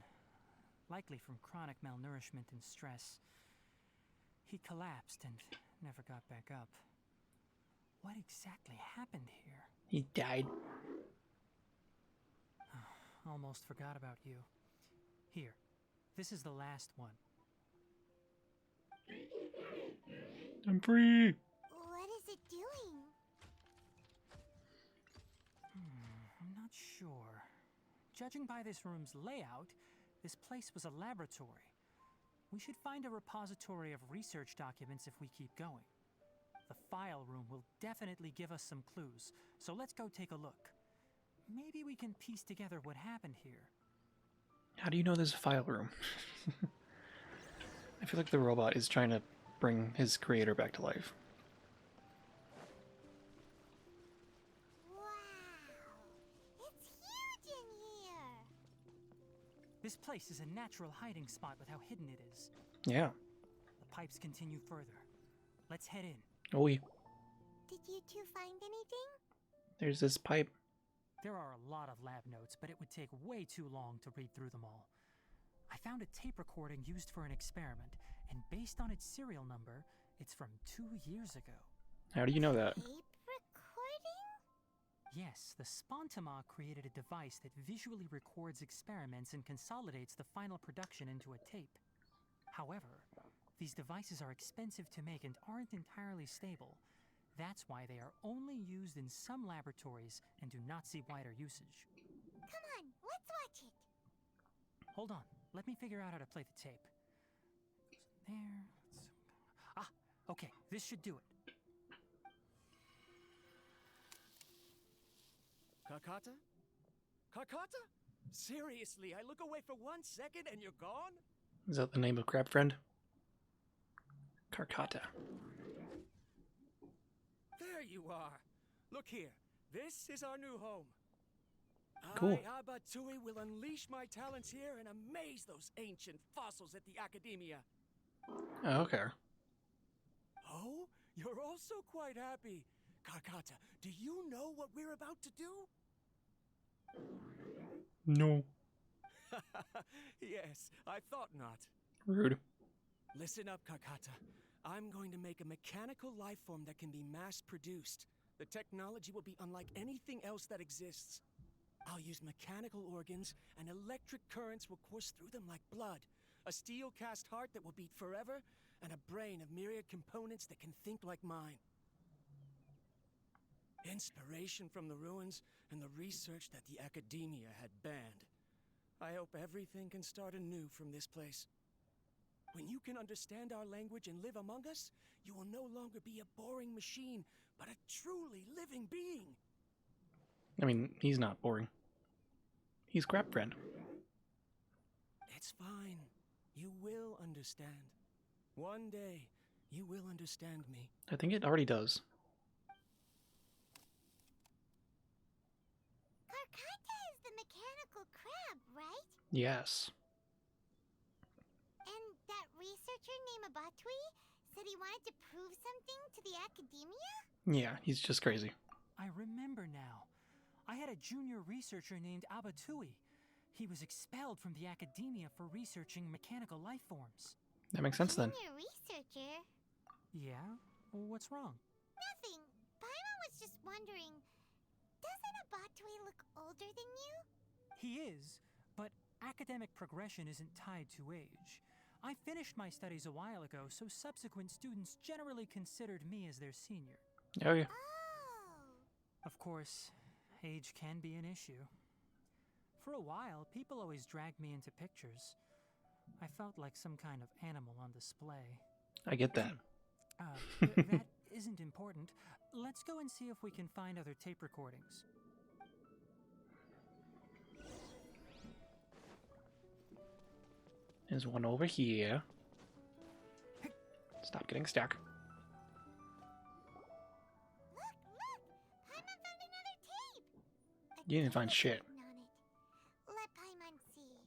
likely from chronic malnourishment and stress. He collapsed and never got back up. What exactly happened here? He died. Almost forgot about you. Here, this is the last one. I'm free! What is it doing? I'm not sure. Judging by this room's layout, this place was a laboratory. We should find a repository of research documents if we keep going. The file room will definitely give us some clues, so let's go take a look. Maybe we can piece together what happened here. How do you know there's a file room? I feel like the robot is trying to bring his creator back to life. Wow! It's huge in here! This place is a natural hiding spot with how hidden it is. Yeah. The pipes continue further. Let's head in. Oh, we. Did you two find anything? There's this pipe. There are a lot of lab notes, but it would take way too long to read through them all. I found a tape recording used for an experiment, and based on its serial number, it's from 2 years ago. How do you know that? Tape recording? Yes, the Spontima created a device that visually records experiments and consolidates the final production into a tape. However, these devices are expensive to make and aren't entirely stable. That's why they are only used in some laboratories and do not see wider usage. Come on, let's watch it. Hold on, let me figure out how to play the tape. There. Ah, okay, this should do it. Karkata? Karkata? Seriously, I look away for 1 second and you're gone? Is that the name of crab friend? Karkata. There you are. Look here. This is our new home. Cool. I, Abatsui, will unleash my talents here and amaze those ancient fossils at the Academia. Oh, okay. Oh, you're also quite happy. Karkata, do you know what we're about to do? No. Yes, I thought not. Rude. Listen up, Karkata. I'm going to make a mechanical life form that can be mass-produced. The technology will be unlike anything else that exists. I'll use mechanical organs, and electric currents will course through them like blood. A steel-cast heart that will beat forever, and a brain of myriad components that can think like mine. Inspiration from the ruins and the research that the Academia had banned. I hope everything can start anew from this place. When you can understand our language and live among us, you will no longer be a boring machine, but a truly living being. I mean, he's not boring. He's crab friend. It's fine. You will understand. One day, you will understand me. I think it already does. Karkata is the mechanical crab, right? Yes. And that researcher named Abatui said he wanted to prove something to the academia? Yeah, he's just crazy. I remember now. I had a junior researcher named Abatui. He was expelled from the academia for researching mechanical life forms. That makes sense then. Junior researcher? Yeah? What's wrong? Nothing. Paimon was just wondering, doesn't Abatui look older than you? He is, but academic progression isn't tied to age. I finished my studies a while ago, so subsequent students generally considered me as their senior. Oh yeah. Oh. Of course, age can be an issue. For a while, people always dragged me into pictures. I felt like some kind of animal on display. I get that. That isn't important. Let's go and see if we can find other tape recordings. There's one over here. Stop getting stuck. Look! Paimon found another tape! You didn't find shit. On it. Let Paimon see.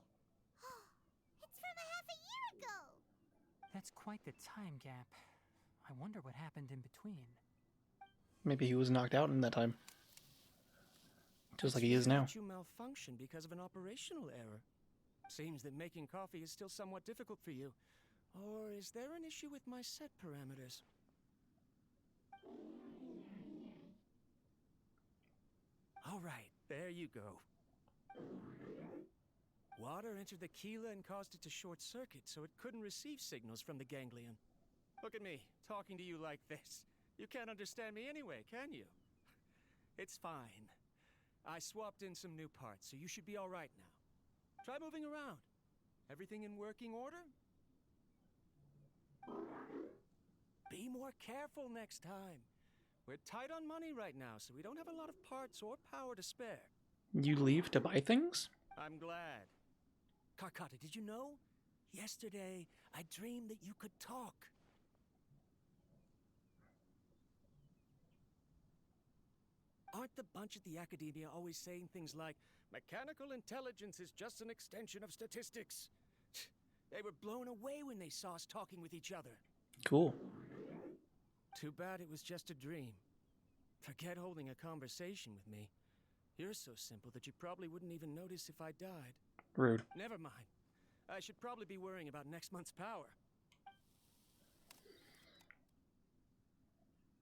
It's from a half a year ago! That's quite the time gap. I wonder what happened in between. Maybe he was knocked out in that time. Just like he is now. You malfunctioned because of an operational error. Seems that making coffee is still somewhat difficult for you. Or is there an issue with my set parameters? All right, there you go. Water entered the Keela and caused it to short circuit, so it couldn't receive signals from the ganglion. Look at me, talking to you like this. You can't understand me anyway, can you? It's fine. I swapped in some new parts, so you should be all right now. Try moving around. Everything in working order? Be more careful next time. We're tight on money right now, so we don't have a lot of parts or power to spare. You leave to buy things? I'm glad. Karkata, did you know? Yesterday, I dreamed that you could talk. Aren't the bunch at the academia always saying things like, mechanical intelligence is just an extension of statistics? They were blown away when they saw us talking with each other. Cool. Too bad it was just a dream. Forget holding a conversation with me. You're so simple that you probably wouldn't even notice if I died. Rude. Never mind. I should probably be worrying about next month's power.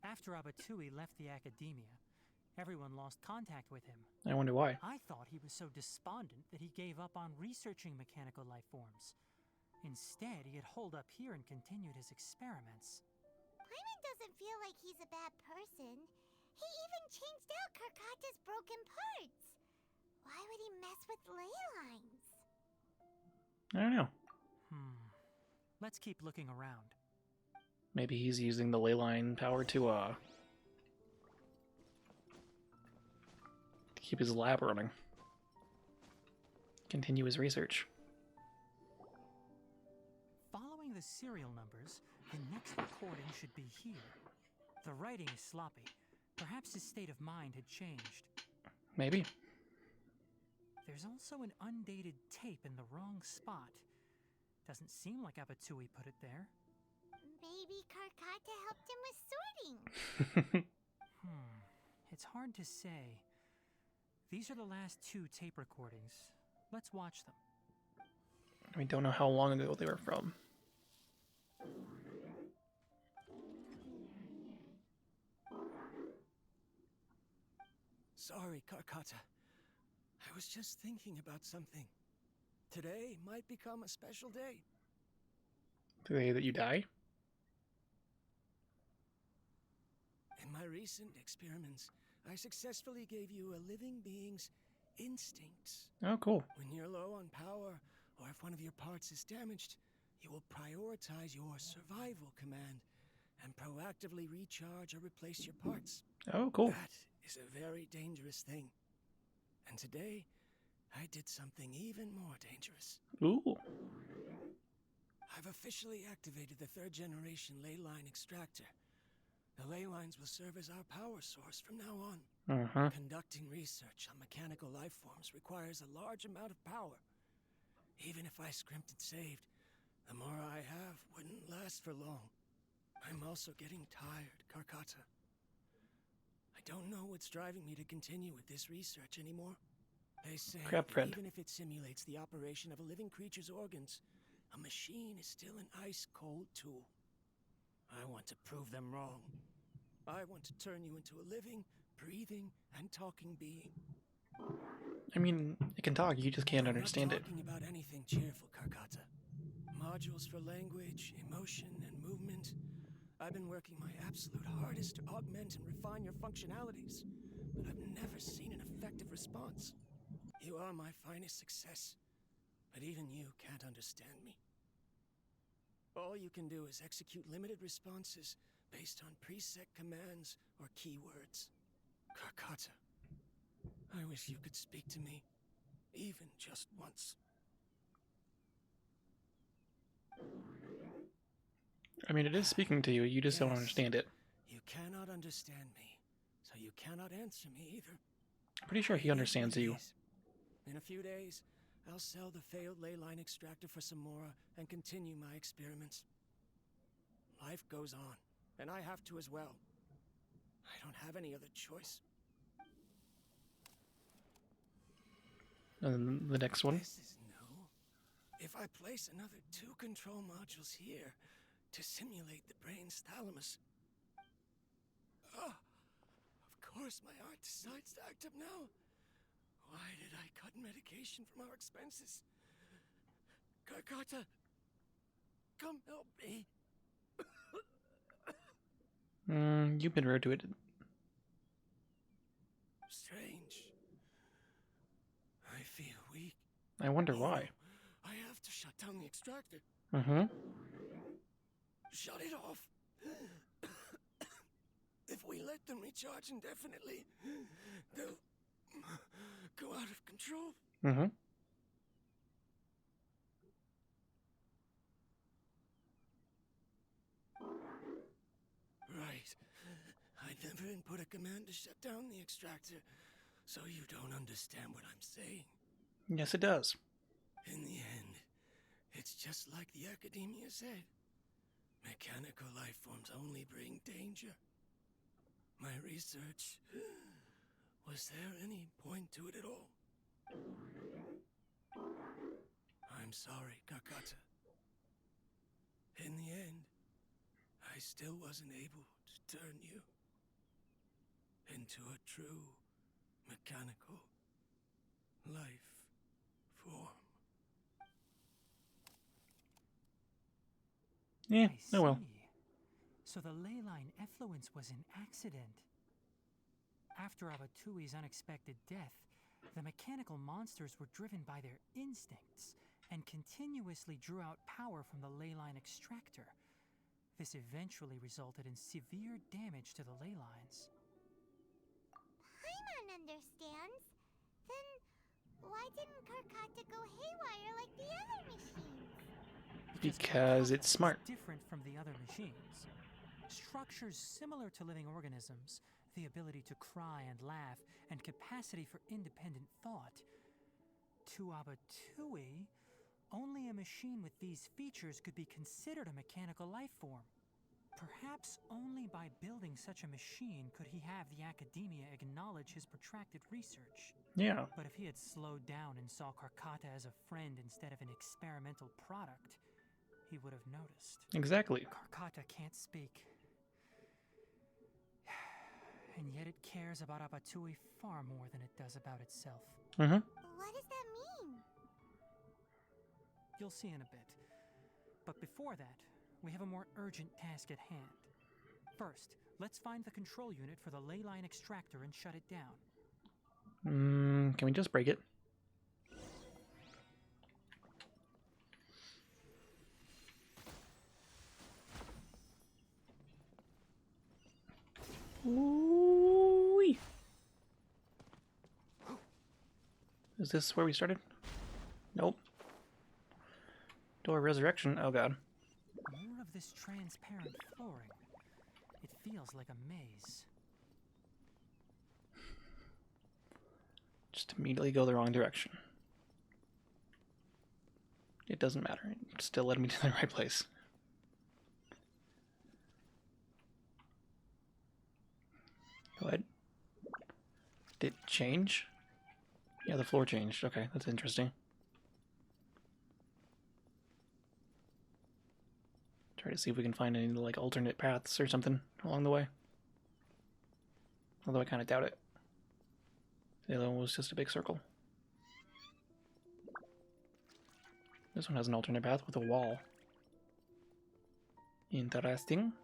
After Abatui left the academia, everyone lost contact with him. I wonder why. I thought he was so despondent that he gave up on researching mechanical life forms. Instead, he had holed up here and continued his experiments. Paimon doesn't feel like he's a bad person. He even changed out Karkata's broken parts. Why would he mess with ley lines? I don't know. Let's keep looking around. Maybe he's using the ley line power to keep his lab running. Continue his research. Following the serial numbers, the next recording should be here. The writing is sloppy. Perhaps his state of mind had changed. Maybe. There's also an undated tape in the wrong spot. Doesn't seem like Abatui put it there. Maybe Karkata helped him with sorting. It's hard to say. These are the last 2 tape recordings. Let's watch them. We don't know how long ago they were from. Sorry, Karkata. I was just thinking about something. Today might become a special day. The day that you die? In my recent experiments, I successfully gave you a living being's instincts. Oh, cool. When you're low on power, or if one of your parts is damaged, you will prioritize your survival command and proactively recharge or replace your parts. Oh, cool. That is a very dangerous thing. And today, I did something even more dangerous. Ooh. I've officially activated the 3rd generation ley line extractor. The ley lines will serve as our power source from now on. Conducting research on mechanical life forms requires a large amount of power. Even if I scrimped and saved, the more I have wouldn't last for long. I'm also getting tired, Karkata. I don't know what's driving me to continue with this research anymore. They say Crap that friend. even if it simulates the operation of a living creature's organs, a machine is still an ice-cold tool. I want to prove them wrong. I want to turn you into a living, breathing, and talking being. I mean, it can talk, you just can't understand it. I'm not talking about anything cheerful, Karkata. Modules for language, emotion, and movement. I've been working my absolute hardest to augment and refine your functionalities, but I've never seen an effective response. You are my finest success, but even you can't understand me. All you can do is execute limited responses based on preset commands or keywords. Karkata, I wish you could speak to me, even just once. I mean, it is speaking to you, you just don't understand it. You cannot understand me, so you cannot answer me either. Pretty sure he understands you. In a few days, I'll sell the failed ley line extractor for some more and continue my experiments. Life goes on, and I have to as well. I don't have any other choice. And then the next one. This is new. If I place another 2 control modules here to simulate the brain's thalamus. Of course my heart decides to act up now. Why did I cut medication from our expenses? Karkata, come help me. You've been rude to it. Strange. I feel weak. I wonder why. I have to shut down the extractor. Shut it off. If we let them recharge indefinitely, they'll go out of control. Right. I never input a command to shut down the extractor, so you don't understand what I'm saying. Yes, it does. In the end, it's just like the academia said. Mechanical life forms only bring danger. My research... Was there any point to it at all? I'm sorry, Karkata. In the end, I still wasn't able to turn you into a true mechanical life form. Yeah, oh well. So the ley line effluence was an accident. After Abatui's unexpected death, the mechanical monsters were driven by their instincts and continuously drew out power from the ley line extractor. This eventually resulted in severe damage to the ley lines. Paimon understands. Then why didn't Karkata go haywire like the other machines? Because it's smart. Different from the other machines. Structures similar to living organisms, the ability to cry and laugh, and capacity for independent thought. To Abatui, only a machine with these features could be considered a mechanical life form. Perhaps only by building such a machine could he have the academia acknowledge his protracted research. Yeah. But if he had slowed down and saw Karkata as a friend instead of an experimental product, he would have noticed. Exactly. Karkata can't speak. And yet it cares about Abatui far more than it does about itself. What does that mean? You'll see in a bit. But before that, we have a more urgent task at hand. First, let's find the control unit for the ley line extractor and shut it down. Can we just break it? Ooh-wee. Was this where we started? Nope. Door of Resurrection. Oh god. More of this transparent flooring. It feels like a maze. Just immediately go the wrong direction. It doesn't matter. It still led me to the right place. Go ahead. Did it change? Yeah, the floor changed. Okay, that's interesting. Try to see if we can find any like alternate paths or something along the way. Although I kind of doubt it. The other one was just a big circle. This one has an alternate path with a wall. Interesting.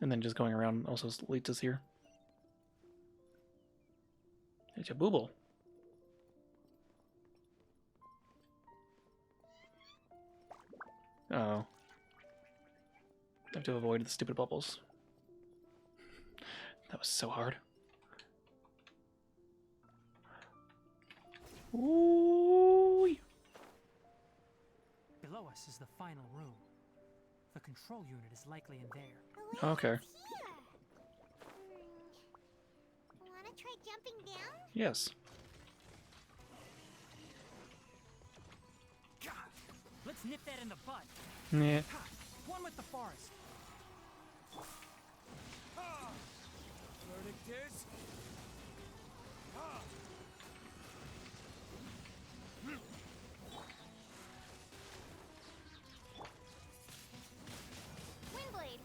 And then just going around also leads us here. It's a booble. Uh-oh. I have to avoid the stupid bubbles. That was so hard. Ooh. Below us is the final room. The control unit is likely in there. Okay. Wanna try jumping down? Yes. Let's nip that in the bud. Yeah. One with the forest. Verdict is... Windblade.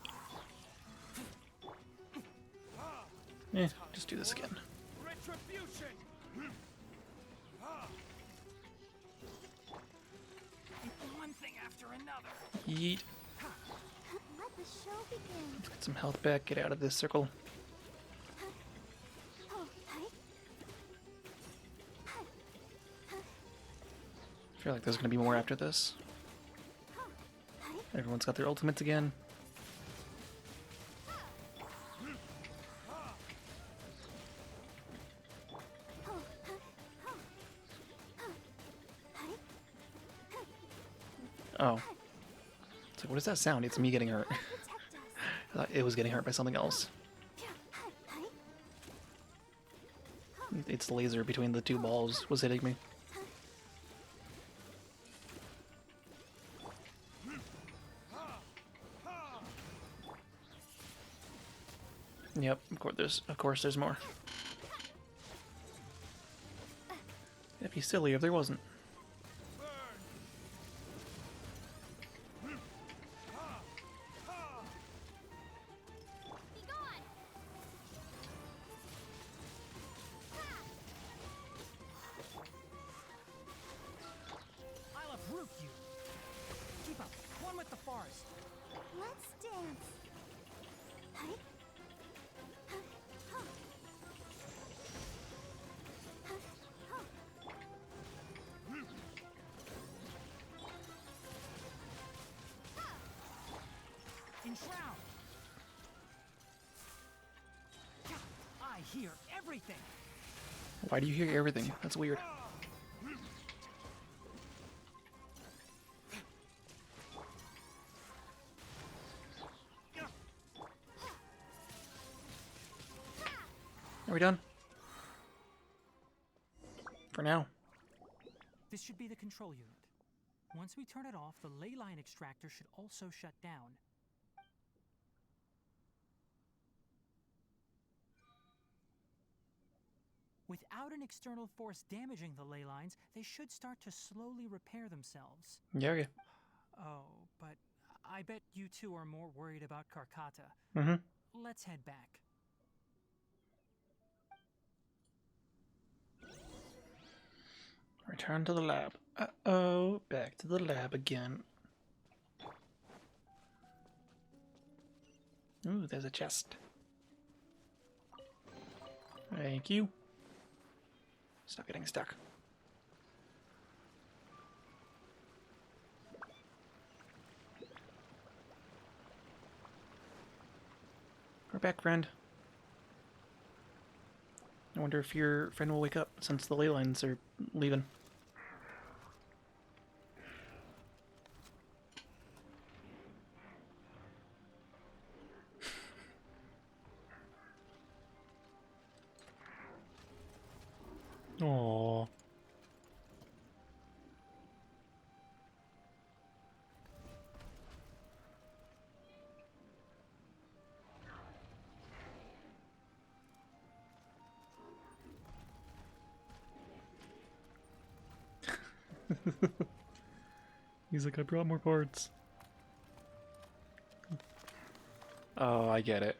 Yeah, just do this again. Retribution! One thing after another. Yeet. Let the show begin. Let's get some health back. Get out of this circle. Oh, hi. I feel like there's gonna be more after this. Everyone's got their ultimates again. Oh. It's like, what does that sound? It's me getting hurt. I thought it was getting hurt by something else. Its laser between the two balls was hitting me. Yep, of course there's more. It'd be silly if there wasn't. I'll uproot you. Keep up. One with the forest. Let's dance. Hi. Enshroud. I hear everything. Why do you hear everything? That's weird. Are we done? For now. This should be the control unit. Once we turn it off, the ley line extractor should also shut down. Without an external force damaging the ley lines, they should start to slowly repair themselves. Yeah, okay. Oh, but I bet you two are more worried about Karkata. Mm-hmm. Let's head back. Return to the lab. Uh-oh, back to the lab again. Ooh, there's a chest. Thank you. Stop getting stuck. We're back, friend. wonder if your friend will wake up since the ley lines are leaving. Aww. He's like, I brought more parts. Oh, I get it.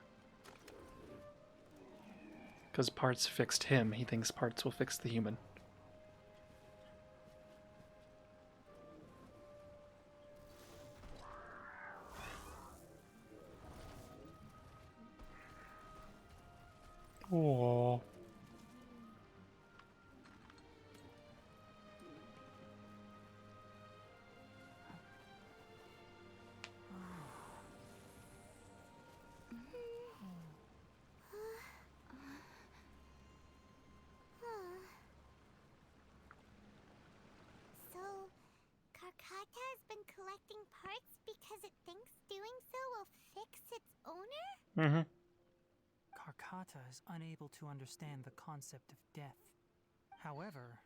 Because parts fixed him, he thinks parts will fix the human. Aww. So, Karkata has been collecting parts because it thinks doing so will fix its owner? Mm-hmm. Karkata is unable to understand the concept of death. However,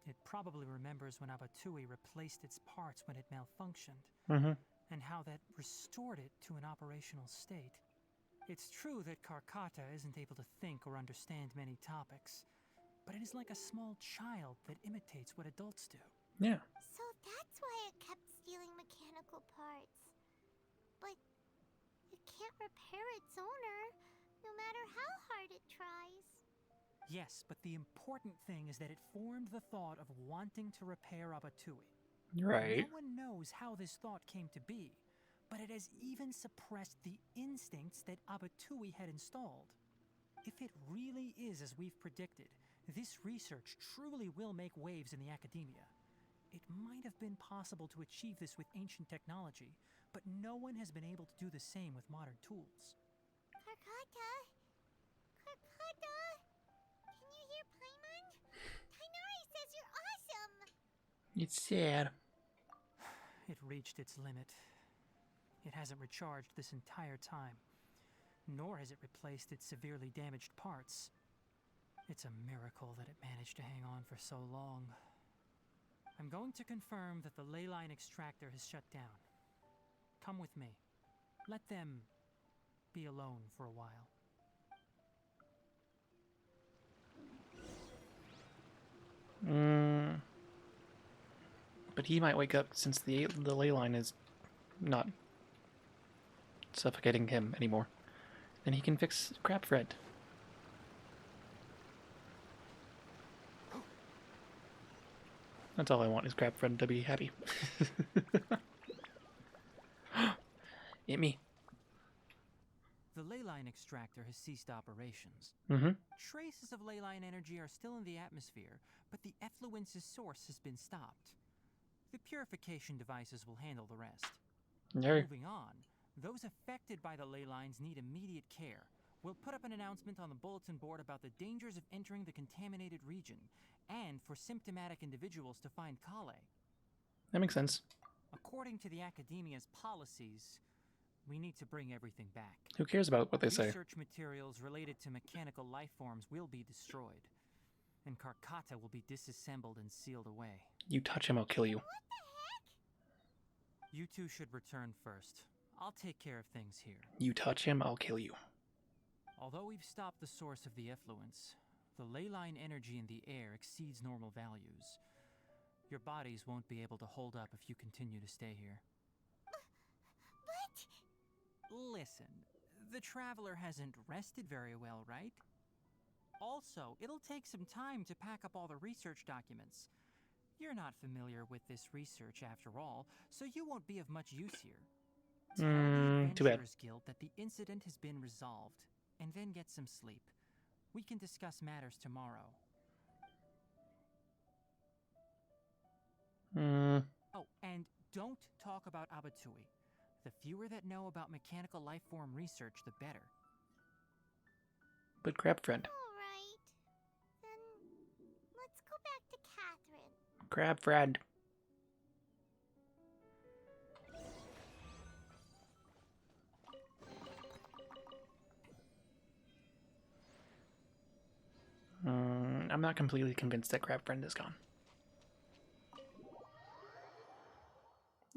it probably remembers when Abatui replaced its parts when it malfunctioned, Mm-hmm. and how that restored it to an operational state. It's true that Karkata isn't able to think or understand many topics, but it is like a small child that imitates what adults do. Yeah. So that's why it kept stealing mechanical parts. But it can't repair its owner, no matter how hard it tries. Yes, but the important thing is that it formed the thought of wanting to repair Abatui. Right. No one knows how this thought came to be, but it has even suppressed the instincts that Abatui had installed. If it really is as we've predicted, this research truly will make waves in the academia. It might have been possible to achieve this with ancient technology, but no one has been able to do the same with modern tools. Karkata? Karkata? Can you hear Paimon? Tainari says you're awesome! It's sad. It reached its limit. It hasn't recharged this entire time, nor has it replaced its severely damaged parts. It's a miracle that it managed to hang on for so long. I'm going to confirm that the ley line extractor has shut down. Come with me. Let them be alone for a while. But he might wake up since the ley line is not suffocating him anymore. Then he can fix Crabfred. That's all I want is Crabfred to be happy. Hit me. The ley line extractor has ceased operations. Mm-hmm. Traces of ley line energy are still in the atmosphere, but the effluence's source has been stopped. The purification devices will handle the rest. There. Moving on, those affected by the ley lines need immediate care. We'll put up an announcement on the bulletin board about the dangers of entering the contaminated region, and for symptomatic individuals to find Kale. That makes sense. According to the Academia's policies, we need to bring everything back. Who cares about what they say? Research materials related to mechanical life forms will be destroyed, and Karkata will be disassembled and sealed away. You touch him, I'll kill you. What the heck? You two should return first. I'll take care of things here. You touch him, I'll kill you. Although we've stopped the source of the effluence, the ley line energy in the air exceeds normal values. Your bodies won't be able to hold up if you continue to stay here. But... Listen, the traveler hasn't rested very well, right? Also, it'll take some time to pack up all the research documents. You're not familiar with this research after all, so you won't be of much use here. Tell the Too bad. Adventurers Guild that the incident has been resolved, and then get some sleep. We can discuss matters tomorrow. Oh, and don't talk about Abatui. The fewer that know about mechanical lifeform research, the better. But Crabfriend. Alright. Crab friend. I'm not completely convinced that crab friend is gone.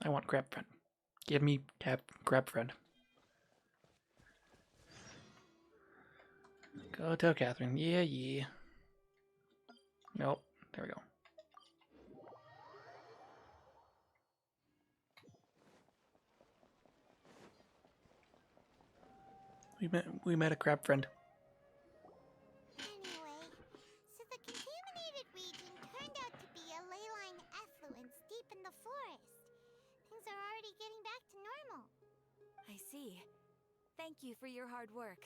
I want crab friend. Give me crab friend. Go tell Catherine. Yeah, yeah. Nope. There we go. We met a crab friend. Anyway, so the contaminated region turned out to be a ley line effluence deep in the forest. Things are already getting back to normal. I see. Thank you for your hard work.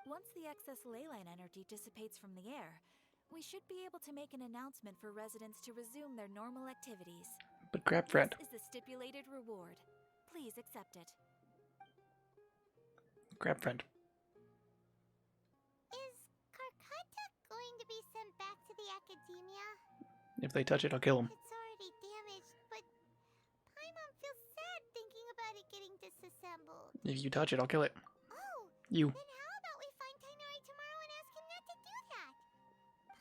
Once the excess ley line energy dissipates from the air, we should be able to make an announcement for residents to resume their normal activities. But crab friend. This is the stipulated reward. Please accept it. Crab friend. Is Karkata going to be sent back to the academia? If they touch it, I'll kill them. It's already damaged, but Paimon feels sad thinking about it getting disassembled. If you touch it, I'll kill it. Oh, You. then how about we find Tainari tomorrow and ask him not to do that?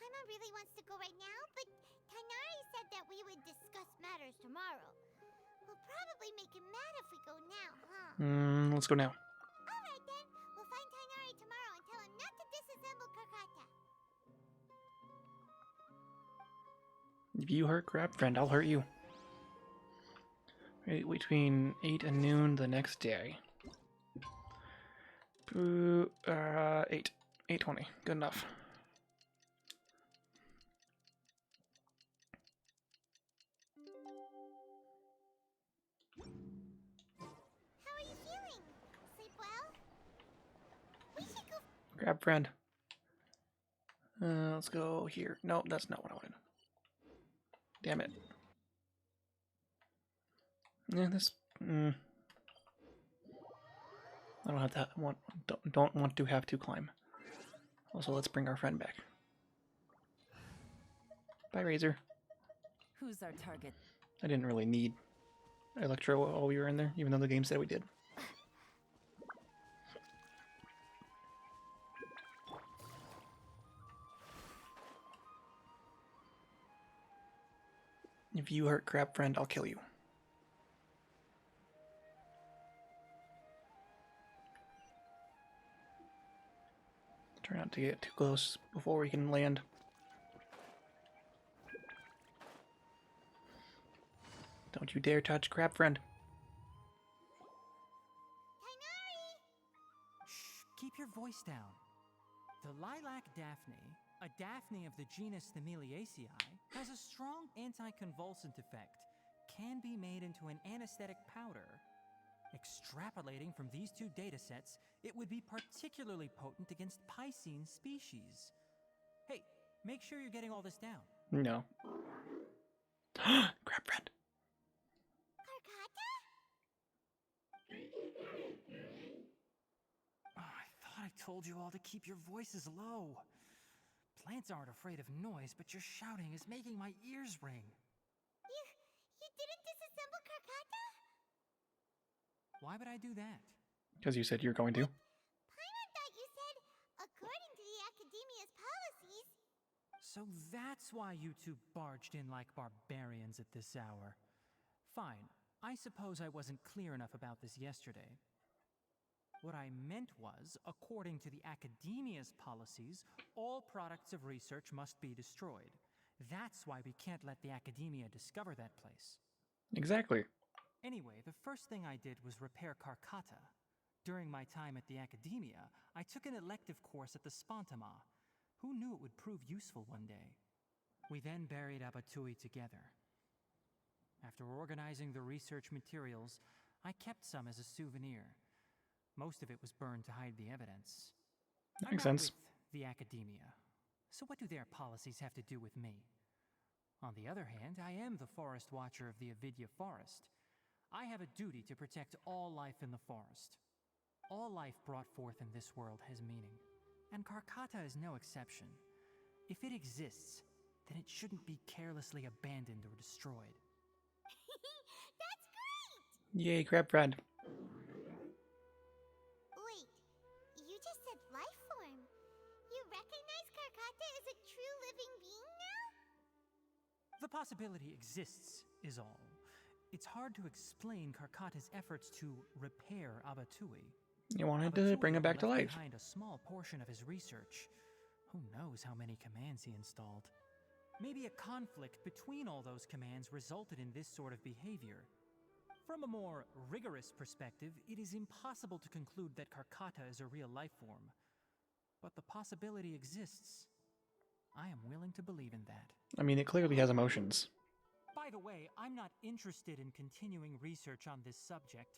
Paimon really wants to go right now, but Tainari said that we would discuss matters tomorrow. We'll probably make him mad if we go now, huh? Let's go now. Alright then, we'll find Tainari tomorrow and tell him not to disassemble Karkata. If you hurt crab friend, I'll hurt you. Right between 8 and noon the next day. 8:20. Good enough. How are you feeling? Sleep well? We should go. Crab friend. Let's go here. No, that's not what I wanted. Damn it. Yeah, this. I don't have to don't want to have to climb. Also, let's bring our friend back. Bye, Razor. Who's our target? I didn't really need Electro while we were in there, even though the game said we did. If you hurt crab friend, I'll kill you. Try not to get too close before we can land. Don't you dare touch crab friend. Shh, keep your voice down. The lilac daphne, a daphne of the genus Thameliaceae, has a strong anticonvulsant effect, can be made into an anesthetic powder. Extrapolating from these two datasets, it would be particularly potent against Piscine species. Hey, make sure you're getting all this down. No. Crab friend. Karkata? Oh, I thought I told you all to keep your voices low. Plants aren't afraid of noise, but your shouting is making my ears ring. You didn't disassemble Karkata? Why would I do that? Because you said you're going to. Paimon thought you said, according to the academia's policies. So that's why you two barged in like barbarians at this hour. Fine, I suppose I wasn't clear enough about this yesterday. What I meant was, according to the academia's policies, all products of research must be destroyed. That's why we can't let the academia discover that place. Exactly. Anyway, the first thing I did was repair Karkata. During my time at the academia, I took an elective course at the Spontama. Who knew it would prove useful one day? We then buried Abatui together. After organizing the research materials, I kept some as a souvenir. Most of it was burned to hide the evidence. Makes I'm not sense. with the academia. So what do their policies have to do with me? On the other hand, I am the forest watcher of the Avidya Forest. I have a duty to protect all life in the forest. All life brought forth in this world has meaning, and Karkata is no exception. If it exists, then it shouldn't be carelessly abandoned or destroyed. That's great! Yay, crab friend. Wait, you just said life form. You recognize Karkata as a true living being now? The possibility exists, is all. It's hard to explain Karkata's efforts to repair Abatui. You wanted to bring him back to life. Behind a small portion of his research. Who knows how many commands he installed? Maybe a conflict between all those commands resulted in this sort of behavior. From a more rigorous perspective, it is impossible to conclude that Karkata is a real life form. But the possibility exists. I am willing to believe in that. I mean, it clearly has emotions. By the way, I'm not interested in continuing research on this subject.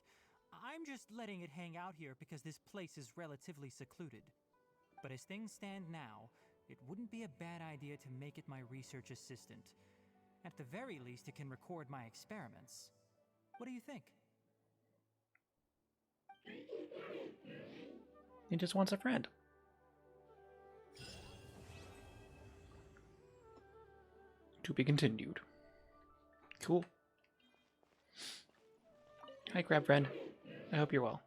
I'm just letting it hang out here because this place is relatively secluded. But as things stand now, it wouldn't be a bad idea to make it my research assistant. At the very least, it can record my experiments. What do you think? He just wants a friend. To be continued. Cool. Hi, crab friend. I hope you're well.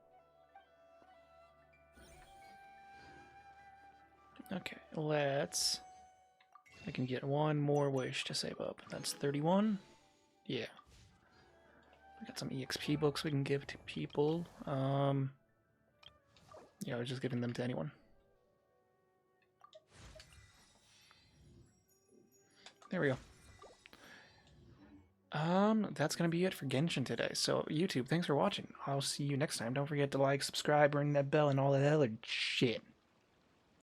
Okay, let's... I can get one more wish to save up. That's 31. Yeah. We got some EXP books we can give to people. Yeah, I was just giving them to anyone. There we go. That's gonna be it for Genshin today. So, YouTube, thanks for watching. I'll see you next time. Don't forget to like, subscribe, ring that bell, and all that other shit.